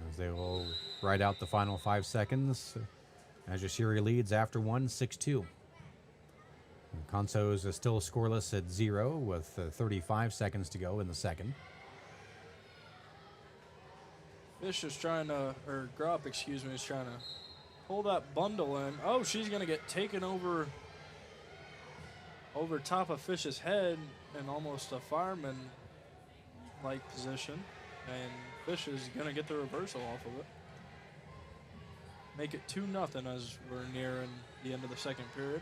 B: As they will ride out the final 5 seconds. Ajashiri leads after 1, 6-2. Consos is still scoreless at 0 with 35 seconds to go in the second.
C: Fish is trying to, or Grop, excuse me, is trying to pull that bundle in. Oh, she's going to get taken over top of Fish's head, and almost a fireman like position, and Fish is going to get the reversal off of it. Make it 2-0 as we're nearing the end of the second period.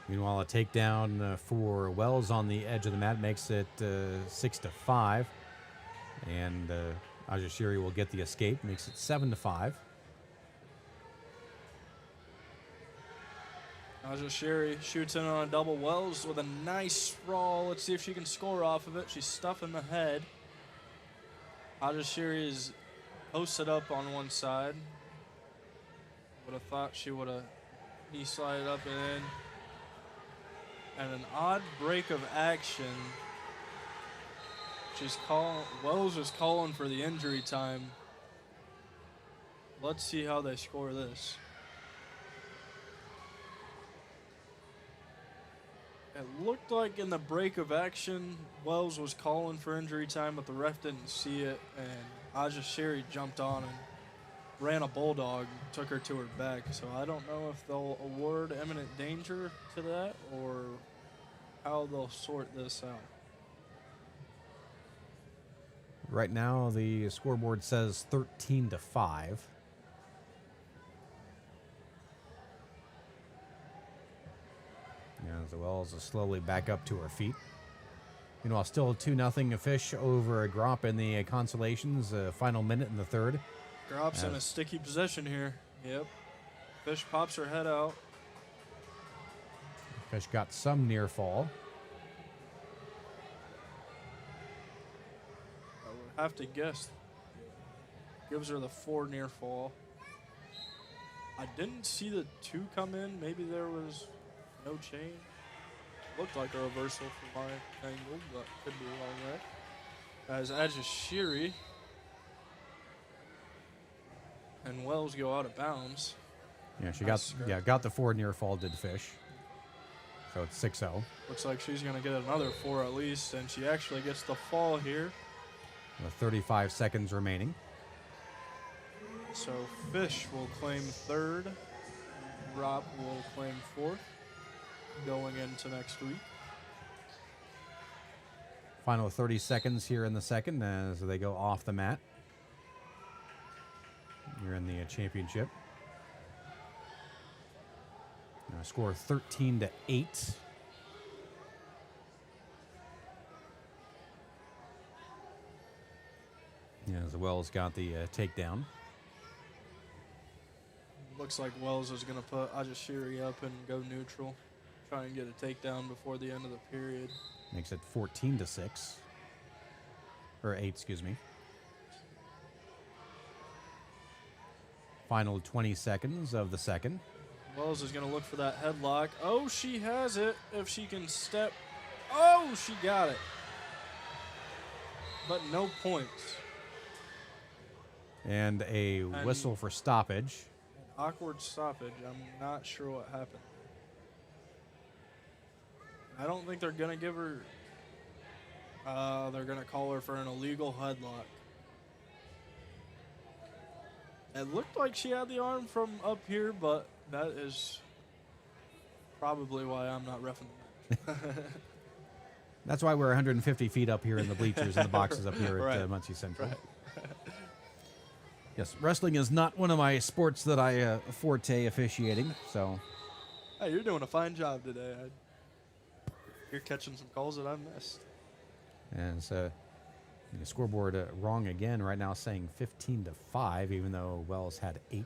B: Meanwhile, a takedown for Wells on the edge of the mat makes it 6-5. And Ajashiri will get the escape, makes it 7-5.
C: Ajashiri shoots in on a double. Wells with a nice sprawl. Let's see if she can score off of it. She's stuffing the head. Ajashiri is posted up on one side. Would have thought she would have knee slided up and in. And an odd break of action. Wells is calling for the injury time. Let's see how they score this. It looked like in the break of action, Wells was calling for injury time, but the ref didn't see it, and Ajashiri jumped on and ran a bulldog, took her to her back. So I don't know if they'll award imminent danger to that or how they'll sort this out.
B: Right now, the scoreboard says 13-5. As Wells is slowly back up to her feet. Meanwhile, still 2-0 Fish over Gropp in the consolations. Final minute in the third.
C: Gropp's in a sticky position here. Yep. Fish pops her head out.
B: Fish got some near fall.
C: I would have to guess. Gives her the 4 near fall. I didn't see the 2 come in. Maybe there was no change. Looked like a reversal from my angle, but could be wrong there. As Ajashiri and Wells go out of bounds.
B: Yeah, she got the 4 near fall, did Fish. So it's 6-0.
C: Looks like she's going to get another 4 at least, and she actually gets the fall here.
B: With 35 seconds remaining.
C: So Fish will claim 3rd. Rob will claim 4th. Going into next week.
B: Final 30 seconds here in the second as they go off the mat. You're in the championship. Score 13-8. As Wells got the takedown.
C: Looks like Wells is going to put Ajashiri up and go neutral. Try and get a takedown before the end of the period.
B: Makes it 14-6. Or 8, excuse me. Final 20 seconds of the second.
C: Wells is going to look for that headlock. Oh, she has it. If she can step. Oh, she got it. But no points.
B: And a whistle for stoppage.
C: Awkward stoppage. I'm not sure what happened. I don't think they're going to give her... they're going to call her for an illegal headlock. It looked like she had the arm from up here, but that is probably why I'm not reffing the match.
B: That's why we're 150 feet up here in the bleachers and the boxes up here at Muncie Central.
C: Right.
B: Yes, wrestling is not one of my sports that I forte officiating, so...
C: Hey, you're doing a fine job today. You're catching some calls that I missed.
B: And so the scoreboard wrong again right now, saying 15-5, even though Wells had 8.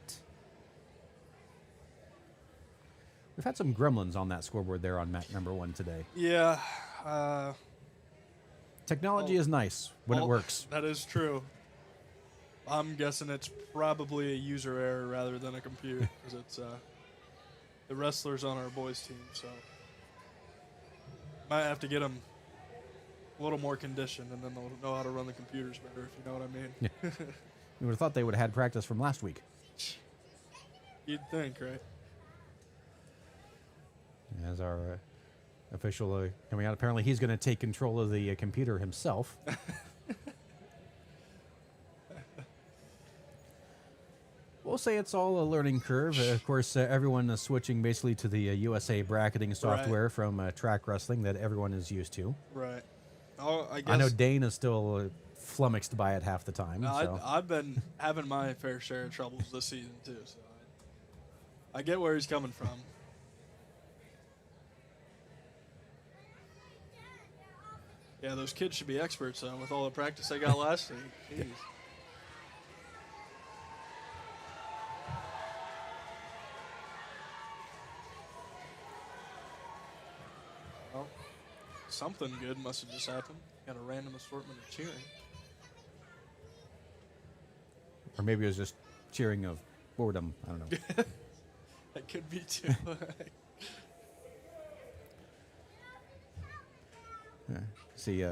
B: We've had some gremlins on that scoreboard there on mat number 1 today.
C: Yeah.
B: Technology is nice when it works.
C: That is true. I'm guessing it's probably a user error rather than a computer, because it's the wrestlers on our boys team, so might have to get them a little more conditioned, and then they'll know how to run the computers better, if you know what I mean.
B: Yeah. You would have thought they would have had practice from last week.
C: You'd think, right?
B: As our official coming out, apparently he's going to take control of the computer himself. We'll say it's all a learning curve. Of course, everyone is switching basically to the USA bracketing software from track wrestling that everyone is used to.
C: Right. Oh, I guess.
B: I know Dane is still flummoxed by it half the time. So.
C: I've been having my fair share of troubles this season too, so I get where he's coming from. Yeah, those kids should be experts with all the practice they got last week. Jeez. Well, something good must have just happened. Got a random assortment of cheering.
B: Or maybe it was just cheering of boredom. I don't know.
C: That could be too.
B: See,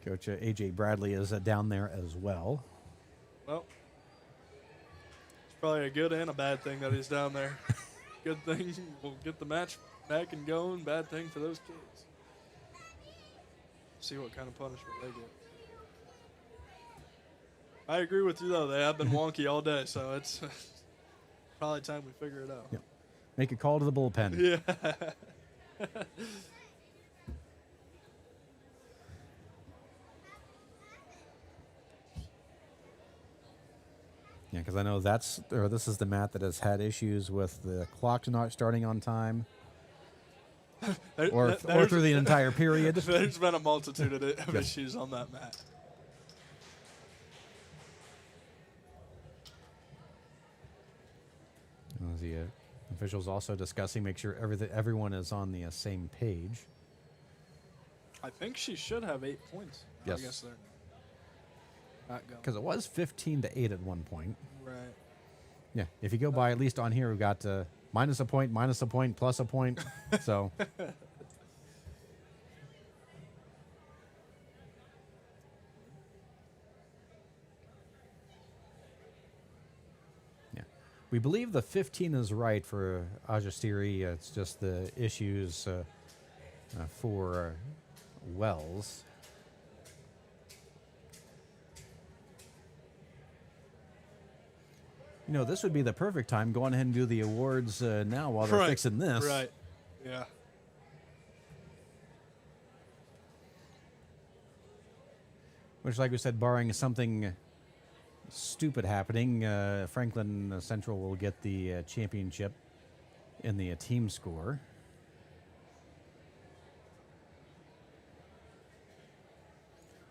B: Coach A.J. Bradley is down there as well.
C: Well, it's probably a good and a bad thing that he's down there. Good thing we'll get the match back and going. Bad thing for those kids. See what kind of punishment they get. I agree with you, though. They have been wonky all day, so it's probably time we figure it out.
B: Yep. Make a call to the bullpen.
C: Yeah.
B: Yeah, because I know this is the mat that has had issues with the clock not starting on time. or through the entire period.
C: There's been a multitude of issues on that mat.
B: The officials also discussing, make sure everyone is on the same page.
C: I think she should have 8 points.
B: Yes.
C: I guess they're not going.
B: Because it was 15-8 at one point.
C: Right.
B: Yeah, if you go by, at least on here, we've got minus a point, plus a point. So. Yeah. We believe the 15 is right for IHSAA. It's just the issues for Wells. You know, this would be the perfect time. Go on ahead and do the awards now while they're fixing this.
C: Right. Yeah.
B: Which, like we said, barring something stupid happening, Franklin Central will get the championship in the team score.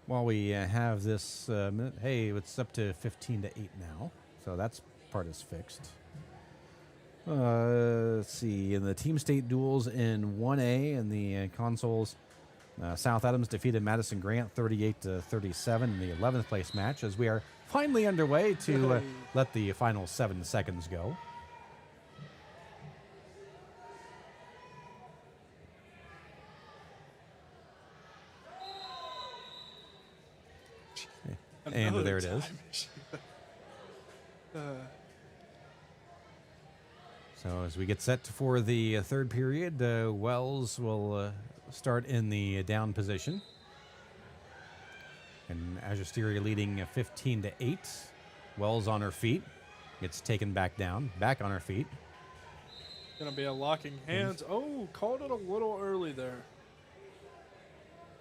B: While we have this, hey, it's up to 15-8 now, so that's part is fixed. Let's see, in the team state duels in 1A in the consoles, South Adams defeated Madison Grant 38-37 in the 11th place match, as we are finally underway to let the final 7 seconds go. And there it is. So as we get set for the third period, Wells will start in the down position. And IHSAA leading 15-8. Wells on her feet. Gets taken back down. Back on her feet.
C: Going to be a locking hands. Oh, called it a little early there.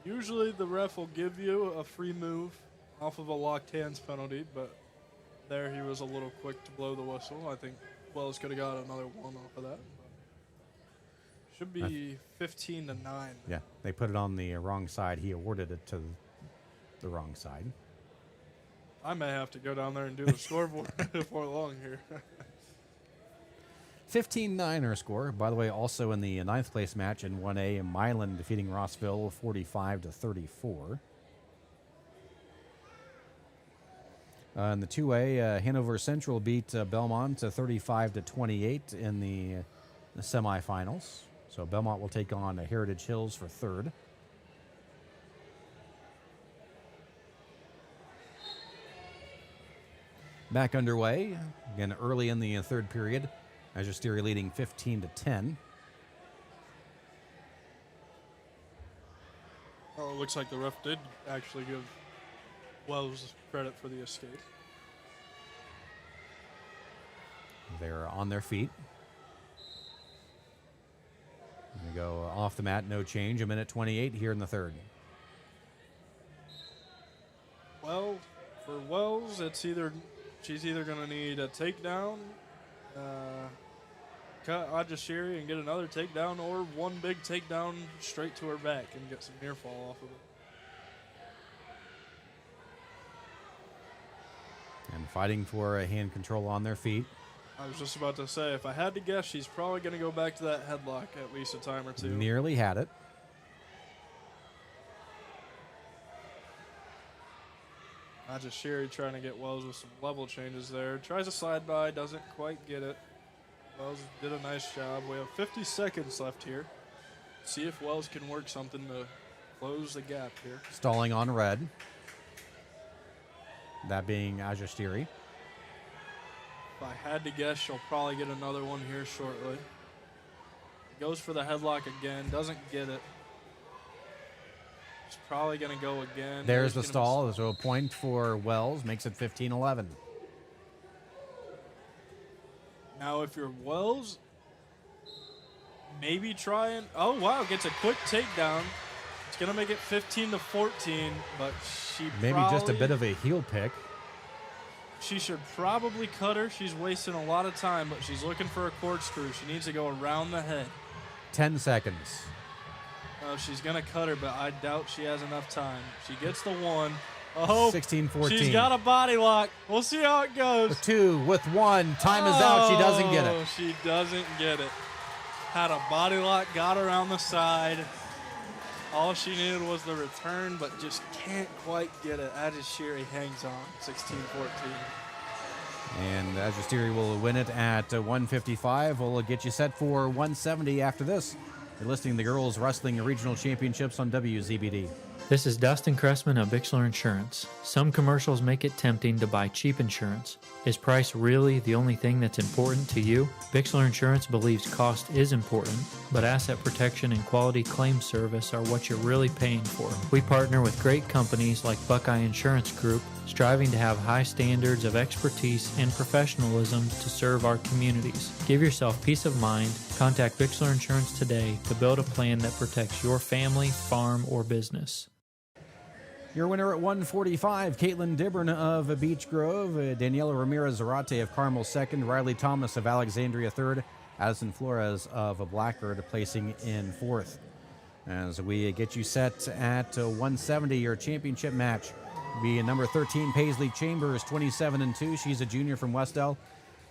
C: Usually the ref will give you a free move off of a locked hands penalty, but there he was a little quick to blow the whistle. I think Wells could have got another one off of that. Should be 15-9.
B: Yeah, they put it on the wrong side. He awarded it to the wrong side.
C: I may have to go down there and do the scoreboard before long here.
B: 15-9 our score. By the way, also in the 9th place match in 1A, Milan defeating Rossville 45-34. In the 2A, Hanover Central beat Belmont 35-28 in the semifinals. So Belmont will take on Heritage Hills for third. Back underway, again early in the third period. IHSAA leading 15-10.
C: Oh, it looks like the ref did actually give Wells credit for the escape.
B: They're on their feet. They go off the mat, no change. 1:28 here in the third.
C: Well, for Wells, she's either going to need a takedown, cut Ajashiri and get another takedown, or one big takedown straight to her back and get some near fall off of it.
B: And fighting for a hand control on their feet.
C: I was just about to say, if I had to guess, she's probably going to go back to that headlock at least a time or two.
B: Nearly had it.
C: Ajashiri trying to get Wells with some level changes there. Tries a slide by, doesn't quite get it. Wells did a nice job. We have 50 seconds left here. See if Wells can work something to close the gap here.
B: Stalling on red. That being Ajashiri.
C: If I had to guess, she'll probably get another one here shortly. Goes for the headlock again, doesn't get it. She's probably going to go again.
B: There's the stall. So a point for Wells, makes it 15-11.
C: Now, if you're Wells, maybe try and... Oh, wow, gets a quick takedown. It's going to make it 15-14, but she
B: Maybe just a bit of a heel pick.
C: She should probably cut her. She's wasting a lot of time, but she's looking for a corkscrew. She needs to go around the head.
B: 10 seconds.
C: Oh, she's going to cut her, but I doubt she has enough time. She gets the one. Oh,
B: 16-14.
C: She's got a body lock. We'll see how it goes.
B: With 2, with 1. Time is out. She doesn't get it.
C: She doesn't get it. Had a body lock, got her on the side. All she needed was the return, but just can't quite get it. Ajashiri hangs on, 16-14.
B: And Ajashiri will win it at 155. We'll get you set for 170 after this. You're listening to the Girls Wrestling Regional Championships on WZBD.
F: This is Dustin Cressman of Bixler Insurance. Some commercials make it tempting to buy cheap insurance. Is price really the only thing that's important to you? Bixler Insurance believes cost is important, but asset protection and quality claim service are what you're really paying for. We partner with great companies like Buckeye Insurance Group, striving to have high standards of expertise and professionalism to serve our communities. Give yourself peace of mind. Contact Bixler Insurance today to build a plan that protects your family, farm, or business.
B: Your winner at 145, Caitlin Dibburn of Beech Grove, Daniela Ramirez-Zarate of Carmel second, Riley Thomas of Alexandria third, Addison Flores of Blackbird placing in fourth. As we get you set at 170, your championship match will be number 13, Paisley Chambers, 27-2. She's a junior from Westdell.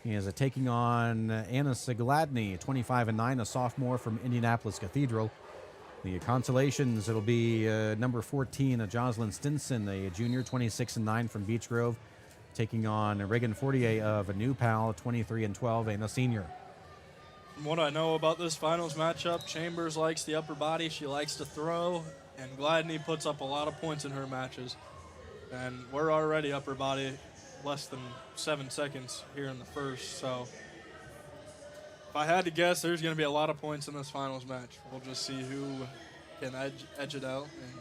B: He is taking on Anna Sigladney, 25-9, a sophomore from Indianapolis Cathedral. The consolations, it'll be number 14, Jocelyn Stinson, a junior, 26-9 from Beech Grove, taking on Reagan Fortier of New Pal, 23-12, and a senior.
C: From what I know about this finals matchup, Chambers likes the upper body. She likes to throw, and Gladney puts up a lot of points in her matches. And we're already upper body less than 7 seconds here in the first, so if I had to guess, there's going to be a lot of points in this finals match. We'll just see who can edge it out and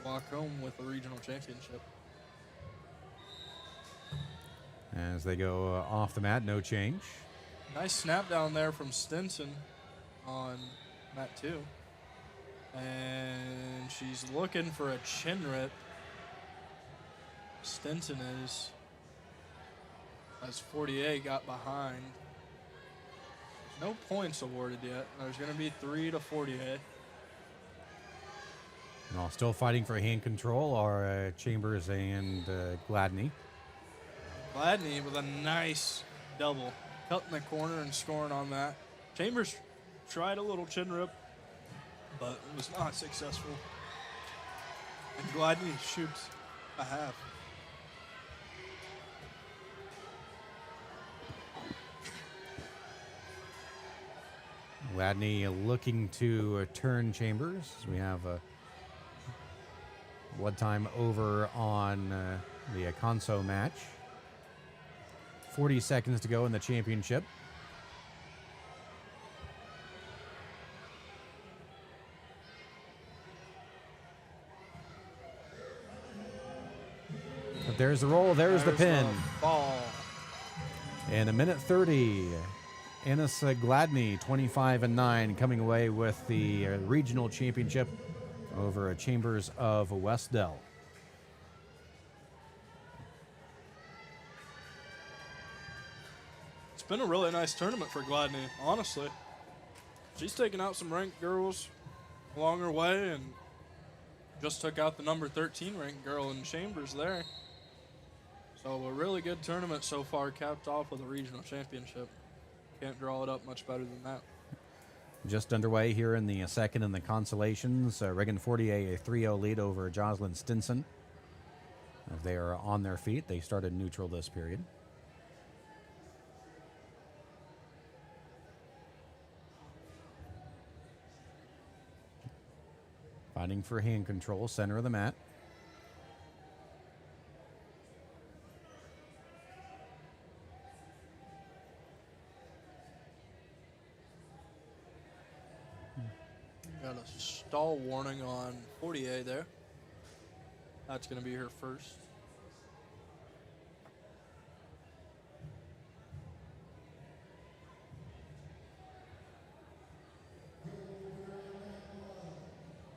C: walk home with the regional championship.
B: As they go off the mat, no change.
C: Nice snap down there from Stinson on mat 2. And she's looking for a chin rip. Stinson is, as 48 got behind. No points awarded yet. There's going to be 3 to 48.
B: No, still fighting for hand control are Chambers and Gladney.
C: Gladney with a nice double. Cutting the corner and scoring on that. Chambers tried a little chin rip, but was not successful. And Gladney shoots a half.
B: Gladney looking to turn Chambers. We have a blood time over on the Conso match. 40 seconds to go in the championship. But there's the roll, there's the pin.
C: Ball.
B: In a minute 30, Annis Gladney, 25-9, coming away with the regional championship over Chambers of Westdell.
C: been a really nice tournament for Gladney, honestly. She's taken out some ranked girls along her way and just took out the number 13 ranked girl in Chambers there. So a really good tournament so far, capped off with a regional championship. Can't draw it up much better than that.
B: Just underway here in the second in the consolations. Reagan Fortier a 3-0 lead over Jocelyn Stinson. They are on their feet. They started neutral this period. Fighting for hand control, center of the mat.
C: Got a stall warning on 48 there. That's going to be her first.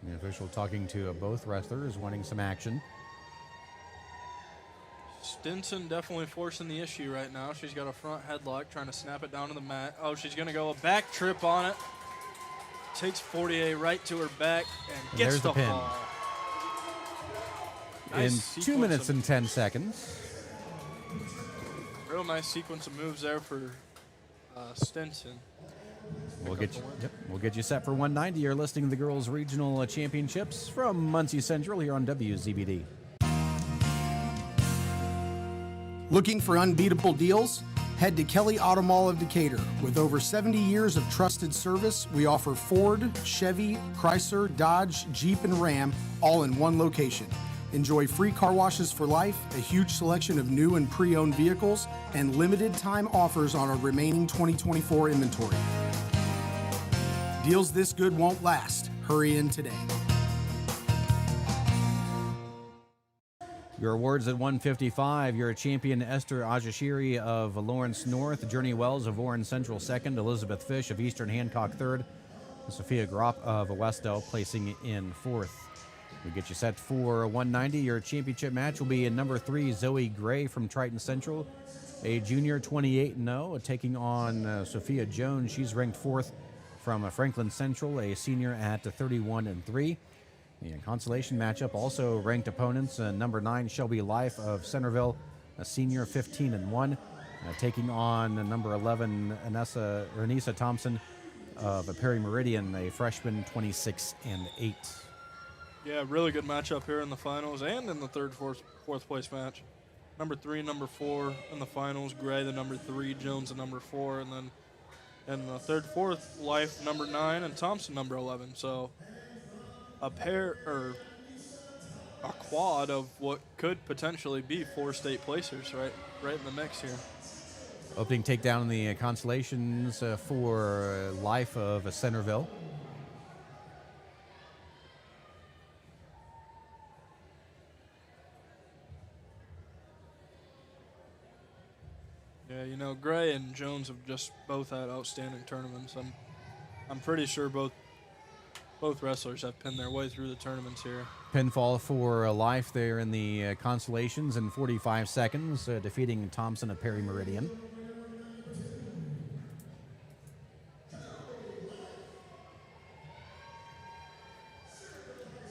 B: The official talking to both wrestlers, wanting some action.
C: Stinson definitely forcing the issue right now. She's got a front headlock, trying to snap it down to the mat. Oh, she's going to go a back trip on it. Takes 48 right to her back and gets
B: there's
C: the
B: the pin.
C: fall.
B: In
C: Nice
B: 2
C: sequence
B: minutes
C: of-
B: and 10 seconds.
C: Real nice sequence of moves there for Stinson.
B: We'll get you set for 190. You're listening to the Girls Regional Championships from Muncie Central here on WZBD.
H: Looking for unbeatable deals? Head to Kelly Auto Mall of Decatur. With over 70 years of trusted service, we offer Ford, Chevy, Chrysler, Dodge, Jeep, and Ram all in one location. Enjoy free car washes for life, a huge selection of new and pre-owned vehicles, and limited time offers on our remaining 2024 inventory. Deals this good won't last. Hurry in today.
B: Your awards at 155. Your champion Esther Ajashiri of Lawrence North, Journey Wells of Warren Central second, Elizabeth Fish of Eastern Hancock third, and Sophia Gropp of Westdale placing in fourth. We get you set for 190. Your championship match will be in number 3, Zoe Gray from Triton Central, a junior 28-0, taking on Sophia Jones. She's ranked fourth from Franklin Central, a senior at 31-3. The consolation matchup also ranked opponents. Number 9, Shelby Life of Centerville, a senior 15-1, taking on number 11, Renisa Thompson of Perry Meridian, a freshman 26-8.
C: Yeah, really good matchup here in the finals and in the fourth place match. Number 3, number 4 in the finals. Gray, the number 3, Jones, the number 4, and then in the third, fourth, Life, number 9, and Thompson, number 11. So a pair or a quad of what could potentially be 4 state placers right in the mix here.
B: Opening takedown in the consolations for Life of Centerville.
C: Yeah, you know, Gray and Jones have just both had outstanding tournaments. I'm pretty sure both wrestlers have pinned their way through the tournaments here.
B: Pinfall for Life there in the consolations in 45 seconds, defeating Thompson of Perry Meridian.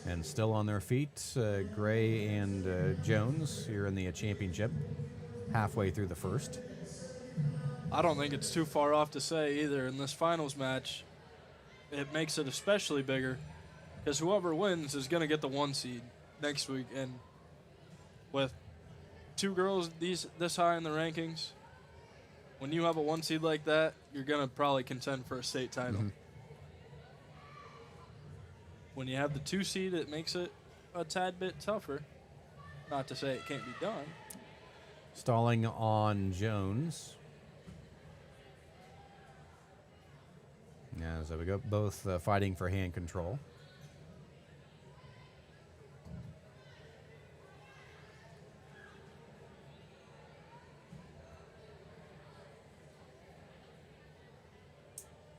B: And still on their feet, Gray and Jones here in the championship, halfway through the first.
C: I don't think it's too far off to say either in this finals match. It makes it especially bigger because whoever wins is going to get the 1 seed next week. And with 2 girls this high in the rankings, when you have a 1 seed like that, you're going to probably contend for a state title.
B: Mm-hmm.
C: When you have the 2 seed, it makes it a tad bit tougher. Not to say it can't be done.
B: Stalling on Jones. Yeah, so we go both fighting for hand control.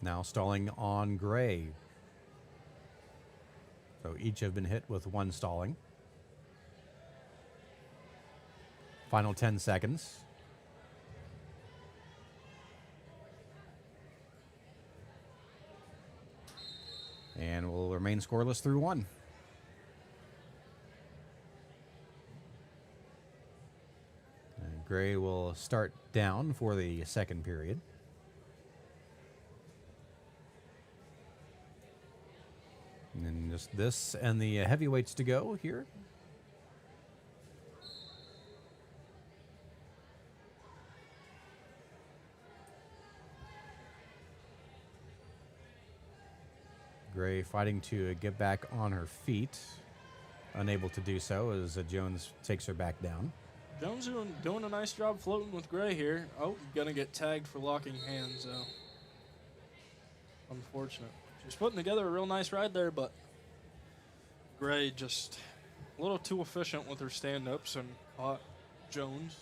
B: Now stalling on Gray. So each have been hit with 1 stalling. Final 10 seconds. and will remain scoreless through one. And Gray will start down for the second period. And then just this and the heavyweights to go here. Gray fighting to get back on her feet. Unable to do so as Jones takes her back down.
C: Jones doing a nice job floating with Gray here. Oh, gonna get tagged for locking hands, though. Unfortunate. She's putting together a real nice ride there, but Gray just a little too efficient with her stand-ups and caught Jones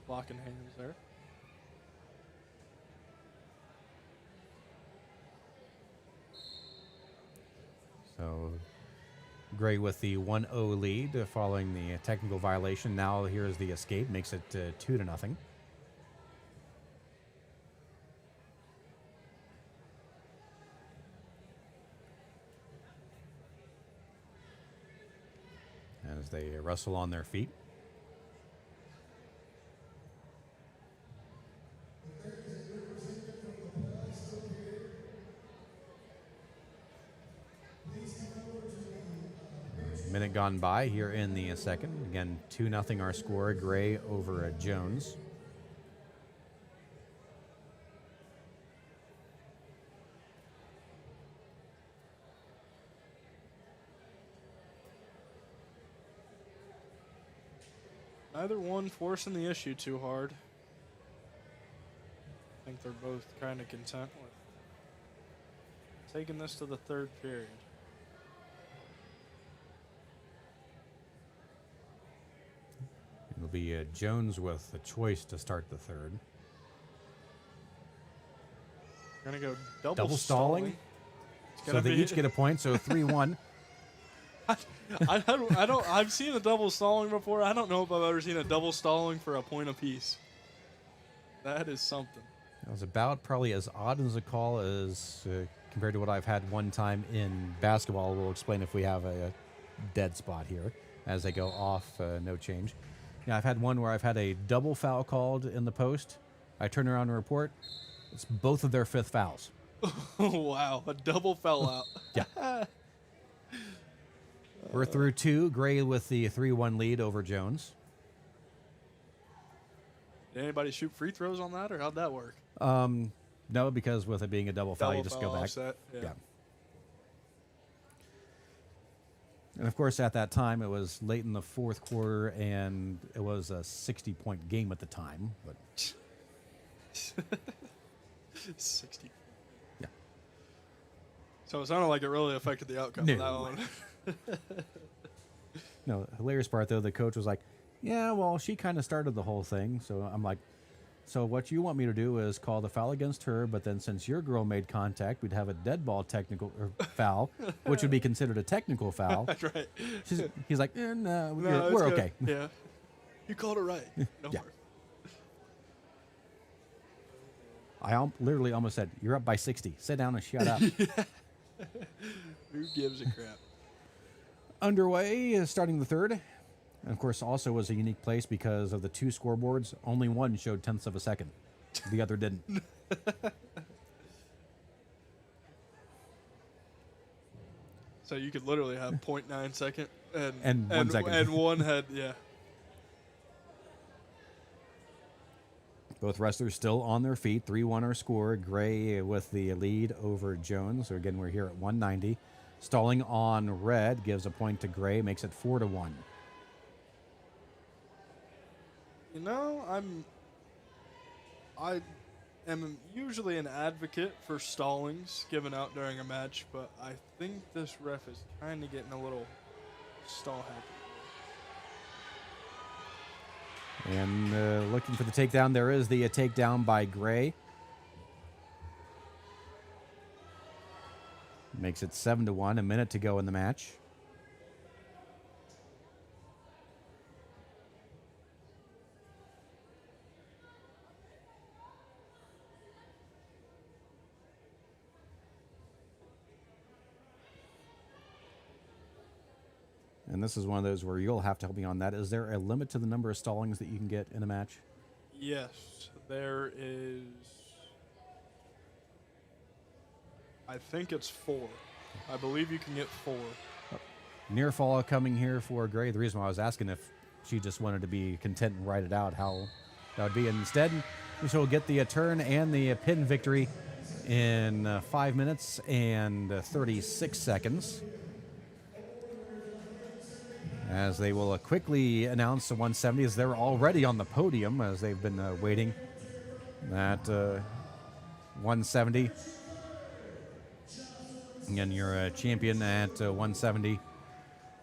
C: locking hands there.
B: So Gray with the 1-0 lead following the technical violation. Now here's the escape, makes it 2-0. As they wrestle on their feet. Minute gone by here in the second. Again, 2-0 our score. Gray over Jones.
C: Neither one forcing the issue too hard. I think they're both kind of content with taking this to the third period.
B: It'll be Jones with a choice to start the third.
C: Gonna go double
B: Double stalling. So they each get a point, so 3-1.
C: I've seen a double stalling before. I don't know if I've ever seen a double stalling for a point apiece. That is something.
B: That was about probably as odd as a call as compared to what I've had one time in basketball. We'll explain if we have a dead spot here as they go off, no change. Yeah, I've had one where I've had a double foul called in the post. I turn around and report. It's both of their fifth fouls.
C: Wow, a double foul out.
B: Yeah. We're through two. Gray with the 3-1 lead over Jones.
C: Did anybody shoot free throws on that, or how'd that work?
B: No, because with it being a double foul, you just go back.
C: Offset, yeah.
B: And of course, at that time, it was late in the fourth quarter, and it was a 60-point game at the time. But
C: 60.
B: Yeah.
C: So it sounded like it really affected the outcome of that one.
B: No, the hilarious part, though, the coach was like, yeah, well, she kind of started the whole thing. So I'm like, so what you want me to do is call the foul against her, but then since your girl made contact, we'd have a dead ball technical foul, which would be considered a technical foul.
C: That's right.
B: He's like, no,
C: No,
B: we're
C: it's
B: okay.
C: good. Yeah. You called it right. Don't
B: Yeah.
C: worry.
B: I literally almost said, you're up by 60. Sit down and shut up.
C: Who gives a crap?
B: Underway is starting the third. And of course, also was a unique place because of the two scoreboards. Only one showed tenths of a second. The other didn't.
C: So you could literally have 0.9 second
B: And 1 second.
C: And one had, yeah.
B: Both wrestlers still on their feet. 3-1 our score. Gray with the lead over Jones. So again, we're here at 190. Stalling on red gives a point to Gray, makes it 4-1.
C: You know, I am usually an advocate for stallings given out during a match, but I think this ref is kind of getting a little stall happy.
B: And looking for the takedown. There is the takedown by Gray. Makes it 7-1. A minute to go in the match. And this is one of those where you'll have to help me on that. Is there a limit to the number of stallings that you can get in a match?
C: Yes, there is. I think it's 4. I believe you can get 4.
B: Near fall coming here for Gray. The reason why I was asking if she just wanted to be content and write it out, how that would be. Instead, she'll get the turn and the pin victory in 5 minutes and 36 seconds. As they will quickly announce the 170 as they're already on the podium as they've been waiting at 170. Again, your champion at 170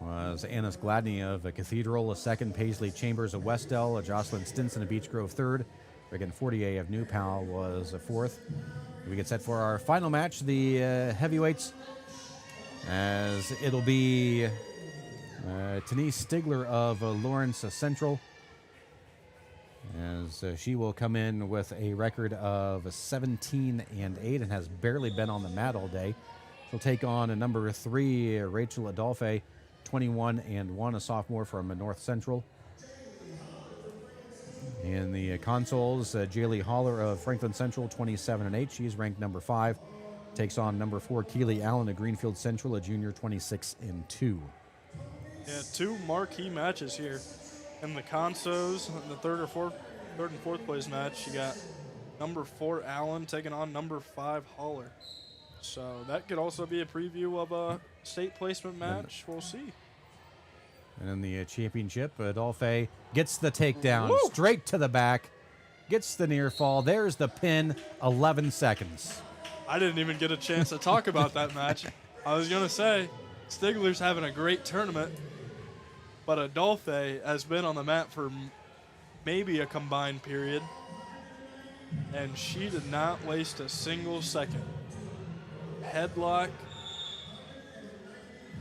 B: was Annis Gladney of Cathedral, a second, Paisley Chambers of Westdell, Jocelyn Stinson of Beech Grove third, Regan Fortier of New Pal was a fourth. We get set for our final match, the heavyweights, as it'll be Denise Stigler of Lawrence Central, as she will come in with a record of 17-8 and has barely been on the mat all day. She'll take on a number 3, Rachel Adolphe, 21-1, a sophomore from North Central. In the consoles, Jaylee Holler of Franklin Central, 27-8. She's ranked number 5. Takes on number 4, Keely Allen of Greenfield Central, a junior, 26-2.
C: Yeah, 2 marquee matches here. In the consos, in the third and fourth place match, you got number 4 Allen taking on number 5 Holler. So that could also be a preview of a state placement match. We'll see.
B: And in the championship, Adolphe gets the takedown straight to the back, gets the near fall. There's the pin, 11 seconds.
C: I didn't even get a chance to talk about that match. I was going to say, Stigler's having a great tournament, but Adolphe has been on the mat for maybe a combined period, and she did not waste a single second. Headlock,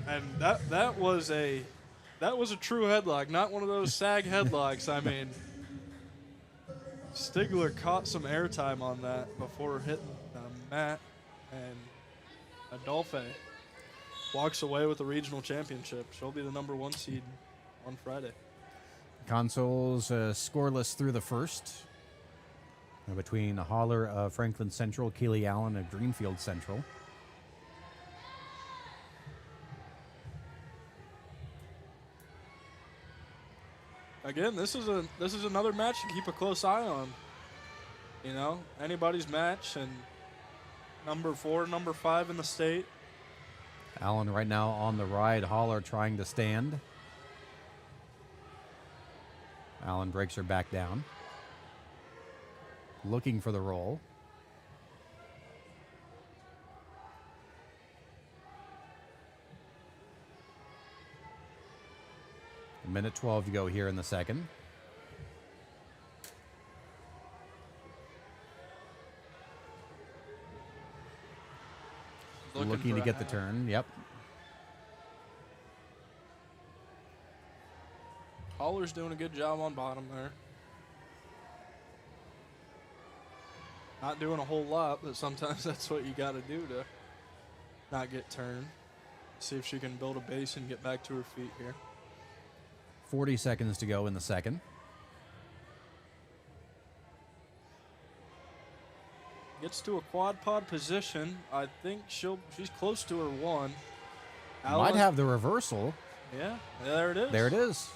C: and that was a true headlock, not one of those sag headlocks. I mean, Stigler caught some airtime on that before hitting the mat, and Adolphe walks away with the regional championship. She'll be the number 1 seed on Friday.
B: Consoles scoreless through the first between Holler of Franklin Central, Keely Allen of Greenfield Central.
C: Again, this is another match to keep a close eye on. You know, anybody's match, and number 4, number 5 in the state.
B: Allen right now on the ride. Holler trying to stand. Allen breaks her back down. Looking for the roll. A minute 12 to go here in the second. Looking to get the turn. Yep.
C: Holler's doing a good job on bottom there. Not doing a whole lot, but sometimes that's what you got to do to not get turned. See if she can build a base and get back to her feet here.
B: 40 seconds to go in the second.
C: Gets to a quad pod position. I think she's close to her 1.
B: Might have the reversal.
C: Yeah, there it is.
B: There it is.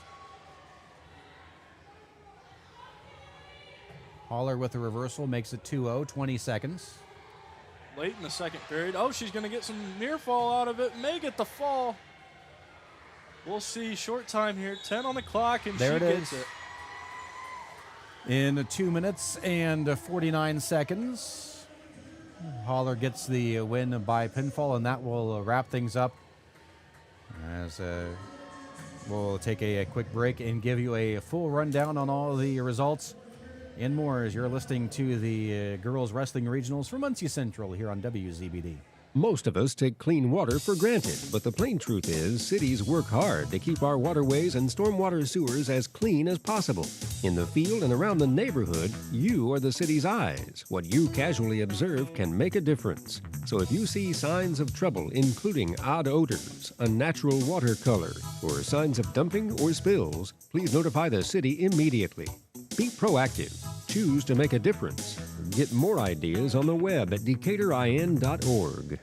B: Holler with the reversal makes it 2-0, 20 seconds.
C: Late in the second period. Oh, she's going to get some near fall out of it. May get the fall. We'll see. Short time here. 10 on the clock, and
B: there
C: she
B: it
C: gets
B: is.
C: it.
B: In 2 minutes and 49 seconds, Holler gets the win by pinfall, and that will wrap things up. As we'll take a quick break and give you a full rundown on all the results and more as you're listening to the Girls Wrestling Regionals from Muncie Central here on WZBD.
G: Most of us take clean water for granted, but the plain truth is cities work hard to keep our waterways and stormwater sewers as clean as possible. In the field and around the neighborhood, you are the city's eyes. What you casually observe can make a difference. So if you see signs of trouble, including odd odors, unnatural water color, or signs of dumping or spills, please notify the city immediately. Be proactive. Choose to make a difference. Get more ideas on the web at decatorin.org.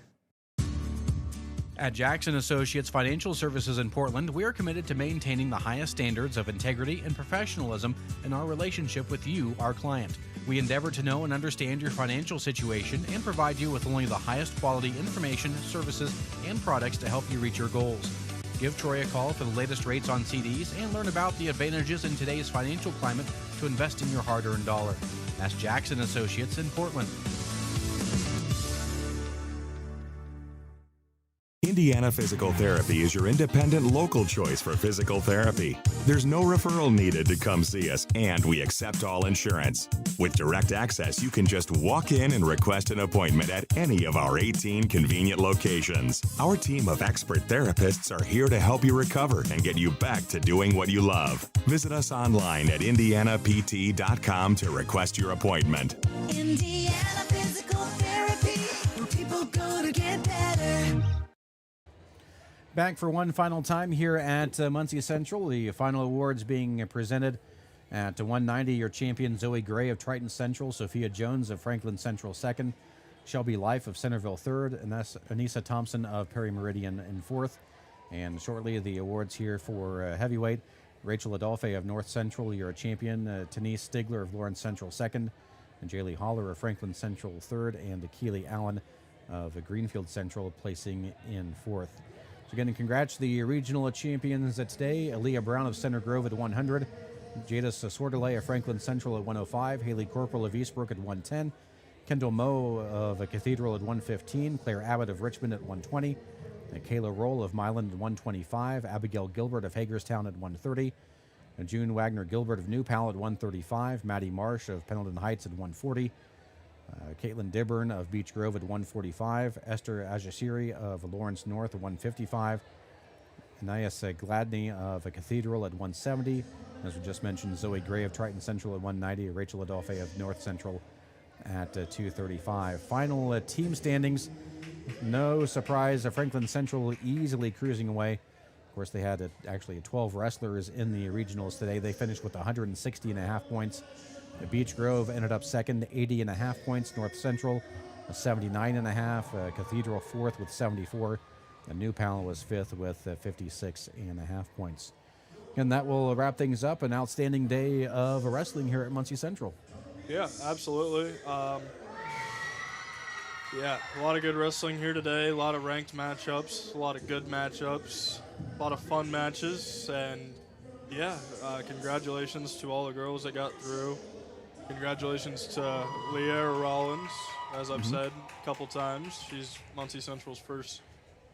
E: At Jackson Associates Financial Services in Portland, we are committed to maintaining the highest standards of integrity and professionalism in our relationship with you, our client. We endeavor to know and understand your financial situation and provide you with only the highest quality information, services, and products to help you reach your goals. Give Troy a call for the latest rates on CDs and learn about the advantages in today's financial climate to invest in your hard-earned dollar. That's Jackson Associates in Portland.
I: Indiana Physical Therapy is your independent local choice for physical therapy. There's no referral needed to come see us, and we accept all insurance. With direct access, you can just walk in and request an appointment at any of our 18 convenient locations. Our team of expert therapists are here to help you recover and get you back to doing what you love. Visit us online at indianapt.com to request your appointment.
T: Indiana Physical Therapy, where people go to get better.
B: Back for one final time here at Muncie Central. The final awards being presented at 190. Your champion Zoe Gray of Triton Central, Sophia Jones of Franklin Central second, Shelby Life of Centerville third, and that's Anissa Thompson of Perry Meridian in fourth. And shortly the awards here for heavyweight. Rachel Adolphe of North Central, your champion. Denise Stigler of Lawrence Central second, and Jaylee Holler of Franklin Central third, and Keely Allen of Greenfield Central placing in fourth. So again, congrats to the regional champions today. Aaliyah Brown of Center Grove at 100. Jadis Sordelay of Franklin Central at 105. Haley Corporal of Eastbrook at 110. Kendall Moe of Cathedral at 115. Claire Abbott of Richmond at 120. And Kayla Roll of Milan at 125. Abigail Gilbert of Hagerstown at 130. And June Wagner Gilbert of New Pal at 135. Maddie Marsh of Pendleton Heights at 140. Caitlin Dibburn of Beech Grove at 145. Esther Ajasiri of Lawrence North at 155. Anais Gladney of Cathedral at 170. As we just mentioned, Zoe Gray of Triton Central at 190. Rachel Adolphe of North Central at 235. Final team standings. No surprise, Franklin Central easily cruising away. Of course, they had actually 12 wrestlers in the regionals today. They finished with 160.5 points. Beech Grove ended up second, 80.5 points. North Central, 79.5. Cathedral fourth with 74. And New Pal was fifth with 56.5 points. And that will wrap things up. An outstanding day of wrestling here at Muncie Central.
C: Yeah, absolutely. Yeah, a lot of good wrestling here today. A lot of ranked matchups, a lot of good matchups, a lot of fun matches. And yeah, congratulations to all the girls that got through. Congratulations to Leah Rollins, as I've said a couple times. She's Muncie Central's first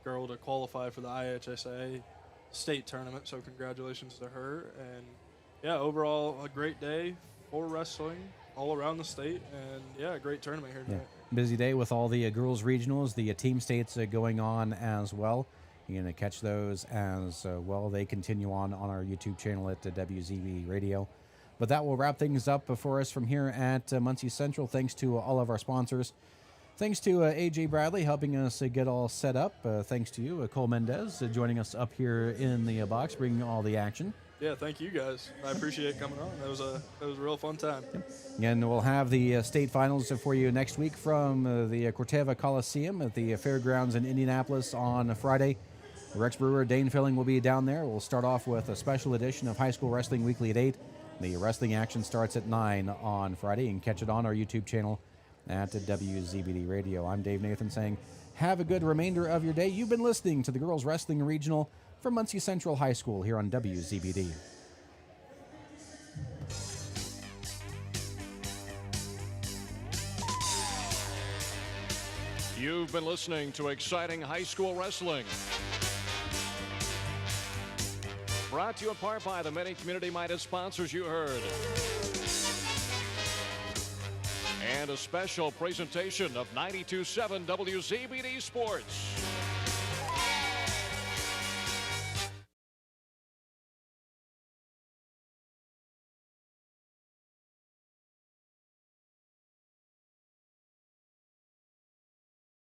C: girl to qualify for the IHSAA state tournament, so congratulations to her. And yeah, overall a great day for wrestling all around the state, and yeah, a great tournament here tonight.
B: Busy day with all the girls regionals, the team states going on as well. You're going to catch those as well. They continue on our YouTube channel at WZB Radio. But that will wrap things up for us from here at Muncie Central. Thanks to all of our sponsors. Thanks to AJ Bradley helping us get all set up. Thanks to you, Cole Mendez, joining us up here in the box, bringing all the action.
C: Yeah, thank you guys. I appreciate coming on. It was a real fun time.
B: And we'll have the state finals for you next week from the Corteva Coliseum at the Fairgrounds in Indianapolis on Friday. Rex Brewer, Dane Filling will be down there. We'll start off with a special edition of High School Wrestling Weekly at 8. The wrestling action starts at 9 on Friday. You can catch it on our YouTube channel at WZBD Radio. I'm Dave Nathan saying have a good remainder of your day. You've been listening to the Girls Wrestling Regional from Muncie Central High School here on WZBD.
U: You've been listening to exciting high school wrestling. Brought to you in part by the many community-minded sponsors you heard. and a special presentation of 92.7 WZBD Sports.